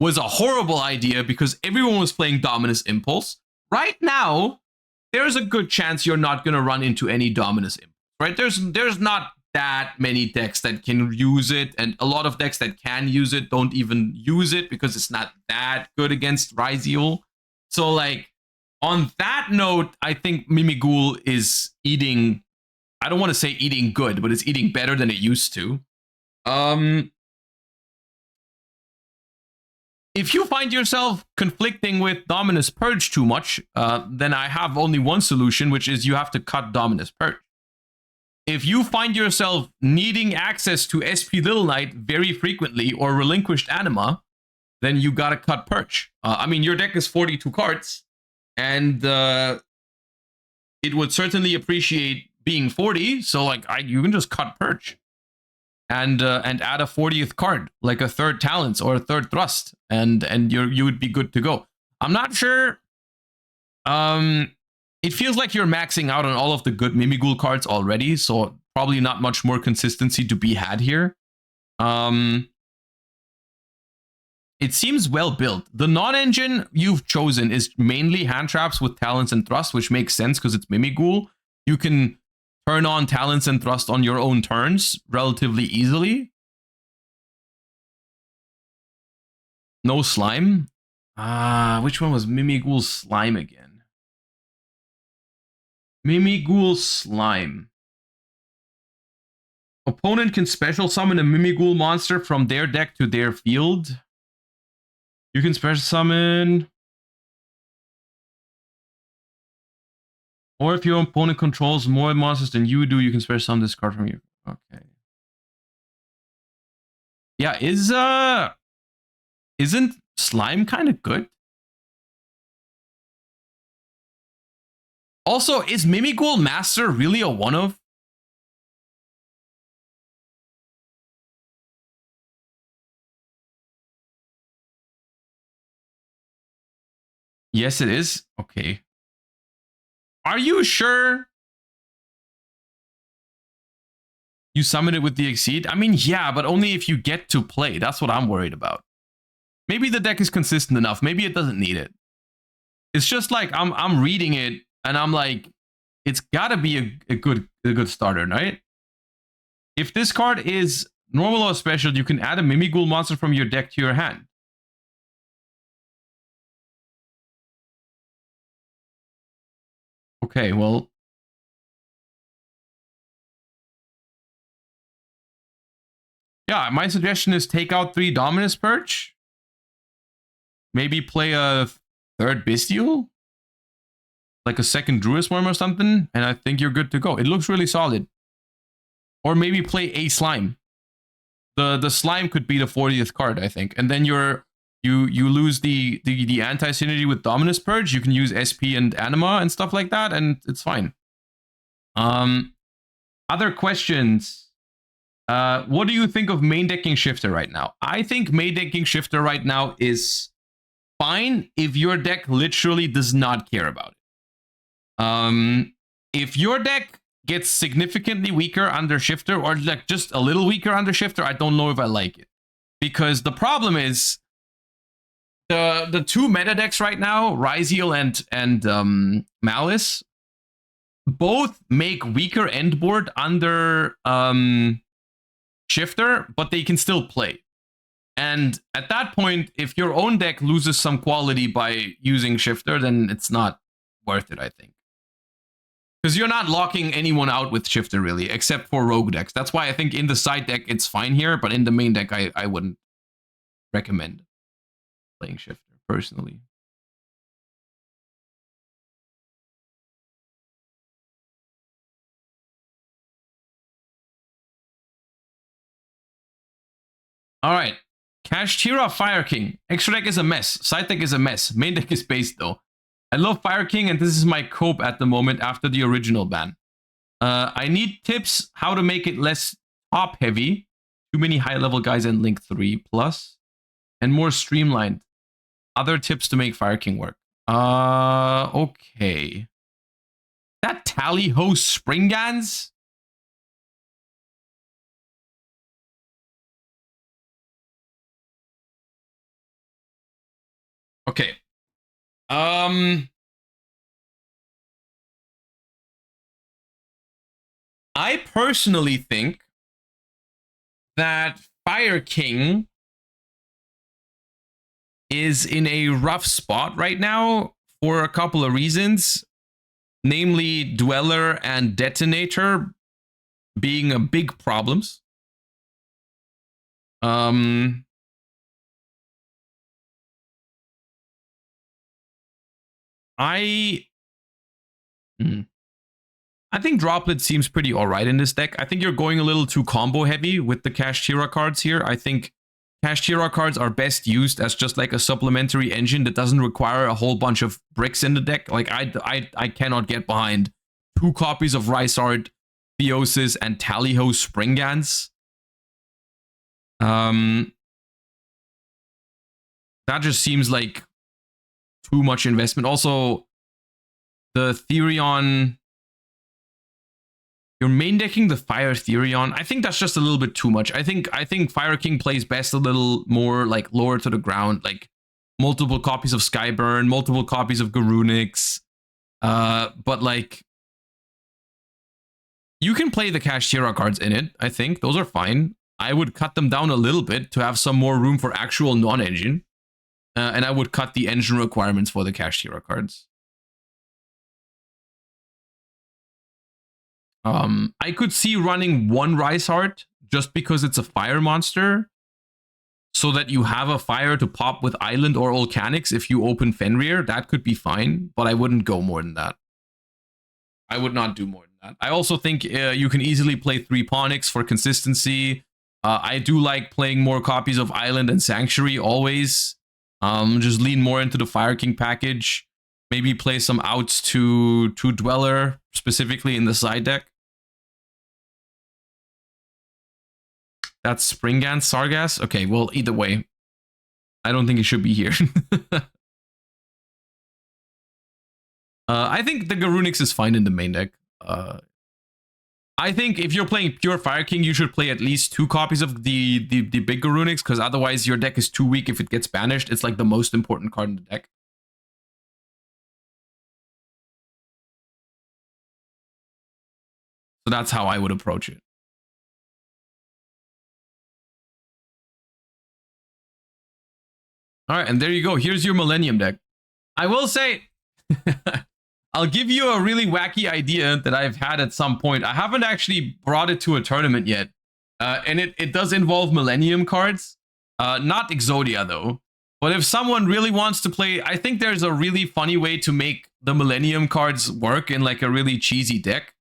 was a horrible idea because everyone was playing Dominus Impulse. Right now, there's a good chance you're not going to run into any Dominus Impulse, right? There's not that many decks that can use it, and a lot of decks that can use it don't even use it because it's not that good against Ryzeal. So, like, on that note, I think Mimighoul is eating I don't want to say eating good, but it's eating better than it used to. If you find yourself conflicting with Dominus Purge too much, then I have only one solution, which is you have to cut Dominus Purge. If you find yourself needing access to SP Little Knight very frequently or relinquished anima, then you gotta cut Purge. I mean, your deck is 42 cards, and it would certainly appreciate being 40. So like, you can just cut Purge, and add a 40th card, like a third Talents or a third Thrust, and you would be good to go. I'm not sure. It feels like you're maxing out on all of the good Mimighoul cards already, so probably not much more consistency to be had here. It seems well built. The non-engine you've chosen is mainly hand traps with Talents and Thrust, which makes sense because it's Mimighoul. You can turn on Talents and Thrust on your own turns relatively easily. No slime. Which one was Mimighoul slime again? Mimighoul slime. Opponent can special summon a Mimighoul monster from their deck to their field. You can special summon, or if your opponent controls more monsters than you do, you can special summon this card from you. Okay. Yeah, isn't slime kind of good? Also, is Mimighoul Master really a one-of? Yes, it is. Okay. Are you sure you summon it with the Exceed? I mean, yeah, but only if you get to play. That's what I'm worried about. Maybe the deck is consistent enough. Maybe it doesn't need it. It's just like I'm reading it and I'm like, it's gotta be a good starter, right? If this card is normal or special, you can add a Mimighoul monster from your deck to your hand. Okay, well. Yeah, my suggestion is take out 3 Dominus Purge. Maybe play a third Bestial. Like a second Druid Worm or something. And I think you're good to go. It looks really solid. Or maybe play a Slime. The Slime could be the 40th card, I think. And then you lose the anti-synergy with Dominus Purge. You can use SP and Anima and stuff like that, and it's fine. Other questions. What do you think of main decking Shifter right now? I think main decking Shifter right now is fine if your deck literally does not care about it. If your deck gets significantly weaker under Shifter, or like just a little weaker under Shifter, I don't know if I like it. Because the problem is the 2 meta decks right now, Ryziel and Malice, both make weaker endboard under Shifter, but they can still play. And at that point, if your own deck loses some quality by using Shifter, then it's not worth it, I think. Because you're not locking anyone out with Shifter, really, except for rogue decks. That's why I think in the side deck, it's fine here, but in the main deck, I wouldn't recommend playing Shifter, personally. All right. Kashtira Fire King. Extra deck is a mess. Side deck is a mess. Main deck is based, though. I love Fire King, and this is my cope at the moment after the original ban. I need tips how to make it less top-heavy. Too many high-level guys and Link 3+. And more streamlined. Other tips to make Fire King work. Okay. That Tally-Ho Springans? Okay. I personally think that Fire King is in a rough spot right now for a couple of reasons, namely Dweller and Detonator being big problems. I think Droplet seems pretty alright in this deck. I think you're going a little too combo heavy with the Kashtira cards here. I think Kashtira cards are best used as just like a supplementary engine that doesn't require a whole bunch of bricks in the deck. Like I cannot get behind 2 copies of Rysart, Theosis, and Tallyho Springans. That just seems like too much investment. Also, the Therion, you're main decking the Fire Therion. I think that's just a little bit too much. I think Fire King plays best a little more like lower to the ground, like multiple copies of Skyburn, multiple copies of Garunix. But like, you can play the Kashtira cards in it. I think those are fine. I would cut them down a little bit to have some more room for actual non-engine. And I would cut the engine requirements for the Kashtira cards. I could see running 1 Rysart just because it's a fire monster, so that you have a fire to pop with Island or Volcanics if you open Fenrir. That could be fine, but I wouldn't go more than that. I would not do more than that. I also think you can easily play 3 Ponyx for consistency. I do like playing more copies of Island and Sanctuary always. Just lean more into the Fire King package. Maybe play some outs to Dweller, specifically in the side deck. That's Springan Sargass? Okay, well, either way. I don't think it should be here. I think the Garunix is fine in the main deck. I think if you're playing pure Fire King, you should play at least 2 copies of the big Garunix, because otherwise your deck is too weak if it gets banished. It's like the most important card in the deck. So that's how I would approach it. All right, and there you go. Here's your Millennium deck. I will say, I'll give you a really wacky idea that I've had at some point. I haven't actually brought it to a tournament yet. And it does involve Millennium cards. Not Exodia, though. But if someone really wants to play, I think there's a really funny way to make the Millennium cards work in like a really cheesy deck,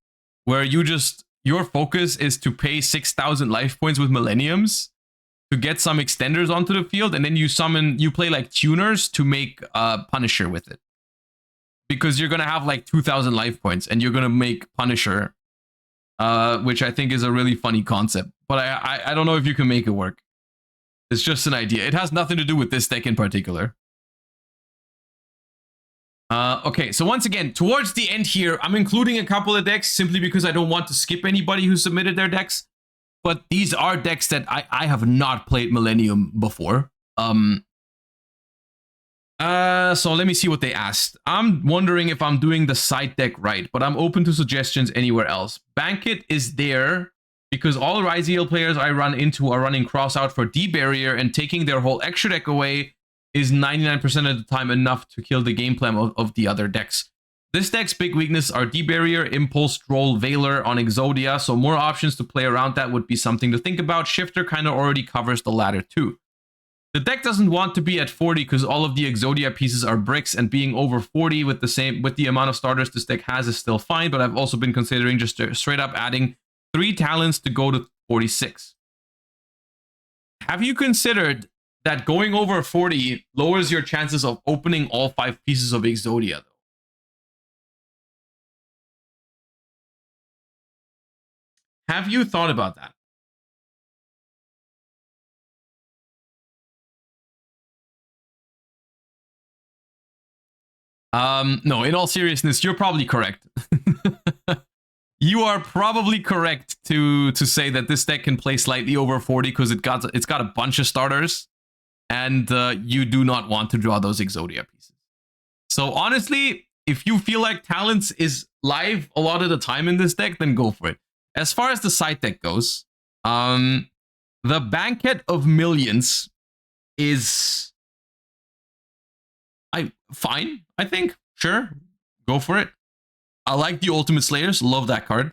where your focus is to pay 6,000 life points with Millenniums to get some extenders onto the field, and then you play like tuners to make Punisher with it. Because you're going to have like 2,000 life points, and you're going to make Punisher, which I think is a really funny concept. But I don't know if you can make it work. It's just an idea. It has nothing to do with this deck in particular. Okay, so once again, towards the end here, I'm including a couple of decks simply because I don't want to skip anybody who submitted their decks. But these are decks that I have not played Millennium before. So let me see what they asked. I'm wondering if I'm doing the side deck right, but I'm open to suggestions anywhere else. Banquet is there because all Ryziel players I run into are running Cross out for D-Barrier, and taking their whole extra deck away is 99% of the time enough to kill the game plan of the other decks. This deck's big weakness are D-Barrier, Impulse, Troll, Veiler on Exodia, so more options to play around that would be something to think about. Shifter kind of already covers the latter too. The deck doesn't want to be at 40 because all of the Exodia pieces are bricks, and being over 40 with the amount of starters this deck has is still fine, but I've also been considering just straight up adding 3 talents to go to 46. Have you considered that going over 40 lowers your chances of opening all 5 pieces of Exodia, though? Have you thought about that? No, in all seriousness, you're probably correct. You are probably correct to say that this deck can play slightly over 40 because it's got a bunch of starters, and you do not want to draw those Exodia pieces. So honestly, if you feel like Talents is live a lot of the time in this deck, then go for it. As far as the side deck goes, the Banquet of Millions is fine, I think. Sure, go for it. I like the Ultimate Slayers, love that card.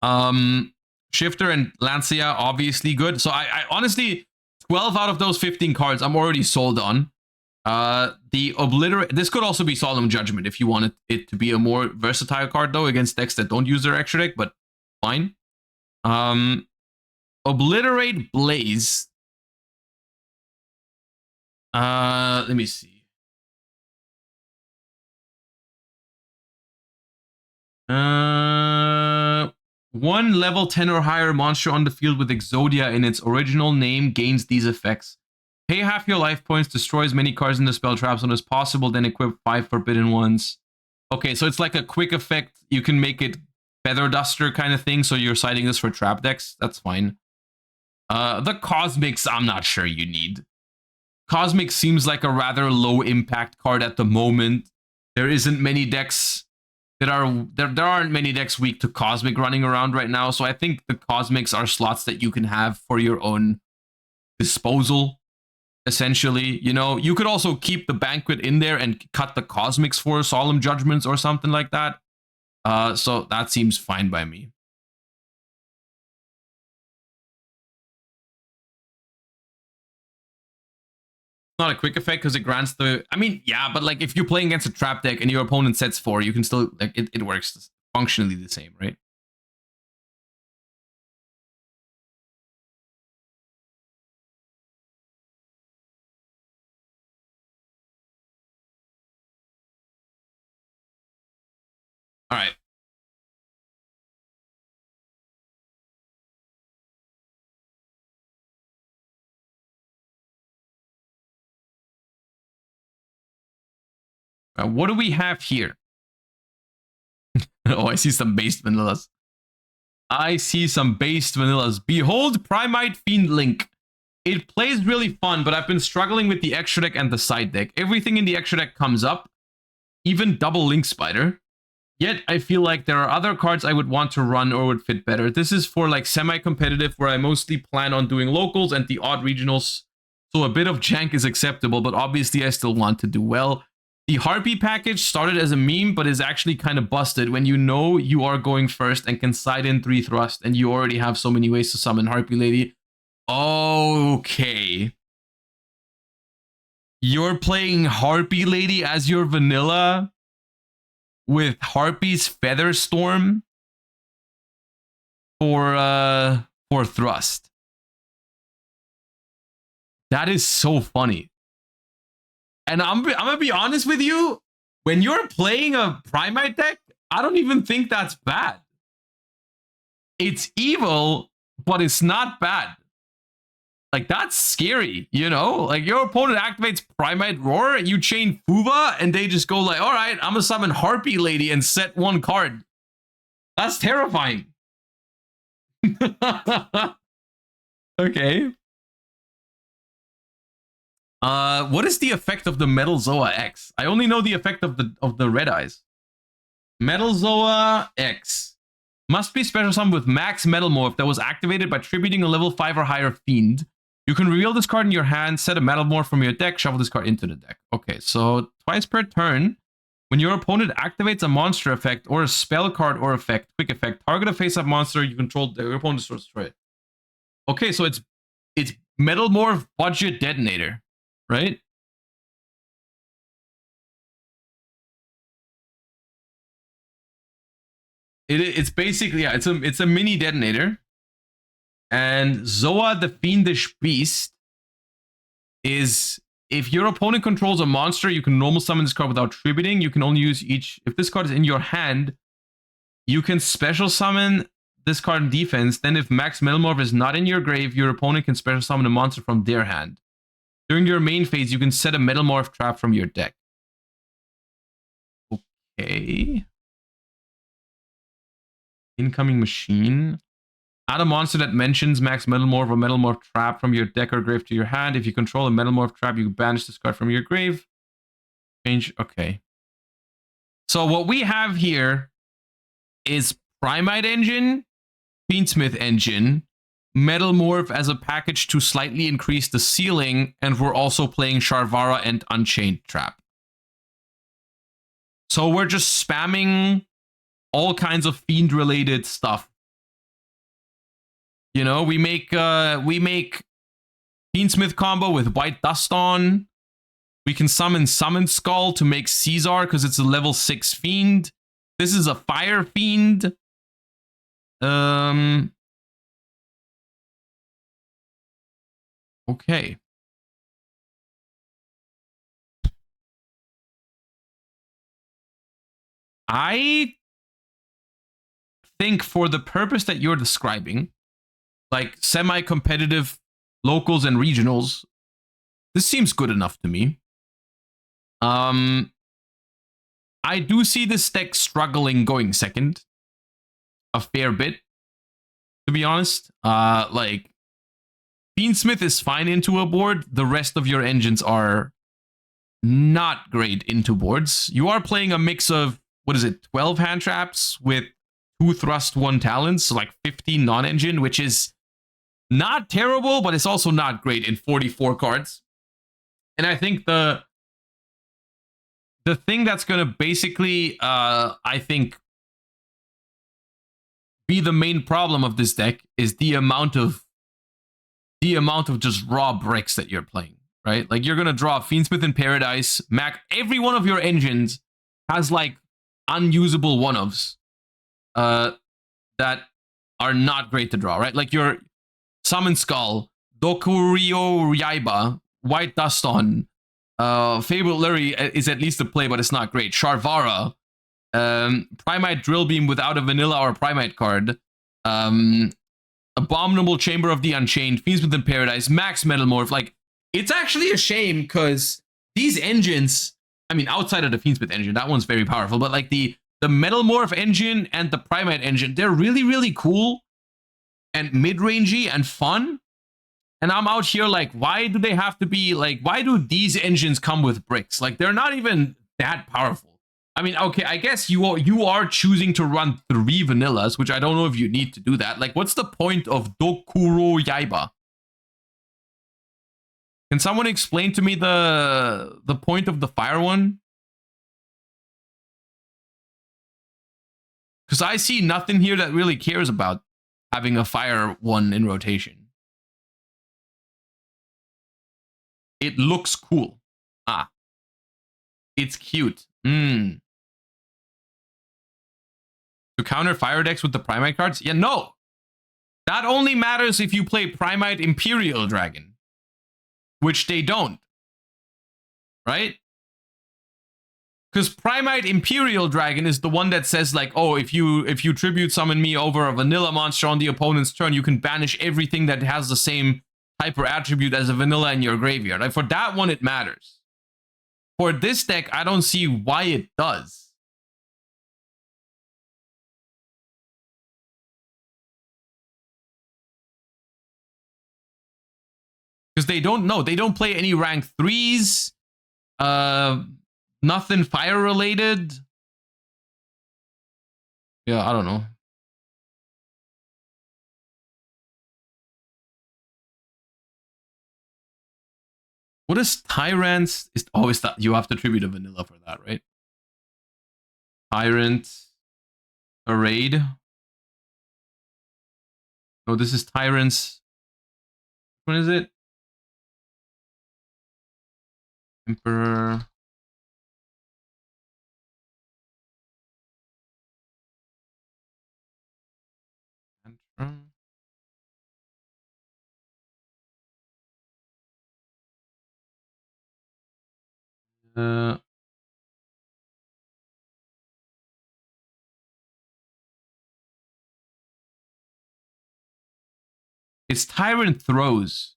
Shifter and Lancia, obviously good. So I honestly, 12 out of those 15 cards, I'm already sold on. The Obliterate, this could also be Solemn Judgment if you wanted it to be a more versatile card, though, against decks that don't use their extra deck, but fine. Obliterate Blaze. Let me see. One level 10 or higher monster on the field with Exodia in its original name gains these effects. Pay half your life points, destroy as many cards in the spell trap zone as possible, then equip 5 forbidden ones. Okay, so it's like a quick effect. You can make it Feather Duster kind of thing, so you're citing this for trap decks. That's fine. The Cosmics, I'm not sure you need. Cosmic seems like a rather low impact card at the moment. There isn't many decks that are there aren't many decks weak to Cosmic running around right now, so I think the Cosmics are slots that you can have for your own disposal. Essentially, you know, you could also keep the Banquet in there and cut the Cosmics for Solemn Judgments or something like that. So that seems fine by me. Not a quick effect because it grants the, I mean, yeah, but like if you're playing against a trap deck and your opponent sets 4, you can still, like, it works functionally the same, right? All right. What do we have here? Oh, I see some based vanillas. I see some based vanillas. Behold, Primite Fiend Link. It plays really fun, but I've been struggling with the extra deck and the side deck. Everything in the extra deck comes up, even double Link Spider. Yet I feel like there are other cards I would want to run or would fit better. This is for like semi-competitive where I mostly plan on doing locals and the odd regionals. So a bit of jank is acceptable, but obviously I still want to do well. The Harpy package started as a meme, but is actually kind of busted when you know you are going first and can side in 3 thrust and you already have so many ways to summon Harpy Lady. Okay. You're playing Harpy Lady as your vanilla with Harpy's Feather Storm for thrust. That is so funny. And I'm gonna be honest with you, when you're playing a Primite deck, I don't even think that's bad. It's evil, but it's not bad. Like, that's scary, you know? Like, your opponent activates Primite Roar, you chain Fuva, and they just go like, all right, I'm gonna summon Harpy Lady and set 1 card. That's terrifying. Okay. What is the effect of the Metal Zoa X? I only know the effect of the Red Eyes. Metal Zoa X. Must be special summon with max Metal Morph that was activated by tributing a level 5 or higher fiend. You can reveal this card in your hand, set a Metal Morph from your deck, shuffle this card into the deck. Okay, so twice per turn, when your opponent activates a monster effect or a spell card or effect, quick effect, target a face-up monster you control, your opponent destroy it. Okay, so it's Metal Morph Budget Detonator, right? It's basically, yeah, it's a mini detonator. And Zoa the Fiendish Beast is, if your opponent controls a monster, you can normal summon this card without tributing. You can only use each, if this card is in your hand, you can special summon this card in defense. Then if Max Metalmorph is not in your grave, your opponent can special summon a monster from their hand. During your main phase, you can set a Metalmorph trap from your deck. Okay. Incoming machine. Add a monster that mentions Max Metalmorph or Metalmorph trap from your deck or grave to your hand. If you control a Metalmorph trap, you can banish this card from your grave. Change. Okay. So what we have here is Primite Engine, Fiendsmith Engine, Metalmorph as a package to slightly increase the ceiling, and we're also playing Sharvara and Unchained Trap. So we're just spamming all kinds of Fiend-related stuff You know, we make Fiendsmith combo with White Dust on. We can summon Skull to make Caesar because it's a level 6 fiend. This is a fire fiend. Okay. I think for the purpose that you're describing, like semi-competitive locals and regionals, this seems good enough to me. I do see this deck struggling going second a fair bit, to be honest. Like, Fiendsmith is fine into a board. The rest of your engines are not great into boards. You are playing a mix of, what is it, 12 hand traps with 2 thrust, 1 talents, so like 15 non-engine, which is not terrible, but it's also not great in 44 cards. And I think the thing that's going to basically, I think, be the main problem of this deck is the amount of just raw bricks that you're playing, right? Like, you're going to draw Fiendsmith in Paradise, every one of your engines has like unusable one-ofs that are not great to draw, right? Like your Summon Skull, Dokurio Yaiba, White Dust on, Fabled Lurie is at least a play, but it's not great. Sharvara, Primite Drill Beam without a vanilla or Primite card, Abominable Chamber of the Unchained, Fiendsmith in Paradise, Max Metalmorph. Like, it's actually a shame because these engines, I mean, outside of the Fiendsmith engine, that one's very powerful, but like the Metalmorph engine and the Primite engine, they're really, really cool and mid-rangey and fun. And I'm out here like, why do they have to be like, why do these engines come with bricks? Like, they're not even that powerful. I mean, okay, I guess you are choosing to run 3 vanillas, which I don't know if you need to do that. Like, what's the point of Dokuro Yaiba? Can someone explain to me the point of the fire one? Because I see nothing here that really cares about having a fire one in rotation. It looks cool. Ah. It's cute. To counter fire decks with the Primite cards? Yeah, no. That only matters if you play Primite Imperial Dragon. Which they don't. Right? Because Primite Imperial Dragon is the one that says like, oh, if you tribute summon me over a vanilla monster on the opponent's turn, you can banish everything that has the same type or attribute as a vanilla in your graveyard. Like, for that one, it matters. For this deck, I don't see why it does. Because they don't play any rank 3s. Nothing fire related. Yeah, I don't know. What is Tyrants? Oh, is that you have to tribute a vanilla for that, right? Tyrant, a raid. Oh, this is Tyrants. What is it? Emperor. It's Tyrant Throws.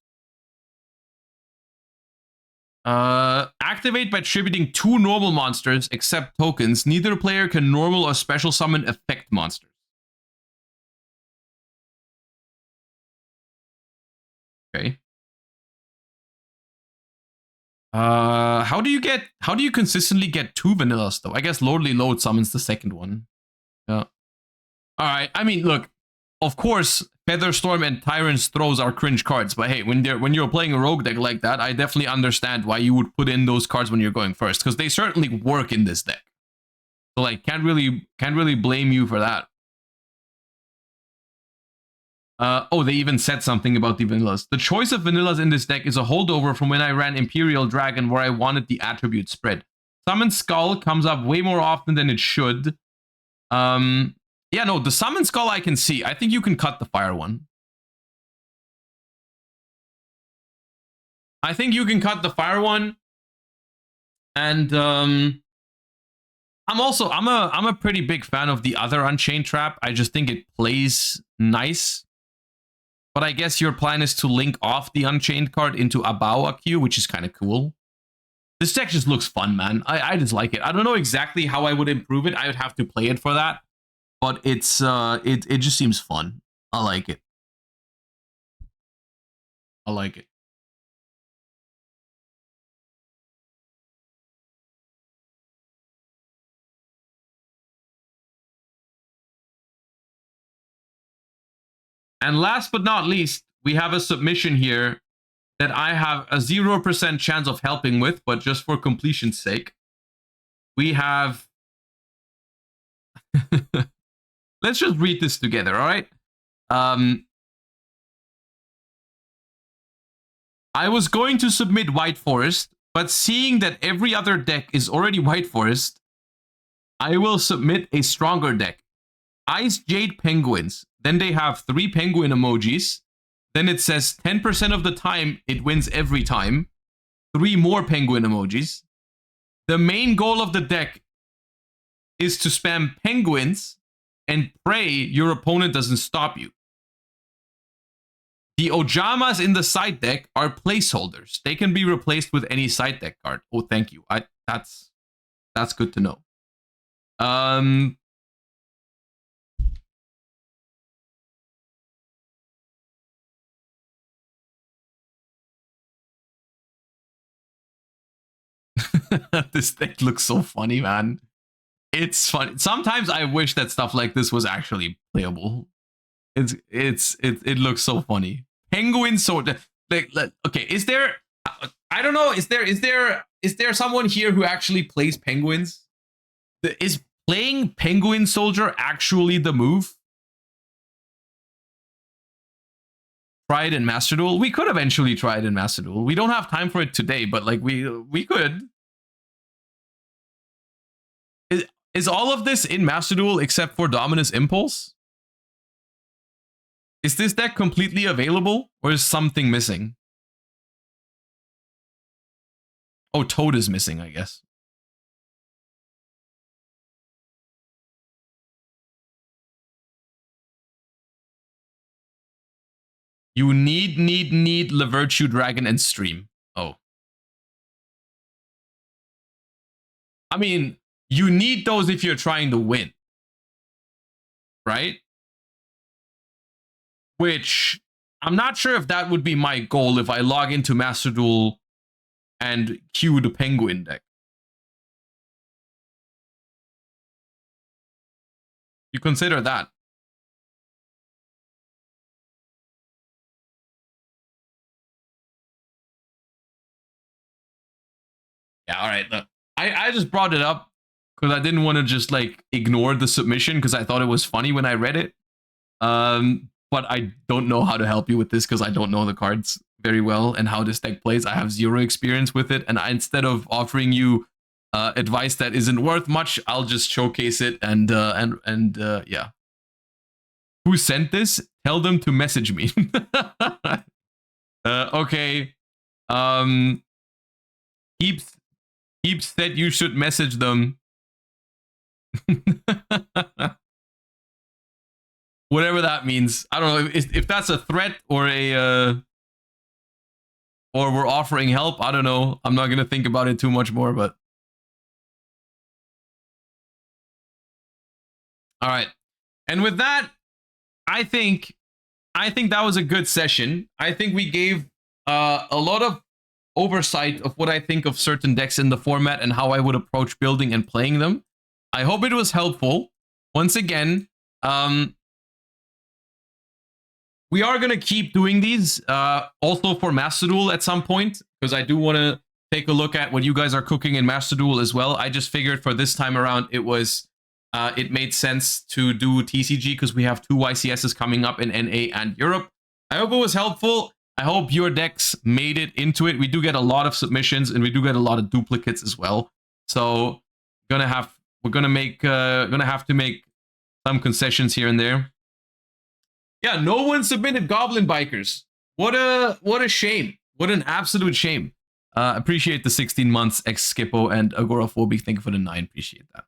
Activate by tributing 2 normal monsters, except tokens. Neither player can normal or special summon effect monsters. Okay. How do you consistently get 2 vanillas though? I guess Lordly Load summons the second one. Yeah. Alright, I mean, look, of course, Featherstorm and Tyrant's Throws are cringe cards, but hey, when you're playing a rogue deck like that, I definitely understand why you would put in those cards when you're going first, because they certainly work in this deck. So like, can't really blame you for that. Oh, they even said something about the vanillas. The choice of vanillas in this deck is a holdover from when I ran Imperial Dragon, where I wanted the attribute spread. Summon Skull comes up way more often than it should. Yeah, no, the Summon Skull I can see. I think you can cut the fire one. I think you can cut the fire one. And I'm a pretty big fan of the other Unchained Trap. I just think it plays nice. But I guess your plan is to link off the Unchained card into Abawa Q, which is kind of cool. This deck just looks fun, man. I just like it. I don't know exactly how I would improve it. I would have to play it for that. But it's it just seems fun. I like it. I like it. And last but not least, we have a submission here that I have a 0% chance of helping with, but just for completion's sake. We have... Let's just read this together, all right? I was going to submit White Forest, but seeing that every other deck is already White Forest, I will submit a stronger deck. Ice Jade Penguins. Then they have 3 penguin emojis. Then it says 10% of the time it wins every time. 3 more penguin emojis. The main goal of the deck is to spam penguins and pray your opponent doesn't stop you. The Ojamas in the side deck are placeholders. They can be replaced with any side deck card. Oh, thank you. That's good to know. This deck looks so funny, man. It's funny. Sometimes I wish that stuff like this was actually playable. It looks so funny. Penguin sword. Like, okay, is there? I don't know. Is there someone here who actually plays penguins? Is playing penguin soldier actually the move? Try it in Master Duel. We could eventually try it in Master Duel. We don't have time for it today, but like we could. Is all of this in Master Duel except for Dominus Impulse? Is this deck completely available, or is something missing? Oh, Toad is missing, I guess. You need Le Virtue Dragon and Stream. Oh. I mean, you need those if you're trying to win. Right? Which, I'm not sure if that would be my goal if I log into Master Duel and queue the Penguin deck. You consider that. Yeah, all right. Look, I just brought it up because I didn't want to just like ignore the submission because I thought it was funny when I read it. But I don't know how to help you with this because I don't know the cards very well and how this deck plays. I have 0 experience with it, and instead of offering you advice that isn't worth much, I'll just showcase it and yeah. Who sent this? Tell them to message me. Okay. Heaps said you should message them. Whatever that means. I don't know if that's a threat or a or we're offering help. I don't know. I'm not gonna think about it too much more, but all right. And with that, I think that was a good session. I think we gave a lot of oversight of what I think of certain decks in the format and how I would approach building and playing them. I hope it was helpful. Once again, we are going to keep doing these also for Master Duel at some point, because I do want to take a look at what you guys are cooking in Master Duel as well. I just figured for this time around, it was it made sense to do TCG because we have 2 YCSs coming up in NA and Europe. I hope it was helpful. I hope your decks made it into it. We do get a lot of submissions and we do get a lot of duplicates as well. So we're gonna have to make some concessions here and there. Yeah, no one submitted Goblin Bikers. What a shame. What an absolute shame. Appreciate the 16 months, Skippo and Agoraphobic. Thank you for the 9. Appreciate that.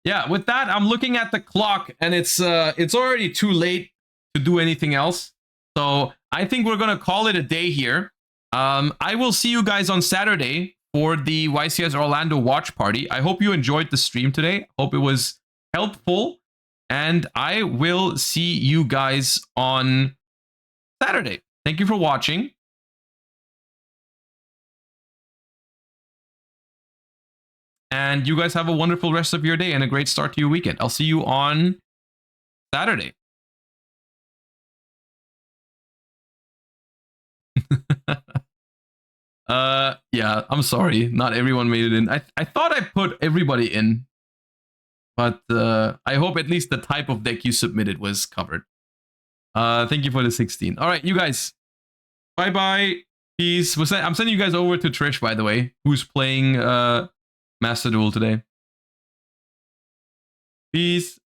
Yeah, with that, I'm looking at the clock and it's already too late to do anything else. So I think we're gonna call it a day here. I will see you guys on Saturday for the YCS Orlando watch party. I hope you enjoyed the stream today. Hope it was helpful. And I will see you guys on Saturday. Thank you for watching. And you guys have a wonderful rest of your day and a great start to your weekend. I'll see you on Saturday. Yeah, I'm sorry. Not everyone made it in. I thought I put everybody in. But I hope at least the type of deck you submitted was covered. Thank you for the 16. All right, you guys. Bye-bye. Peace. I'm sending you guys over to Trish, by the way, who's playing Master Duel today. Peace.